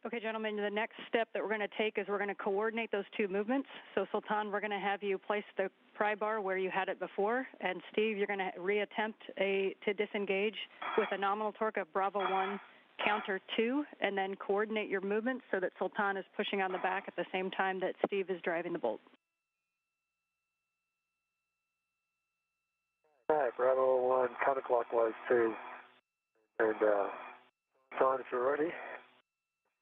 Okay, gentlemen, the next step that we're going to take is we're going to coordinate those two movements. So, Sultan, we're going to have you place the pry bar where you had it before, and Steve, you're going to reattempt to disengage with a nominal torque of Bravo 1, counter 2, and then coordinate your movements so that Sultan is pushing on the back at the same time that Steve is driving the bolt. All right, Bravo 1, counterclockwise 2. And, John, if you're ready.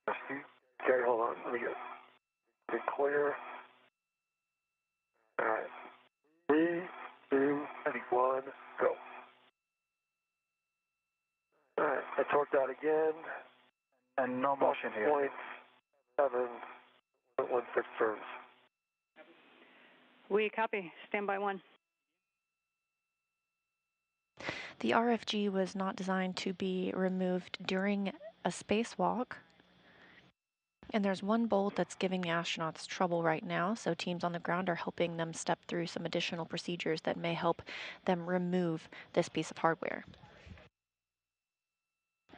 Okay, hold on. Let me get clear. All right. 3, 2, 1, go. All right, I torqued out again. And no motion here. 0.7.16 turns. We copy. Stand by 1. The RFG was not designed to be removed during a spacewalk. And there's one bolt that's giving the astronauts trouble right now, so teams on the ground are helping them step through some additional procedures that may help them remove this piece of hardware.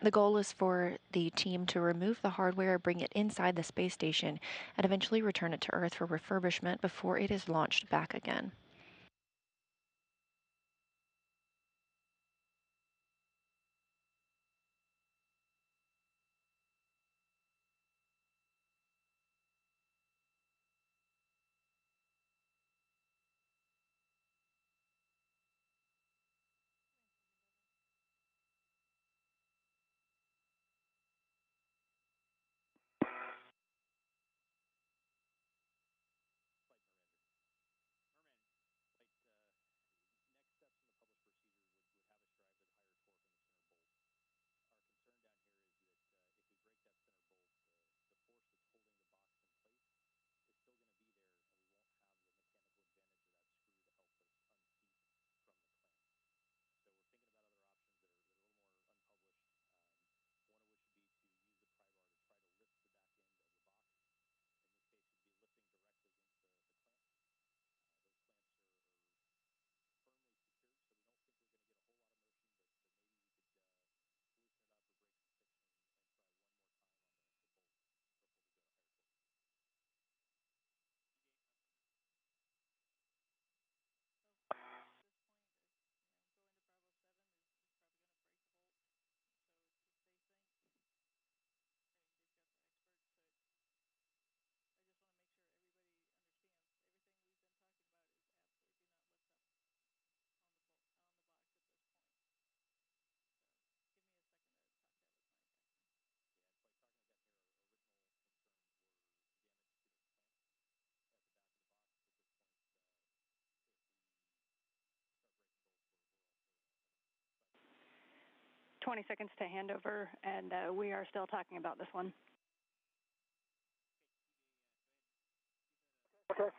The goal is for the team to remove the hardware, bring it inside the space station, and eventually return it to Earth for refurbishment before it is launched back again. Twenty seconds to handover, and we are still talking about this one. Okay.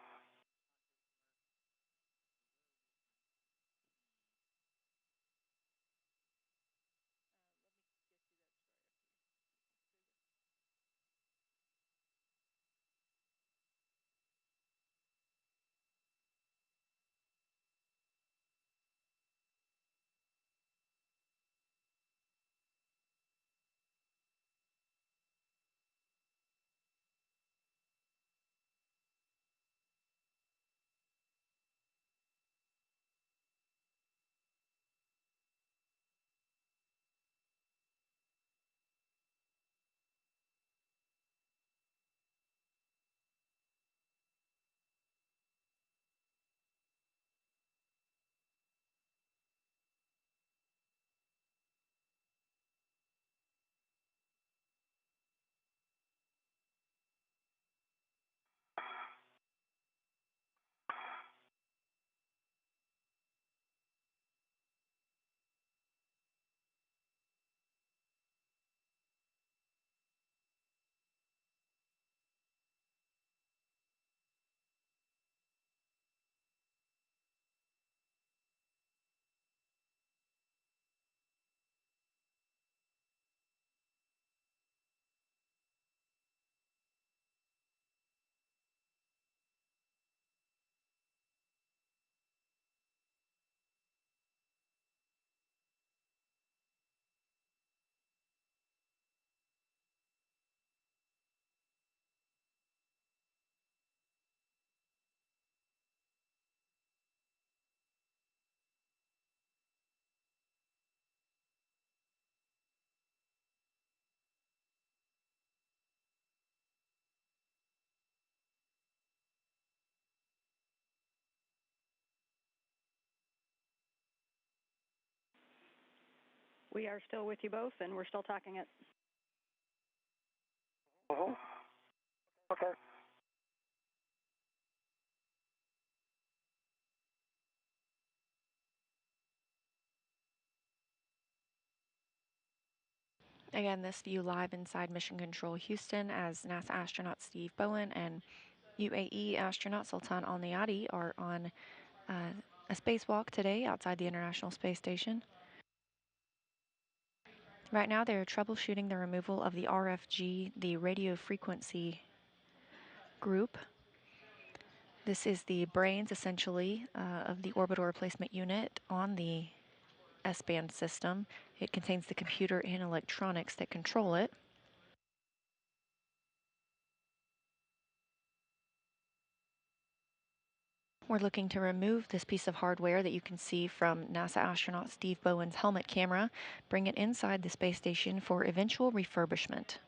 We are still with you both, and we're still talking it. Mm-hmm. Okay. Again, this view live inside Mission Control Houston as NASA astronaut Steve Bowen and UAE astronaut Sultan Al Nayati are on a spacewalk today outside the International Space Station. Right now they are troubleshooting the removal of the RFG, the radio frequency group. This is the brains, essentially, of the orbital replacement unit on the S-band system. It contains the computer and electronics that control it. We're looking to remove this piece of hardware that you can see from NASA astronaut Steve Bowen's helmet camera, bring it inside the space station for eventual refurbishment.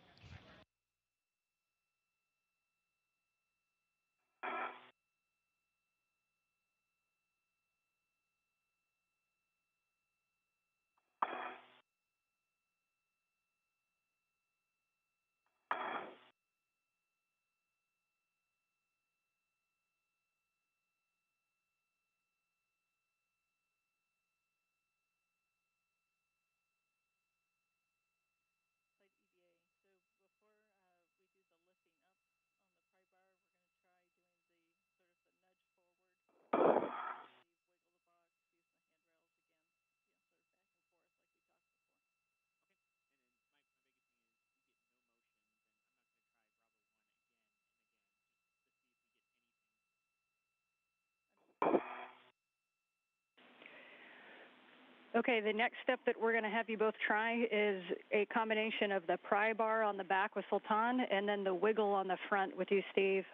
Okay, the next step that we're going to have you both try is a combination of the pry bar on the back with Sultan and then the wiggle on the front with you, Steve.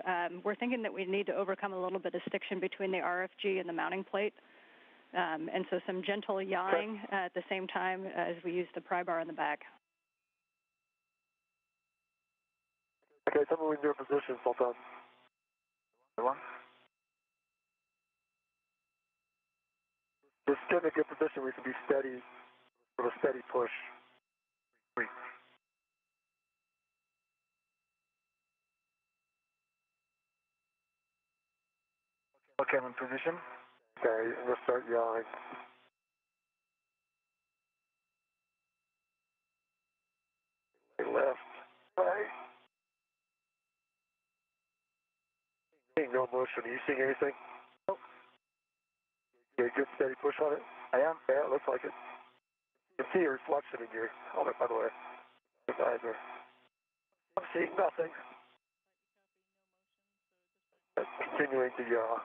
We're thinking that we need to overcome a little bit of stiction between the RFG and the mounting plate. And so some gentle yawing at the same time as we use the pry bar on the back. Okay, tell me when you're in position, Sultan. One. Just get in a good position where you can be steady, with a steady push. Three. Okay, I'm in position. Okay, we'll start yawing. Left, right. Seeing no motion. Are you seeing anything? Nope. Okay, good steady push on it. I am. Yeah, it looks like it. You can see a reflection in your helmet, by the way. The visor. I'm seeing nothing. Continuing to yaw.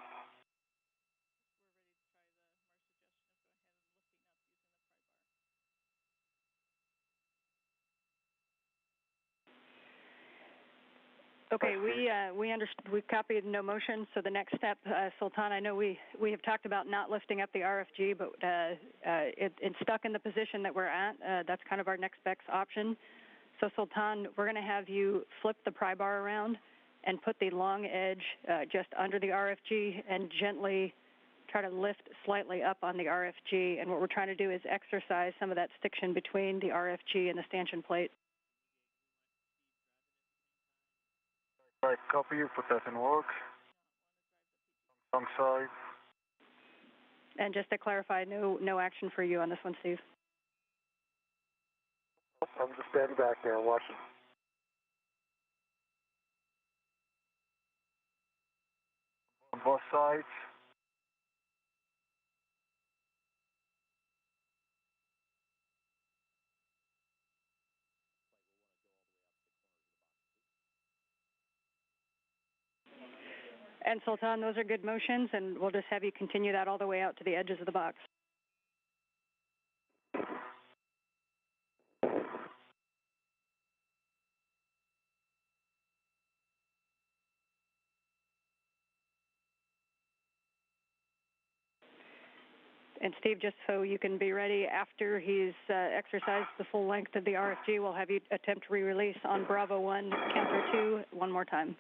Okay, we copied no motion. So the next step, Sultan, I know we have talked about not lifting up the RFG, but it's stuck in the position that we're at. That's kind of our next best option. So Sultan, we're going to have you flip the pry bar around and put the long edge just under the RFG and gently try to lift slightly up on the RFG. And what we're trying to do is exercise some of that stiction between the RFG and the stanchion plate. All right, copy you. Put that in work. Wrong side. And just to clarify, no action for you on this one, Steve. I'm just standing back there and watching. On both sides. And Sultan, those are good motions, and we'll just have you continue that all the way out to the edges of the box. And Steve, just so you can be ready, after he's exercised the full length of the RFG, we'll have you attempt re-release on Bravo 1, counter 2, one more time.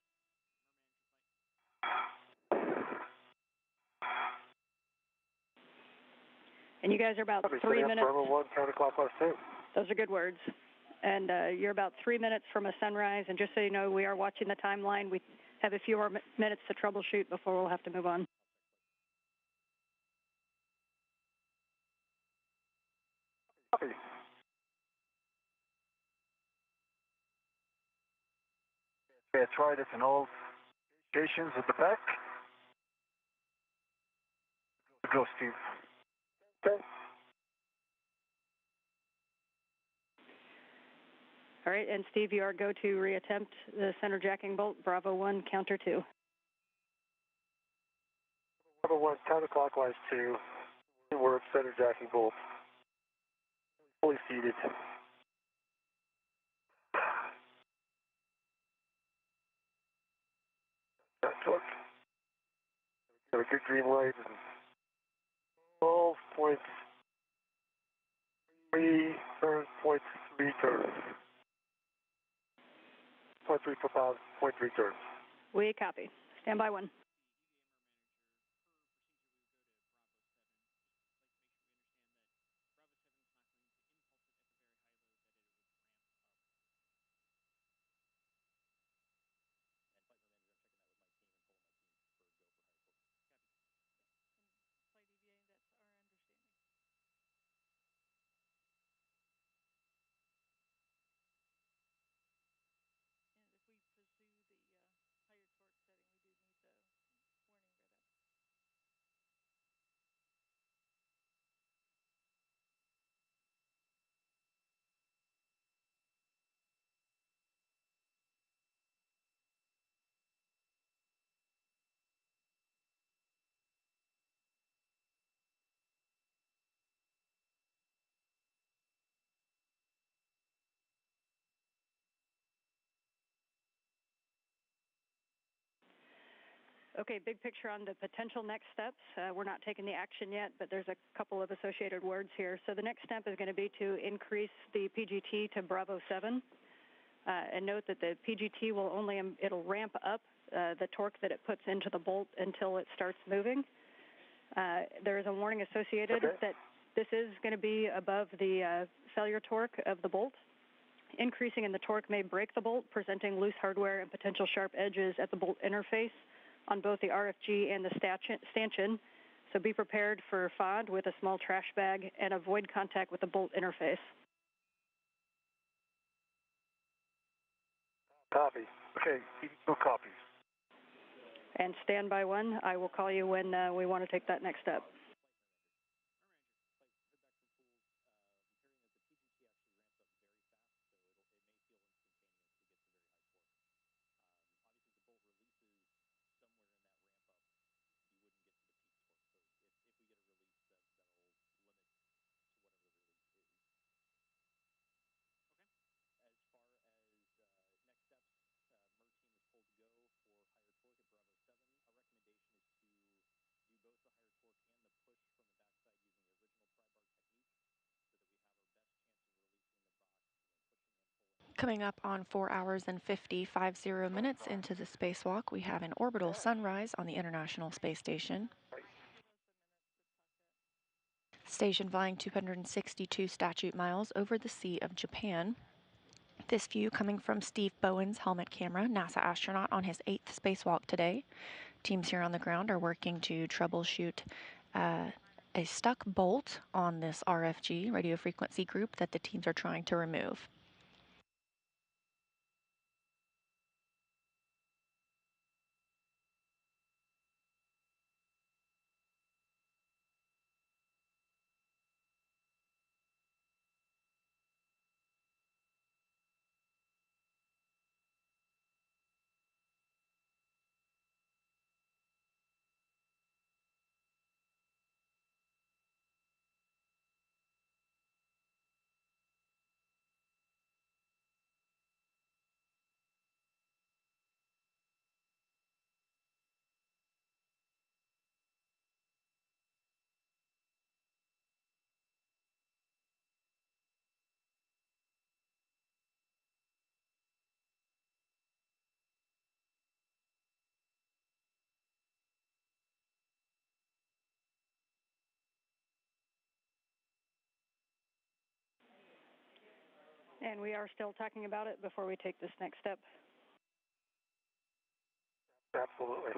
And you guys are about 3 minutes. Bravo 1, counterclockwise 2. Those are good words. And you're about 3 minutes from a sunrise. And just so you know, we are watching the timeline. We have a few more minutes to troubleshoot before we'll have to move on. Copy. Okay, try this in all stations at the back. Go, Steve. Okay. All right, and Steve, you are go to reattempt the center jacking bolt, Bravo 1, counter 2. Bravo 1, counterclockwise 2, work center jacking bolt. Fully seated. That torque. Got a good green light. 12.3 turns, 0.3 turns. 0.3 per pound, 0.3 turns. We copy. Stand by 1. Okay, big picture on the potential next steps. We're not taking the action yet, but there's a couple of associated words here. So the next step is going to be to increase the PGT to Bravo 7. And note that the PGT will only, it'll ramp up the torque that it puts into the bolt until it starts moving. There is a warning associated that this is going to be above the failure torque of the bolt. Increasing in the torque may break the bolt, presenting loose hardware and potential sharp edges at the bolt interface on both the RFG and the stanchion. So be prepared for FOD with a small trash bag and avoid contact with the bolt interface. Copy. Okay, no copies. And stand by 1. I will call you when we want to take that next step. Coming up on 4 hours and 50 minutes into the spacewalk, we have an orbital sunrise on the International Space Station. Station flying 262 statute miles over the Sea of Japan. This view coming from Steve Bowen's helmet camera, NASA astronaut on his 8th spacewalk today. Teams here on the ground are working to troubleshoot a stuck bolt on this RFG, radio frequency group, that the teams are trying to remove. And we are still talking about it before we take this next step. Absolutely.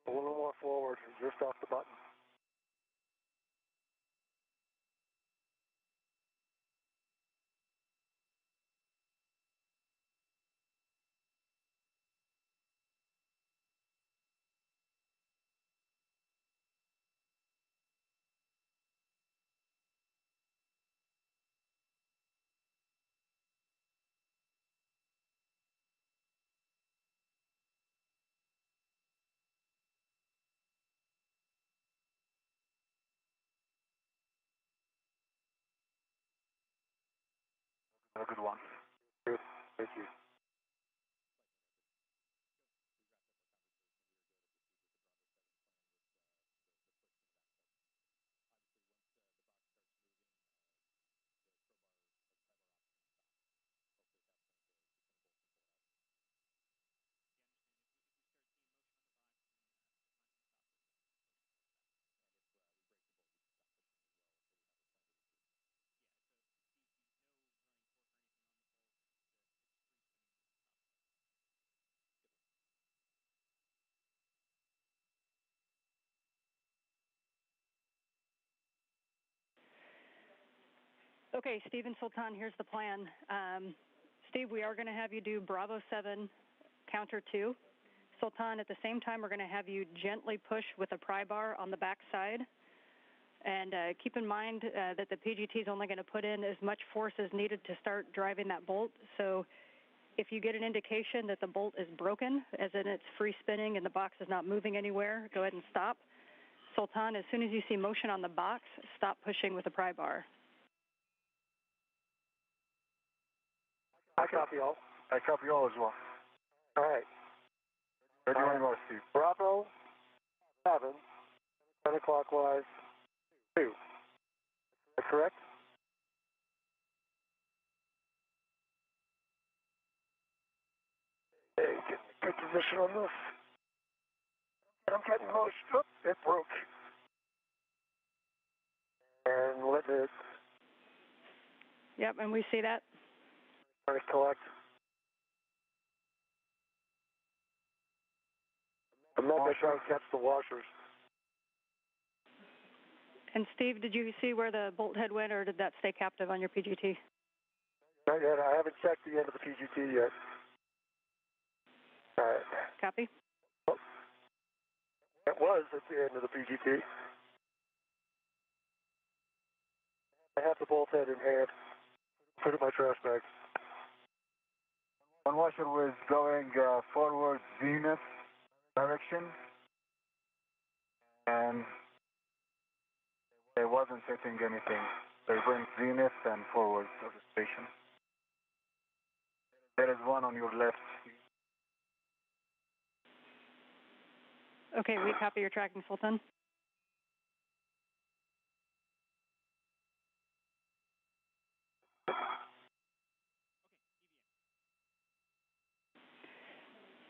A little more forward, just off the button. A good one. Good. Thank you. Okay, Steve and Sultan, here's the plan. Steve, we are going to have you do Bravo 7, counter 2. Sultan, at the same time, we're going to have you gently push with a pry bar on the back side. And keep in mind that the PGT is only going to put in as much force as needed to start driving that bolt. So if you get an indication that the bolt is broken, as in it's free spinning and the box is not moving anywhere, go ahead and stop. Sultan, as soon as you see motion on the box, stop pushing with the pry bar. I copy all. I copy all as well. All right. Ready when you are, Steve. Bravo 7, counterclockwise 2. Is that correct? Hey, get in a good position on this. I'm getting motion. Oh, it broke. And let it Yep, and we see that. try to collect. I'm not going to try to catch the washers. And Steve, did you see where the bolt head went, or did that stay captive on your PGT? Not yet. I haven't checked the end of the PGT yet. All right. Copy? Oh, it was at the end of the PGT. I have the bolt head in hand. Put it in my trash bag. One washer was going forward zenith direction, and it wasn't hitting anything. They went zenith and forward of the station. There is one on your left. Okay, we copy your tracking, Sultan.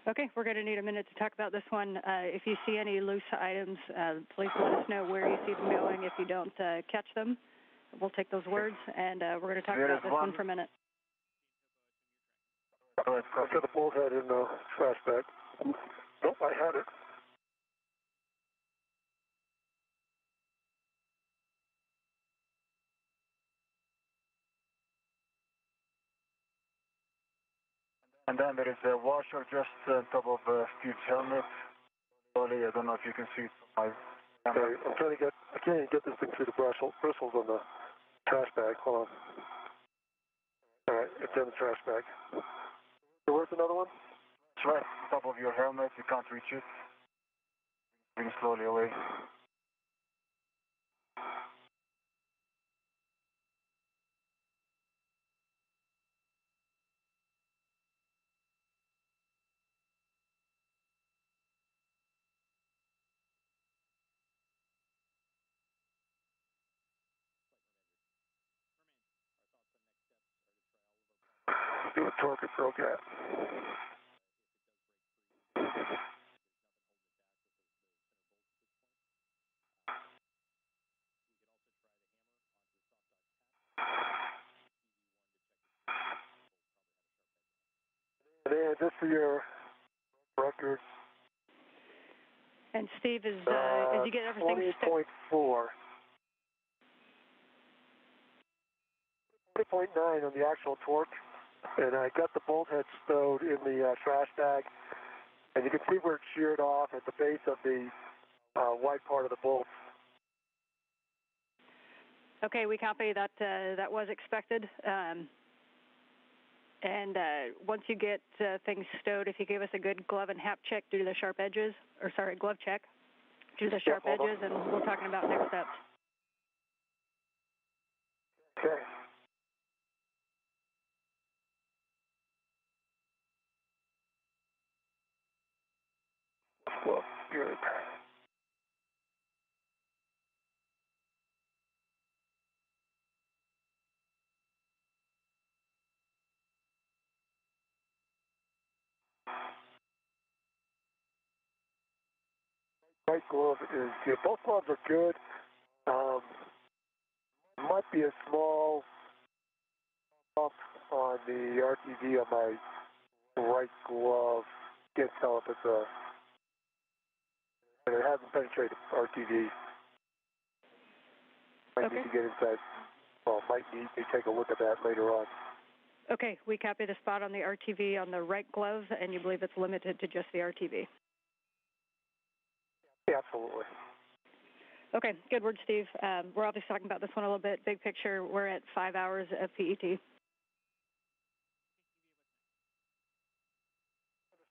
Okay, we're going to need a minute to talk about this one. If you see any loose items, please let us know where you see them going. If you don't catch them, we'll take those words, and we're going to talk about this one for a minute. I got the bolt head in the trash bag. Nope, I had it. And then there is a washer just on top of Steve's helmet. Slowly, I don't know if you can see it from my camera. Okay, I can't even get this thing through the bristles on the trash bag. Hold on. All right, it's in the trash bag. So where's another one? It's right on top of your helmet. You can't reach it. Bring slowly away. Do a torque it broke at. And then just for your records. And Steve, as you get everything... 20.4. 20.9 on the actual torque, and I got the bolt head stowed in the trash bag, and you can see where it's sheared off at the base of the white part of the bolt. Okay, we copy that. That was expected. And once you get things stowed, if you give us a good glove and hap check due to the sharp edges, or sorry, glove check due to the sharp edges, and we're talking about next steps. Okay. Well, good. Right glove is good. Both gloves are good. Might be a small bump on the RTV on my right glove. Can't tell if it's and it hasn't penetrated RTV. Might need to get inside. Well, might need to take a look at that later on. Okay, we copy the spot on the RTV on the right glove, and you believe it's limited to just the RTV. Yeah, absolutely. Okay, good word, Steve. We're obviously talking about this one a little bit. Big picture, we're at 5 hours of PET.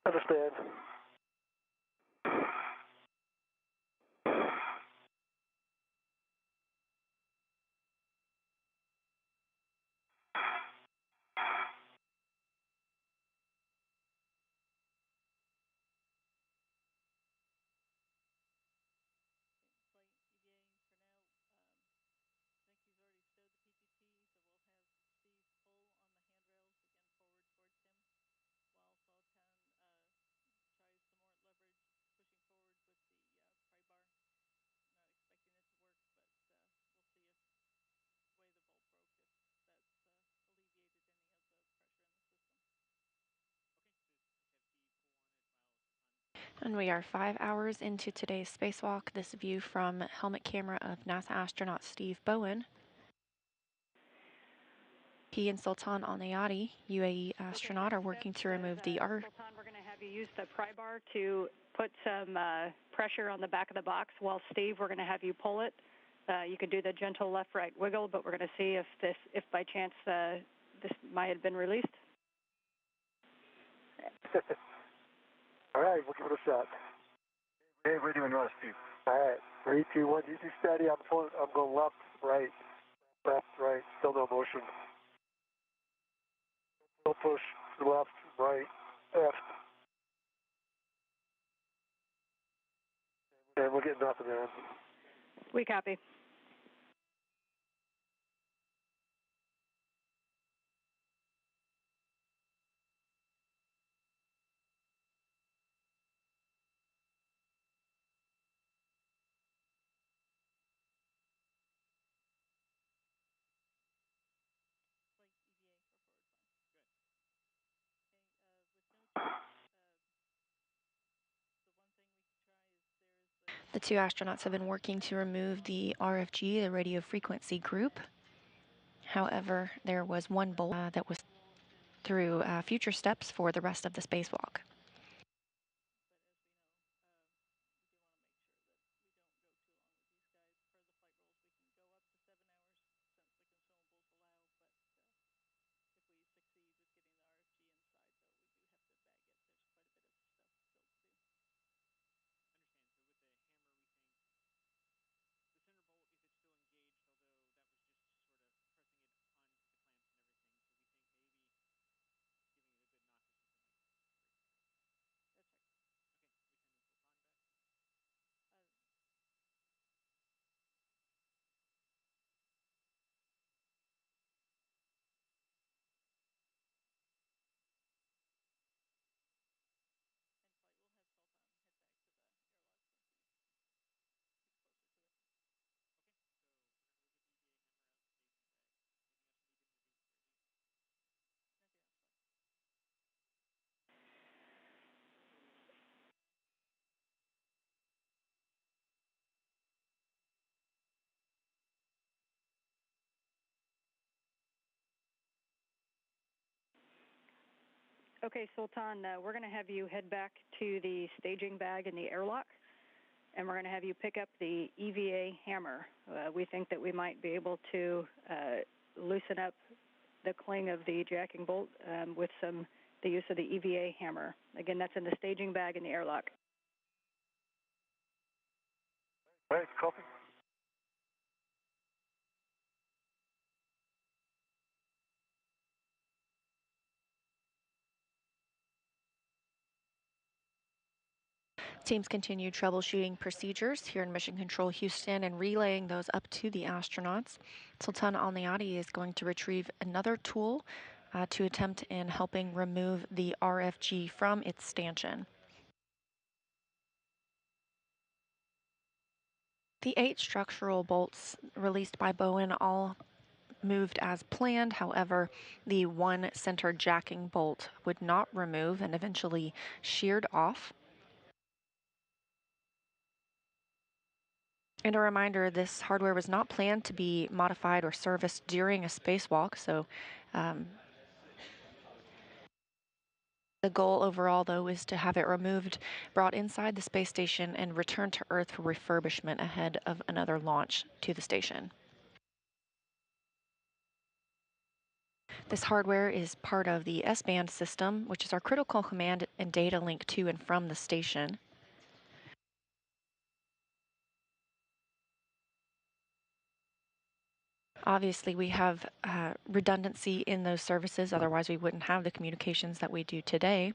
Understand. And we are 5 hours into today's spacewalk. This view from helmet camera of NASA astronaut Steve Bowen. He and Sultan Al Nayati, UAE astronaut, are working to remove the Sultan, we're going to have you use the pry bar to put some pressure on the back of the box, while Steve, we're going to have you pull it. You can do the gentle left-right wiggle, but we're going to see if by chance this might have been released. All right, we'll give it a shot. Hey, we're doing well, Steve. All right, 3, 2, 1, easy, steady. I'm going left, right, still no motion. Still push, left, right, left. And we're getting nothing, man. We copy. The two astronauts have been working to remove the RFG, the radio frequency group. However, there was one bolt that was through future steps for the rest of the spacewalk. Okay, Sultan, we're going to have you head back to the staging bag in the airlock, and we're going to have you pick up the EVA hammer. We think that we might be able to loosen up the cling of the jacking bolt with the use of the EVA hammer. Again, that's in the staging bag in the airlock. Right, copy. Teams continue troubleshooting procedures here in Mission Control Houston and relaying those up to the astronauts. Sultan Al Nayati is going to retrieve another tool to attempt in helping remove the RFG from its stanchion. The 8 structural bolts released by Bowen all moved as planned. However, the one center jacking bolt would not remove and eventually sheared off. And a reminder, this hardware was not planned to be modified or serviced during a spacewalk, so the goal overall, though, is to have it removed, brought inside the space station, and returned to Earth for refurbishment ahead of another launch to the station. This hardware is part of the S-band system, which is our critical command and data link to and from the station. Obviously, we have redundancy in those services, otherwise we wouldn't have the communications that we do today.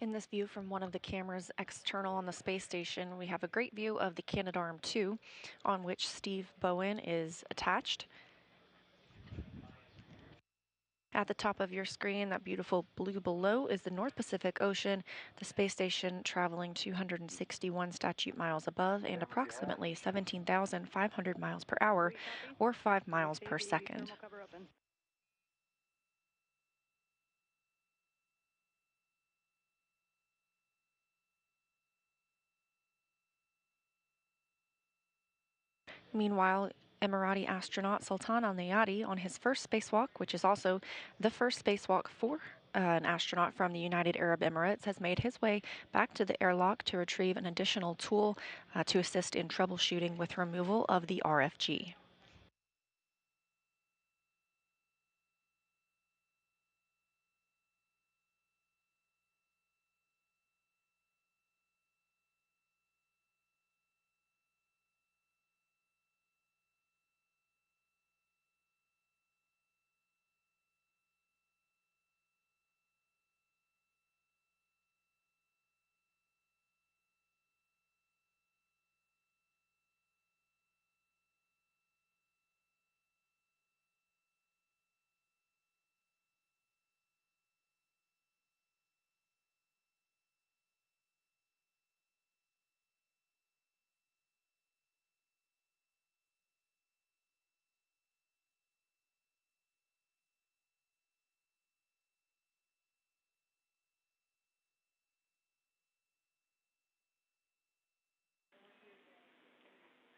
In this view from one of the cameras external on the space station, we have a great view of the Canadarm2, on which Steve Bowen is attached. At the top of your screen, that beautiful blue below is the North Pacific Ocean, the space station traveling 261 statute miles above and approximately 17,500 miles per hour, or 5 miles per second. Meanwhile, Emirati astronaut Sultan Al Nayati, on his first spacewalk, which is also the first spacewalk for an astronaut from the United Arab Emirates, has made his way back to the airlock to retrieve an additional tool to assist in troubleshooting with removal of the RFG.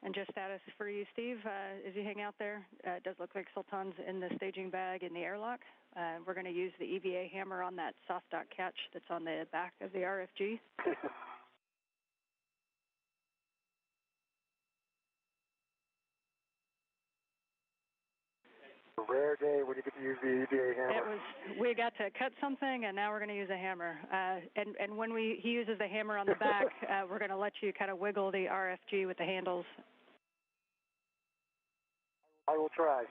And just status for you, Steve, as you hang out there, it does look like Sultan's in the staging bag in the airlock. We're going to use the EVA hammer on that soft dock catch that's on the back of the RFG. A rare day when you get to use the EVA hammer. We got to cut something, and now we're going to use a hammer. And when he uses the hammer on the back, we're going to let you kind of wiggle the RFG with the handles. I will try.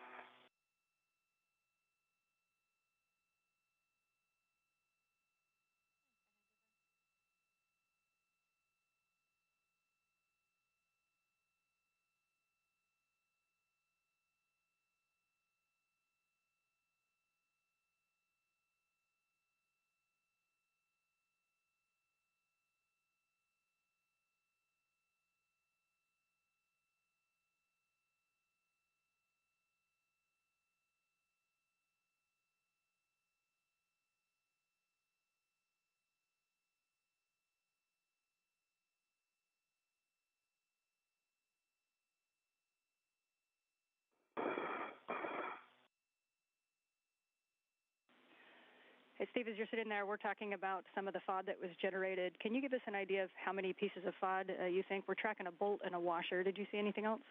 Hey, Steve, as you're sitting there, we're talking about some of the FOD that was generated. Can you give us an idea of how many pieces of FOD you think? We're tracking a bolt and a washer. Did you see anything else?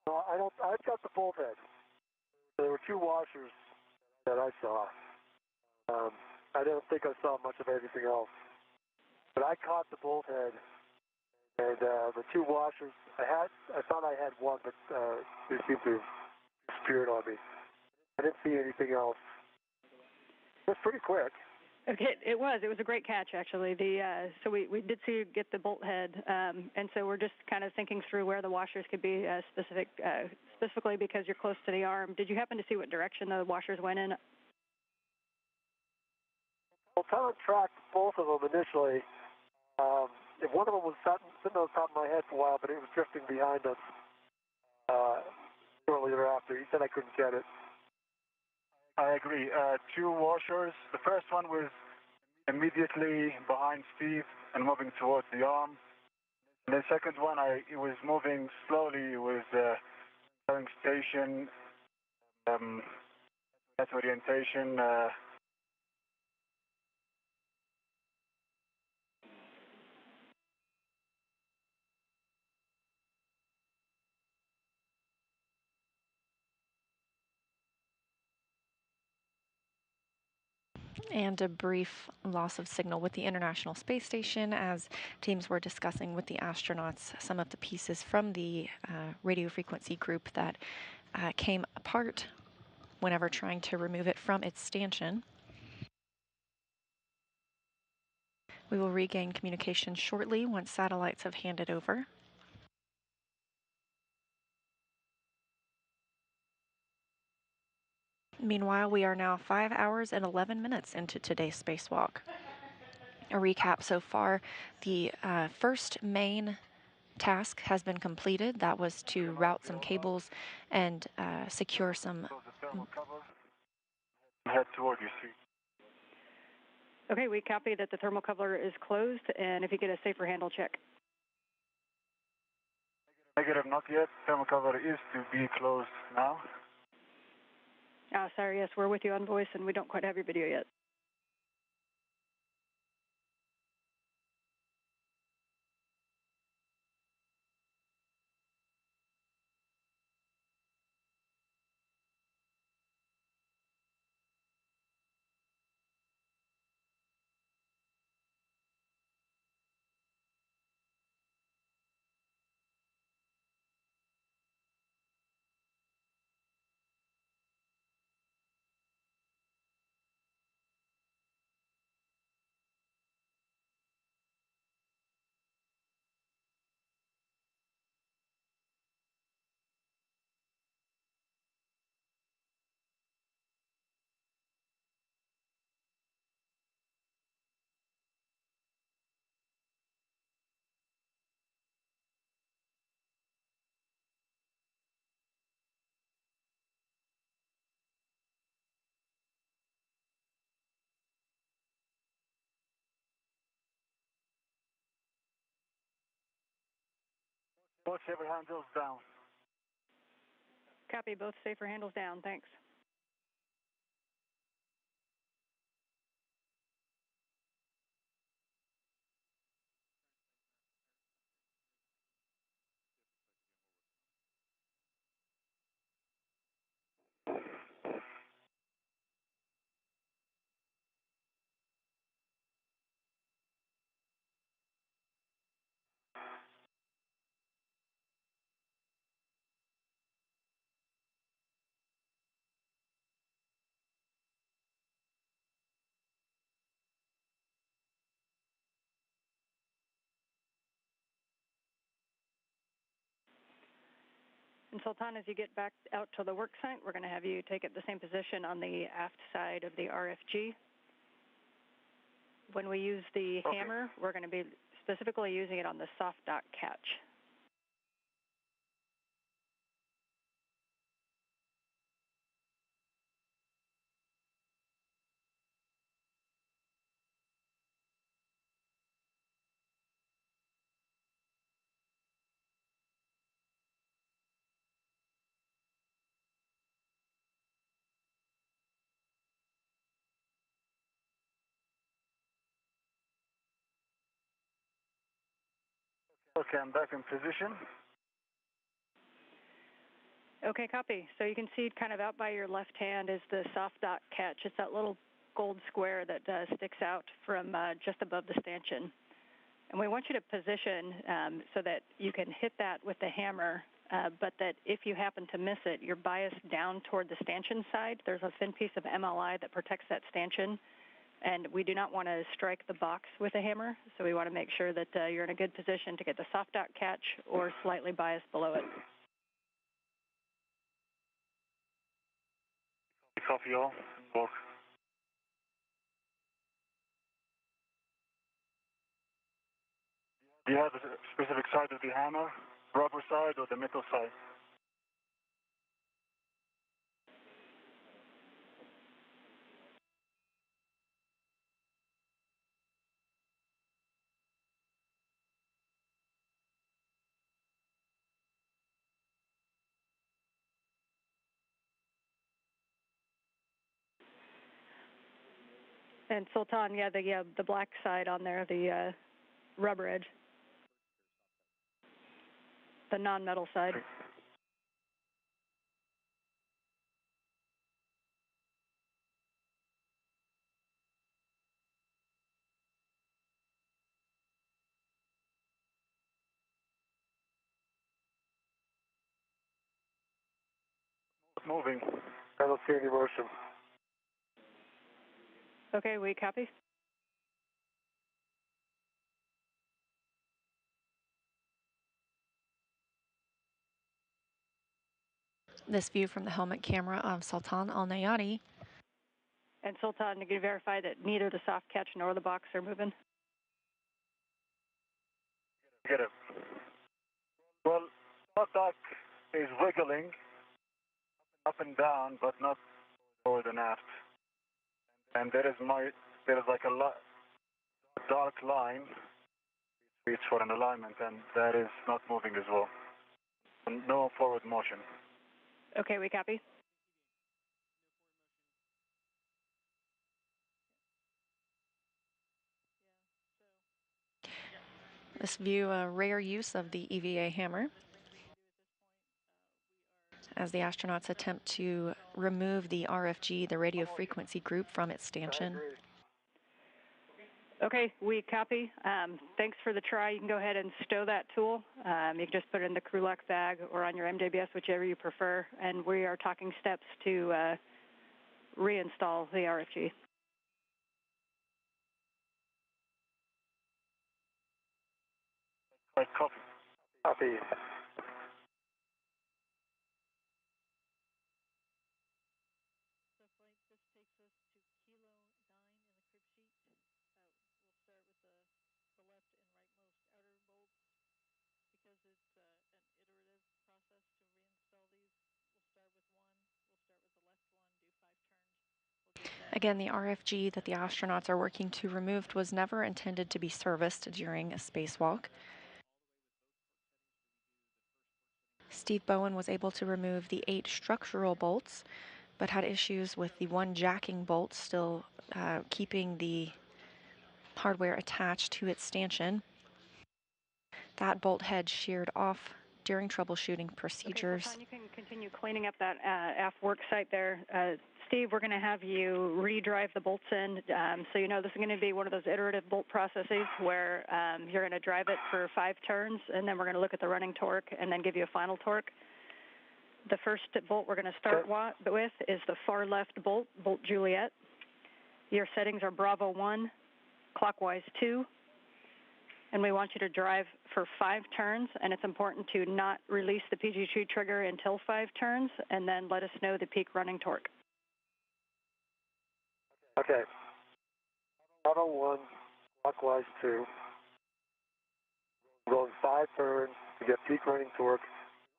I don't. I've got the bolt head. There were two washers that I saw. I don't think I saw much of anything else. But I caught the bolt head, and the two washers. I thought I had one, but they seemed to have disappeared on me. I didn't see anything else. It was pretty quick. Okay, it was. It was a great catch, actually. So we did see you get the bolt head, and so we're just kind of thinking through where the washers could be specifically because you're close to the arm. Did you happen to see what direction the washers went in? Well, Tom tracked both of them initially. One of them was sitting on top of my head for a while, but it was drifting behind us shortly thereafter. He said I couldn't get it. I agree. Two washers. The first one was immediately behind Steve and moving towards the arm. And the second one, it was moving slowly. It was going station, that orientation. And a brief loss of signal with the International Space Station as teams were discussing with the astronauts some of the pieces from the radio frequency group that came apart whenever trying to remove it from its stanchion. We will regain communication shortly once satellites have handed over. Meanwhile, we are now 5 hours and 11 minutes into today's spacewalk. A recap so far, the first main task has been completed. That was to route some cables and secure some. Head toward you, Steve. Okay, we copy that the thermal coupler is closed, and if you get a safer handle check. Negative, not yet. Thermal cover is to be closed now. Sorry, yes, we're with you on voice, and we don't quite have your video yet. Both safer handles down. Copy, both safer handles down. Thanks. And Sultan, as you get back out to the work site, we're going to have you take it the same position on the aft side of the RFG. When we use the hammer, we're going to be specifically using it on the soft dock catch. Okay, I'm back in position. Okay, copy. So you can see kind of out by your left hand is the soft dock catch. It's that little gold square that sticks out from just above the stanchion. And we want you to position so that you can hit that with the hammer, but that if you happen to miss it, you're biased down toward the stanchion side. There's a thin piece of MLI that protects that stanchion. And we do not want to strike the box with a hammer, so we want to make sure that you're in a good position to get the soft dock catch or slightly biased below it. Copy all. Work. Do you have a specific side of the hammer? Rubber side or the metal side? And Sultan, yeah, the black side on there, the rubber edge, the non-metal side. Moving. I don't see any motion. Okay, we copy. This view from the helmet camera of Sultan Al Nayati. And Sultan, can you verify that neither the soft catch nor the box are moving? Get it. Well, soft dock is wiggling up and down, but not forward and aft. And there is like a dark line which for an alignment, and that is not moving as well. No forward motion. Okay, we copy. This view, a rare use of the EVA hammer, as the astronauts attempt to remove the RFG, the radio frequency group, from its stanchion. Okay, we copy. Thanks for the try. You can go ahead and stow that tool. You can just put it in the crew lock bag or on your MJBS, whichever you prefer. And we are talking steps to reinstall the RFG. Right, copy. Copy. Again, the RFG that the astronauts are working to remove was never intended to be serviced during a spacewalk. Steve Bowen was able to remove the 8 structural bolts, but had issues with the 1 jacking bolt still keeping the hardware attached to its stanchion. That bolt head sheared off during troubleshooting procedures. Okay, so you can continue cleaning up that aft work site there. Steve, we're going to have you redrive the bolts in. So you know this is going to be one of those iterative bolt processes where you're going to drive it for 5 turns, and then we're going to look at the running torque and then give you a final torque. The first bolt we're going to start with is the far left bolt, Bolt Juliet. Your settings are Bravo 1, clockwise 2, and we want you to drive for 5 turns, and it's important to not release the PGT trigger until 5 turns, and then let us know the peak running torque. Okay. Bravo 1, clockwise 2. Going 5 turns to get peak running torque.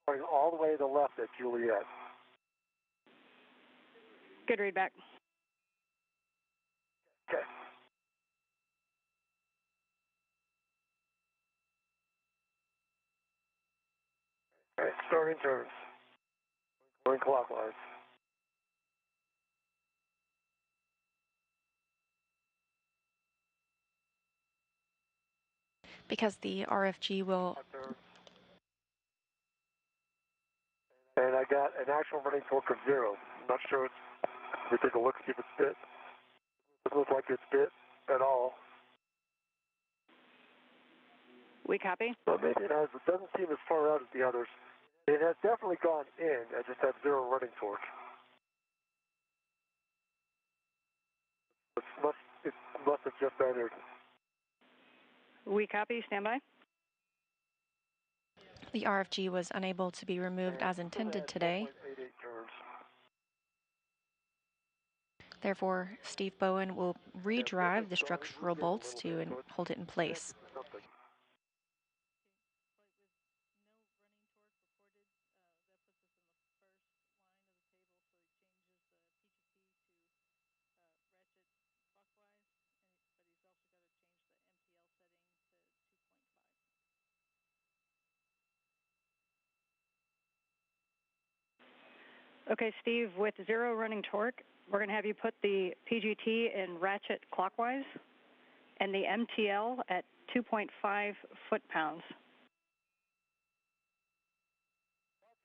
Going all the way to the left at Juliet. Good read back. Okay. All right, starting turns. Going clockwise. Because the RFG will... And I got an actual running torque of 0. I'm not sure. We take a look, see if it's bit. Doesn't look like it's bit at all. We copy. Well, maybe it has. It doesn't seem as far out as the others. It has definitely gone in. I just have 0 running torque. It must have just entered. We copy. Stand by. The RFG was unable to be removed as intended today. Therefore, Steve Bowen will redrive the structural bolts to hold it in place. Okay, Steve, with 0 running torque, we're going to have you put the PGT in ratchet clockwise and the MTL at 2.5 foot-pounds.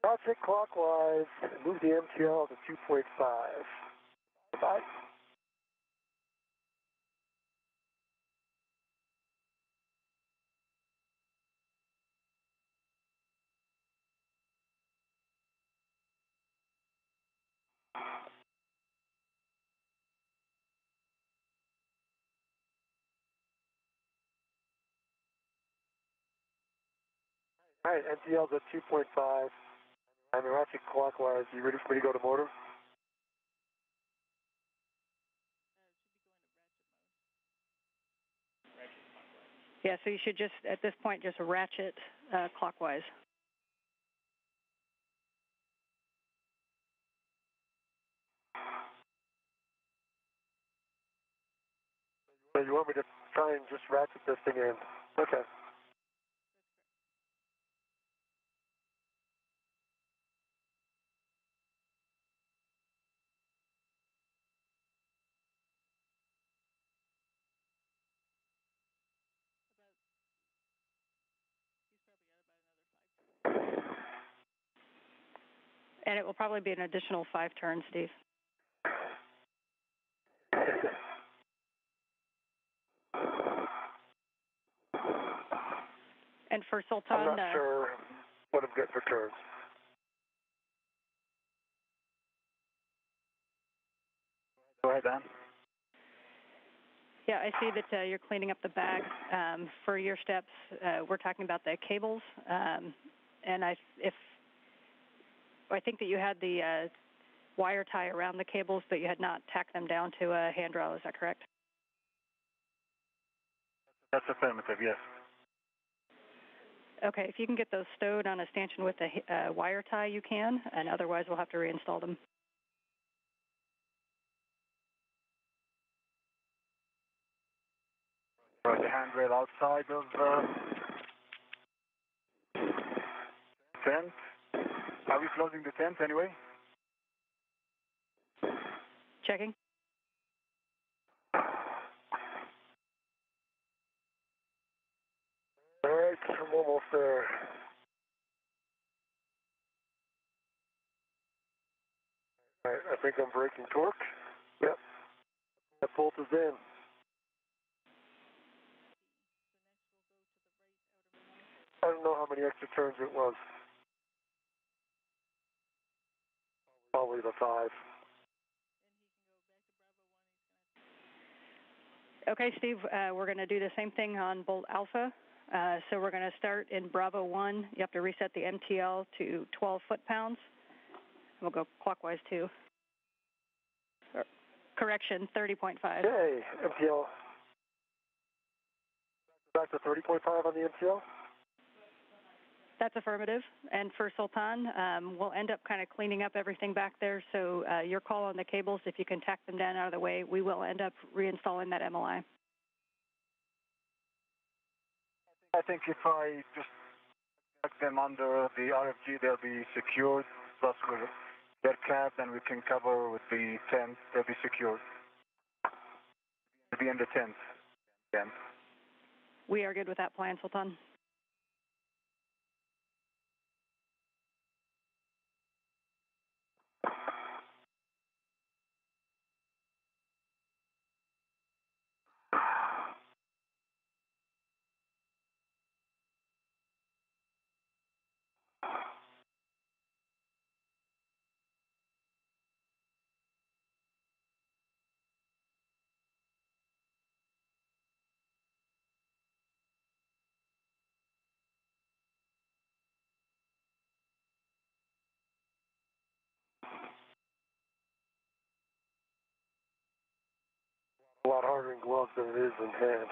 Ratchet clockwise, move the MTL to 2.5. Bye. All right, MTL's at 2.5. I'm ratchet clockwise. You ready for me to go to motor? Yeah, so you should just, at this point, just ratchet clockwise. So you want me to try and just ratchet this thing in? Okay. And it will probably be an additional 5 turns, Steve. And for Sultan... I'm not sure what I'm getting for turns. Go ahead, Dan. Yeah, I see that you're cleaning up the bag. For your steps, we're talking about the cables. And I think that you had the wire tie around the cables, but you had not tacked them down to a handrail. Is that correct? That's affirmative, yes. Okay, if you can get those stowed on a stanchion with a wire tie, you can, and otherwise we'll have to reinstall them. Right, the handrail outside of vent. Are we closing the tent anyway? Checking. All right, I'm almost there. All right, I think I'm breaking torque. Yep, that bolt is in. I don't know how many extra turns it was. Probably the 5. Okay, Steve, we're going to do the same thing on Bolt Alpha. So we're going to start in Bravo 1. You have to reset the MTL to 12 foot-pounds. We'll go clockwise 2. Correction, 30.5. Okay, MTL. Back to 30.5 on the MTL? That's affirmative. And for Sultan, we'll end up kind of cleaning up everything back there. So your call on the cables, if you can tack them down out of the way, we will end up reinstalling that MLI. I think if I just tuck them under the RFG, they'll be secured. Plus, they're capped, and we can cover with the tent. They'll be secured. They'll be in the tent. Again. We are good with that plan, Sultan. A lot harder in gloves than it is in hand.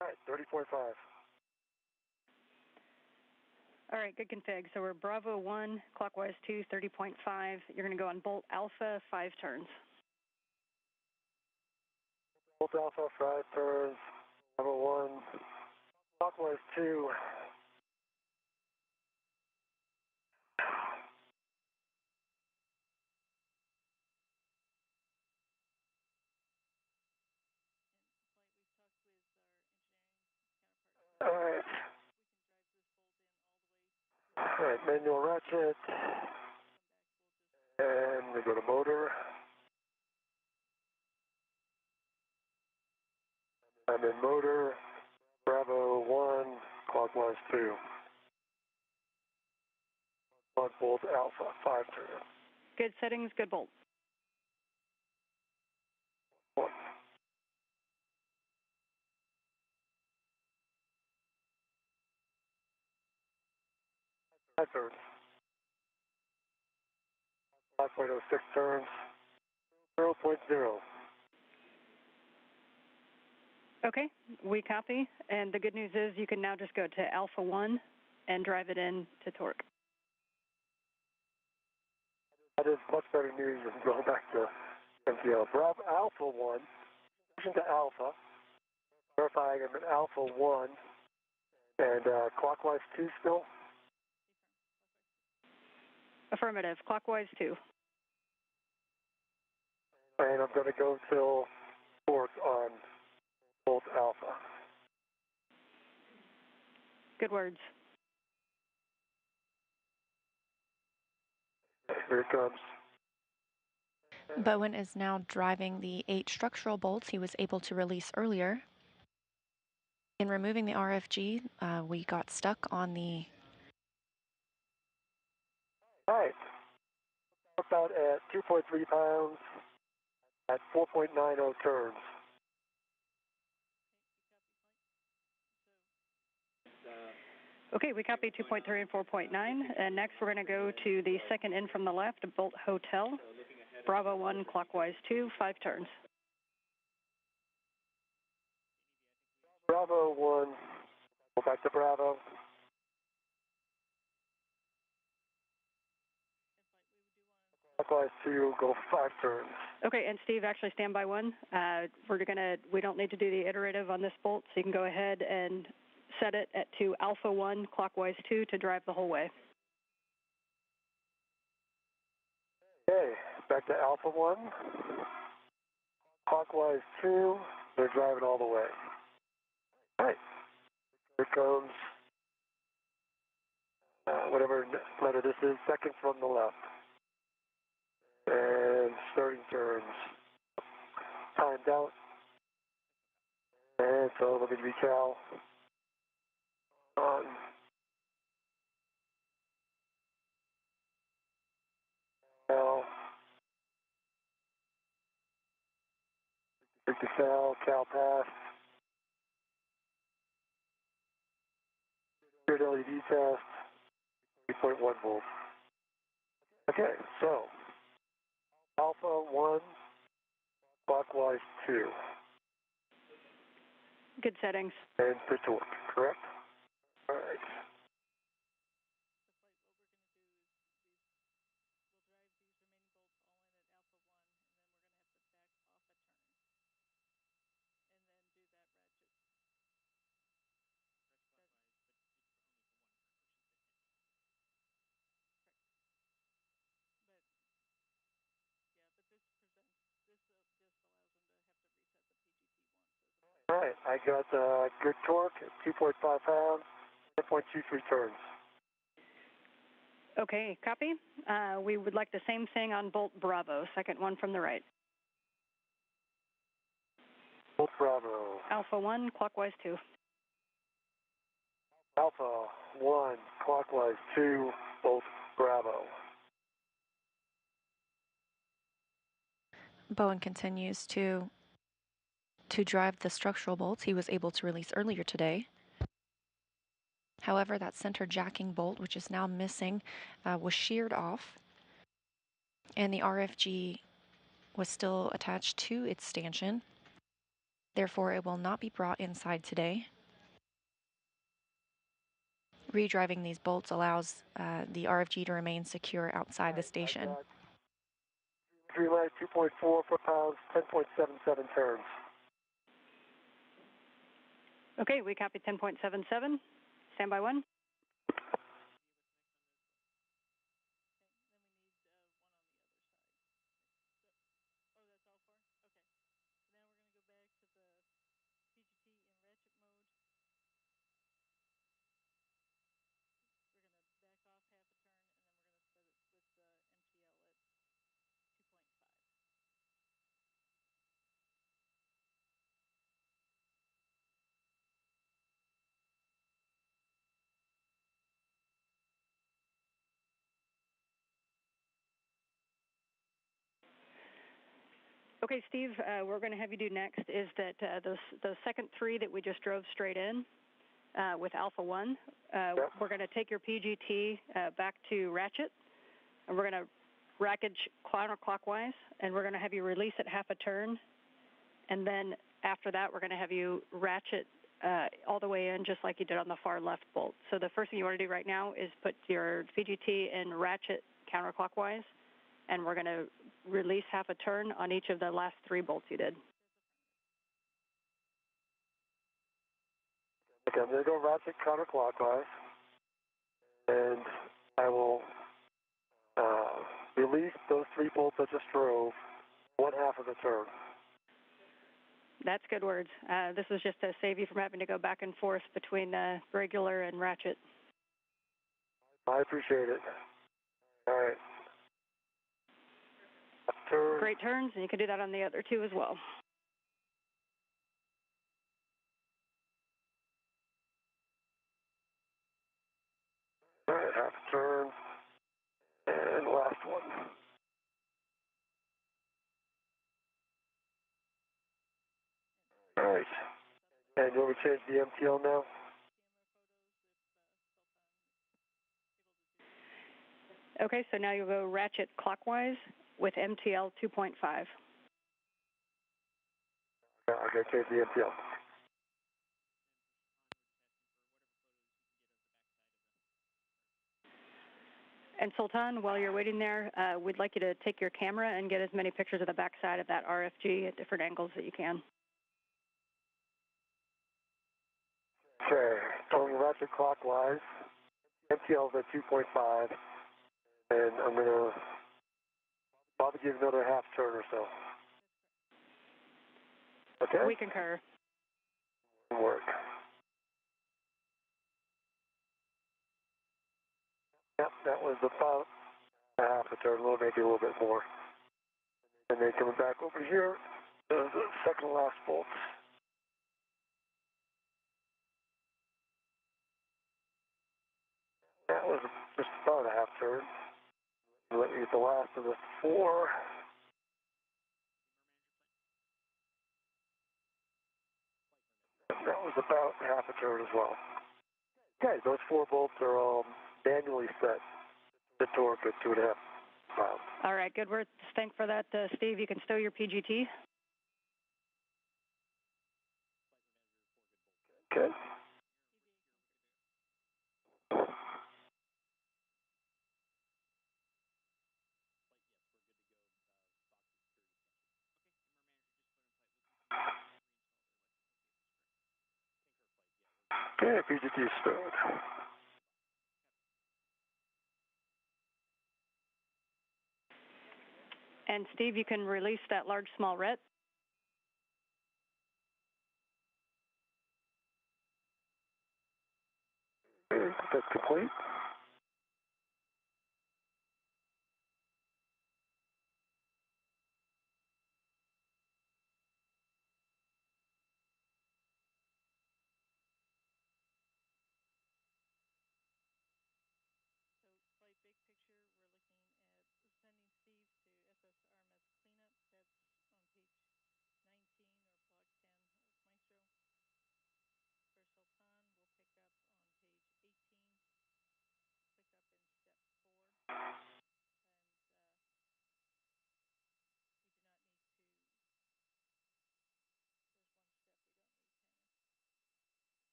All right, 30.5. All right, good config. So we're Bravo 1, clockwise 2, 30.5. You're going to go on Bolt Alpha, 5 turns. Bolt Alpha, 5 turns. Bravo 1. Clockwise 2. All right. All right, manual ratchet. And we go to motor. I'm in motor. Bravo 1, clockwise 2. On Bolt Alpha, 5 turns. Good settings, good bolt. 1. 5 turns. 5.06 turns. 0.0. Okay, we copy. And the good news is you can now just go to Alpha 1 and drive it in to torque. That is much better news than going back to MTL. Bravo Alpha 1. To Alpha. Verifying I'm in Alpha 1. And clockwise 2 still. Affirmative, clockwise 2. And I'm going to go till torque on Bolt Alpha. Good words. Here it comes. Bowen is now driving the 8 structural bolts he was able to release earlier. In removing the RFG, we got stuck on the... All right. About at 2.3 pounds at 4.90 turns. Okay, we copy 2.3 and 4.9, and next we're going to go to the second in from the left, Bolt Hotel, Bravo 1, clockwise 2, 5 turns. Bravo 1, go back to Bravo. Clockwise 2, go 5 turns. Okay, and Steve, actually stand by 1. We don't need to do the iterative on this bolt, so you can go ahead and set it to Alpha 1, clockwise 2 to drive the whole way. Okay, back to Alpha 1. Clockwise 2, they're driving all the way. All right, here comes whatever letter this is, second from the left. And starting turns. Timed out. And so let me recal. On. Cal. Take the Cal pass. Grid LED test. 3.1 volts. Okay, so Alpha 1, clockwise 2. Good settings. And the torque, correct? All right. All right, I got good torque, 2.5 pounds, 10.23 turns. Okay, copy. We would like the same thing on Bolt Bravo, second one from the right. Bolt Bravo. Alpha 1, clockwise 2. Alpha 1, clockwise 2, Bolt Bravo. Bowen continues to drive the structural bolts he was able to release earlier today. However, that center jacking bolt, which is now missing, was sheared off, and the RFG was still attached to its stanchion. Therefore, it will not be brought inside today. Redriving these bolts allows the RFG to remain secure outside the station. 3 leg, 2.4 foot-pounds, 10.77 turns. Okay, we copy 10.77. Stand by 1. Okay, Steve, we're going to have you do next is that those second 3 that we just drove straight in with Alpha 1, we're going to take your PGT back to ratchet, and we're going to rackage counterclockwise, and we're going to have you release it half a turn, and then after that, we're going to have you ratchet all the way in just like you did on the far left bolt. So the first thing you want to do right now is put your PGT in ratchet counterclockwise, and we're going to release half a turn on each of the last 3 bolts you did. Okay, I'm going to go ratchet counterclockwise, and I will release those 3 bolts I just drove, 1/2 of the turn. That's good words. This is just to save you from having to go back and forth between regular and ratchet. I appreciate it. All right. Turn. Great turns, and you can do that on the other 2 as well. All right, half a turn, and last one. And you want me to change the MTL now? Okay, so now you'll go ratchet clockwise with MTL 2.5. Yeah, okay, change the MTL. And Sultan, while you're waiting there, we'd like you to take your camera and get as many pictures of the backside of that RFG at different angles that you can. Okay, going ratchet clockwise. MTL is at 2.5, and I'm going to probably give another half turn or so. Okay? We concur. Work. Yep, that was about half a turn, maybe a little bit more. And then coming back over here, the second to last bolt. That was just about a half turn. Let me get the last of the four. That was about half a turn as well. Okay, those 4 bolts are all manually set. The torque at 2.5 miles. All right, good work. Thanks for that, Steve. You can stow your PGT. Okay. Okay, PGT stowed. And Steve, you can release that large small ret. Okay, that's complete.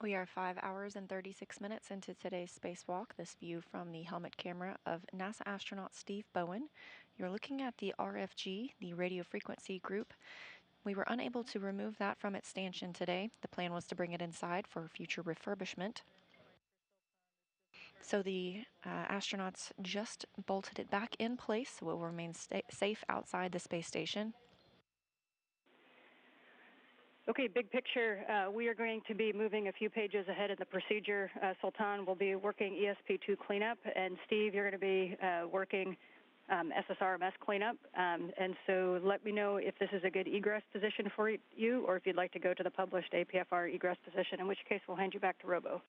We are 5 hours and 36 minutes into today's spacewalk. This view from the helmet camera of NASA astronaut Steve Bowen. You're looking at the RFG, the radio frequency group. We were unable to remove that from its stanchion today. The plan was to bring it inside for future refurbishment. So the astronauts just bolted it back in place, so it will remain safe outside the space station. Okay, big picture. We are going to be moving a few pages ahead in the procedure. Sultan will be working ESP2 cleanup, and Steve, you're going to be working SSRMS cleanup. And so let me know if this is a good egress position for you, or if you'd like to go to the published APFR egress position, in which case we'll hand you back to Robo.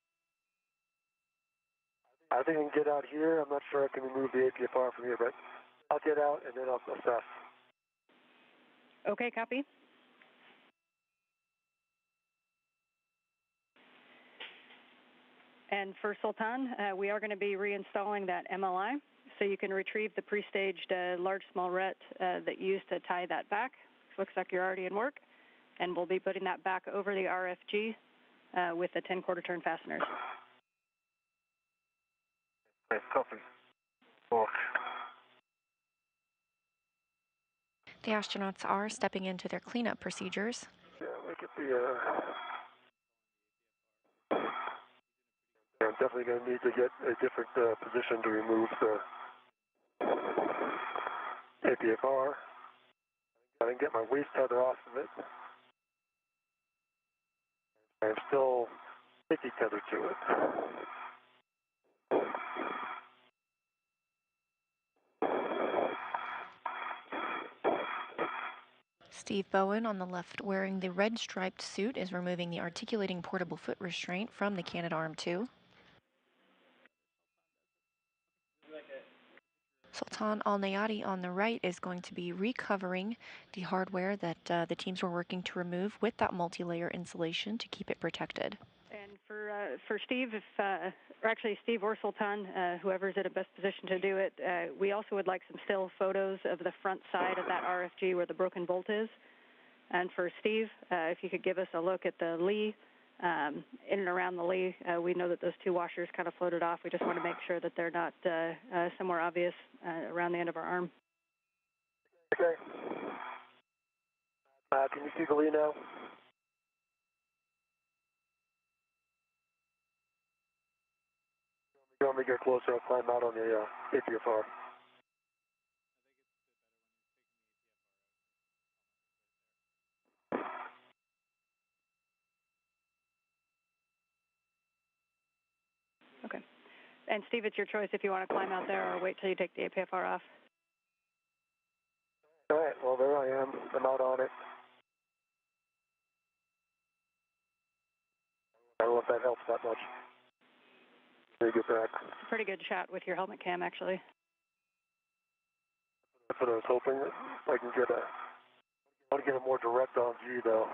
I think I can get out here. I'm not sure I can remove the APFR from here, but I'll get out and then I'll assess. Okay, copy. And for Sultan, we are going to be reinstalling that MLI, so you can retrieve the pre-staged large small ret that you used to tie that back. Looks like you're already in work. And we'll be putting that back over the RFG with the 10 quarter turn fasteners. Okay, copy. Work. The astronauts are stepping into their cleanup procedures. Yeah, look at the... I'm definitely going to need to get a different position to remove the APFR. I can get my waist tether off of it. I'm still sticky tethered to it. Steve Bowen on the left, wearing the red striped suit, is removing the articulating portable foot restraint from the Canadarm2. Sultan Al Nayati on the right is going to be recovering the hardware that the teams were working to remove with that multi-layer insulation to keep it protected. And for Steve, or actually Steve or Sultan, whoever's in a best position to do it, we also would like some still photos of the front side of that RFG where the broken bolt is. And for Steve, if you could give us a look at the lee, in and around the lee, we know that those two washers kind of floated off. We just want to make sure that they're not somewhere obvious around the end of our arm. Okay. Can you see the lee now? You want me to get closer? I'll climb out on the APFR. Okay. And Steve, it's your choice if you want to climb out there or wait till you take the APFR off. All right, well, there I am. I'm out on it. I don't know if that helps that much. Let me get back. It's a pretty good shot with your helmet cam, actually. That's what I was hoping. I can get I want to get a more direct on view, though.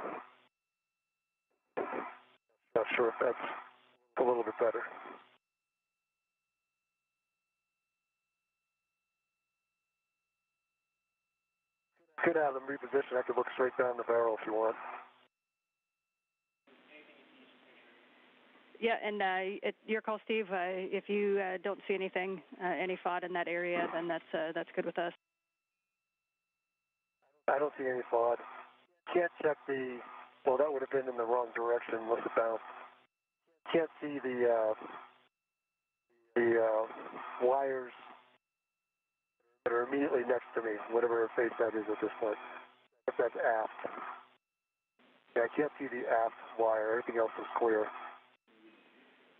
Not sure if that's a little bit better. Could have them reposition. I could look straight down the barrel if you want. Yeah, and your call, Steve. If you don't see anything, any FOD in that area, then that's good with us. I don't see any FOD. Can't check the. Well, that would have been in the wrong direction. Must have bounced. Can't see the wires that are immediately next to me, whatever face that is at this point. If that's aft. Yeah, I can't see the aft wire. Everything else is clear.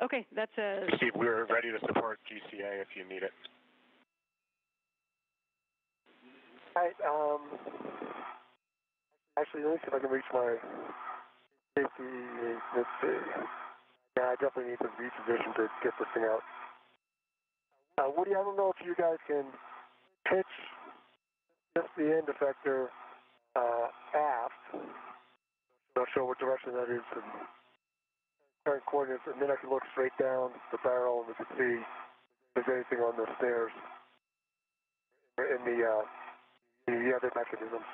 Okay, that's Steve, we're ready to support GCA if you need it. All right, actually, let me see if I can reach my safety. Let's see. Yeah, I definitely need to reposition to get this thing out. Woody, I don't know if you guys can pitch just the end effector aft. Not sure what direction that is and current coordinates, and then I can look straight down the barrel and we can see if there's anything on the stairs in the other mechanisms.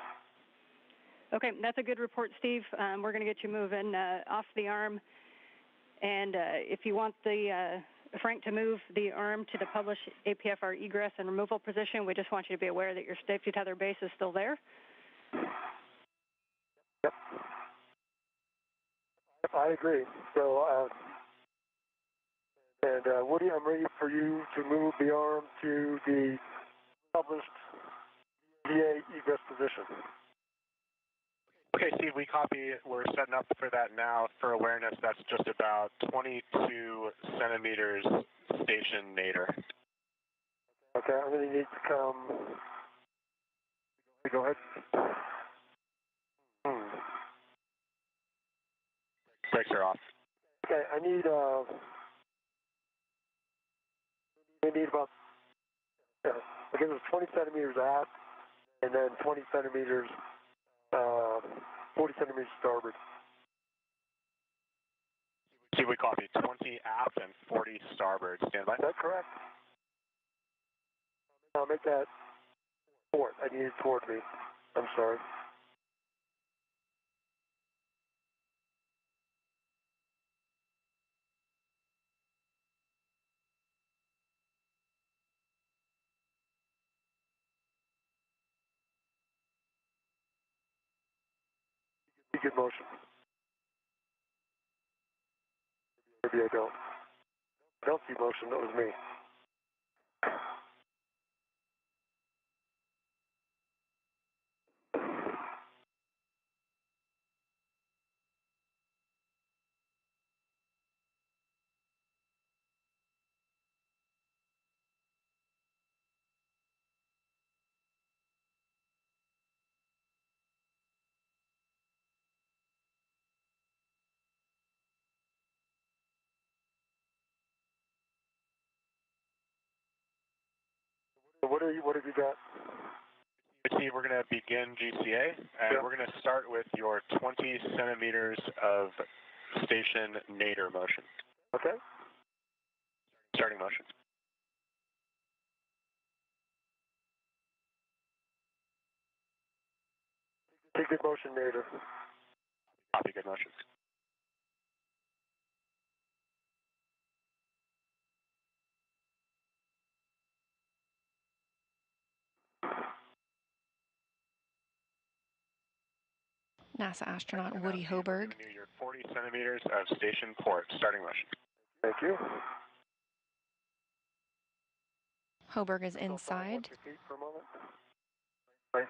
okay. That's a good report, Steve. We're going to get you moving off the arm, and if you want the Frank to move the arm to the published APFR egress and removal position, we just want you to be aware that your safety tether base is still there. Yep. I agree. So, Woody, I'm ready for you to move the arm to the published VA egress position. Okay, Steve, we copy. We're setting up for that now. For awareness, that's just about 22 centimeters station nadir. Okay, I'm going to need to come. Go ahead. Brakes are off. Okay, I need about, I guess it's 20 centimeters aft, and then 20 centimeters, 40 centimeters starboard. Steve, we copy 20 aft and 40 starboard. Stand by. Is that correct? I'll make that port. I need it toward me. I'm sorry. Good motion. Maybe I don't. I don't see motion. That was me. what have you got? Steve, we're going to begin GCA, and we're going to start with your 20 centimeters of station nadir motion. Okay. Starting motion. Take good motion nadir. Copy, good motion. NASA astronaut Woody Hoberg. Near your 40 centimeters of station port. Starting motion. Thank you. Hoberg is inside. For a moment. Right.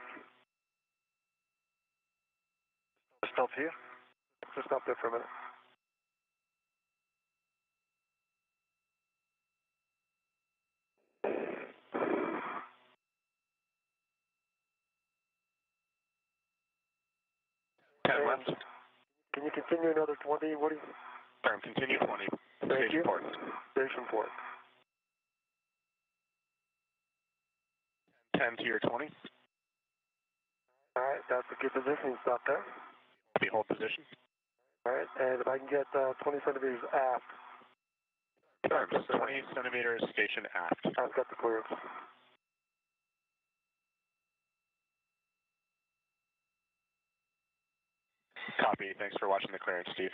Just stop here. Just stop there for a minute. Left. Can you continue another 20, Woody? Sorry, continue 20. Thank Station you. port. Station port. 10 to your 20. All right, that's a good position. Stop there. Hold position. All right, and if I can get 20 centimeters aft. Sorry, 20 centimeters station aft. I've got the clearance. Copy. Thanks for watching the clearance, Steve.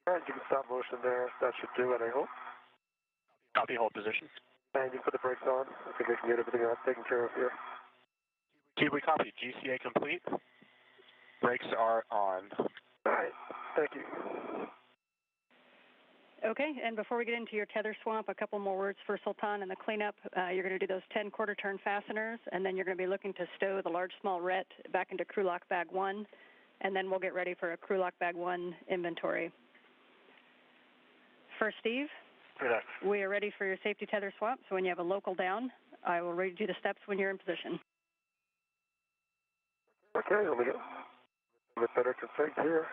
All right, you can stop motion there. That should do it, I hope. Copy, hold position. And you can put the brakes on. I think I can get everything taken care of here. Steve, we copy. GCA complete. Brakes are on. All right, thank you. Okay, and before we get into your tether swamp, a couple more words for Sultan and the cleanup. You're going to do those 10 quarter turn fasteners, and then you're going to be looking to stow the large small ret back into crew lock bag 1, and then we'll get ready for a crew lock bag 1 inventory. For Steve, Relax. we are ready for your safety tether swap, so when you have a local down, I will read you the steps when you're in position. Okay, let me get a bit better config here.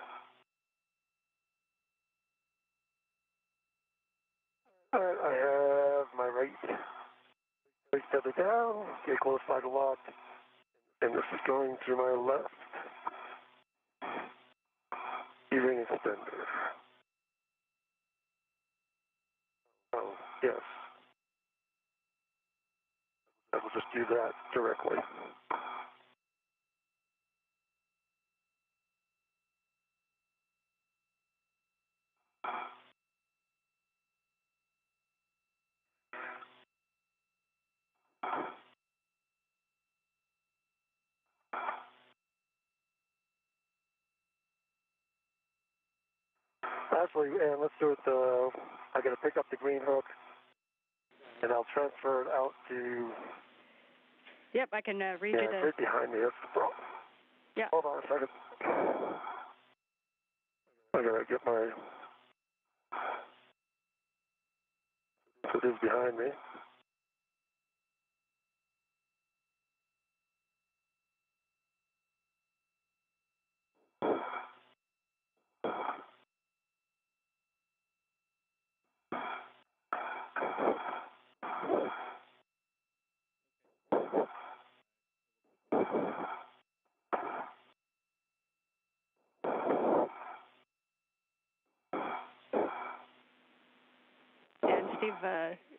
All right, I have my right tether down, get close by the lock, and this is going through my left E-ring extender. Oh, yes. I will just do that directly. Actually, and let's do it, I got to pick up the green hook, and I'll transfer it out to... Yep, I can read you the... right behind me, that's the problem. Yeah. Hold on a second. I got to get my... So it is behind me. And Steve,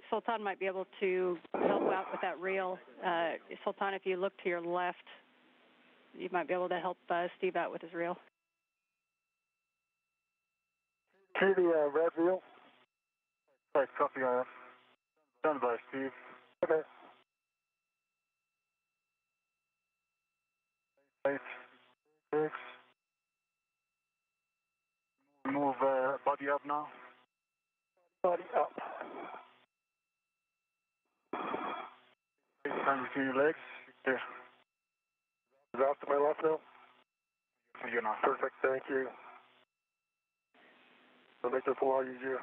Sultan might be able to help out with that reel. Sultan, if you look to your left, you might be able to help Steve out with his reel. See the red wheel? All right, copy on. Done by Steve. Okay. Right. Six. Move body up now. Body up. Time between your legs. Here. Is that to my left now? You're not. Perfect, thank you. I'll make this a lot easier.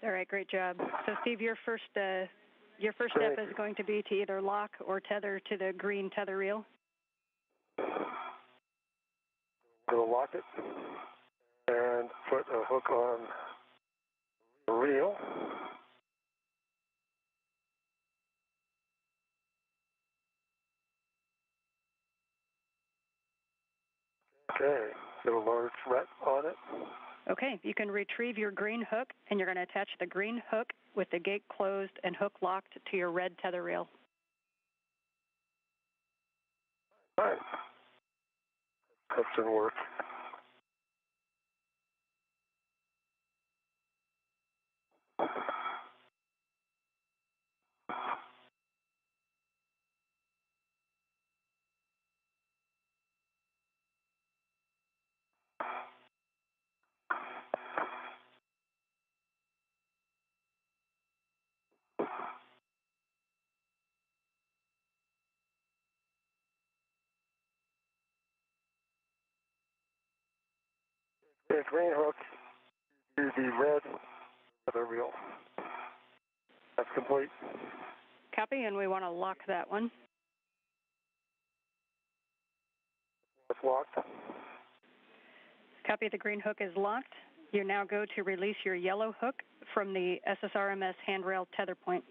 All right, great job. So, Steve, your first step is going to be to either lock or tether to the green tether reel. going to lock it and put a hook on the reel. Okay, got a large thread on it. Okay, you can retrieve your green hook, and you're going to attach the green hook with the gate closed and hook locked to your red tether reel. All right. That didn't work. The green hook to the red tether reel. That's complete. Copy, and we want to lock that one. It's locked. Copy, the green hook is locked. You now go to release your yellow hook from the SSRMS handrail tether point.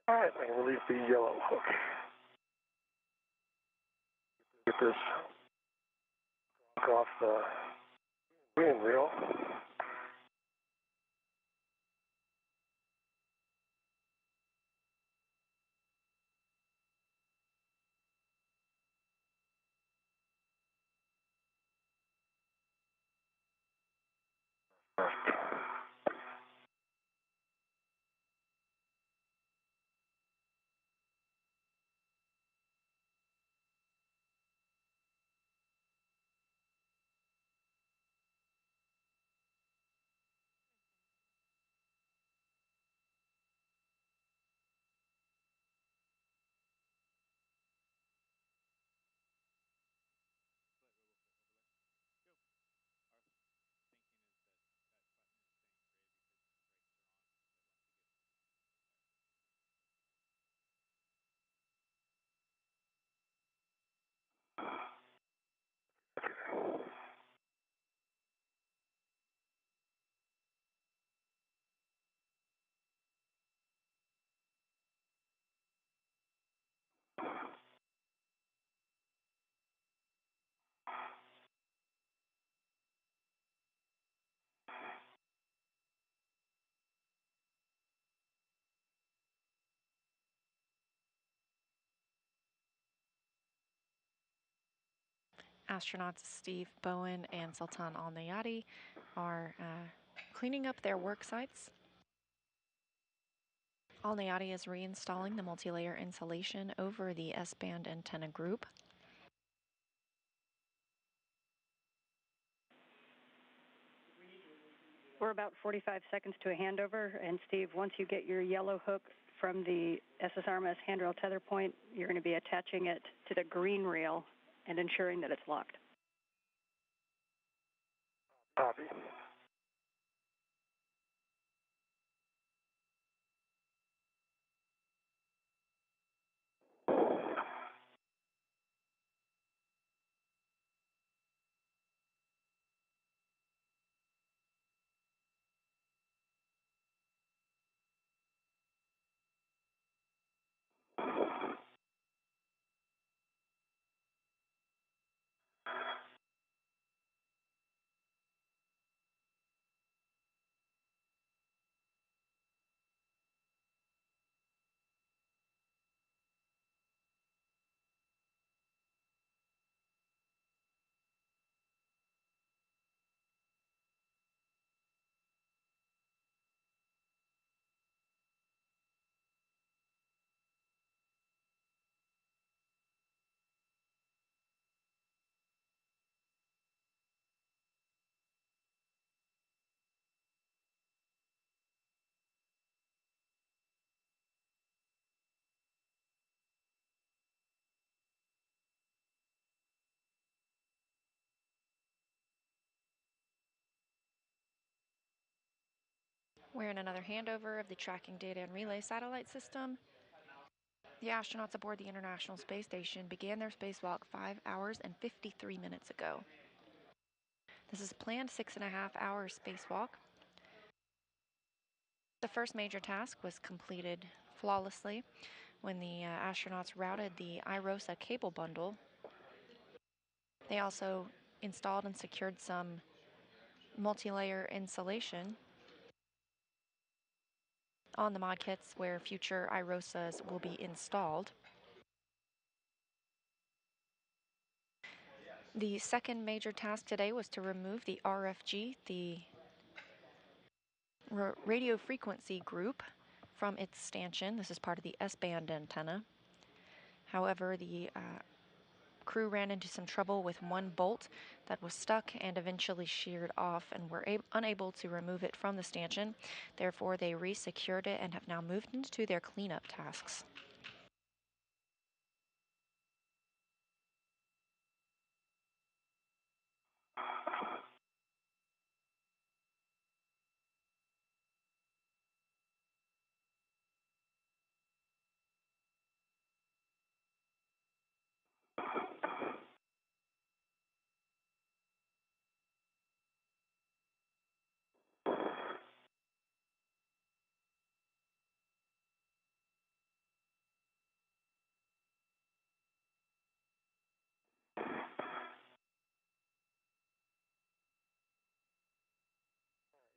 All right, I can release the yellow hook. Get this hook off the green reel. Astronauts Steve Bowen and Sultan Al Nayati are cleaning up their work sites. Al Nayati is reinstalling the multi-layer insulation over the S-band antenna group. We're about 45 seconds to a handover, and Steve, once you get your yellow hook from the SSRMS handrail tether point, you're going to be attaching it to the green reel and ensuring that it's locked. Copy. We're in another handover of the tracking data and relay satellite system. The astronauts aboard the International Space Station began their spacewalk 5 hours and 53 minutes ago. This is a planned 6.5-hour spacewalk. The first major task was completed flawlessly when the astronauts routed the IROSA cable bundle. They also installed and secured some multi-layer insulation on the mod kits where future IROSAs will be installed. The second major task today was to remove the RFG, the radio frequency group, from its stanchion. This is part of the S-band antenna. However, the crew ran into some trouble with one bolt that was stuck and eventually sheared off and were unable to remove it from the stanchion. Therefore, they re-secured it and have now moved into their cleanup tasks.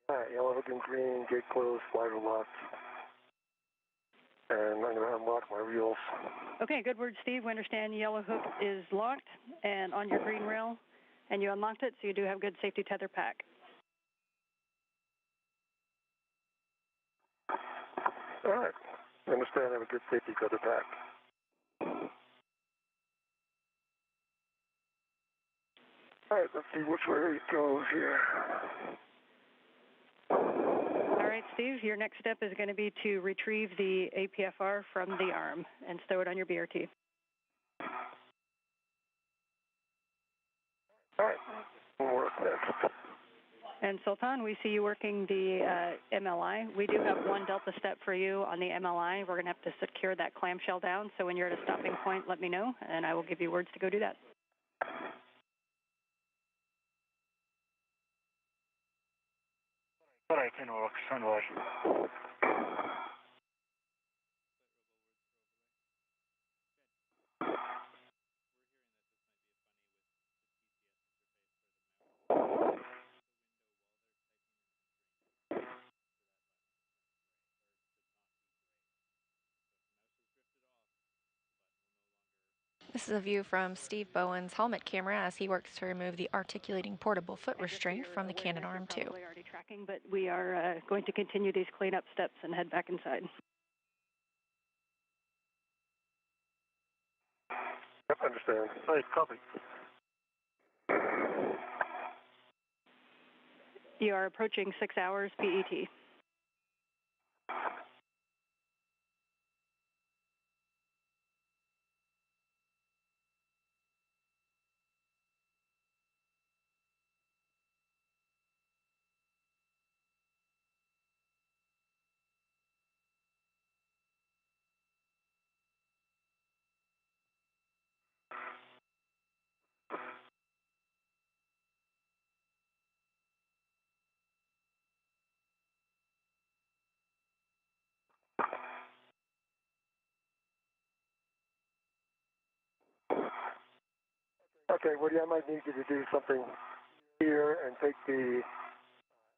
All right, yellow hook and green, gate closed, slider locked. And I'm going to unlock my reels. Okay, good word, Steve. We understand yellow hook is locked and on your green rail, and you unlocked it, so you do have good safety tether pack. All right, I understand I have a good safety tether pack. All right, let's see which way it goes here. All right, Steve, your next step is going to be to retrieve the APFR from the arm and stow it on your BRT. All right, what's next? And Sultan, we see you working the MLI. We do have one delta step for you on the MLI. We're going to have to secure that clamshell down, so when you're at a stopping point, let me know, and I will give you words to go do that. All right, send watch. This is a view from Steve Bowen's helmet camera as he works to remove the articulating portable foot restraint from the cannon arm too. Probably already tracking, but we are going to continue these cleanup steps and head back inside. Yep, understand. All right, copy. You are approaching 6 hours PET. Okay, Woody, I might need you to do something here and take the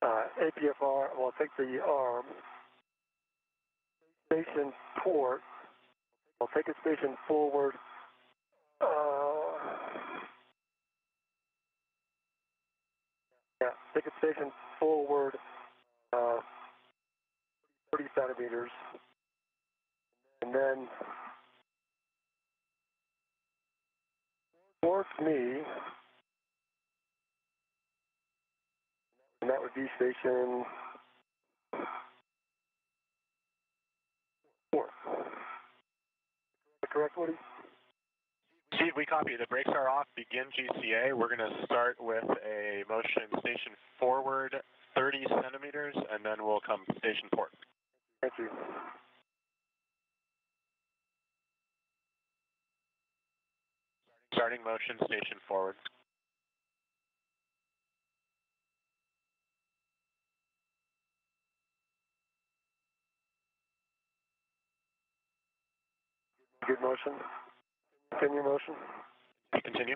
APFR, well, take the arm, station port, I'll take it station forward, take it station forward 30 centimeters, and then towards me, and that would be station 4. Correct, Woody? Steve, we copy. The brakes are off. Begin GCA. We're going to start with a motion station forward 30 centimeters, and then we'll come station port. Thank you. Starting motion, station forward. Good motion. Continue motion. Continue.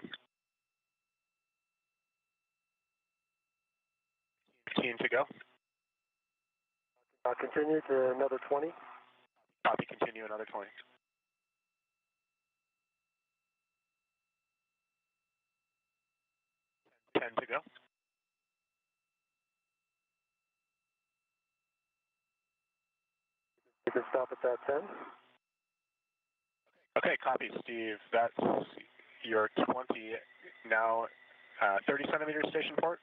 15 to go. Continue to another 20. Copy, continue another 20. 10 to go. You can stop at that 10. Okay, copy, Steve. That's your 20, now 30 centimeter station port.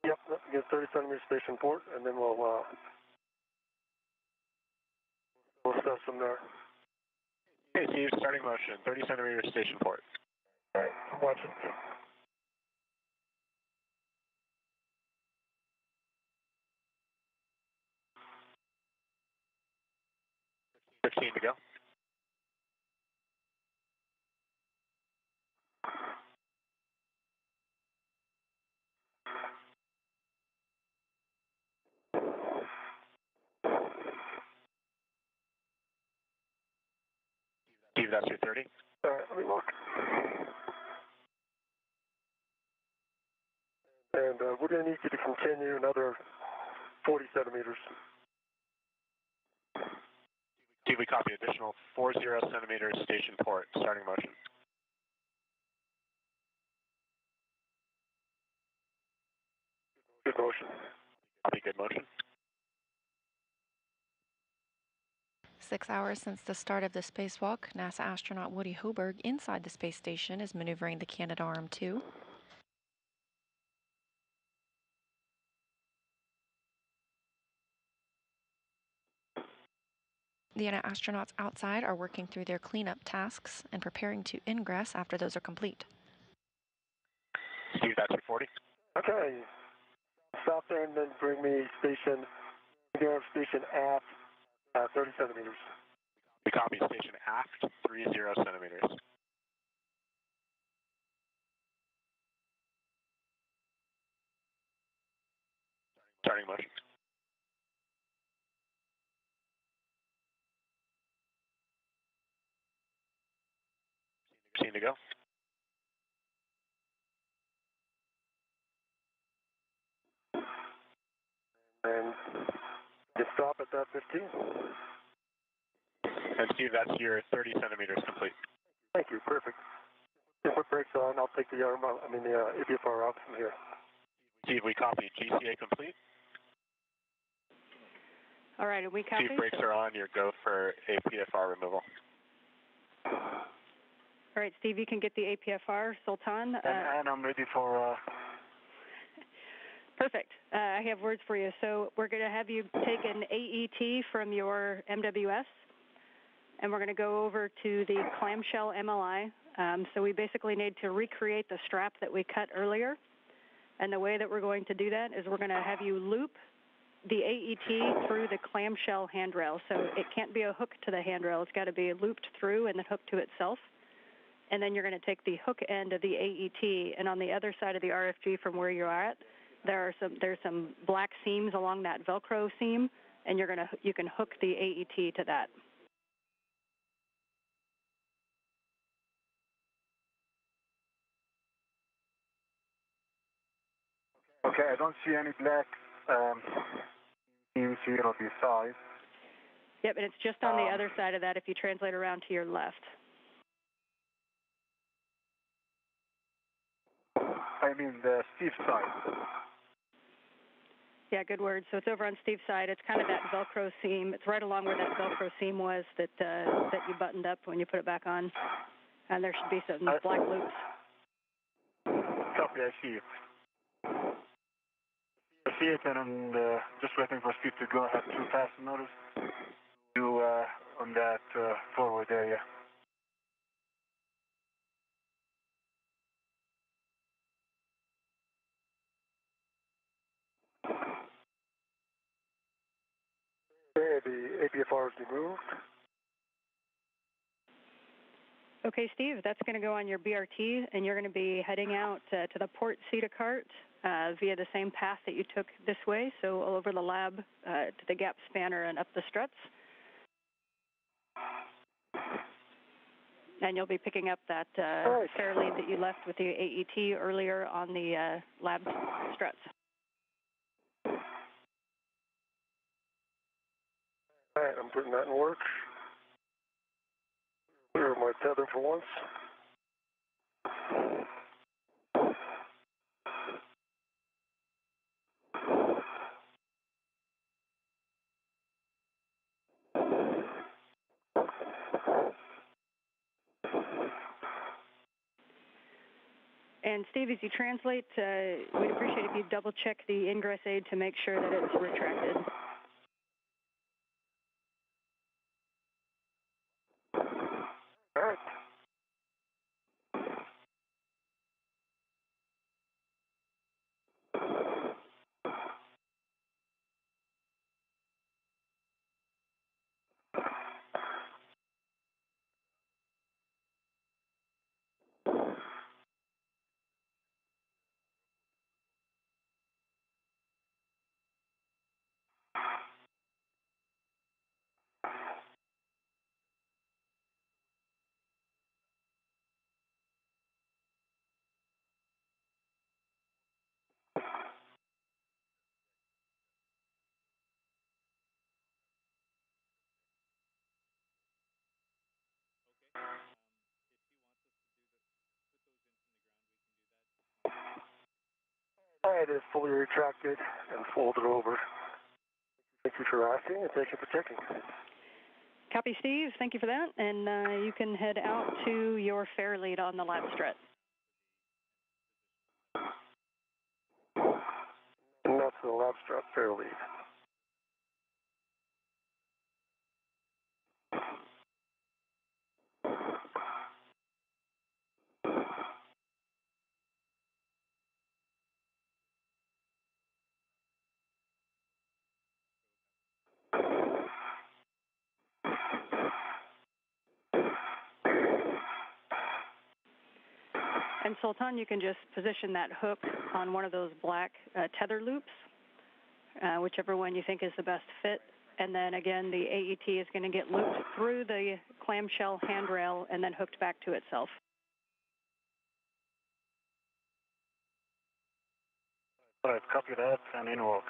Yep, get 30 centimeter station port, and then we'll start from there. Okay, Steve, starting motion, 30 centimeter station port. All right, watch it. Fifteen to go. Steve, that's your 30. All right, let me look. And we're going to need you to continue another 40 centimeters. Steve, we copy additional 40 centimeter station port, starting motion. Good motion. Copy, good motion. 6 hours since the start of the spacewalk, NASA astronaut Woody Hoberg inside the space station is maneuvering the Canadarm2. The astronauts outside are working through their cleanup tasks and preparing to ingress after those are complete. Steve, that's your 40. Okay. Stop there and then bring me station aft, 30 centimeters. We copy station aft, 30 centimeters. Starting motion. To go. And just stop at that 15. And Steve, that's your 30 centimeters complete. Thank you, perfect. Put brakes on, I'll take the APFR off from here. Steve, we copy GCA complete. All right, and we copy. Steve, brakes are on, your go for APFR removal. All right, Steve, you can get the APFR, Sultan. And I'm ready for... Perfect. I have words for you. So we're going to have you take an AET from your MWS, and we're going to go over to the clamshell MLI. So we basically need to recreate the strap that we cut earlier. And the way that we're going to do that is we're going to have you loop the AET through the clamshell handrail. So it can't be a hook to the handrail. It's got to be looped through and then hooked to itself. And then you're going to take the hook end of the AET, and on the other side of the RFG from where you're at, there's some black seams along that Velcro seam, and you can hook the AET to that. Okay, I don't see any black seams here on the side. Yep, and it's just on the other side of that if you translate around to your left. I mean the Steve side. Yeah, good word. So it's over on Steve's side. It's kind of that Velcro seam. It's right along where that Velcro seam was that you buttoned up when you put it back on. And there should be some black loops. Copy, I see it. I see it, and I'm just waiting for Steve to go ahead to pass the notice to on that forward area. Okay, the APFR is removed. Okay, Steve, that's going to go on your BRT, and you're going to be heading out to the port CETA cart via the same path that you took this way, so over the lab to the gap spanner and up the struts. And you'll be picking up that fair lead that you left with the AET earlier on the lab struts. All right, I'm putting that in work. Clear my tether for once. And Steve, as you translate, we'd appreciate if you double check the ingress aid to make sure that it's retracted. All right. All right, it's fully retracted and folded over. Thank you for asking, and thank you for checking. Copy, Steve. Thank you for that. And you can head out to your fair lead on the lab strut. And that's the lab strap fair lead. And Sultan, you can just position that hook on one of those black tether loops, whichever one you think is the best fit. And then again, the AET is going to get looped through the clamshell handrail and then hooked back to itself. All right, copy that and in work.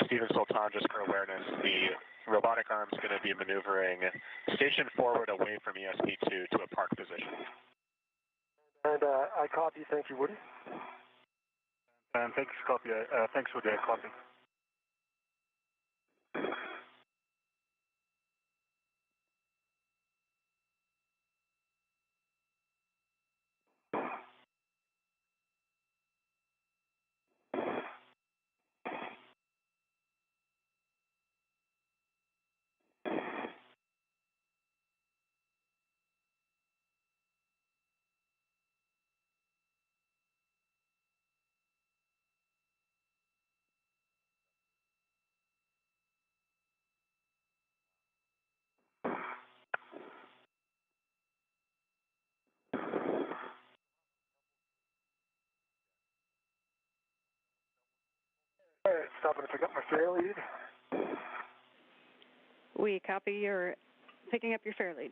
Stephen Sultan, just for awareness, the robotic arm is going to be maneuvering station forward away from ESP2 to a park position. And I copy. Thank you, Woody. And thanks, copy. Thanks for the copy. All right, stopping to pick up my fair lead. We copy your picking up your fair lead.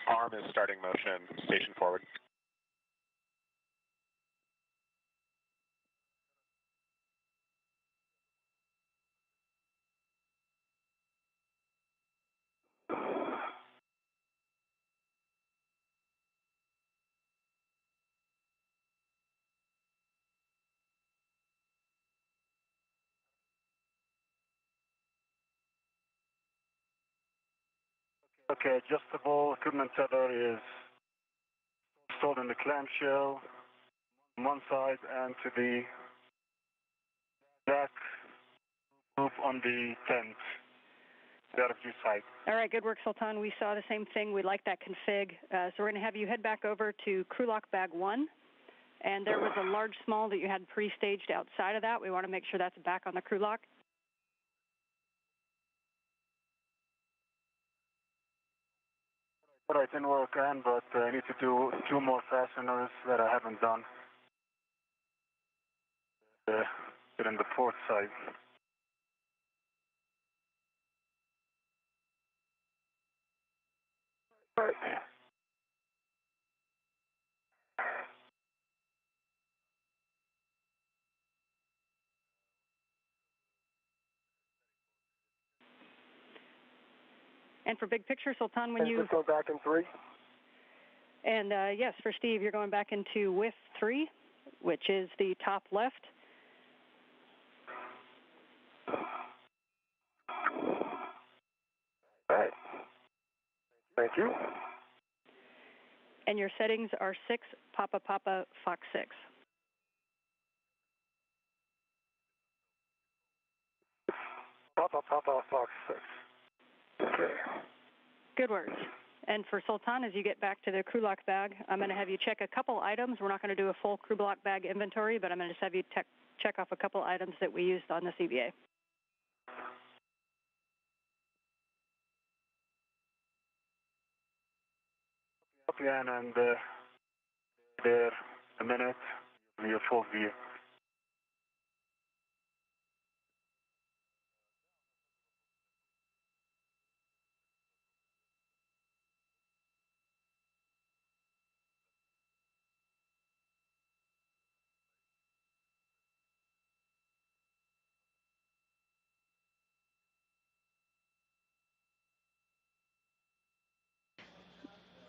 Arm is starting motion, station forward. Okay, adjustable equipment tether is installed in the clamshell on one side and to the back loop on the tent, the other view side. All right, good work, Sultan. We saw the same thing. We like that config. So we're going to have you head back over to crew lock bag 1. And there was a large small that you had pre-staged outside of that. We want to make sure that's back on the crew lock. All right, in where I can, but I need to do 2 more fasteners that I haven't done. Get in the port side. All right. And for big picture, Sultan, when you... Just go back in 3. And yes, for Steve, you're going back into width 3, which is the top left. All right. Thank you. And your settings are 6, Papa Papa, Fox 6. Papa Fox 6. Okay. Good words. And for Sultan, as you get back to the crew lock bag, I'm going to have you check a couple items. We're not going to do a full crew lock bag inventory, but I'm going to just have you check off a couple items that we used on this EVA. Again, and there a minute, your full view.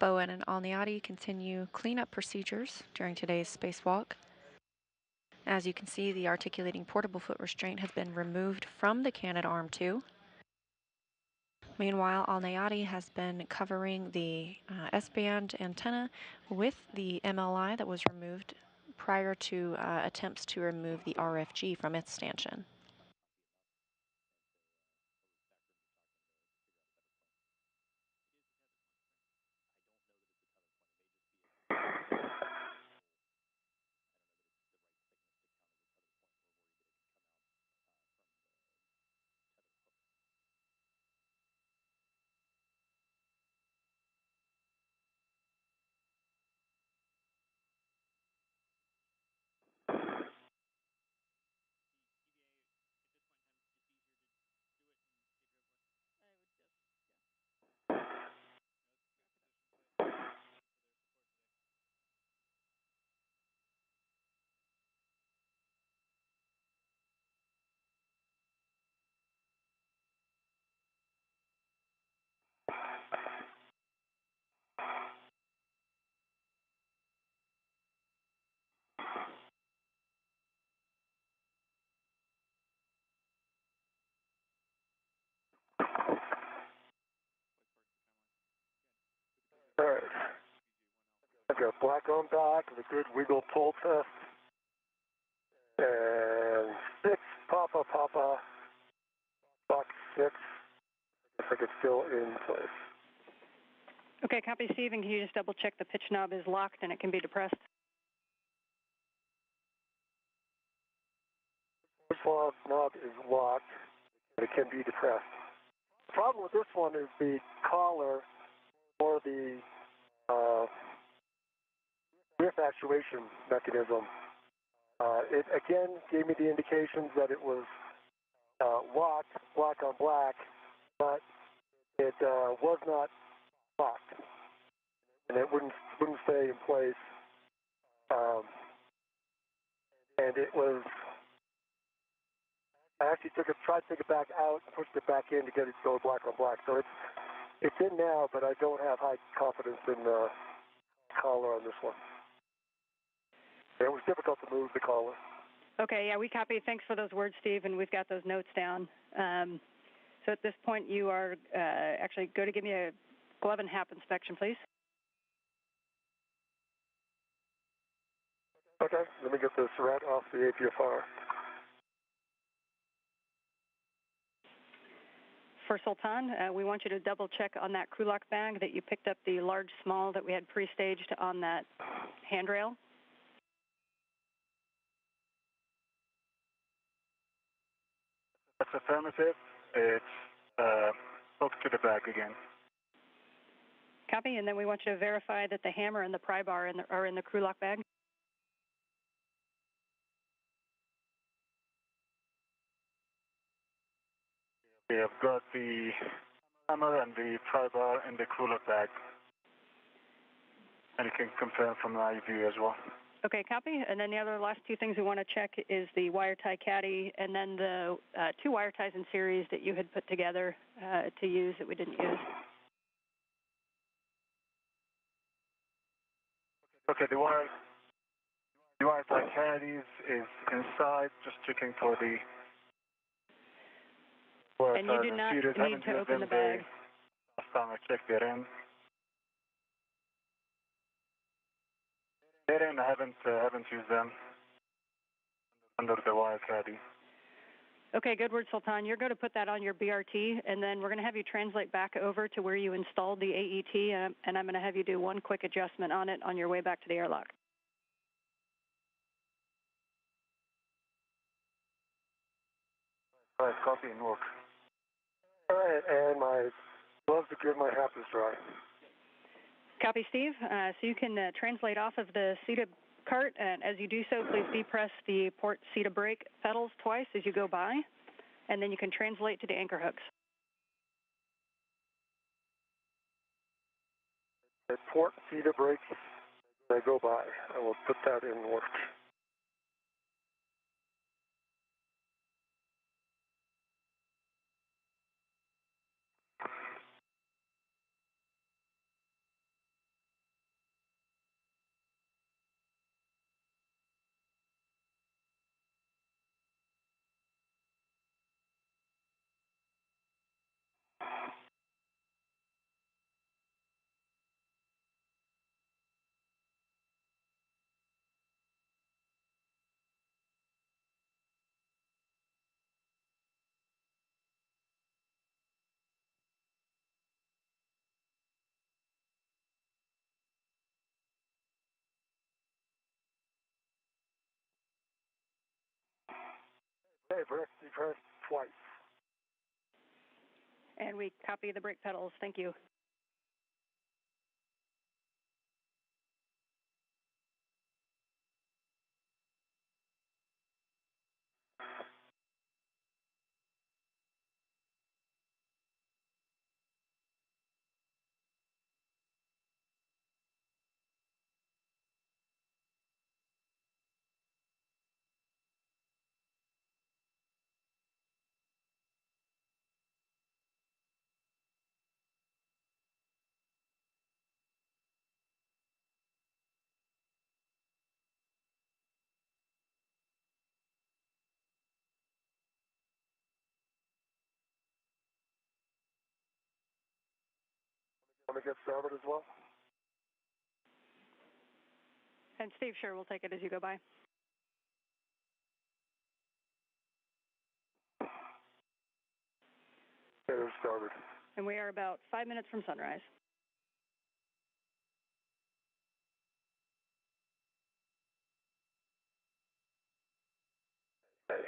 Bowen and Alniati continue cleanup procedures during today's spacewalk. As you can see, the articulating portable foot restraint has been removed from the Canadarm 2. Meanwhile, Alniati has been covering the S-band antenna with the MLI that was removed prior to attempts to remove the RFG from its stanchion. All right. I've got black on back with a good wiggle pull test. And 6, Papa, Fox 6. I think it's still in place. Okay, copy, Steve, and can you just double check the pitch knob is locked and it can be depressed? This knob is locked, but it can be depressed. The problem with this one is the collar or the lift actuation mechanism. It again gave me the indications that it was locked, black on black, but it was not locked, and it wouldn't stay in place. And it was. I actually tried to take it back out, pushed it back in to get it to go black on black. So it's in now, but I don't have high confidence in the collar on this one. And it was difficult to move the collar. Okay, yeah, we copy. Thanks for those words, Steve, and we've got those notes down. So at this point, you are actually go to give me a glove and hap inspection, please. Okay, let me get this rat off the APFR. For Sultan, we want you to double check on that crew lock bag that you picked up the large small that we had pre-staged on that handrail. That's affirmative. It's hooked to the bag again. Copy, and then we want you to verify that the hammer and the pry bar are in the crew lock bag. We have got the hammer and the pry bar in the crew lock bag. And you can confirm from my view as well. Okay, copy. And then the other last two things we want to check is the wire tie caddy and then the two wire ties in series that you had put together to use that we didn't use. Okay, the wire tie caddies is inside, just checking for the wire And ties you do not series. need to open the bag. Last time I checked, they're in. They're in. I haven't used them under the wire caddy. Okay, good word, Sultan. You're going to put that on your BRT, and then we're going to have you translate back over to where you installed the AET, and I'm going to have you do one quick adjustment on it on your way back to the airlock. All right, copy and work. All right, and my gloves to give my hat is dry. Copy, Steve. So you can translate off of the SETA cart, and as you do so, please depress the port SETA brake pedals twice as you go by, and then you can translate to the anchor hooks. At port SETA brake, I go by. I will put that in work. Okay, depress twice. And we copy the brake pedals. Thank you. Want to get started as well? And Steve, sure, we'll take it as you go by. Okay, we're started. And we are about 5 minutes from sunrise. Okay.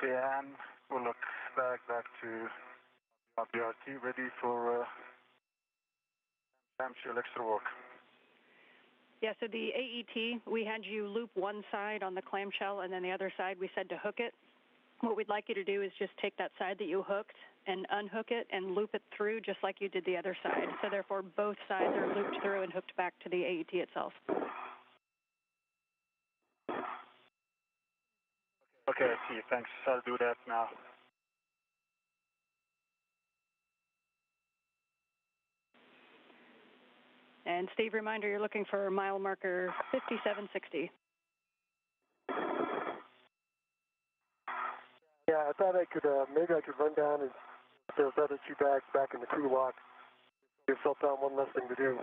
Okay, and we'll look back to our BRT, ready for clamshell extra work. Yeah, so the AET, we had you loop one side on the clamshell, and then the other side we said to hook it. What we'd like you to do is just take that side that you hooked and unhook it and loop it through just like you did the other side. So therefore, both sides are looped through and hooked back to the AET itself. Okay, I see. Thanks. I'll do that now. And Steve, reminder, you're looking for mile marker 5760. Yeah, I thought I could, maybe I could run down and put those other 2 bags back in the crew lock. Give Sultan one less thing to do.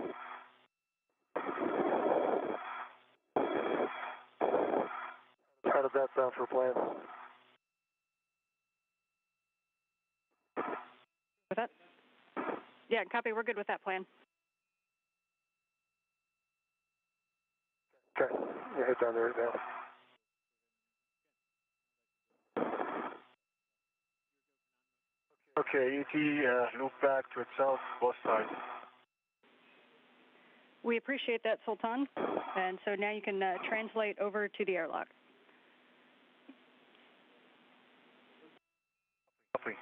How does that sound for a plan? With that? Yeah, copy. We're good with that plan. Okay, yeah, head down there right now. Okay, ET, loop back to itself, both sides. We appreciate that, Sultan. And so now you can translate over to the airlock. Copy.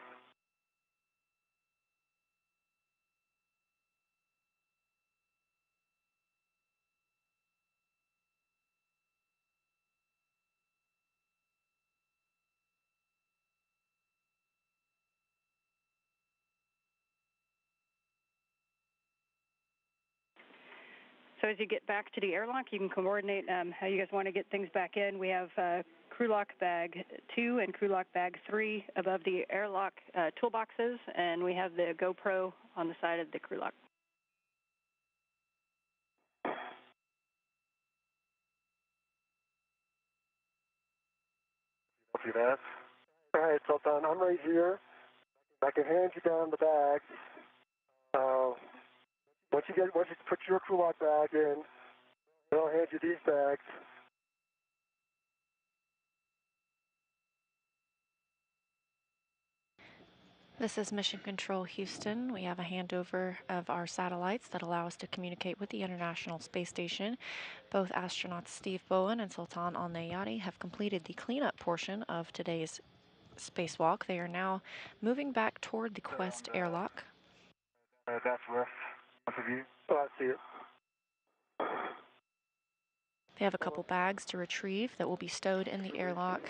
So as you get back to the airlock, you can coordinate how you guys want to get things back in. We have crew lock bag 2 and crew lock bag 3 above the airlock toolboxes, and we have the GoPro on the side of the crew lock. Copy that. All right, Sultan, I'm right here. I can hand you down the bag. Once you put your crew lock bag in, then I'll hand you these bags. This is Mission Control Houston. We have a handover of our satellites that allow us to communicate with the International Space Station. Both astronauts Steve Bowen and Sultan Al Nayati have completed the cleanup portion of today's spacewalk. They are now moving back toward the Quest airlock. That's rough. Both of you. Oh, I see it. They have a couple bags to retrieve that will be stowed in the airlock.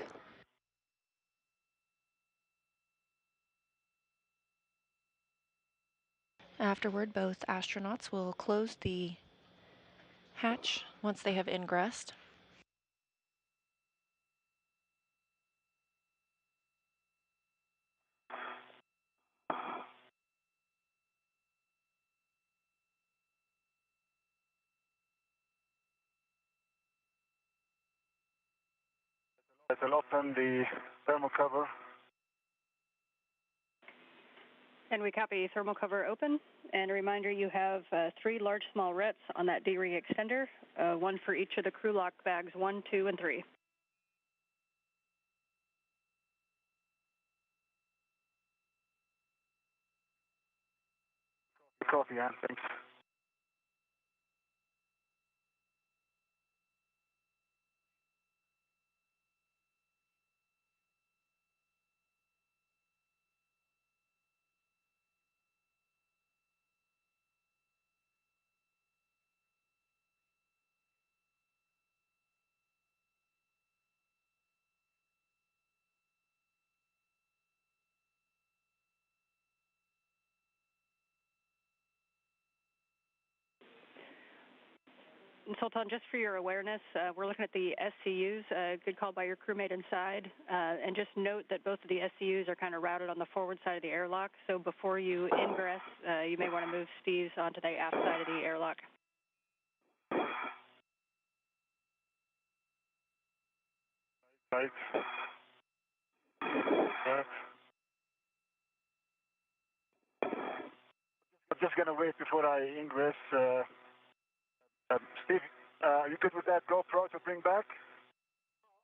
Afterward, both astronauts will close the hatch once they have ingressed. I'll open the thermal cover. And we copy thermal cover open. And a reminder, you have 3 large small rets on that D-ring extender, 1 for each of the crew lock bags 1, 2, and 3. Copy, Ann. Thanks. And Sultan, just for your awareness, we're looking at the SCUs. Good call by your crewmate inside. And just note that both of the SCUs are kind of routed on the forward side of the airlock. So before you ingress, you may want to move Steve's onto the aft side of the airlock. Right. Right. I'm just going to wait before I ingress. Steve, are you good with that GoPro to bring back?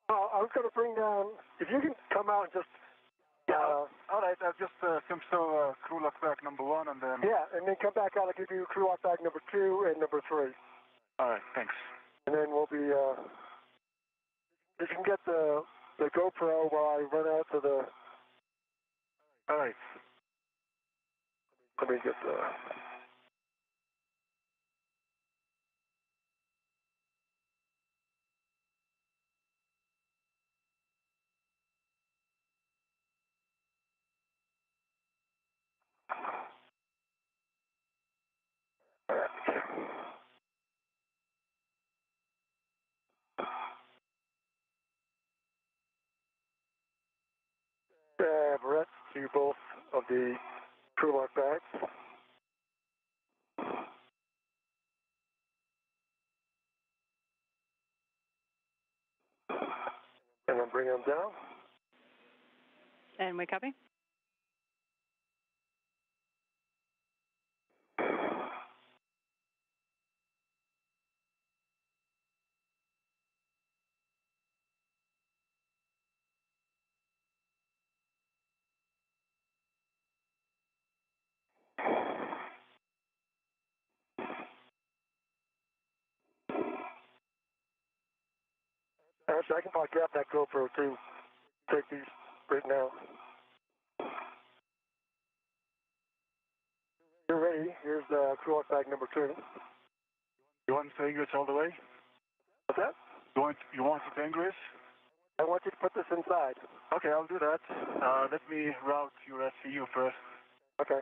I was going to bring down, if you can come out and just... all right, I'll just crew lock back number 1 and then... Yeah, and then come back out. I'll give you crew lock bag number 2 and number 3. All right, thanks. And then we'll be, if you can get the GoPro while I run out to the... All right. Let me get the... All right. to both of the crew lock bags. And then bring them down. And we copy. Actually, I can probably grab that GoPro too. Take these right now. You're ready. Here's crew lock bag number 2. You want to English all the way? What's that? You want it English? I want you to put this inside. Okay, I'll do that. Let me route your SCU first. Okay.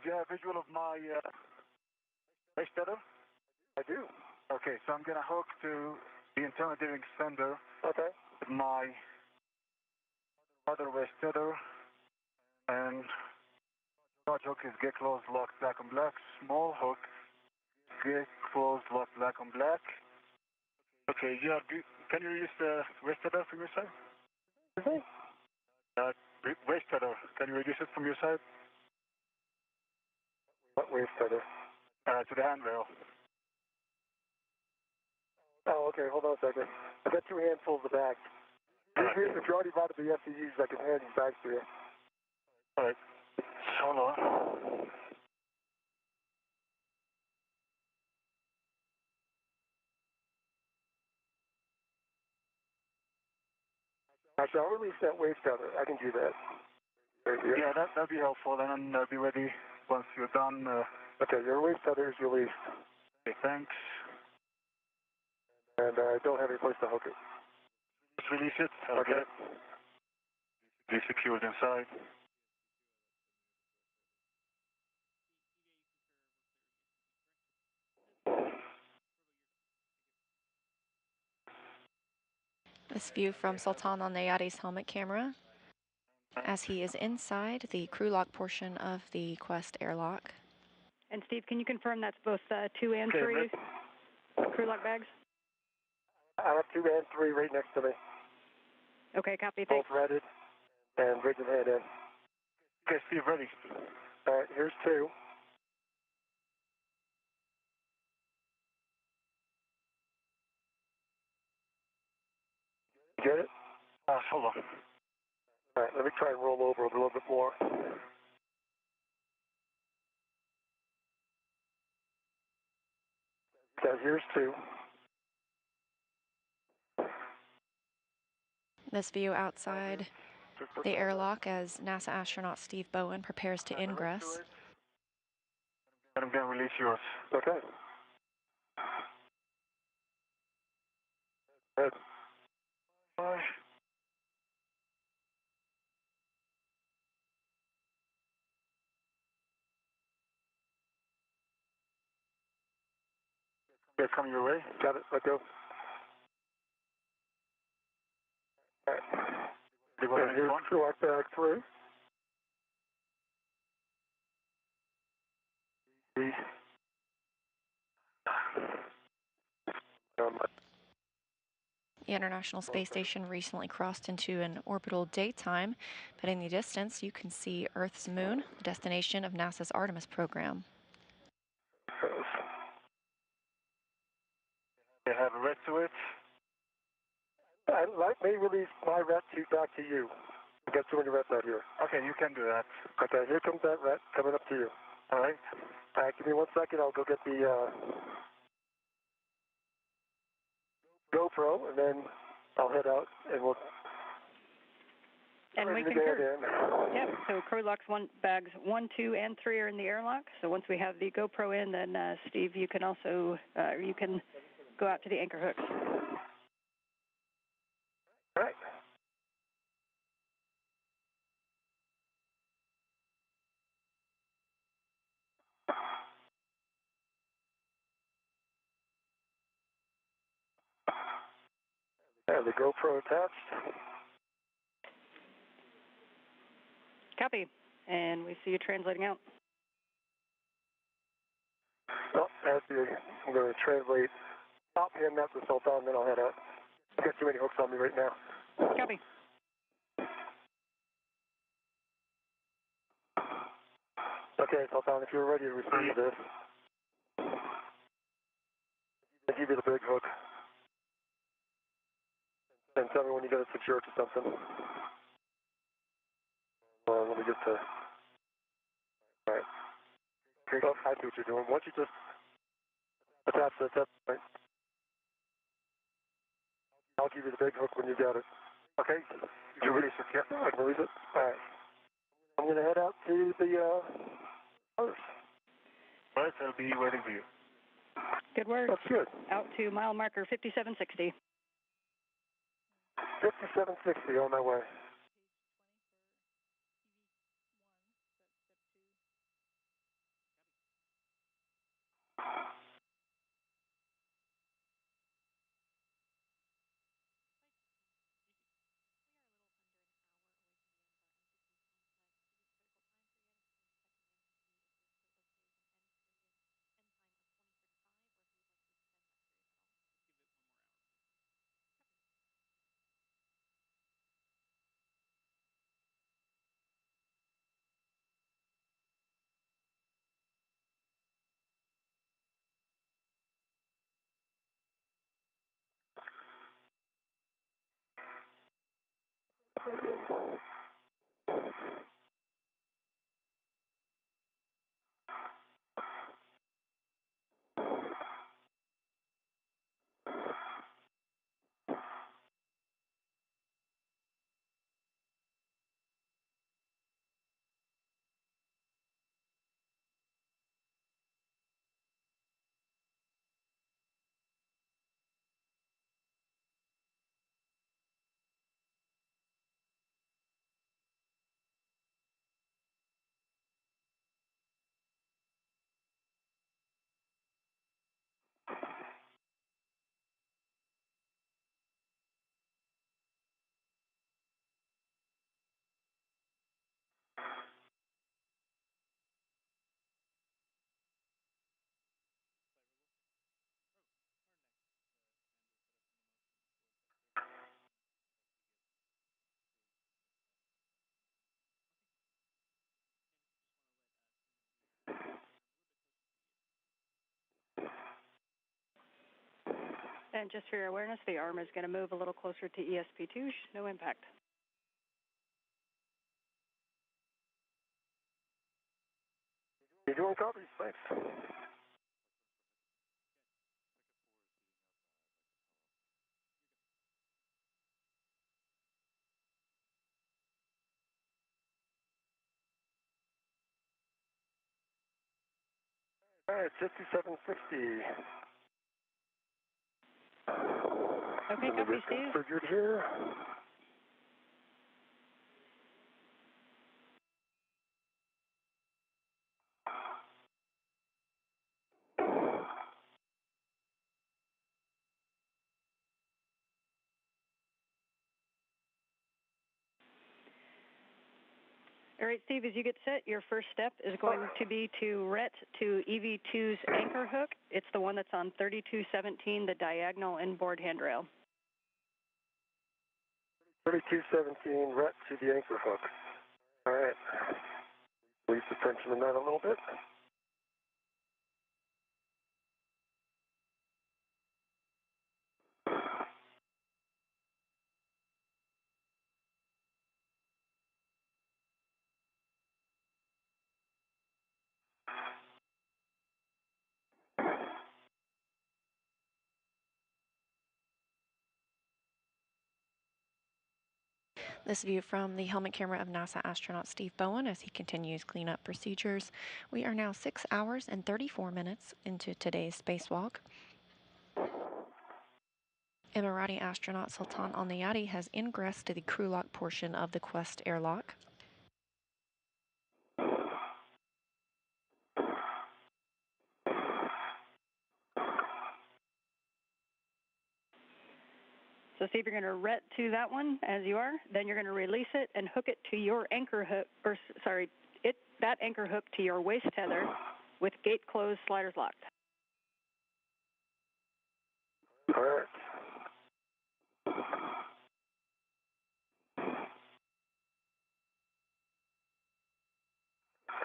Do you have a visual of my base tether? I do. Okay, so I'm going to hook to the internal diving extender Okay. with my other waist tether, and large hook is get closed, lock, black on black. Small hook, get closed, lock, black on black. Okay, can you use the waist tether from your side? Okay. Waist tether, can you reduce it from your side? What waist tether? To the handrail. Oh, okay. Hold on a second. I got 2 handfuls of bags. If you already bought the FCUs, I can hand these bags to you. All right. Hold on. Actually, I'll release that waist tether. I can do that. Right here. Yeah, that'd be helpful, and then be ready once you're done. Okay, your waist tether is released. Okay, thanks. And I don't have any place to hook it. Just release it. Okay. Be secured inside. This view from Sultan Al Nayati's helmet camera as he is inside the crew lock portion of the Quest airlock. And Steve, can you confirm that's both 2 and 3 crew lock bags? I have 2 and 3 right next to me. Okay, copy. Both Thanks. redded and bridge and head in. Okay, Steve, ready. All right, here's 2. Get it? Hold on. All right, let me try and roll over a little bit more. Okay, here's 2. This view outside the airlock as NASA astronaut Steve Bowen prepares to ingress. And I'm going to release yours. Okay. Good. Bye. They're coming your way. Got it. Let go. All right. Here's lock bag 3. The International Space Station recently crossed into an orbital daytime, but in the distance you can see Earth's moon, the destination of NASA's Artemis program. They have a red switch. Let me release my red tube back to you. We've got too many reds out here. Okay, you can do that. Okay, here comes that red coming up to you. All right. All right, give me 1 second. I'll go get the GoPro, and then I'll head out, and we'll. And we concur. Yep. So crew locks bags 1, 2, and 3 are in the airlock. So once we have the GoPro in, then Steve, you can also you can go out to the anchor hooks. All right. And the GoPro attached. Copy. And we see you translating out. Oh, I'm going to translate top hand up to Sultan, then I'll head out. I've got too many hooks on me right now. Copy. Okay, Sultan, if you're ready to receive this, I'll give you the big hook. And tell me when you got it secured to something. Let me get to... All right. Oh, I see what you're doing. Once you just attach the test point, I'll give you the big hook when you got it. Okay? You release it? Yeah, I can release it. All right. I'm going to head out to the others. All right, I'll be waiting for you. Good work. That's good. Out to mile marker 5760. 5760 on my way. And just for your awareness, the arm is going to move a little closer to ESP2. No impact. You're doing copies. Thanks. All right, 5760. Okay, copy, Steve. Configured here. All right, Steve, as you get set, your first step is going to be to ret to EV2's anchor hook. It's the one that's on 3217, the diagonal inboard handrail. 3217, ret to the anchor hook. All right. Release the tension in that a little bit. This view from the helmet camera of NASA astronaut Steve Bowen as he continues cleanup procedures. We are now 6 hours and 34 minutes into today's spacewalk. Emirati astronaut Sultan Al Nayati has ingressed to the crew lock portion of the Quest airlock. So see if you're going to ret to that one as you are. Then you're going to release it and hook it to your anchor hook, or sorry, that anchor hook to your waist tether with gate closed, sliders locked. All right.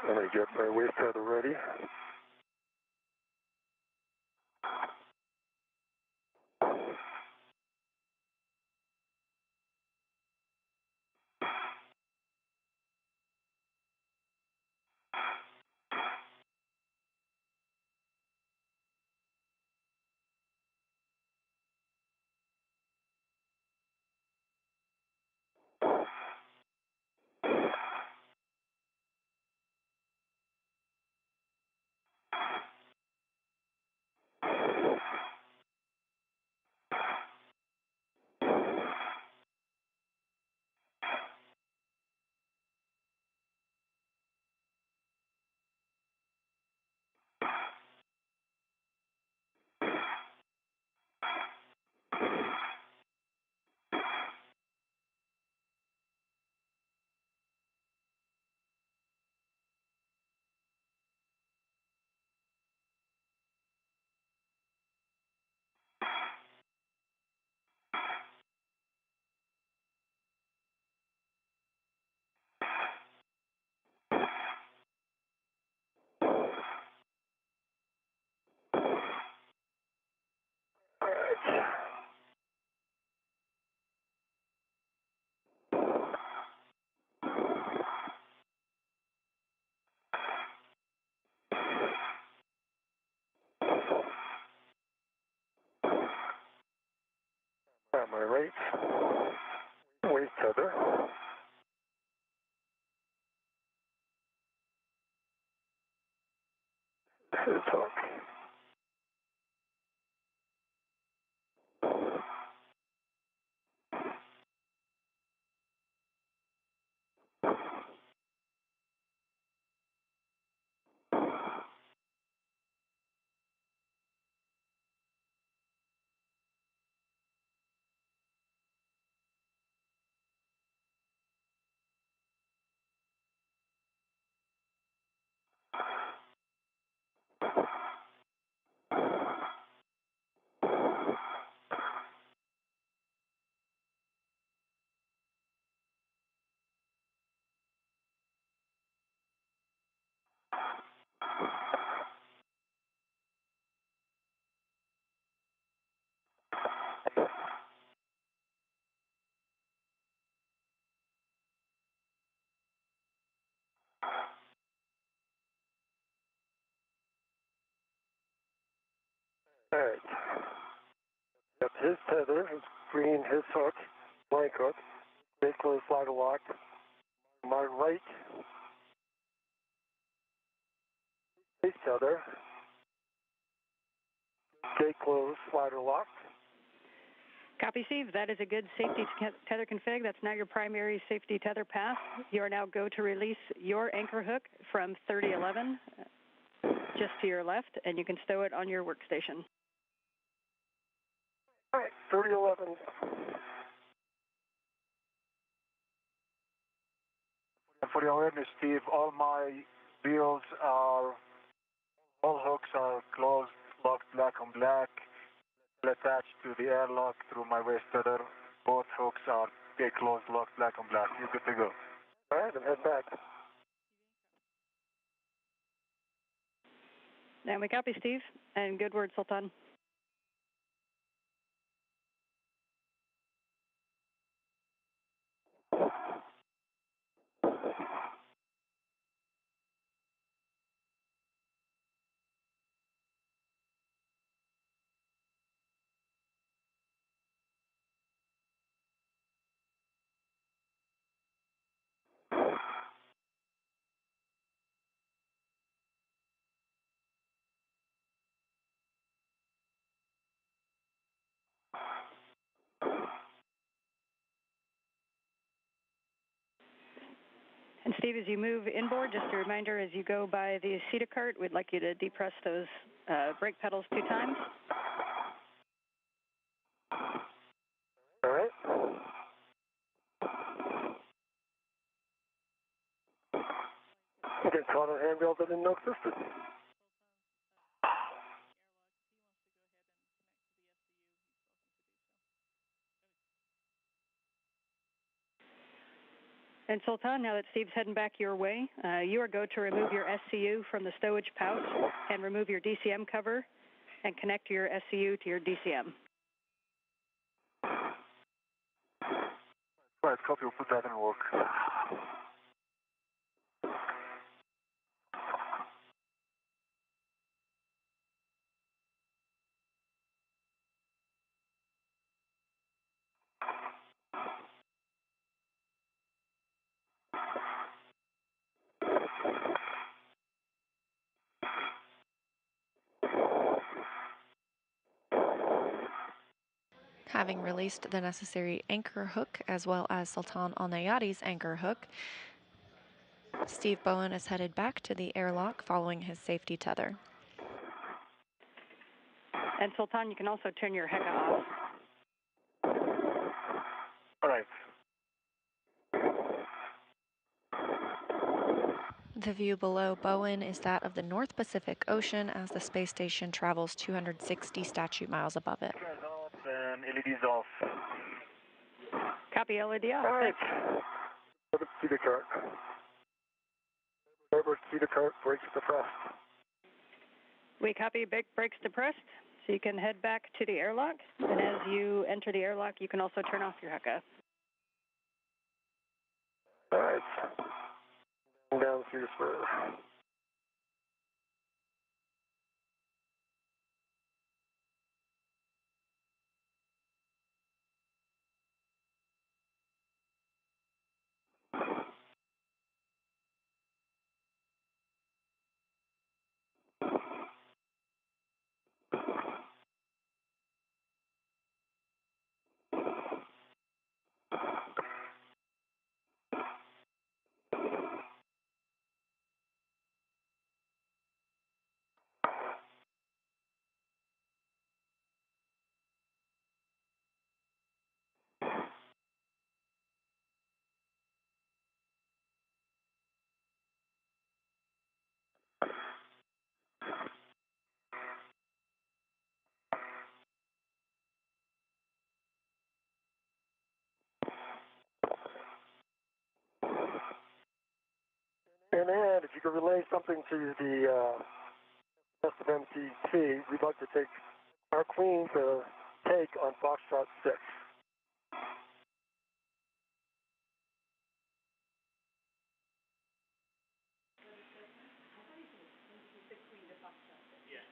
I'm going to get my waist tether ready. All right. Got my right waist tether. His hook. All right. Got his tether, his green, his hook, blank hook, gate closed, slider lock. My right waist tether, gate closed, slider lock. Copy, Steve. That is a good safety tether config. That's now your primary safety tether path. You are now go to release your anchor hook from 3011 just to your left, and you can stow it on your workstation. All right, 3011. for your awareness, Steve, all hooks are closed, locked black on black, attached to the airlock through my waist tether. Both hooks are closed, locked black on black. You're good to go. All right, then head back. And we copy, Steve. And good word, Sultan. And Steve, as you move inboard, just a reminder, as you go by the CETA cart, we'd like you to depress those brake pedals 2 times. All right. Get caught on handrails that didn't know existed. And Sultan, now that Steve's heading back your way, you are go to remove your SCU from the stowage pouch and remove your DCM cover and connect your SCU to your DCM. All right, copy. We'll put that in work. Having released the necessary anchor hook as well as Sultan Al Nayati's anchor hook, Steve Bowen is headed back to the airlock following his safety tether. And Sultan, you can also turn your HECA off. All right. The view below Bowen is that of the North Pacific Ocean as the space station travels 260 statute miles above it. Off and LEDs off. Copy, LED off. All right. See the cart. See the cart, brakes depressed. We copy, brakes depressed, so you can head back to the airlock. And as you enter the airlock, you can also turn off your HECA. All right. Down through the spur. And if you could relay something to the rest of MCT, we'd like to take our queen to take on Foxtrot 6.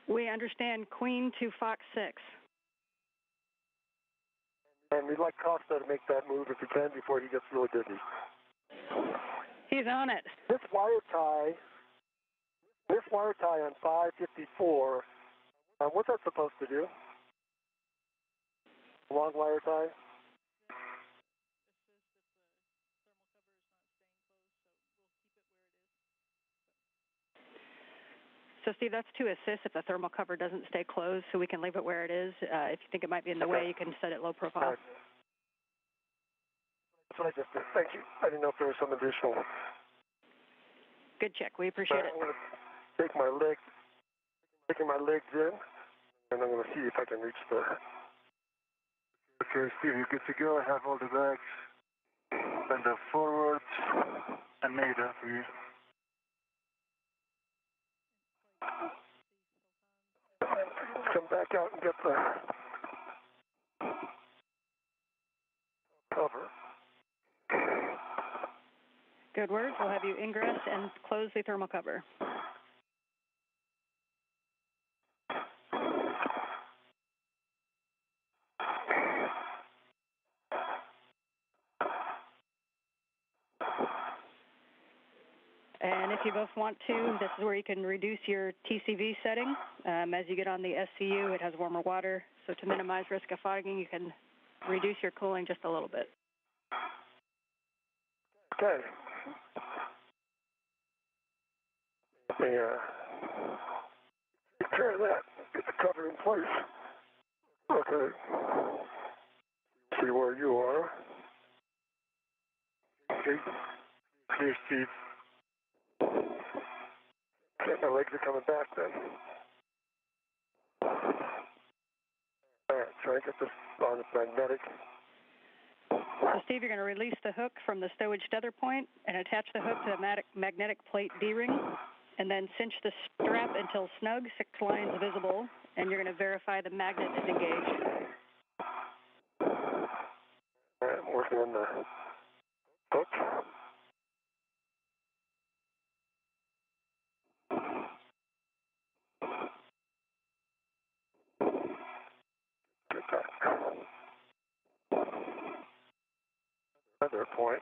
We understand Queen to Fox 6. And we'd like Costa to make that move if he can before he gets really busy. He's on it. This wire tie on 554, what's that supposed to do? Long wire tie? So, Steve, that's to assist if the thermal cover doesn't stay closed, so we can leave it where it is. If you think it might be in the way, you can set it low profile. Right. That's what I just did. Thank you. I didn't know if there was some additional. Good check. We appreciate it. I'm going to take my legs, taking my legs in, and I'm going to see if I can reach the... Okay, Steve, you're good to go. I have all the bags. And the forward and NATO for you. Come back out and get the cover. Good words. We'll have you ingress and close the thermal cover. And if you both want to, this is where you can reduce your TCV setting. As you get on the SCU, it has warmer water. So to minimize risk of fogging, you can reduce your cooling just a little bit. Okay. Let me take care of that. Get the cover in place. Okay. See where you are. Okay. Clear, Steve. Okay, my legs are coming back then. All right, try and get this on its magnetic. So, Steve, you're going to release the hook from the stowage tether point and attach the hook to the magnetic plate D-ring, and then cinch the strap until snug, 6 lines visible, and you're going to verify the magnet is engaged. All right, I'm working on the hook. Get that. Another point.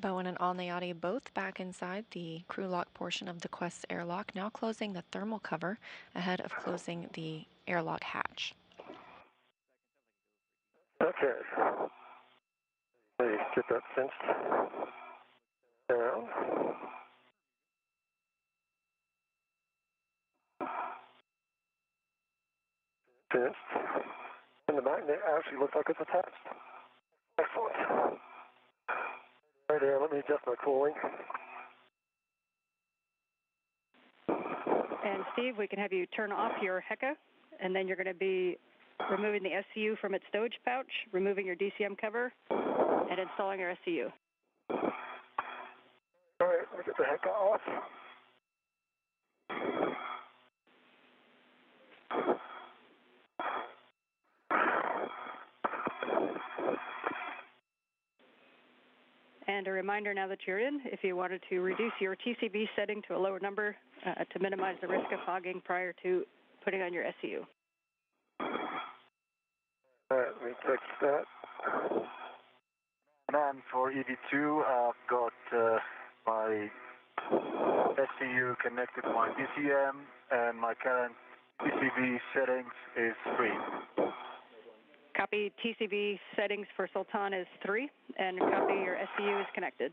Bowen and Alnayati both back inside the crew lock portion of the Quest's airlock, now closing the thermal cover ahead of closing the airlock hatch. Okay. Let me get that cinched down. Cinched. And the magnet actually looks like it's attached. Excellent. Right here, let me adjust my cooling. And Steve, we can have you turn off your HECA, and then you're going to be removing the SCU from its stowage pouch, removing your DCM cover, and installing your SCU. All right, let me get the heck off. And a reminder now that you're in, if you wanted to reduce your TCB setting to a lower number to minimize the risk of fogging prior to putting on your SCU. All right, let me fix that. And for EV2, I've got my SCU connected to my DCM, and my current TCB settings is 3. Copy. TCB settings for Sultan is 3, and copy your SCU is connected.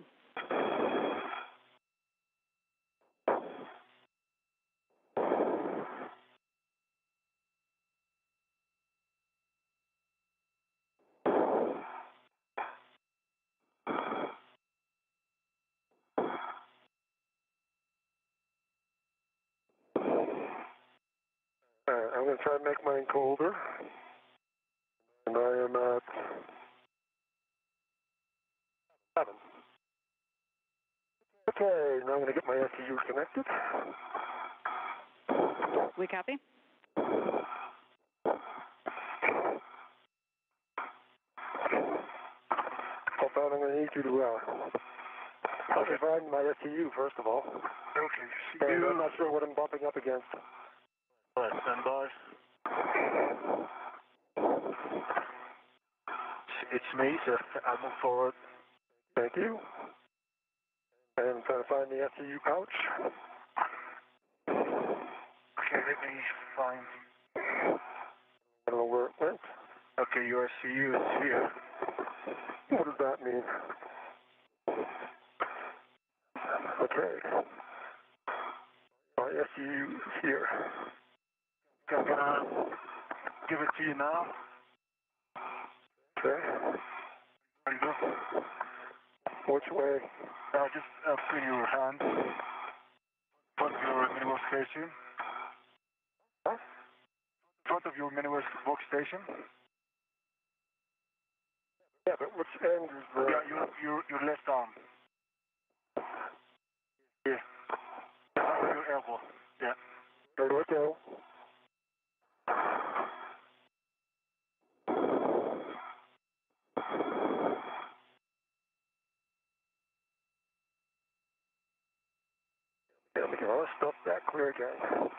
All right, I'm going to try to make mine colder. And I am at 7. Okay, now I'm going to get my SCU connected. We copy. Hold on, I'm going to need you to help me find my SCU, first of all. Okay, And I'm not sure what I'm bumping up against. all right, stand by. It's me, so I'll move forward. Thank you. And I'm trying to find the SCU pouch. Okay, let me find. I don't know where it went. Okay, your SCU is here. What does that mean? Okay. My SCU is here. Okay, I'm gonna give it to you now. Okay. There you go. Which way? Just between your hands, front of your mini workstation. Huh? Front of your mini workstation. Yeah, but which end is the... Yeah, your left arm. Yeah. Your elbow. Yeah. Okay. Yeah, we can all stop that clear again.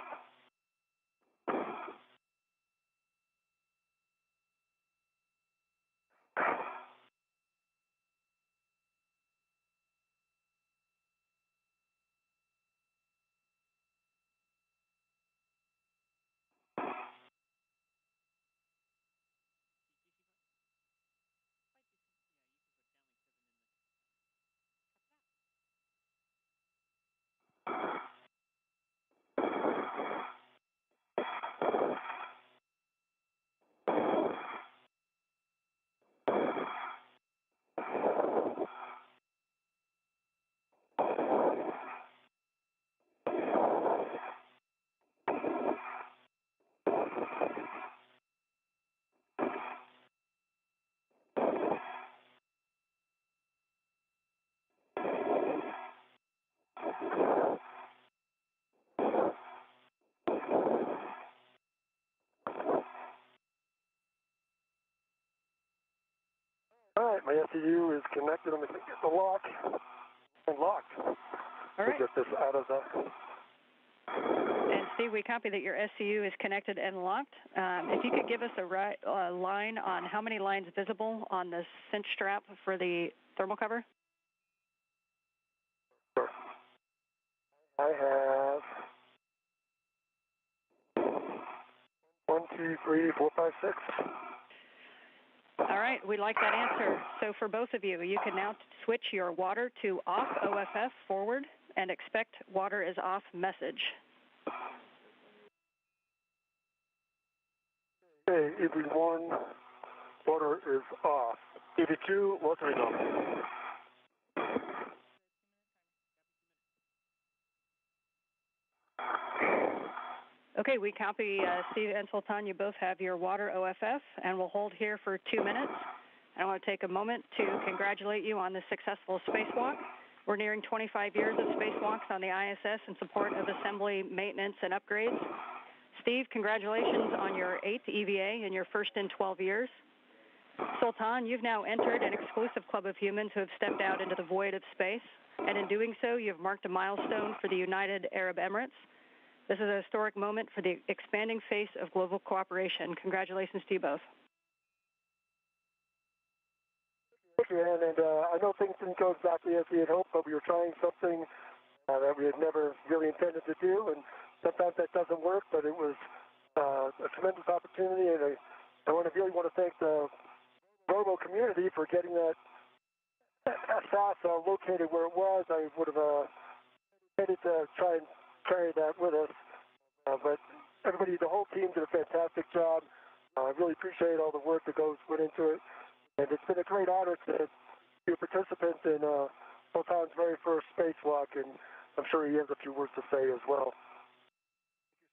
All right, my SEU is connected. I'm going to get the lock and locked. All right. We'll get this out of the... And Steve, we copy that your SCU is connected and locked. If you could give us a line on how many lines visible on the cinch strap for the thermal cover? Sure. I have 1, 2, 3, 4, 5, 6. All right, we like that answer. So for both of you, you can now switch your water to off OFF forward and expect water is off message. Okay, EV1, water is off. EV2, water is on. Okay, we copy Steve and Sultan. You both have your water OFF, and we'll hold here for 2 minutes. I want to take a moment to congratulate you on the successful spacewalk. We're nearing 25 years of spacewalks on the ISS in support of assembly, maintenance, and upgrades. Steve, congratulations on your 8th EVA and your first in 12 years. Sultan, you've now entered an exclusive club of humans who have stepped out into the void of space, and in doing so, you've marked a milestone for the United Arab Emirates. This is a historic moment for the expanding face of global cooperation. Congratulations to you both. Thank you, Ann, and I know things didn't go exactly as we had hoped, but we were trying something that we had never really intended to do, and sometimes that doesn't work, but it was a tremendous opportunity, and I really want to thank the Robo community for getting that SAS located where it was. I would have intended to try and carry that with us, but everybody, the whole team did a fantastic job. I really appreciate all the work that went into it, and it's been a great honor to be a participant in Sultan's very first spacewalk, and I'm sure he has a few words to say as well.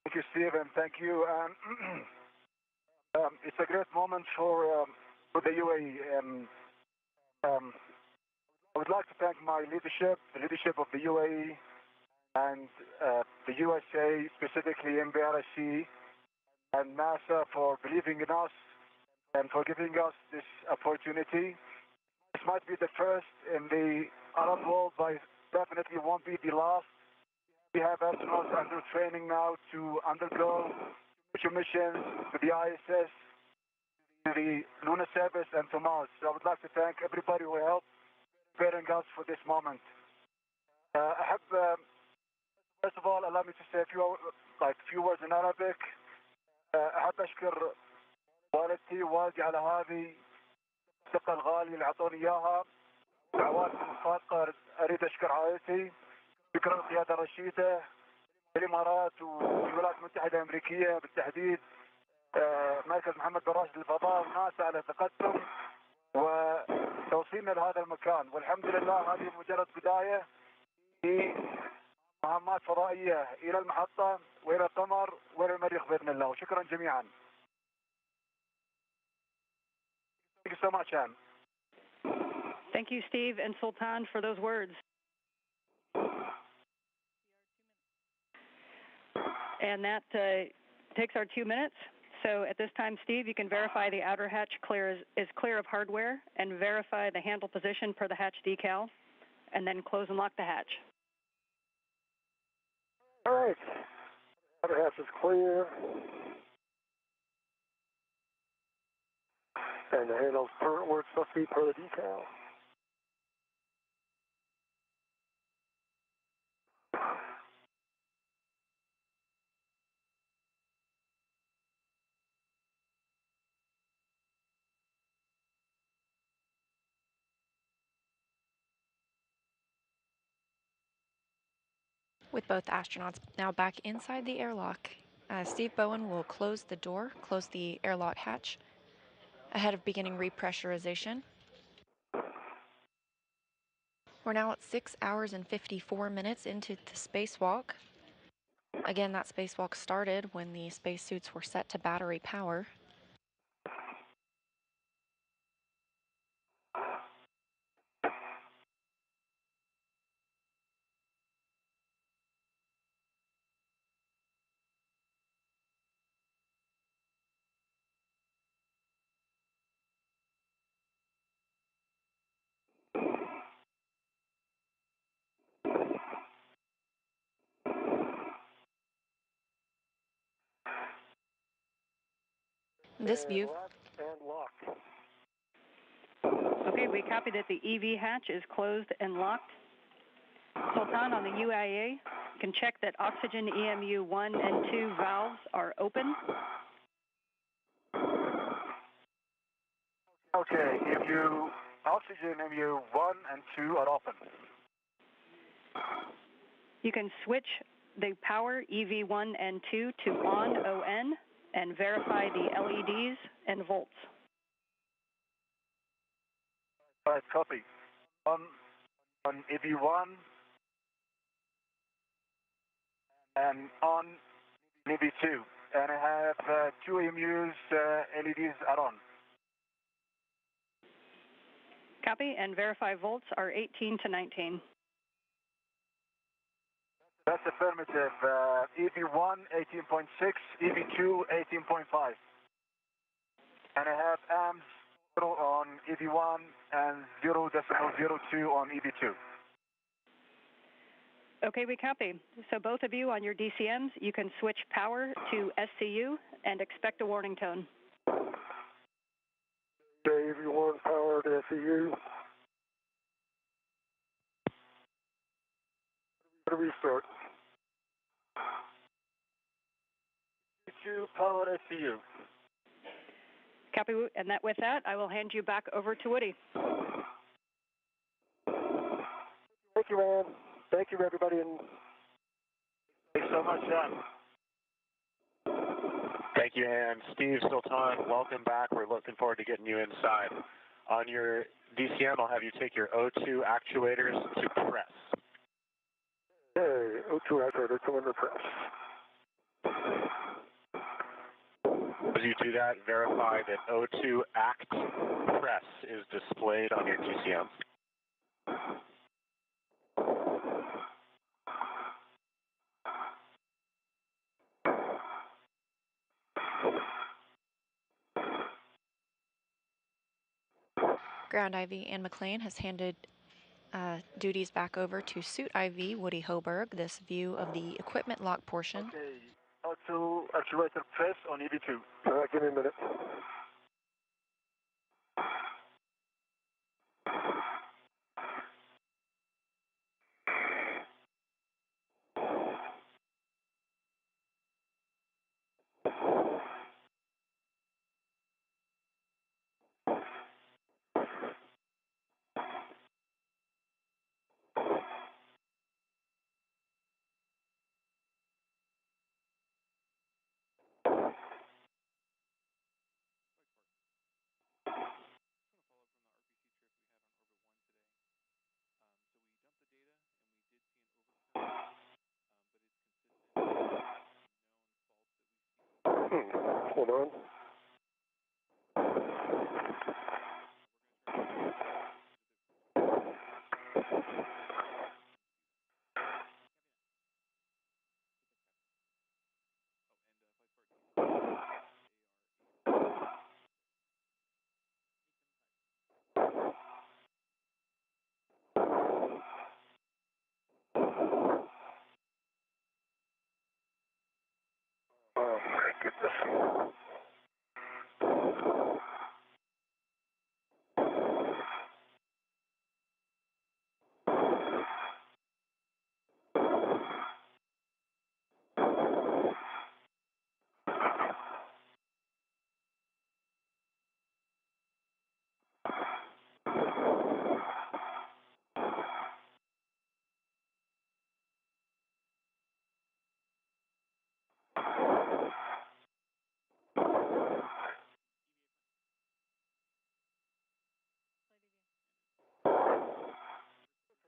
Thank you, Steve, and thank you. It's a great moment for the UAE. I would like to thank my leadership, the leadership of the UAE, and the USA, specifically MBRC and NASA, for believing in us and for giving us this opportunity. This might be the first in the Arab world, but definitely won't be the last. We have astronauts under training now to undergo future missions to the ISS, to the lunar service, and to Mars. So I would like to thank everybody who helped preparing us for this moment. First of all, allow me to say a few words in Arabic. أحب أشكر والدتي ووالدي على هذه الثقة الغالية اللي أعطوني إياها. دعواتهم الصادقة. أريد أشكر عائلتي، شكرا القيادة الرشيدة في الإمارات والولايات المتحدة الأمريكية بالتحديد، مركز محمد بن راشد للفضاء وناسا على ثقتهم، توصيلنا لهذا المكان، والحمد لله هذه مجرد بداية في مهمات فضائية إلى المحطة وإلى القمر وإلى المريخ بإذن الله. وشكرا جميعا. Thank you so much, Anne. Thank you, Steve and Sultan, for those words. And that takes our 2 minutes. So at this time, Steve, you can verify the outer hatch is clear of hardware and verify the handle position per the hatch decal, and then close and lock the hatch. All right. Outer hatch is clear. And the handle's where it's supposed to be per the decal. With both astronauts now back inside the airlock, Steve Bowen will close the door, close the airlock hatch, ahead of beginning repressurization. We're now at 6 hours and 54 minutes into the spacewalk. Again, that spacewalk started when the spacesuits were set to battery power. This view. And lock. Okay, we copy that the EV hatch is closed and locked. Sultan, on the UIA, can check that oxygen EMU 1 and 2 valves are open. Okay, oxygen MU 1 and 2 are open. You can switch the power EV1 and 2 to on and verify the LEDs and volts. All right, copy. On EV1 and on EV2. And I have 2 EMUs, LEDs are on. Copy, and verify volts are 18 to 19. That's affirmative. EV1, 18.6, EV2, 18.5. And I have amps 0 on EV1 and 0.02 on EV2. Okay, we copy. So both of you on your DCMs, you can switch power to SCU and expect a warning tone. EV1 power to SEU. Restart. EV2 power SCU. Copy, and with that, I will hand you back over to Woody. Thank you, Ann. Thank you, everybody. And Thanks so much, John. Thank you, Ann. Steve, Sultan, welcome back. We're looking forward to getting you inside. On your DCM, I'll have you take your O2 actuators to press. okay, O2 actuator to under press. As you do that, verify that O2 act press is displayed on your DCM. Ground IV Ann McLean has handed duties back over to Suit IV Woody Hoberg. This view of the equipment lock portion. Okay, O2 actuator press on EV2. Give me a minute. Hold on. Oh my goodness.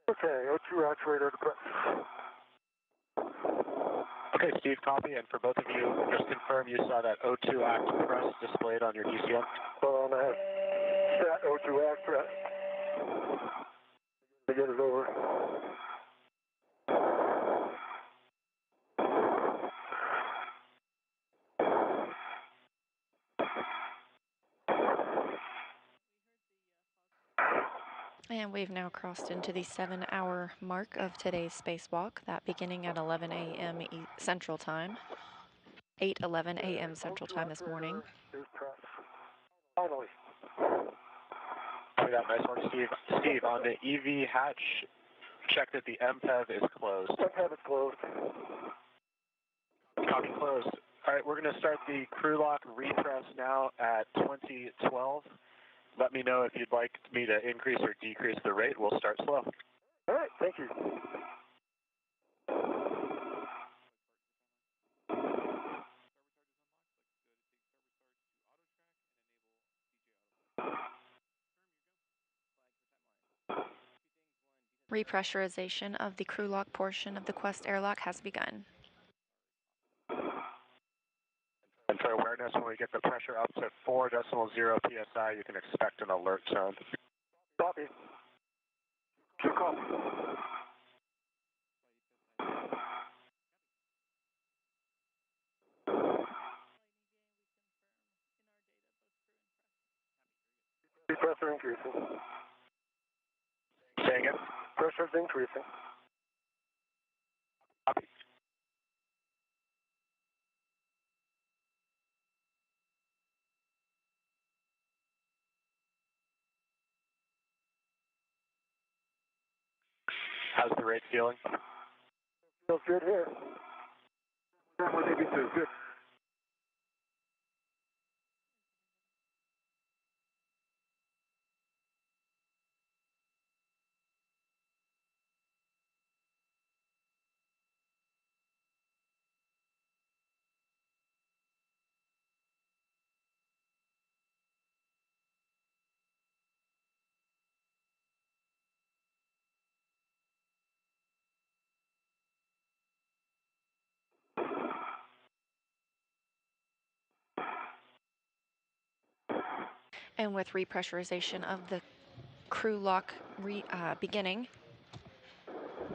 Okay, O2 actuator to press. Okay, Steve, copy. And for both of you, just confirm you saw that O2 act press displayed on your DCM. Hold on, I have that O2 act press. To get it over. And we've now crossed into the 7-hour mark of today's spacewalk, that beginning at 11 a.m. Central Time, 8:11 a.m. Central Time this morning. Is press. Finally. Copy that, nice one, Steve. Steve, on the EV hatch, check that the MPEV is closed. MPEV is closed. Copy closed. All right, we're going to start the crew lock repress now at 2012. Let me know if you'd like me to increase or decrease the rate. We'll start slow. All right, thank you. Repressurization of the crew lock portion of the Quest airlock has begun. And for awareness, when we get the pressure up to 4.0 psi, you can expect an alert sound. Copy. Two copy. Pressure increasing. Say again? Pressure's increasing. Copy. How's the rate feeling? Feels good here. 182, good. And with repressurization of the crew lock beginning,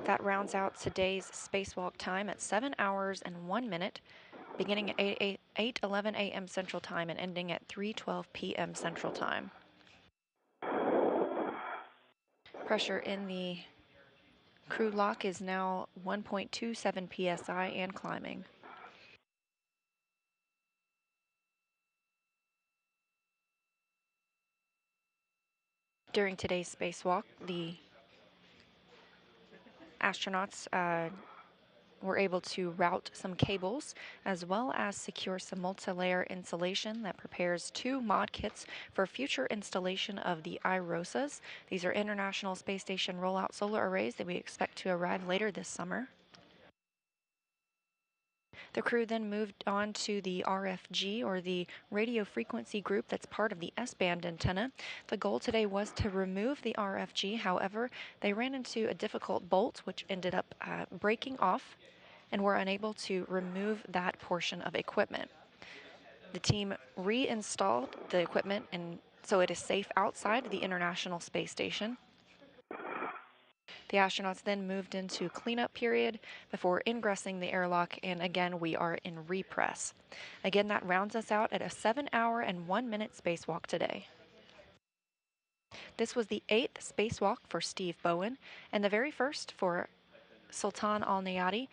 that rounds out today's spacewalk time at 7 hours and 1 minute, beginning at 8:11 a.m. Central Time and ending at 3:12 p.m. Central Time. Pressure in the crew lock is now 1.27 psi and climbing. During today's spacewalk, the astronauts were able to route some cables as well as secure some multi-layer insulation that prepares 2 mod kits for future installation of the IROSAs. These are International Space Station rollout solar arrays that we expect to arrive later this summer. The crew then moved on to the RFG, or the radio frequency group that's part of the S-band antenna. The goal today was to remove the RFG. However, they ran into a difficult bolt which ended up breaking off and were unable to remove that portion of equipment. The team reinstalled the equipment and so it is safe outside the International Space Station. The astronauts then moved into cleanup period before ingressing the airlock, and again we are in repress. Again, that rounds us out at a 7-hour and 1-minute spacewalk today. This was the 8th spacewalk for Steve Bowen and the very first for Sultan Al Nayati,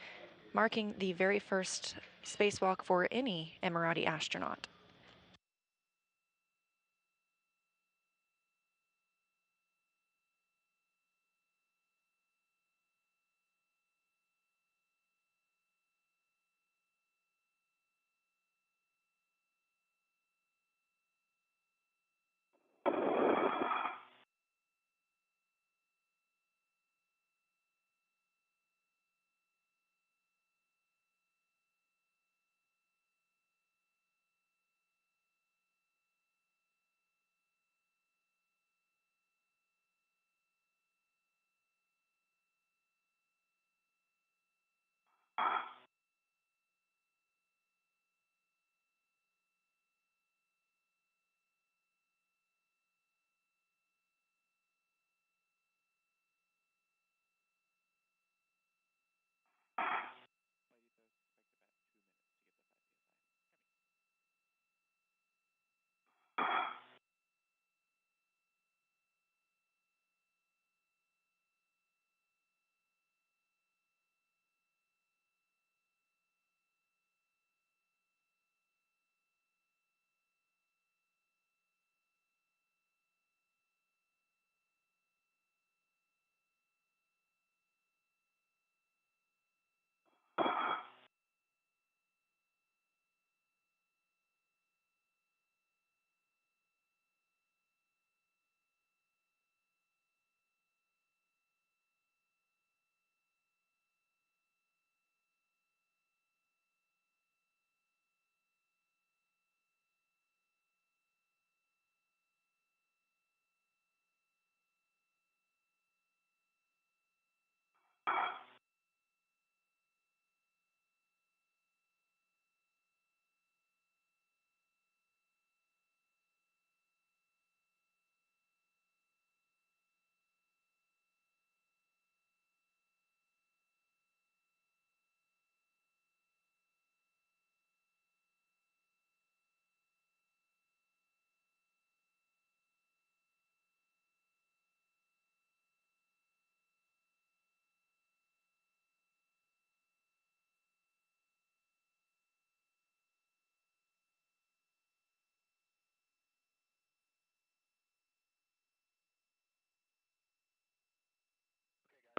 marking the very first spacewalk for any Emirati astronaut.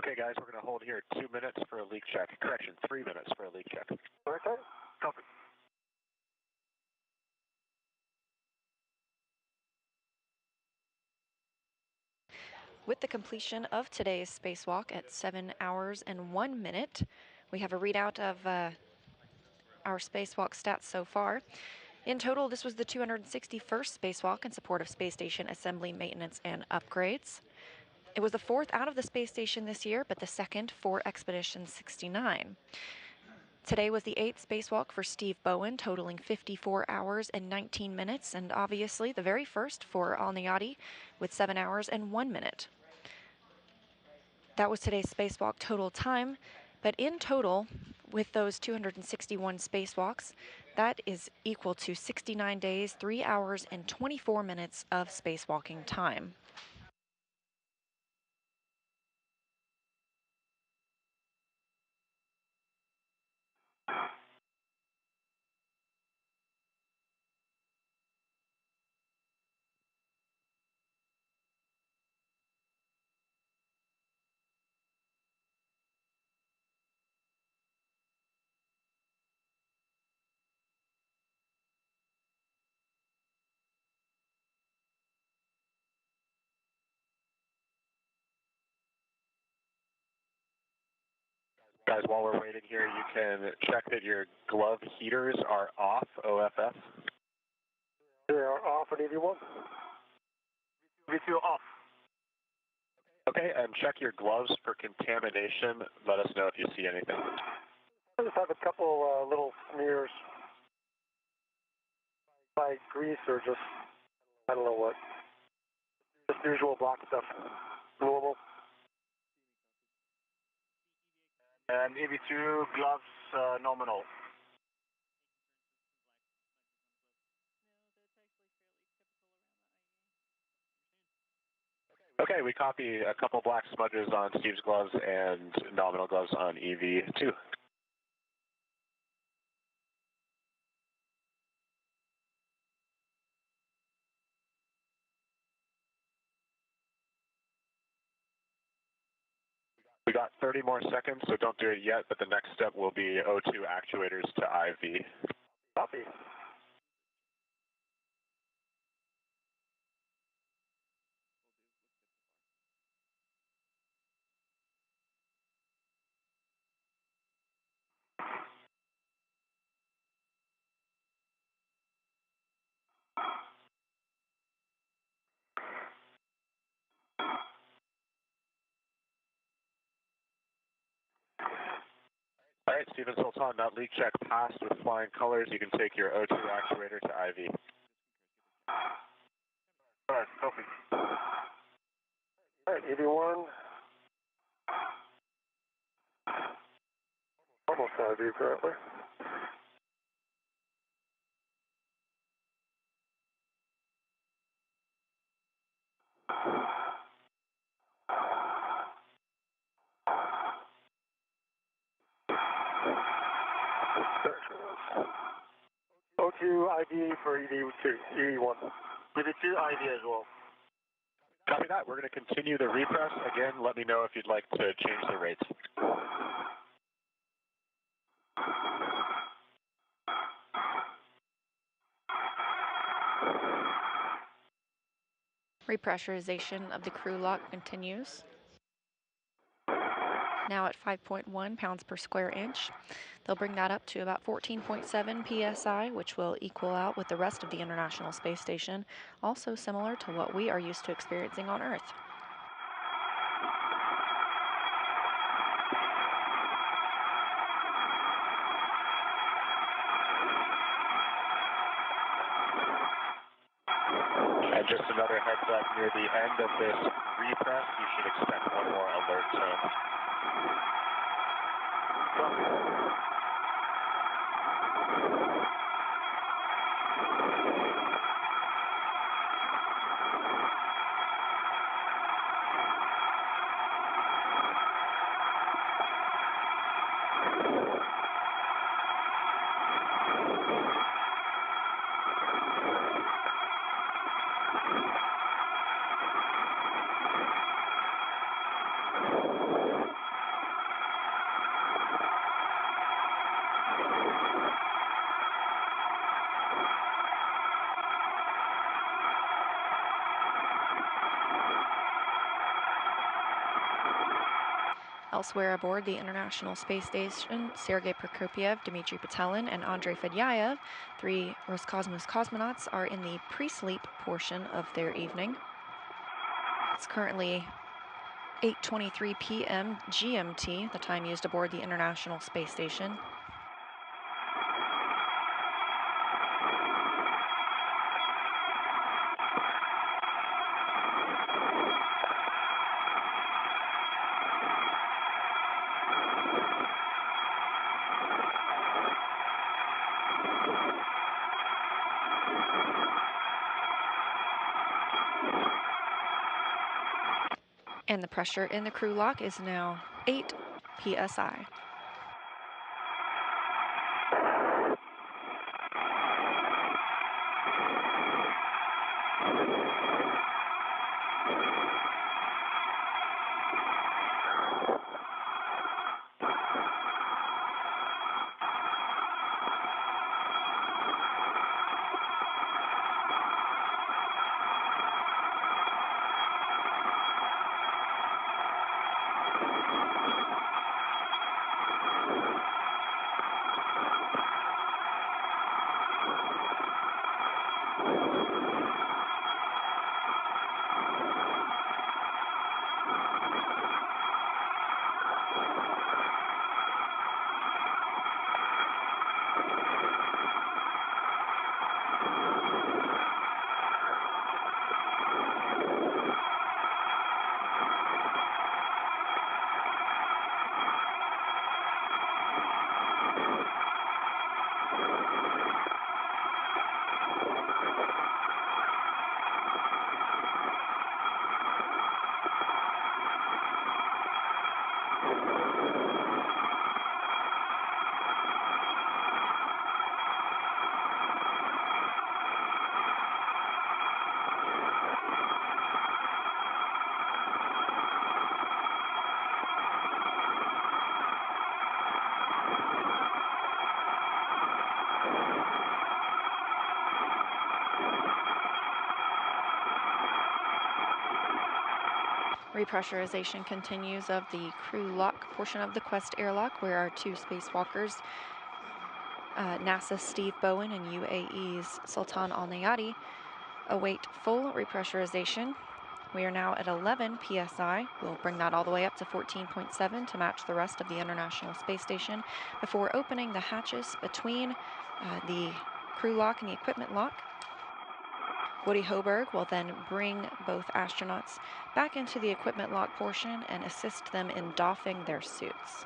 Okay, guys, we're going to hold here 2 minutes for a leak check. Correction, 3 minutes for a leak check. Okay, copy. With the completion of today's spacewalk at 7 hours and 1 minute, we have a readout of our spacewalk stats so far. In total, this was the 261st spacewalk in support of space station assembly, maintenance, and upgrades. It was the 4th out of the space station this year, but the 2nd for Expedition 69. Today was the 8th spacewalk for Steve Bowen, totaling 54 hours and 19 minutes, and obviously the very first for Al Nayati with 7 hours and 1 minute. That was today's spacewalk total time, but in total, with those 261 spacewalks, that is equal to 69 days, 3 hours, and 24 minutes of spacewalking time. Guys, while we're waiting here, you can check that your glove heaters are off, OFF. They are off at 81. V2 off. Okay, and check your gloves for contamination. Let us know if you see anything. I just have a couple little smears. Like grease or just, I don't know what. Just usual block stuff. Normal. And EV2 gloves nominal. Okay, we copy a couple black smudges on Steve's gloves and nominal gloves on EV2. We got 30 more seconds, so don't do it yet, but the next step will be O2 actuators to IV. Copy. All right, Steven Sultan, that leak check passed with flying colors. You can take your O2 actuator to IV. All right, copy. All right, EV1. Almost out of view currently. O2 ID for EV2, EV1. EV2 ID as well. Copy that. We're going to continue the repress. Again, let me know if you'd like to change the rates. Repressurization of the crew lock continues. Now at 5.1 pounds per square inch. They'll bring that up to about 14.7 psi, which will equal out with the rest of the International Space Station, also similar to what we are used to experiencing on Earth. And just another heads up, near the end of this repress, you should expect one more alert tone. Elsewhere aboard the International Space Station, Sergei Prokopyev, Dmitry Petelin, and Andrei Fedyaev, 3 Roscosmos cosmonauts, are in the pre-sleep portion of their evening. It's currently 8:23 p.m. GMT, the time used aboard the International Space Station. And the pressure in the crew lock is now 8 psi. Repressurization continues of the crew lock portion of the Quest airlock, where our two spacewalkers, NASA's Steve Bowen and UAE's Sultan Al Nayati, await full repressurization. We are now at 11 psi. We'll bring that all the way up to 14.7 to match the rest of the International Space Station before opening the hatches between the crew lock and the equipment lock. Woody Hoberg will then bring both astronauts back into the equipment lock portion and assist them in doffing their suits.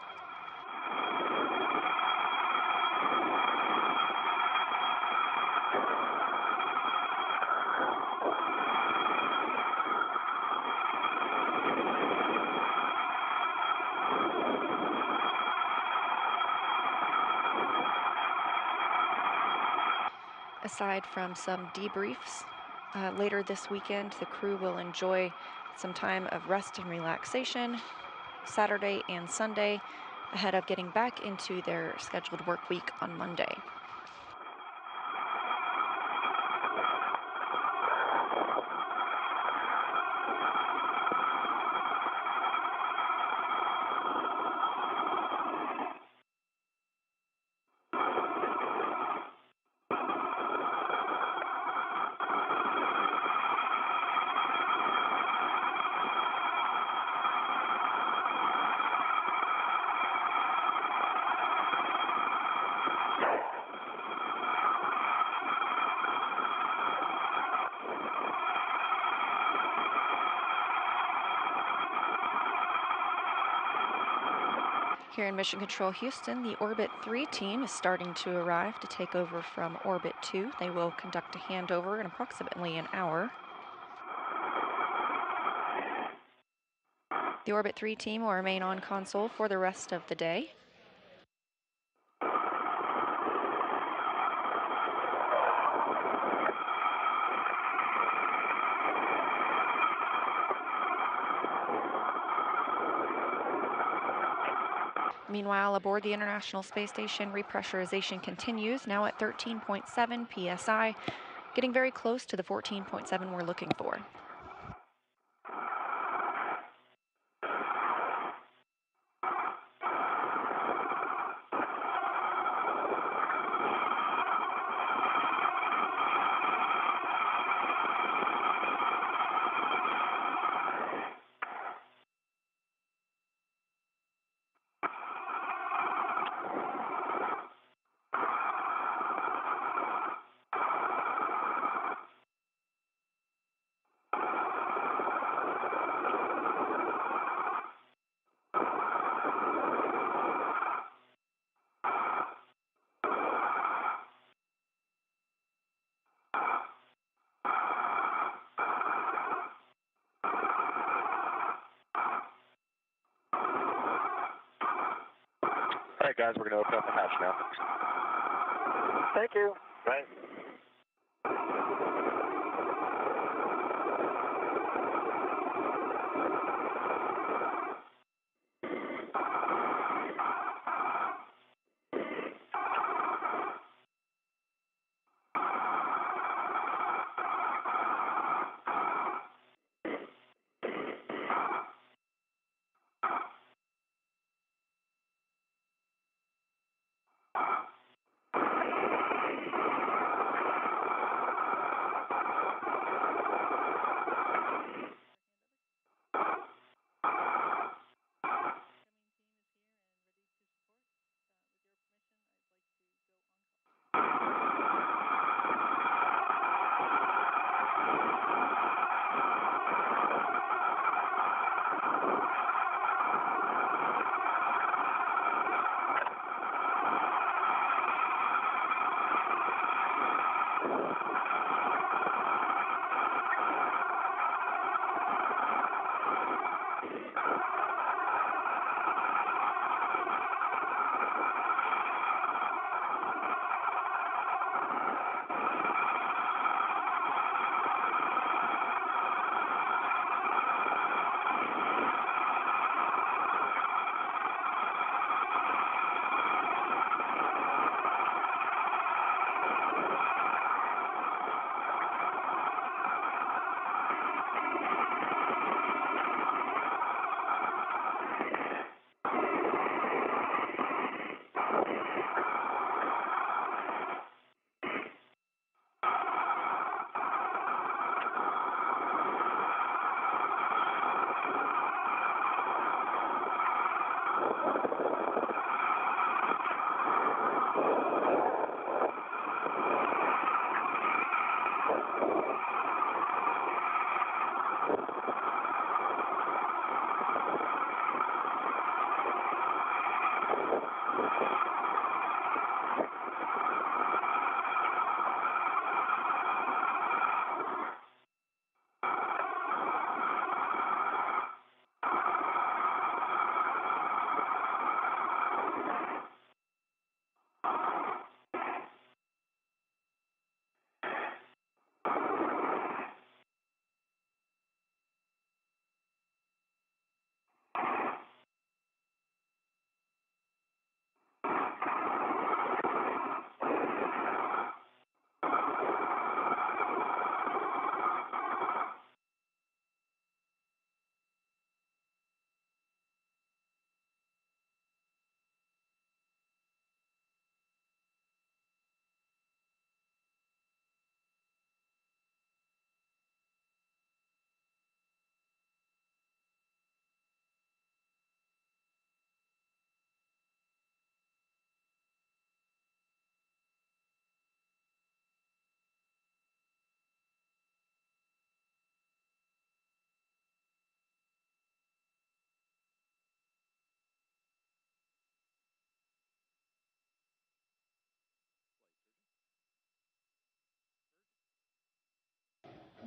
Aside from some debriefs, later this weekend, the crew will enjoy some time of rest and relaxation, Saturday and Sunday, ahead of getting back into their scheduled work week on Monday. Here in Mission Control Houston, the Orbit 3 team is starting to arrive to take over from Orbit 2. They will conduct a handover in approximately an hour. The Orbit 3 team will remain on console for the rest of the day. Meanwhile, aboard the International Space Station, repressurization continues, now at 13.7 psi, getting very close to the 14.7 we're looking for. All right, guys, we're going to open up the hatch now. Thank you. Right.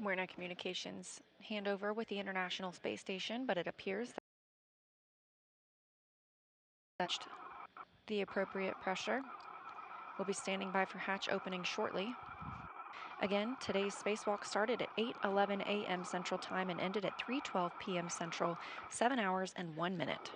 We're in a communications handover with the International Space Station, but it appears that the appropriate pressure. We'll be standing by for hatch opening shortly. Again, today's spacewalk started at 8:11 a.m. Central Time and ended at 3:12 p.m. Central, 7 hours and 1 minute.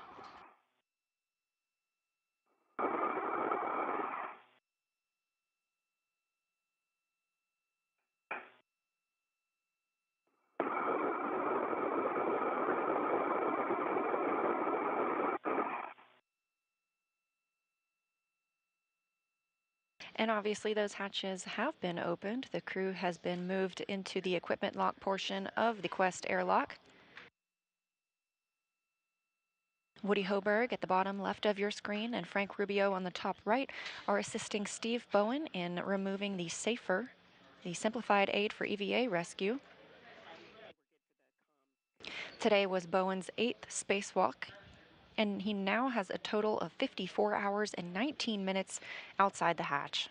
And obviously those hatches have been opened. The crew has been moved into the equipment lock portion of the Quest airlock. Woody Hoberg at the bottom left of your screen and Frank Rubio on the top right are assisting Steve Bowen in removing the SAFER, the simplified aid for EVA rescue. Today was Bowen's 8th spacewalk, and he now has a total of 54 hours and 19 minutes outside the hatch.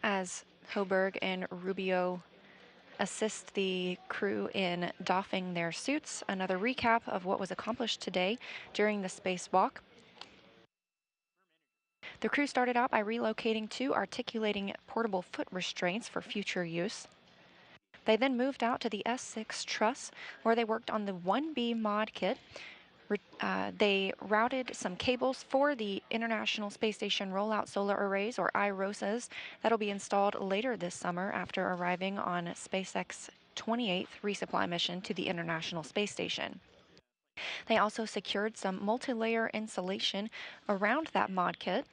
As Hoberg and Rubio assist the crew in doffing their suits, another recap of what was accomplished today during the spacewalk. The crew started out by relocating 2 articulating portable foot restraints for future use. They then moved out to the S6 truss, where they worked on the 1B mod kit. They routed some cables for the International Space Station Rollout Solar Arrays, or IROSAs, that'll be installed later this summer after arriving on SpaceX's 28th resupply mission to the International Space Station. They also secured some multi-layer insulation around that mod kit.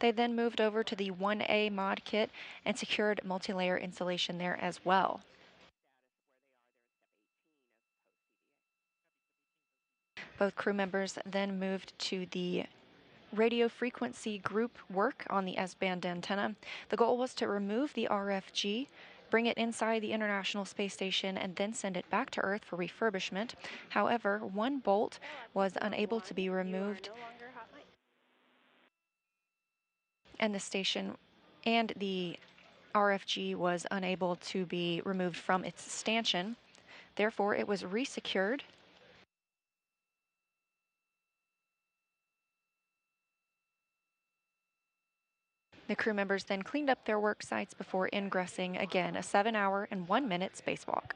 They then moved over to the 1A mod kit and secured multi-layer insulation there as well. Both crew members then moved to the radio frequency group work on the S-band antenna. The goal was to remove the RFG, bring it inside the International Space Station, and then send it back to Earth for refurbishment. However, one bolt was unable to be removed, and the station and the RFG was unable to be removed from its stanchion. Therefore, it was resecured. The crew members then cleaned up their work sites before ingressing again a 7-hour and 1 minute spacewalk.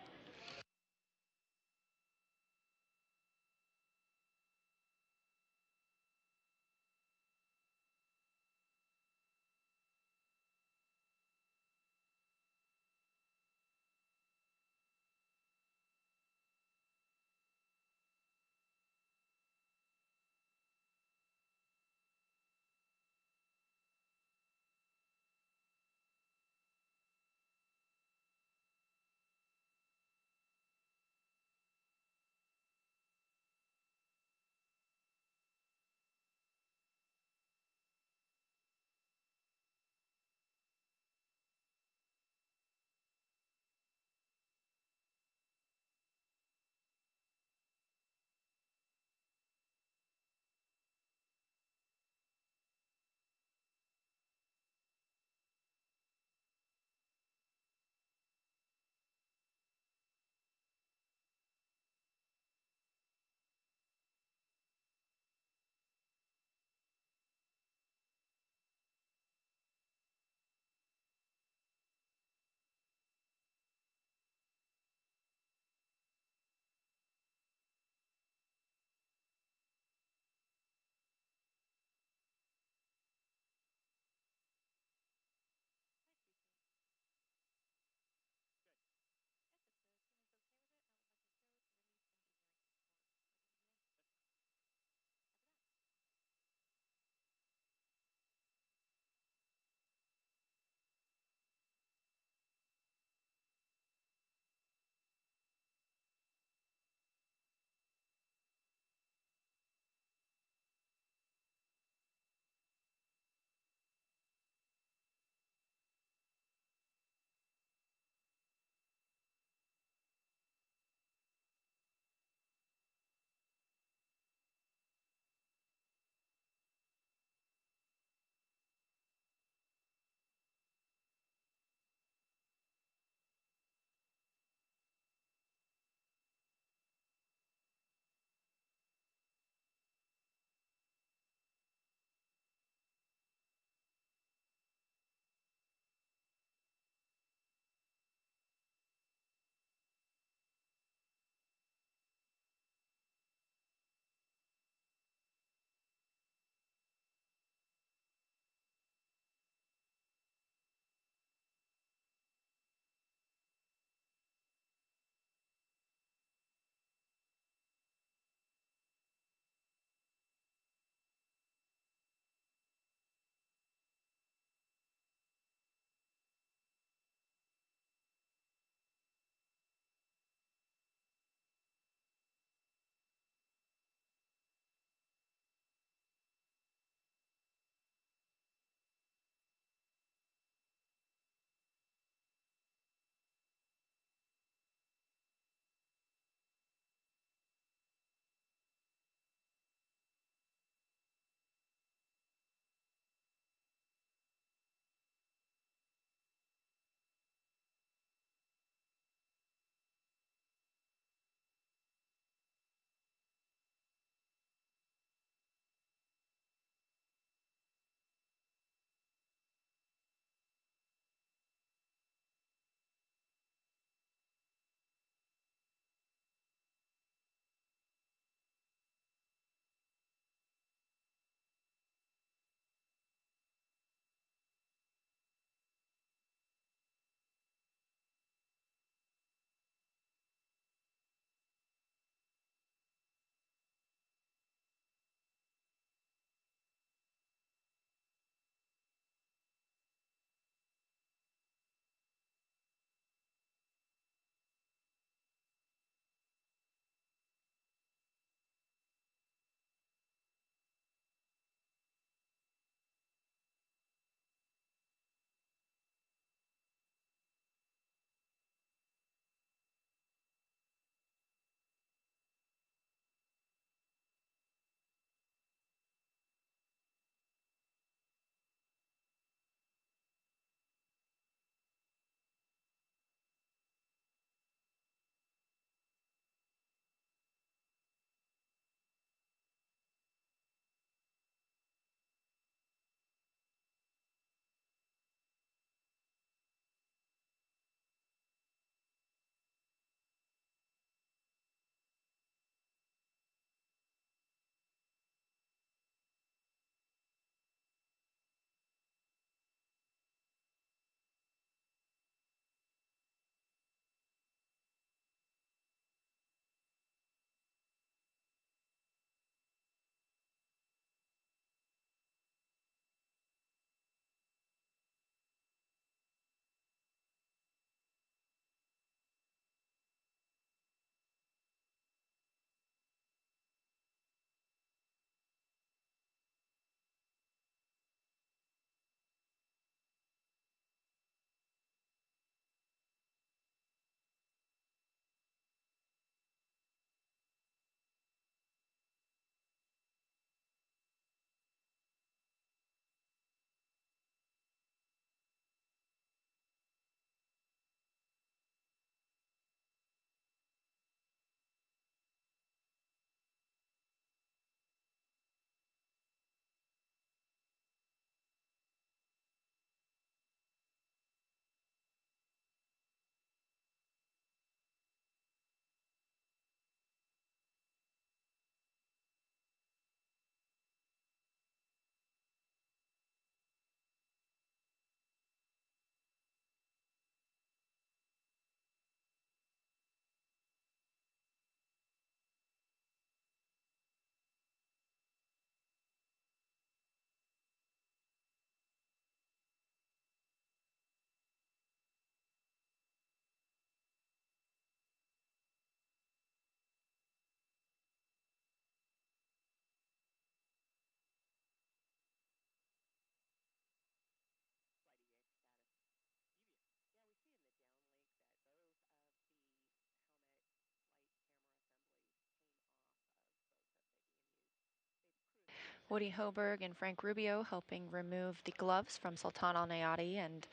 Woody Hoberg and Frank Rubio helping remove the gloves from Sultan Al Nayati and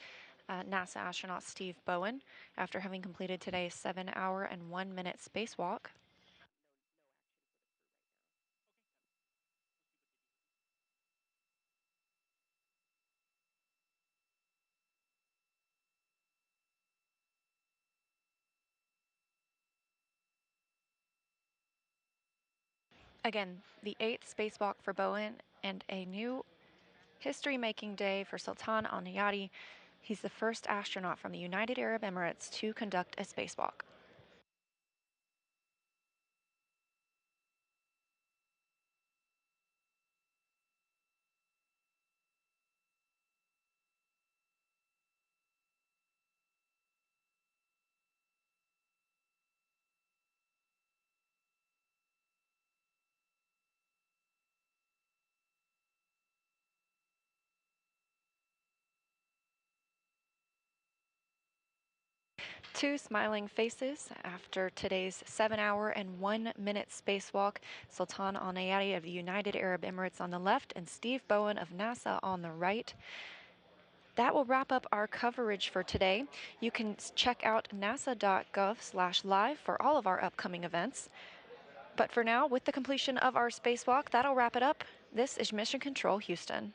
NASA astronaut Steve Bowen after having completed today's 7-hour and 1-minute spacewalk. Again, the 8th spacewalk for Bowen and a new history-making day for Sultan Al Nayati. He's the first astronaut from the United Arab Emirates to conduct a spacewalk. Two smiling faces after today's 7-hour and 1-minute spacewalk. Sultan Al Nayati of the United Arab Emirates on the left and Steve Bowen of NASA on the right. That will wrap up our coverage for today. You can check out nasa.gov/live for all of our upcoming events. But for now, with the completion of our spacewalk, that'll wrap it up. This is Mission Control Houston.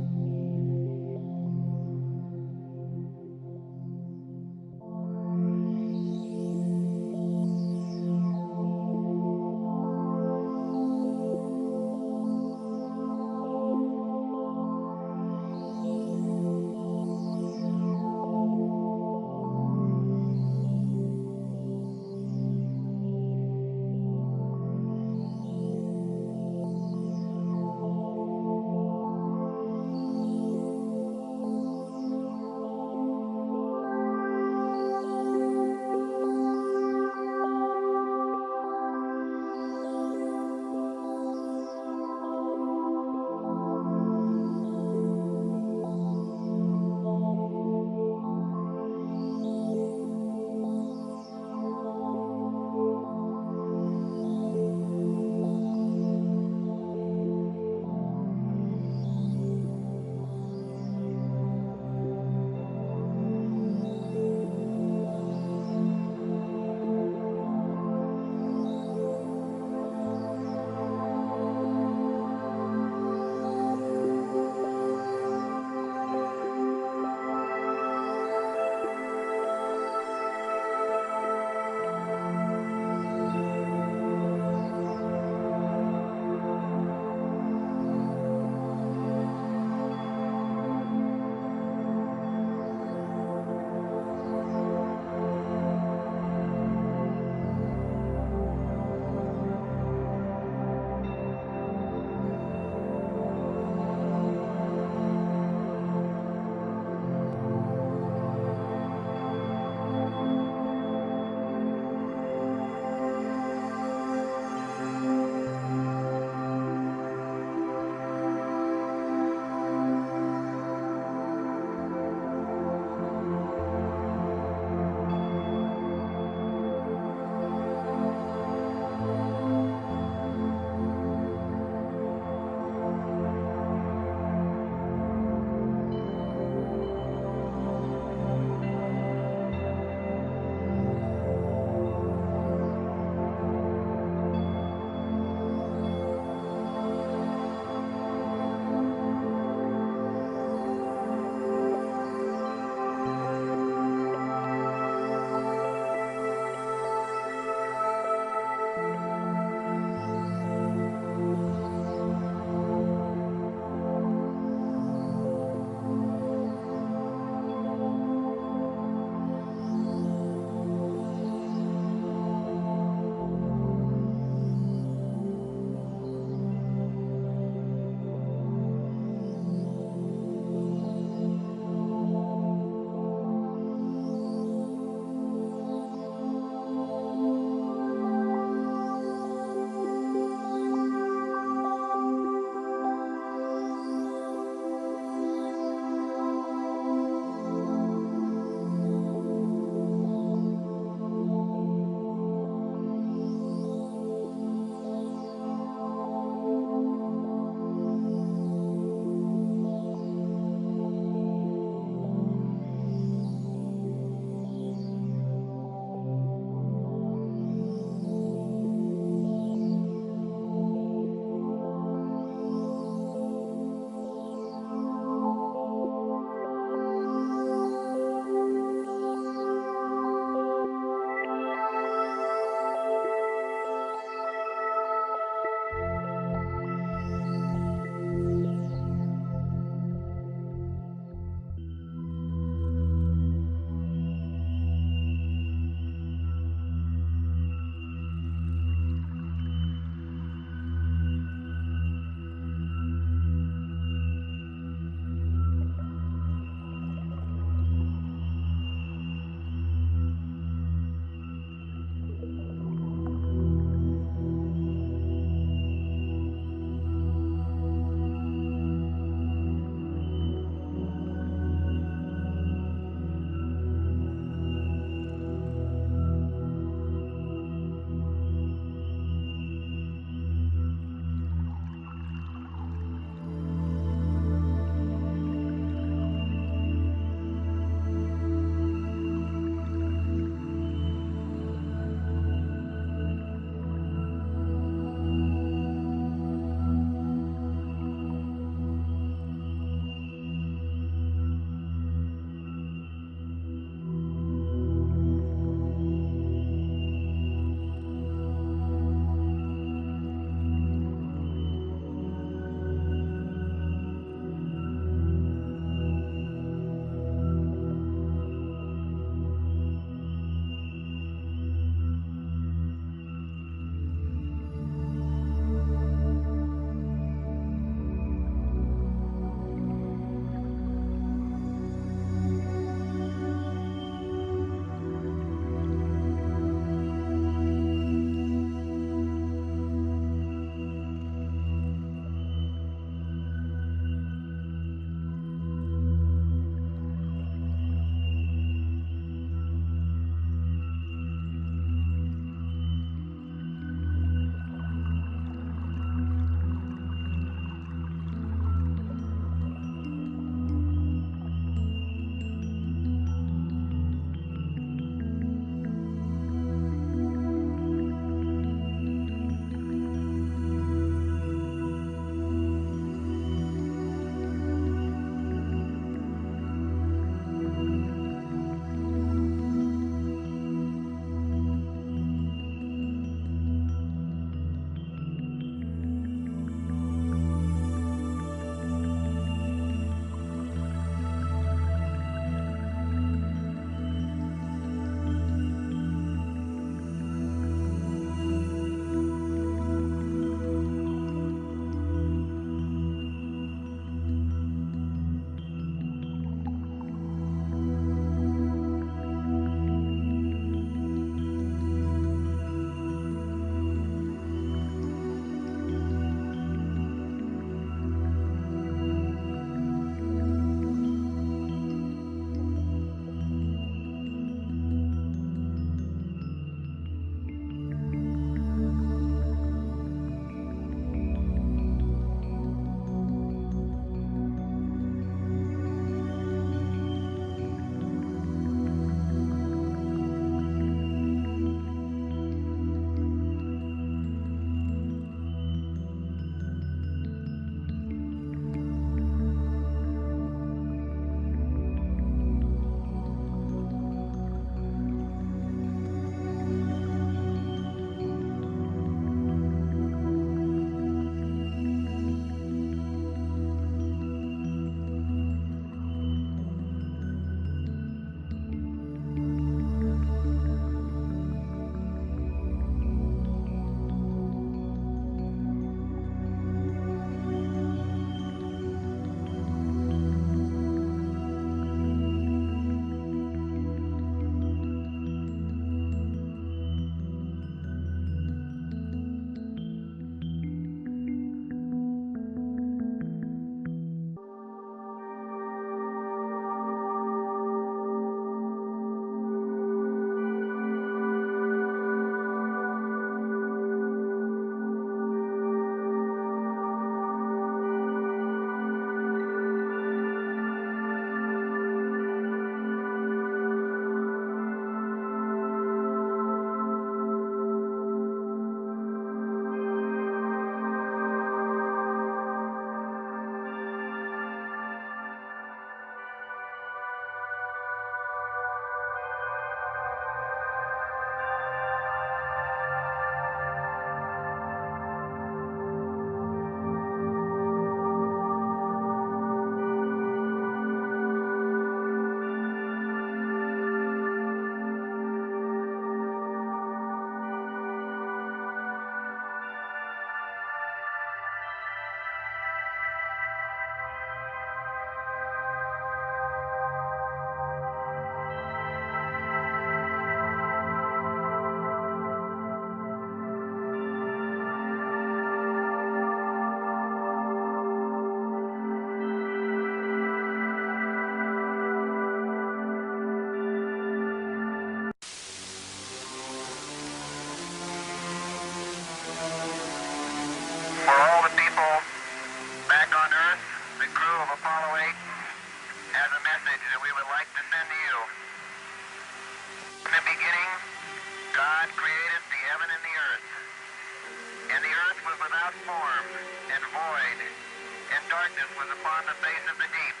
darkness was upon the face of the deep.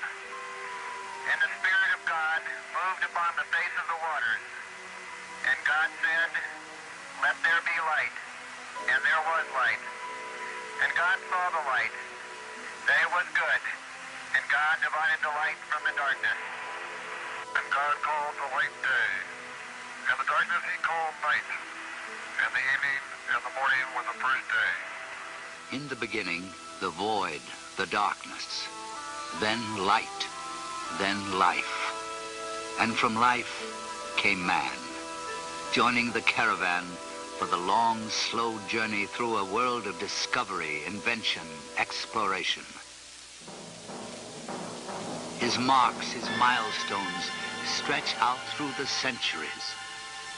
And the Spirit of God moved upon the face of the waters. And God said, let there be light. And there was light. And God saw the light, that it was good. And God divided the light from the darkness. And God called the light day. And the darkness he called night. And the evening and the morning were the first day. In the beginning, the void, the darkness, then light, then life. And from life came man, joining the caravan for the long, slow journey through a world of discovery, invention, exploration. His marks, his milestones, stretch out through the centuries.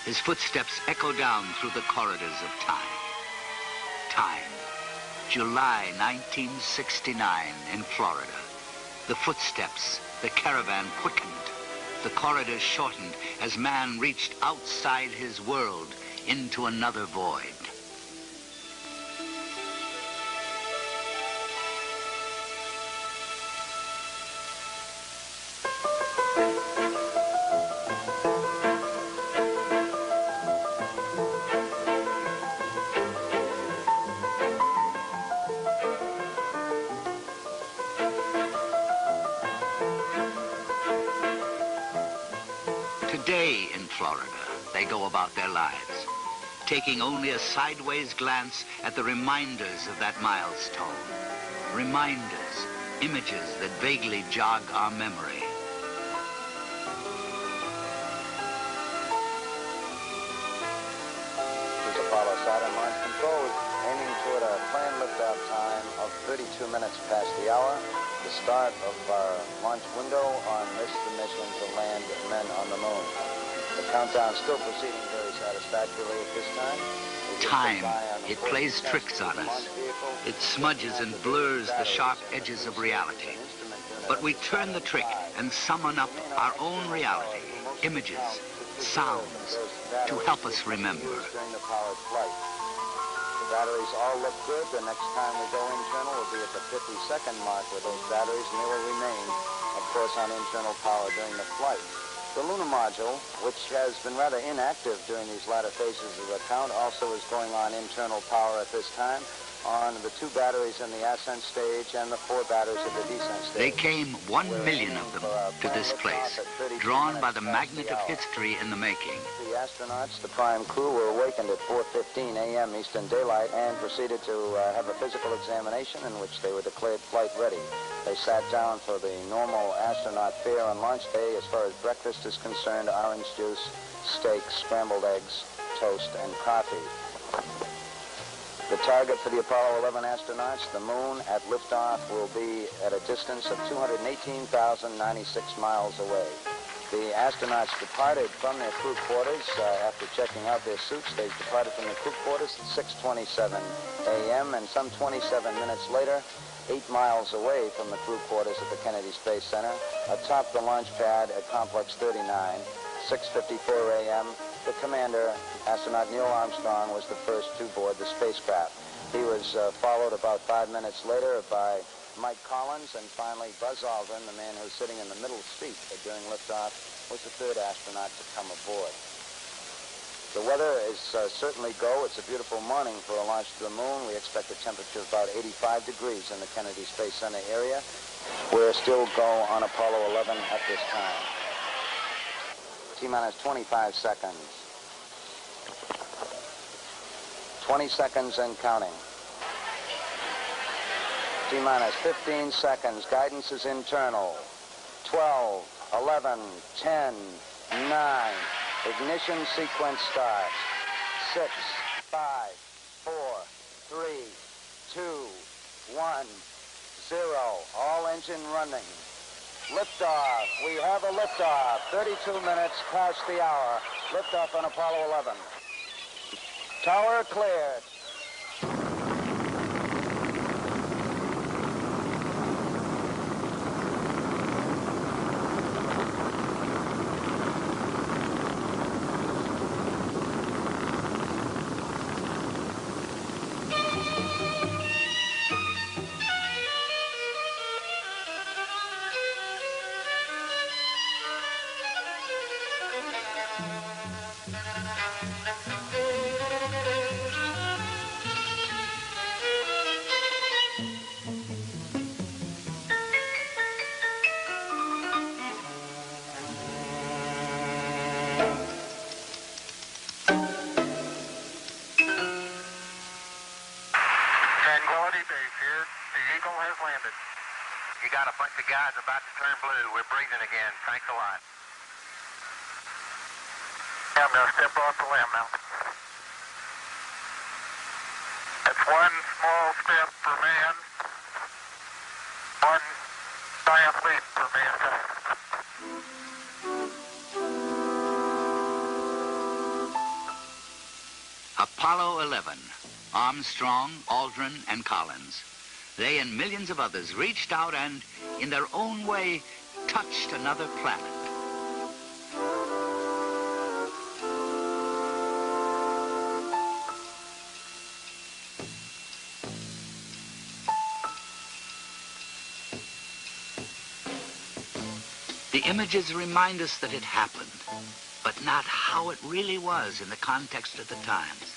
His footsteps echo down through the corridors of time. Time. July 1969 in Florida. The footsteps, the caravan quickened. The corridors shortened as man reached outside his world into another void. Today in Florida, they go about their lives, taking only a sideways glance at the reminders of that milestone. Reminders, images that vaguely jog our memory. This is Apollo Saturn Launch Control, aiming toward a planned liftoff time of 32 minutes past the hour, the start of our launch window on this mission to land men on the moon. The countdown still proceeding very satisfactorily at this time. Time, it plays tricks on us. It smudges and blurs the sharp edges of reality. But we turn the trick and summon up our own reality, images, sounds, to help us remember. During the powered flight. The batteries all look good. The next time we go internal will be at the 50-second mark with those batteries, and they will remain, of course, on internal power during the flight. The lunar module, which has been rather inactive during these latter phases of the count, also is going on internal power at this time on the 2 batteries in the ascent stage and the 4 batteries at the descent stage. They came 1 million of them to this place, drawn by the magnet of history in the making. The astronauts, the prime crew, were awakened at 4:15 a.m. Eastern Daylight and proceeded to have a physical examination in which they were declared flight ready. They sat down for the normal astronaut fare on launch day. As far as breakfast is concerned, orange juice, steak, scrambled eggs, toast, and coffee. The target for the Apollo 11 astronauts, the moon, at liftoff will be at a distance of 218,096 miles away. The astronauts departed from their crew quarters after checking out their suits. They departed from the crew quarters at 6:27 a.m. and some 27 minutes later, 8 miles away from the crew quarters at the Kennedy Space Center, atop the launch pad at Complex 39, 6:54 a.m., the commander, astronaut Neil Armstrong, was the first to board the spacecraft. He was followed about 5 minutes later by Mike Collins, and finally Buzz Aldrin, the man who's sitting in the middle seat during liftoff, was the 3rd astronaut to come aboard. The weather is certainly go. It's a beautiful morning for a launch to the moon. We expect a temperature of about 85 degrees in the Kennedy Space Center area. We're still go on Apollo 11 at this time. T-minus 25 seconds. 20 seconds and counting. T-minus 15 seconds. Guidance is internal. 12, 11, 10, 9. Ignition sequence starts. 6, 5, 4, 3, 2, 1, 0. All engine running. Liftoff. We have a liftoff. 32 minutes past the hour. Liftoff on Apollo 11. Tower cleared. Eagle has landed. You got a bunch of guys about to turn blue. We're breathing again. Thanks a lot. I'm going to step off the limb now. That's one small step for man, one giant leap for mankind. Apollo 11, Armstrong, Aldrin, and Collins. They and millions of others reached out and, in their own way, touched another planet. The images remind us that it happened, but not how it really was in the context of the times.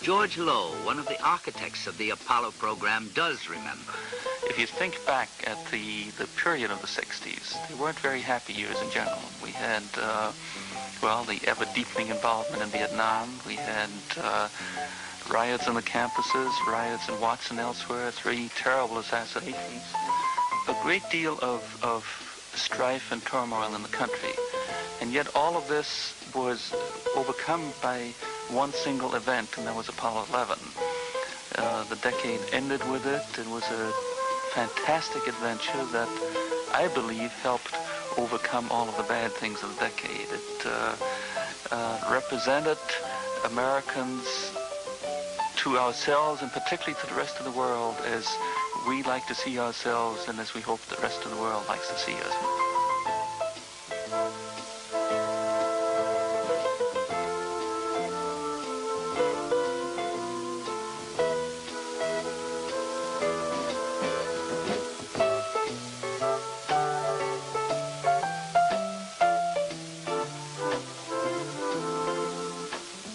George Lowe, one of the architects of the Apollo program, does remember. If you think back at the period of the 60s, they weren't very happy years in general. We had, the ever-deepening involvement in Vietnam. We had riots on the campuses, riots in Watts and elsewhere, 3 terrible assassinations. A great deal of strife and turmoil in the country. And yet all of this was overcome by one single event, and that was Apollo 11. The decade ended with it. It was a fantastic adventure that I believe helped overcome all of the bad things of the decade. It represented Americans to ourselves and particularly to the rest of the world as we like to see ourselves and as we hope the rest of the world likes to see us.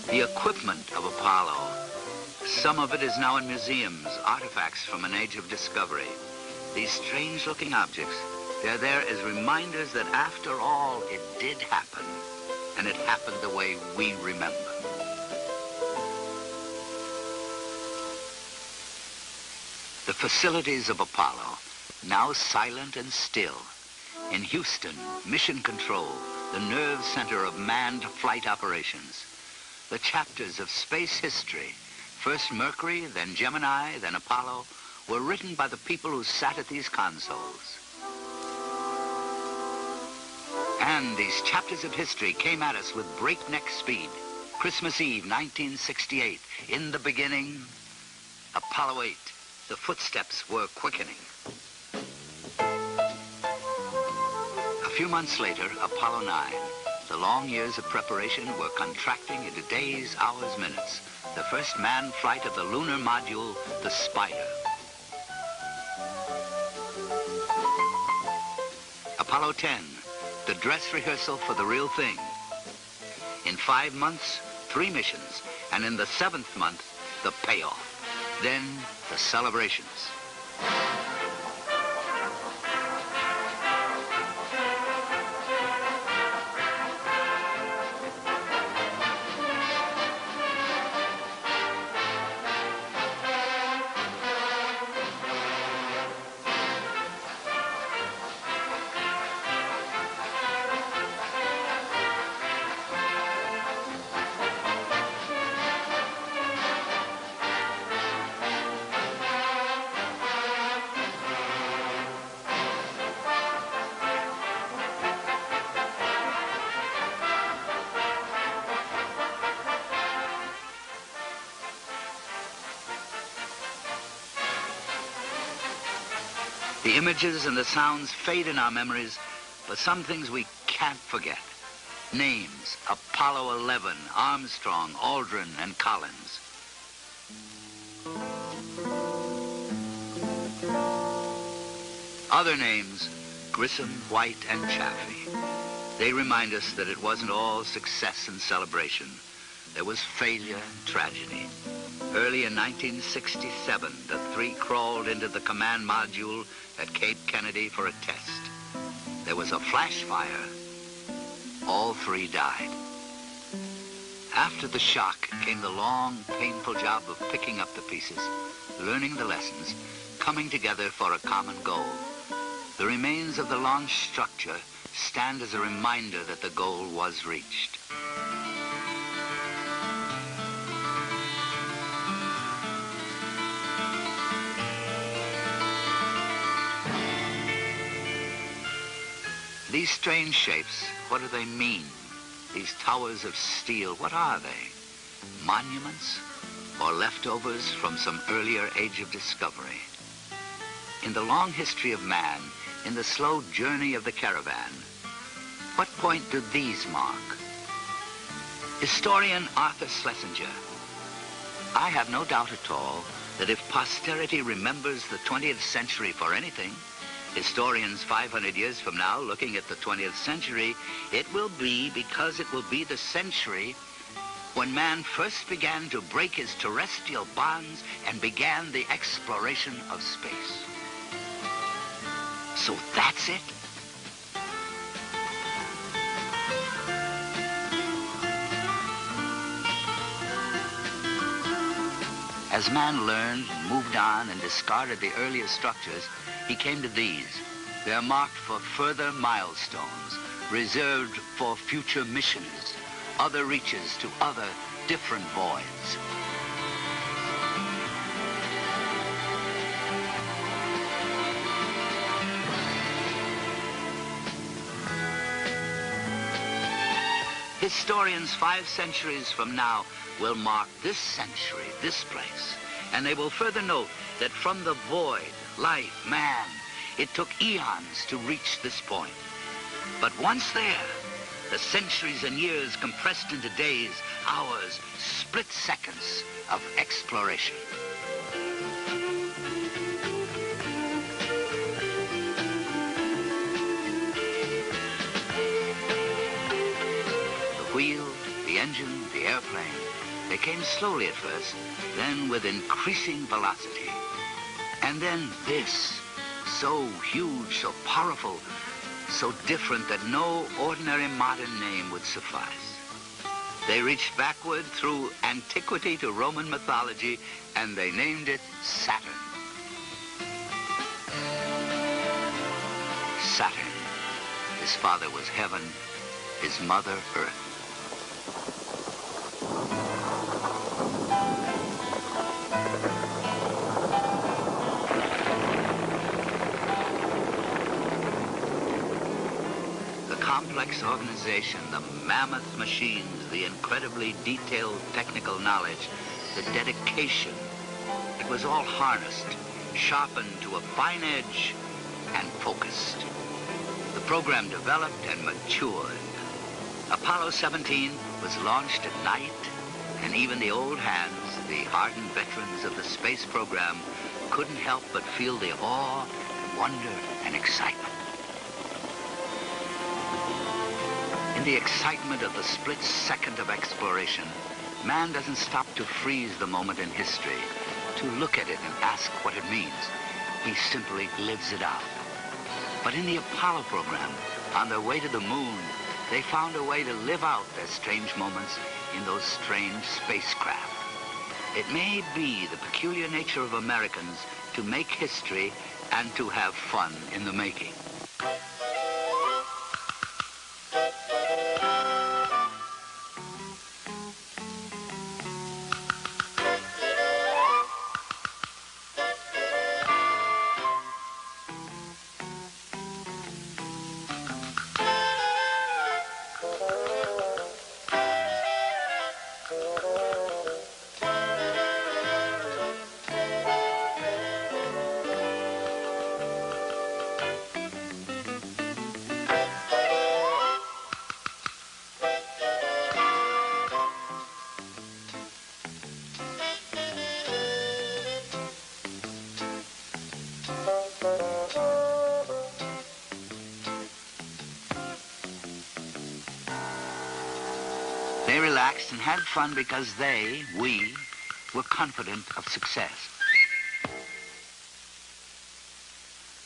The equipment of Apollo, some of it is now in museums, artifacts from an age of discovery. These strange-looking objects, they're there as reminders that after all, it did happen, and it happened the way we remember. The facilities of Apollo, now silent and still. In Houston, Mission Control, the nerve center of manned flight operations. The chapters of space history, first Mercury, then Gemini, then Apollo, were written by the people who sat at these consoles. And these chapters of history came at us with breakneck speed. Christmas Eve, 1968, in the beginning, Apollo 8, the footsteps were quickening. A few months later, Apollo 9. The long years of preparation were contracting into days, hours, minutes. The first manned flight of the lunar module, the Spider. Apollo 10, the dress rehearsal for the real thing. In 5 months, 3 missions, and in the 7th month, the payoff. Then, the celebrations. The images and the sounds fade in our memories, but some things we can't forget. Names: Apollo 11, Armstrong, Aldrin, and Collins. Other names: Grissom, White, and Chaffee. They remind us that it wasn't all success and celebration. There was failure and tragedy. Early in 1967, the 3 crawled into the command module at Cape Kennedy for a test. There was a flash fire. All 3 died. After the shock came the long, painful job of picking up the pieces, learning the lessons, coming together for a common goal. The remains of the launch structure stand as a reminder that the goal was reached. These strange shapes, what do they mean? These towers of steel, what are they? Monuments or leftovers from some earlier age of discovery? In the long history of man, in the slow journey of the caravan, what point do these mark? Historian Arthur Schlesinger, I have no doubt at all that if posterity remembers the 20th century for anything, historians 500 years from now looking at the 20th century, it will be because it will be the century when man first began to break his terrestrial bonds and began the exploration of space. So that's it? As man learned, moved on, and discarded the earlier structures, he came to these. They're marked for further milestones, reserved for future missions, other reaches to other different voids. Historians 5 centuries from now will mark this century, this place, and they will further note that from the void, life, man, it took eons to reach this point. But once there, the centuries and years compressed into days, hours, split seconds of exploration. The wheel, the engine, the airplane, they came slowly at first, then with increasing velocity. And then this, so huge, so powerful, so different that no ordinary modern name would suffice. They reached backward through antiquity to Roman mythology, and they named it Saturn. Saturn. His father was heaven, his mother earth. Complex organization, the mammoth machines, the incredibly detailed technical knowledge, the dedication, it was all harnessed, sharpened to a fine edge, and focused. The program developed and matured. Apollo 17 was launched at night, and even the old hands, the hardened veterans of the space program, couldn't help but feel the awe, wonder, and excitement. In the excitement of the split second of exploration, man doesn't stop to freeze the moment in history, to look at it and ask what it means. He simply lives it out. But in the Apollo program, on their way to the moon, they found a way to live out their strange moments in those strange spacecraft. It may be the peculiar nature of Americans to make history and to have fun in the making. They relaxed and had fun because we, were confident of success.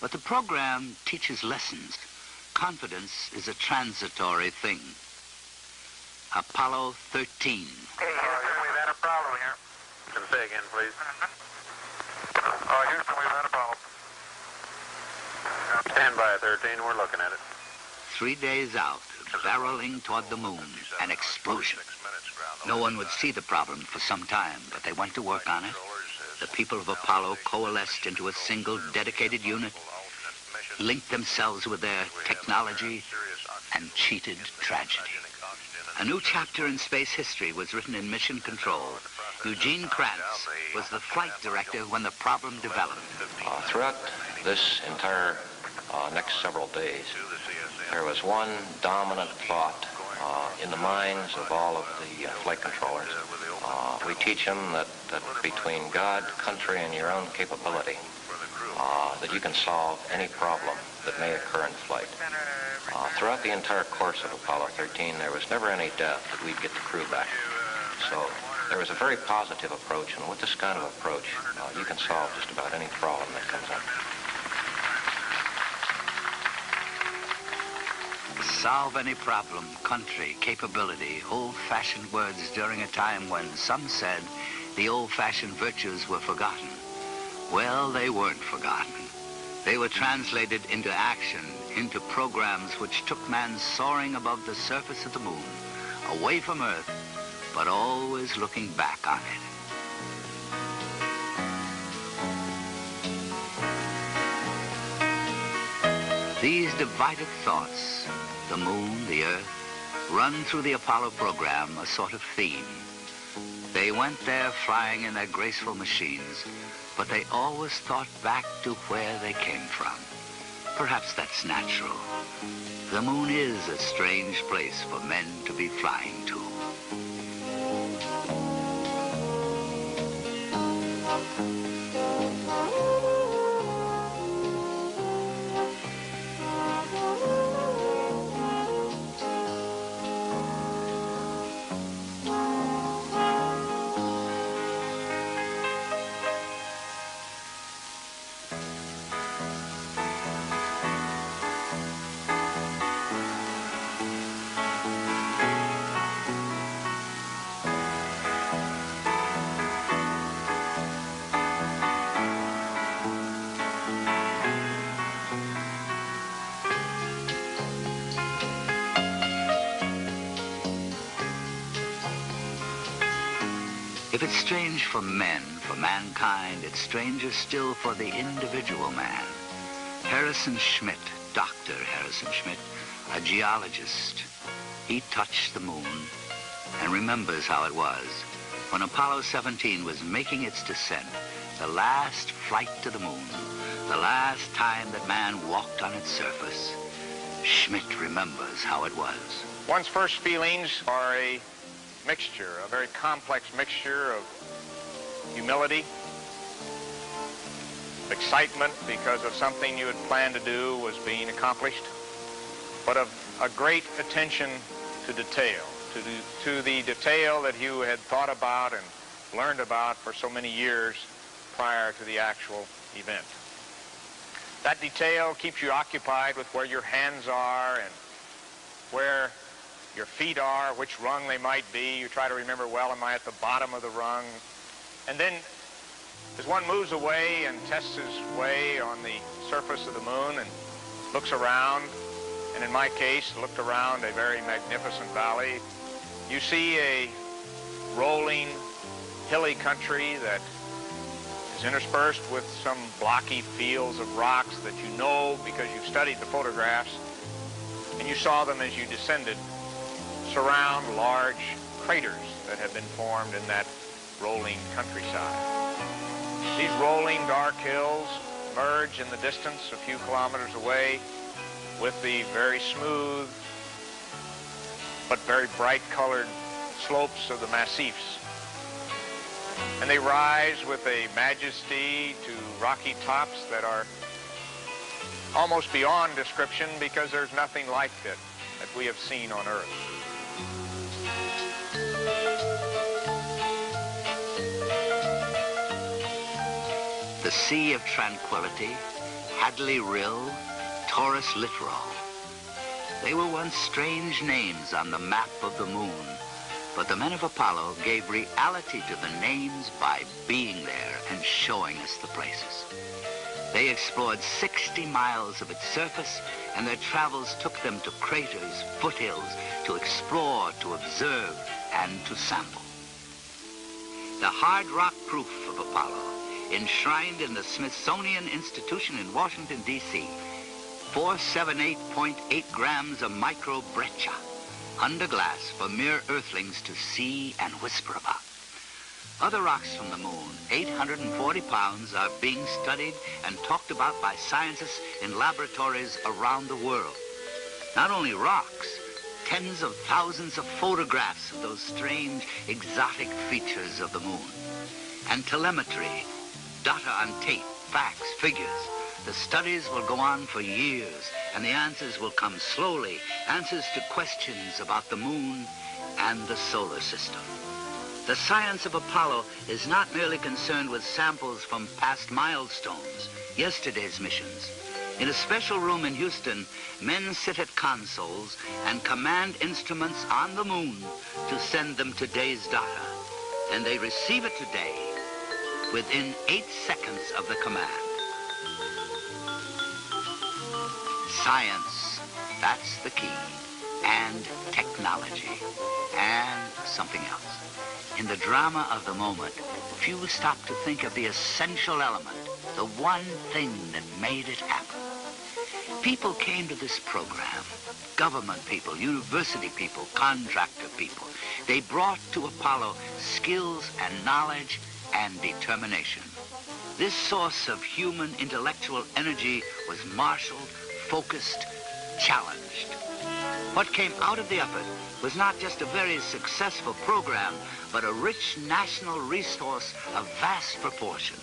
But the program teaches lessons. Confidence is a transitory thing. Apollo 13. Hey, Houston, we've had a problem here. Can you say again, please? Houston, we've had a problem. Stand by, 13. We're looking at it. 3 days out, barreling toward the moon, an explosion. No one would see the problem for some time, but they went to work on it. The people of Apollo coalesced into a single dedicated unit, linked themselves with their technology, and cheated tragedy. A new chapter in space history was written in Mission Control. Eugene Kranz was the flight director when the problem developed. Throughout this entire next several days, there was one dominant thought in the minds of all of the flight controllers. We teach them that between God, country, and your own capability, that you can solve any problem that may occur in flight. Throughout the entire course of Apollo 13, there was never any doubt that we'd get the crew back. So there was a very positive approach, and with this kind of approach, you can solve just about any problem that comes up. Solve any problem, country, capability, old-fashioned words during a time when some said the old-fashioned virtues were forgotten. Well, they weren't forgotten. They were translated into action, into programs which took man soaring above the surface of the moon, away from Earth, but always looking back on it. These divided thoughts, the moon, the Earth, run through the Apollo program a sort of theme. They went there flying in their graceful machines, but they always thought back to where they came from. Perhaps that's natural. The moon is a strange place for men to be flying to. If it's strange for men, for mankind, it's stranger still for the individual man. Harrison Schmitt, Dr. Harrison Schmitt, a geologist, he touched the moon and remembers how it was when Apollo 17 was making its descent, the last flight to the moon, the last time that man walked on its surface. Schmitt remembers how it was. One's first feelings are a mixture, a very complex mixture of humility, excitement because of something you had planned to do was being accomplished, but of a great attention to detail, to the detail that you had thought about and learned about for so many years prior to the actual event. That detail keeps you occupied with where your hands are and where your feet are, which rung they might be. You try to remember, well, am I at the bottom of the rung? And then as one moves away and tests his way on the surface of the moon and looks around, and in my case, looked around a very magnificent valley, you see a rolling, hilly country that is interspersed with some blocky fields of rocks that you know because you've studied the photographs, and you saw them as you descended surround large craters that have been formed in that rolling countryside. These rolling dark hills merge in the distance a few kilometers away with the very smooth but very bright colored slopes of the massifs. And they rise with a majesty to rocky tops that are almost beyond description because there's nothing like it that we have seen on Earth. The Sea of Tranquility, Hadley Rill, Taurus Littoral. They were once strange names on the map of the moon, but the men of Apollo gave reality to the names by being there and showing us the places. They explored 60 miles of its surface, and their travels took them to craters, foothills, to explore, to observe, and to sample. The hard rock proof of Apollo, enshrined in the Smithsonian Institution in Washington, D.C., 478.8 grams of microbreccia, under glass for mere earthlings to see and whisper about. Other rocks from the moon, 840 pounds, are being studied and talked about by scientists in laboratories around the world. Not only rocks, tens of thousands of photographs of those strange, exotic features of the moon. And telemetry, data on tape, facts, figures. The studies will go on for years, and the answers will come slowly, answers to questions about the moon and the solar system. The science of Apollo is not merely concerned with samples from past milestones, yesterday's missions. In a special room in Houston, men sit at consoles and command instruments on the moon to send them today's data. And they receive it today within 8 seconds of the command. Science, that's the key, and technology, and something else. In the drama of the moment, few stop to think of the essential element, the one thing that made it happen. People came to this program, government people, university people, contractor people. They brought to Apollo skills and knowledge and determination. This source of human intellectual energy was marshaled, focused, challenged. What came out of the effort was not just a very successful program, but a rich national resource of vast proportions.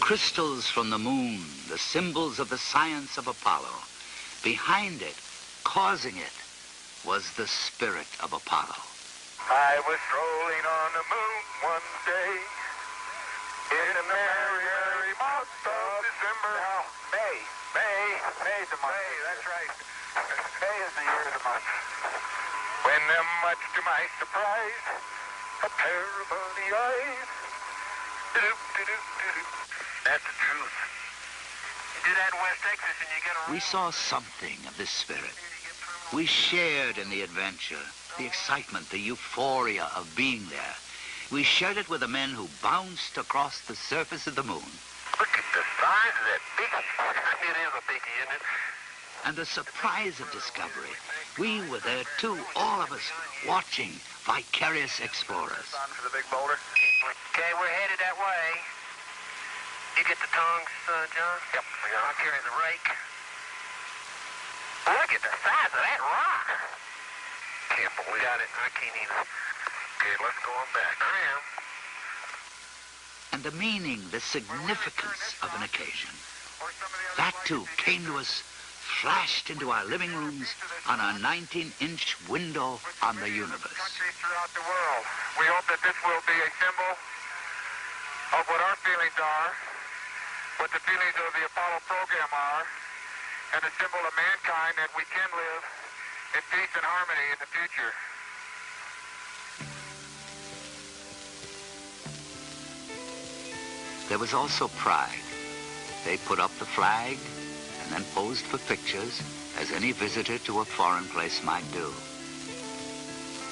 Crystals from the moon, the symbols of the science of Apollo. Behind it, causing it, was the spirit of Apollo. I was strolling on the moon one day in a merry, merry month of December. Now, May's the month. May, that's right. May is the year of the month. When, much to my surprise, a pair of early eyes. That's the truth. You do that in West Texas and you get a... We saw something of this spirit. We shared in the adventure, the excitement, the euphoria of being there. We shared it with the men who bounced across the surface of the moon. Look at the size of that biggie. It is a biggie, isn't it? And the surprise of discovery. We were there too, all of us, watching, vicarious explorers. On for the big boulder. Okay, we're headed that way. You get the tongs, John? Yep. I'll carry the rake. Look at the size of that rock. Can't believe it. I can't either. Okay, let's go on back. I am. And the meaning, the significance of an occasion. That too came to us, flashed into our living rooms on our 19-inch window on the universe. Countries throughout the world. We hope that this will be a symbol of what our feelings are, what the feelings of the Apollo program are, and a symbol of mankind that we can live in peace and harmony in the future. There was also pride. They put up the flag and then posed for pictures as any visitor to a foreign place might do.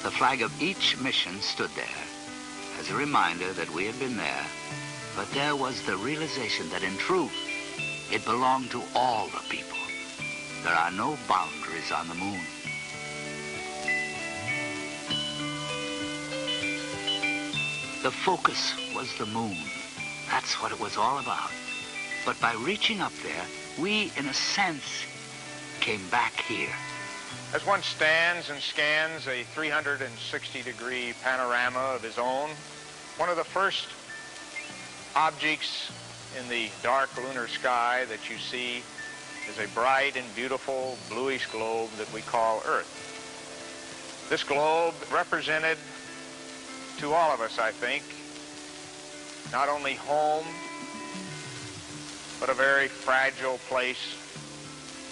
The flag of each mission stood there as a reminder that we had been there, but there was the realization that in truth, it belonged to all the people. There are no boundaries on the moon. The focus was the moon. That's what it was all about. But by reaching up there, we, in a sense, came back here. As one stands and scans a 360-degree panorama of his own, one of the first objects in the dark lunar sky that you see is a bright and beautiful bluish globe that we call Earth. This globe represented to all of us, I think, not only home, but a very fragile place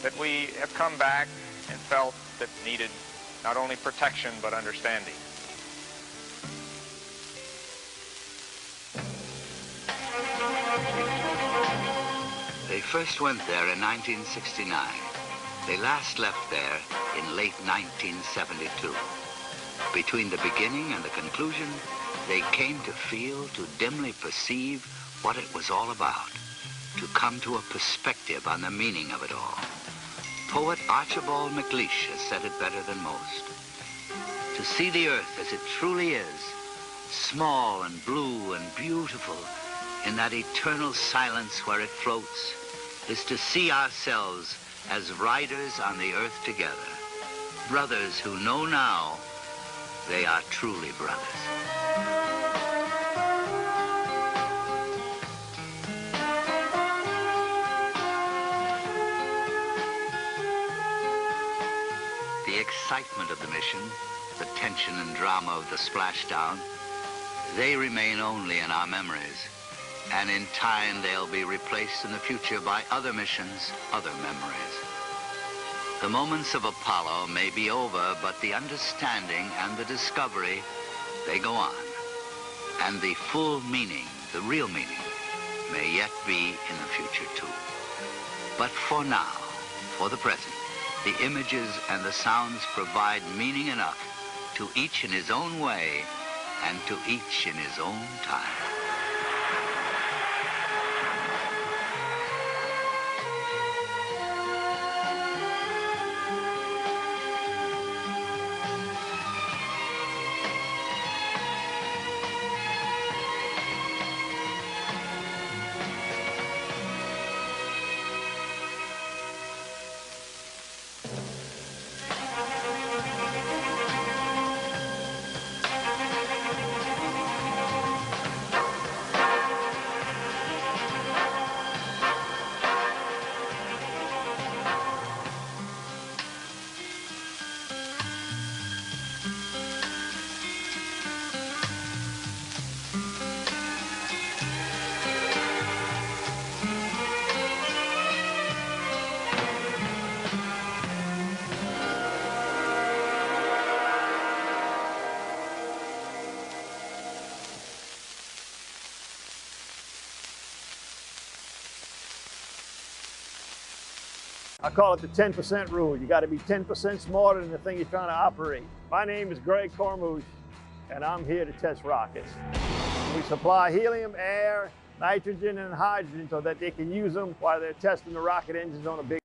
that we have come back and felt that needed not only protection but understanding. first went there in 1969. They last left there in late 1972. Between the beginning and the conclusion, they came to feel, to dimly perceive what it was all about, to come to a perspective on the meaning of it all. Poet Archibald MacLeish has said it better than most. To see the earth as it truly is, small and blue and beautiful, in that eternal silence where it floats, is to see ourselves as riders on the earth together, brothers who know now they are truly brothers. The excitement of the mission, the tension and drama of the splashdown, they remain only in our memories. And in time, they'll be replaced in the future by other missions, other memories. The moments of Apollo may be over, but the understanding and the discovery, they go on. And the full meaning, the real meaning, may yet be in the future too. But for now, for the present, the images and the sounds provide meaning enough to each in his own way and to each in his own time. I call it the 10% rule. You got to be 10% smarter than the thing you're trying to operate. My name is Greg Cormouche, and I'm here to test rockets. We supply helium, air, nitrogen, and hydrogen so that they can use them while they're testing the rocket engines on a big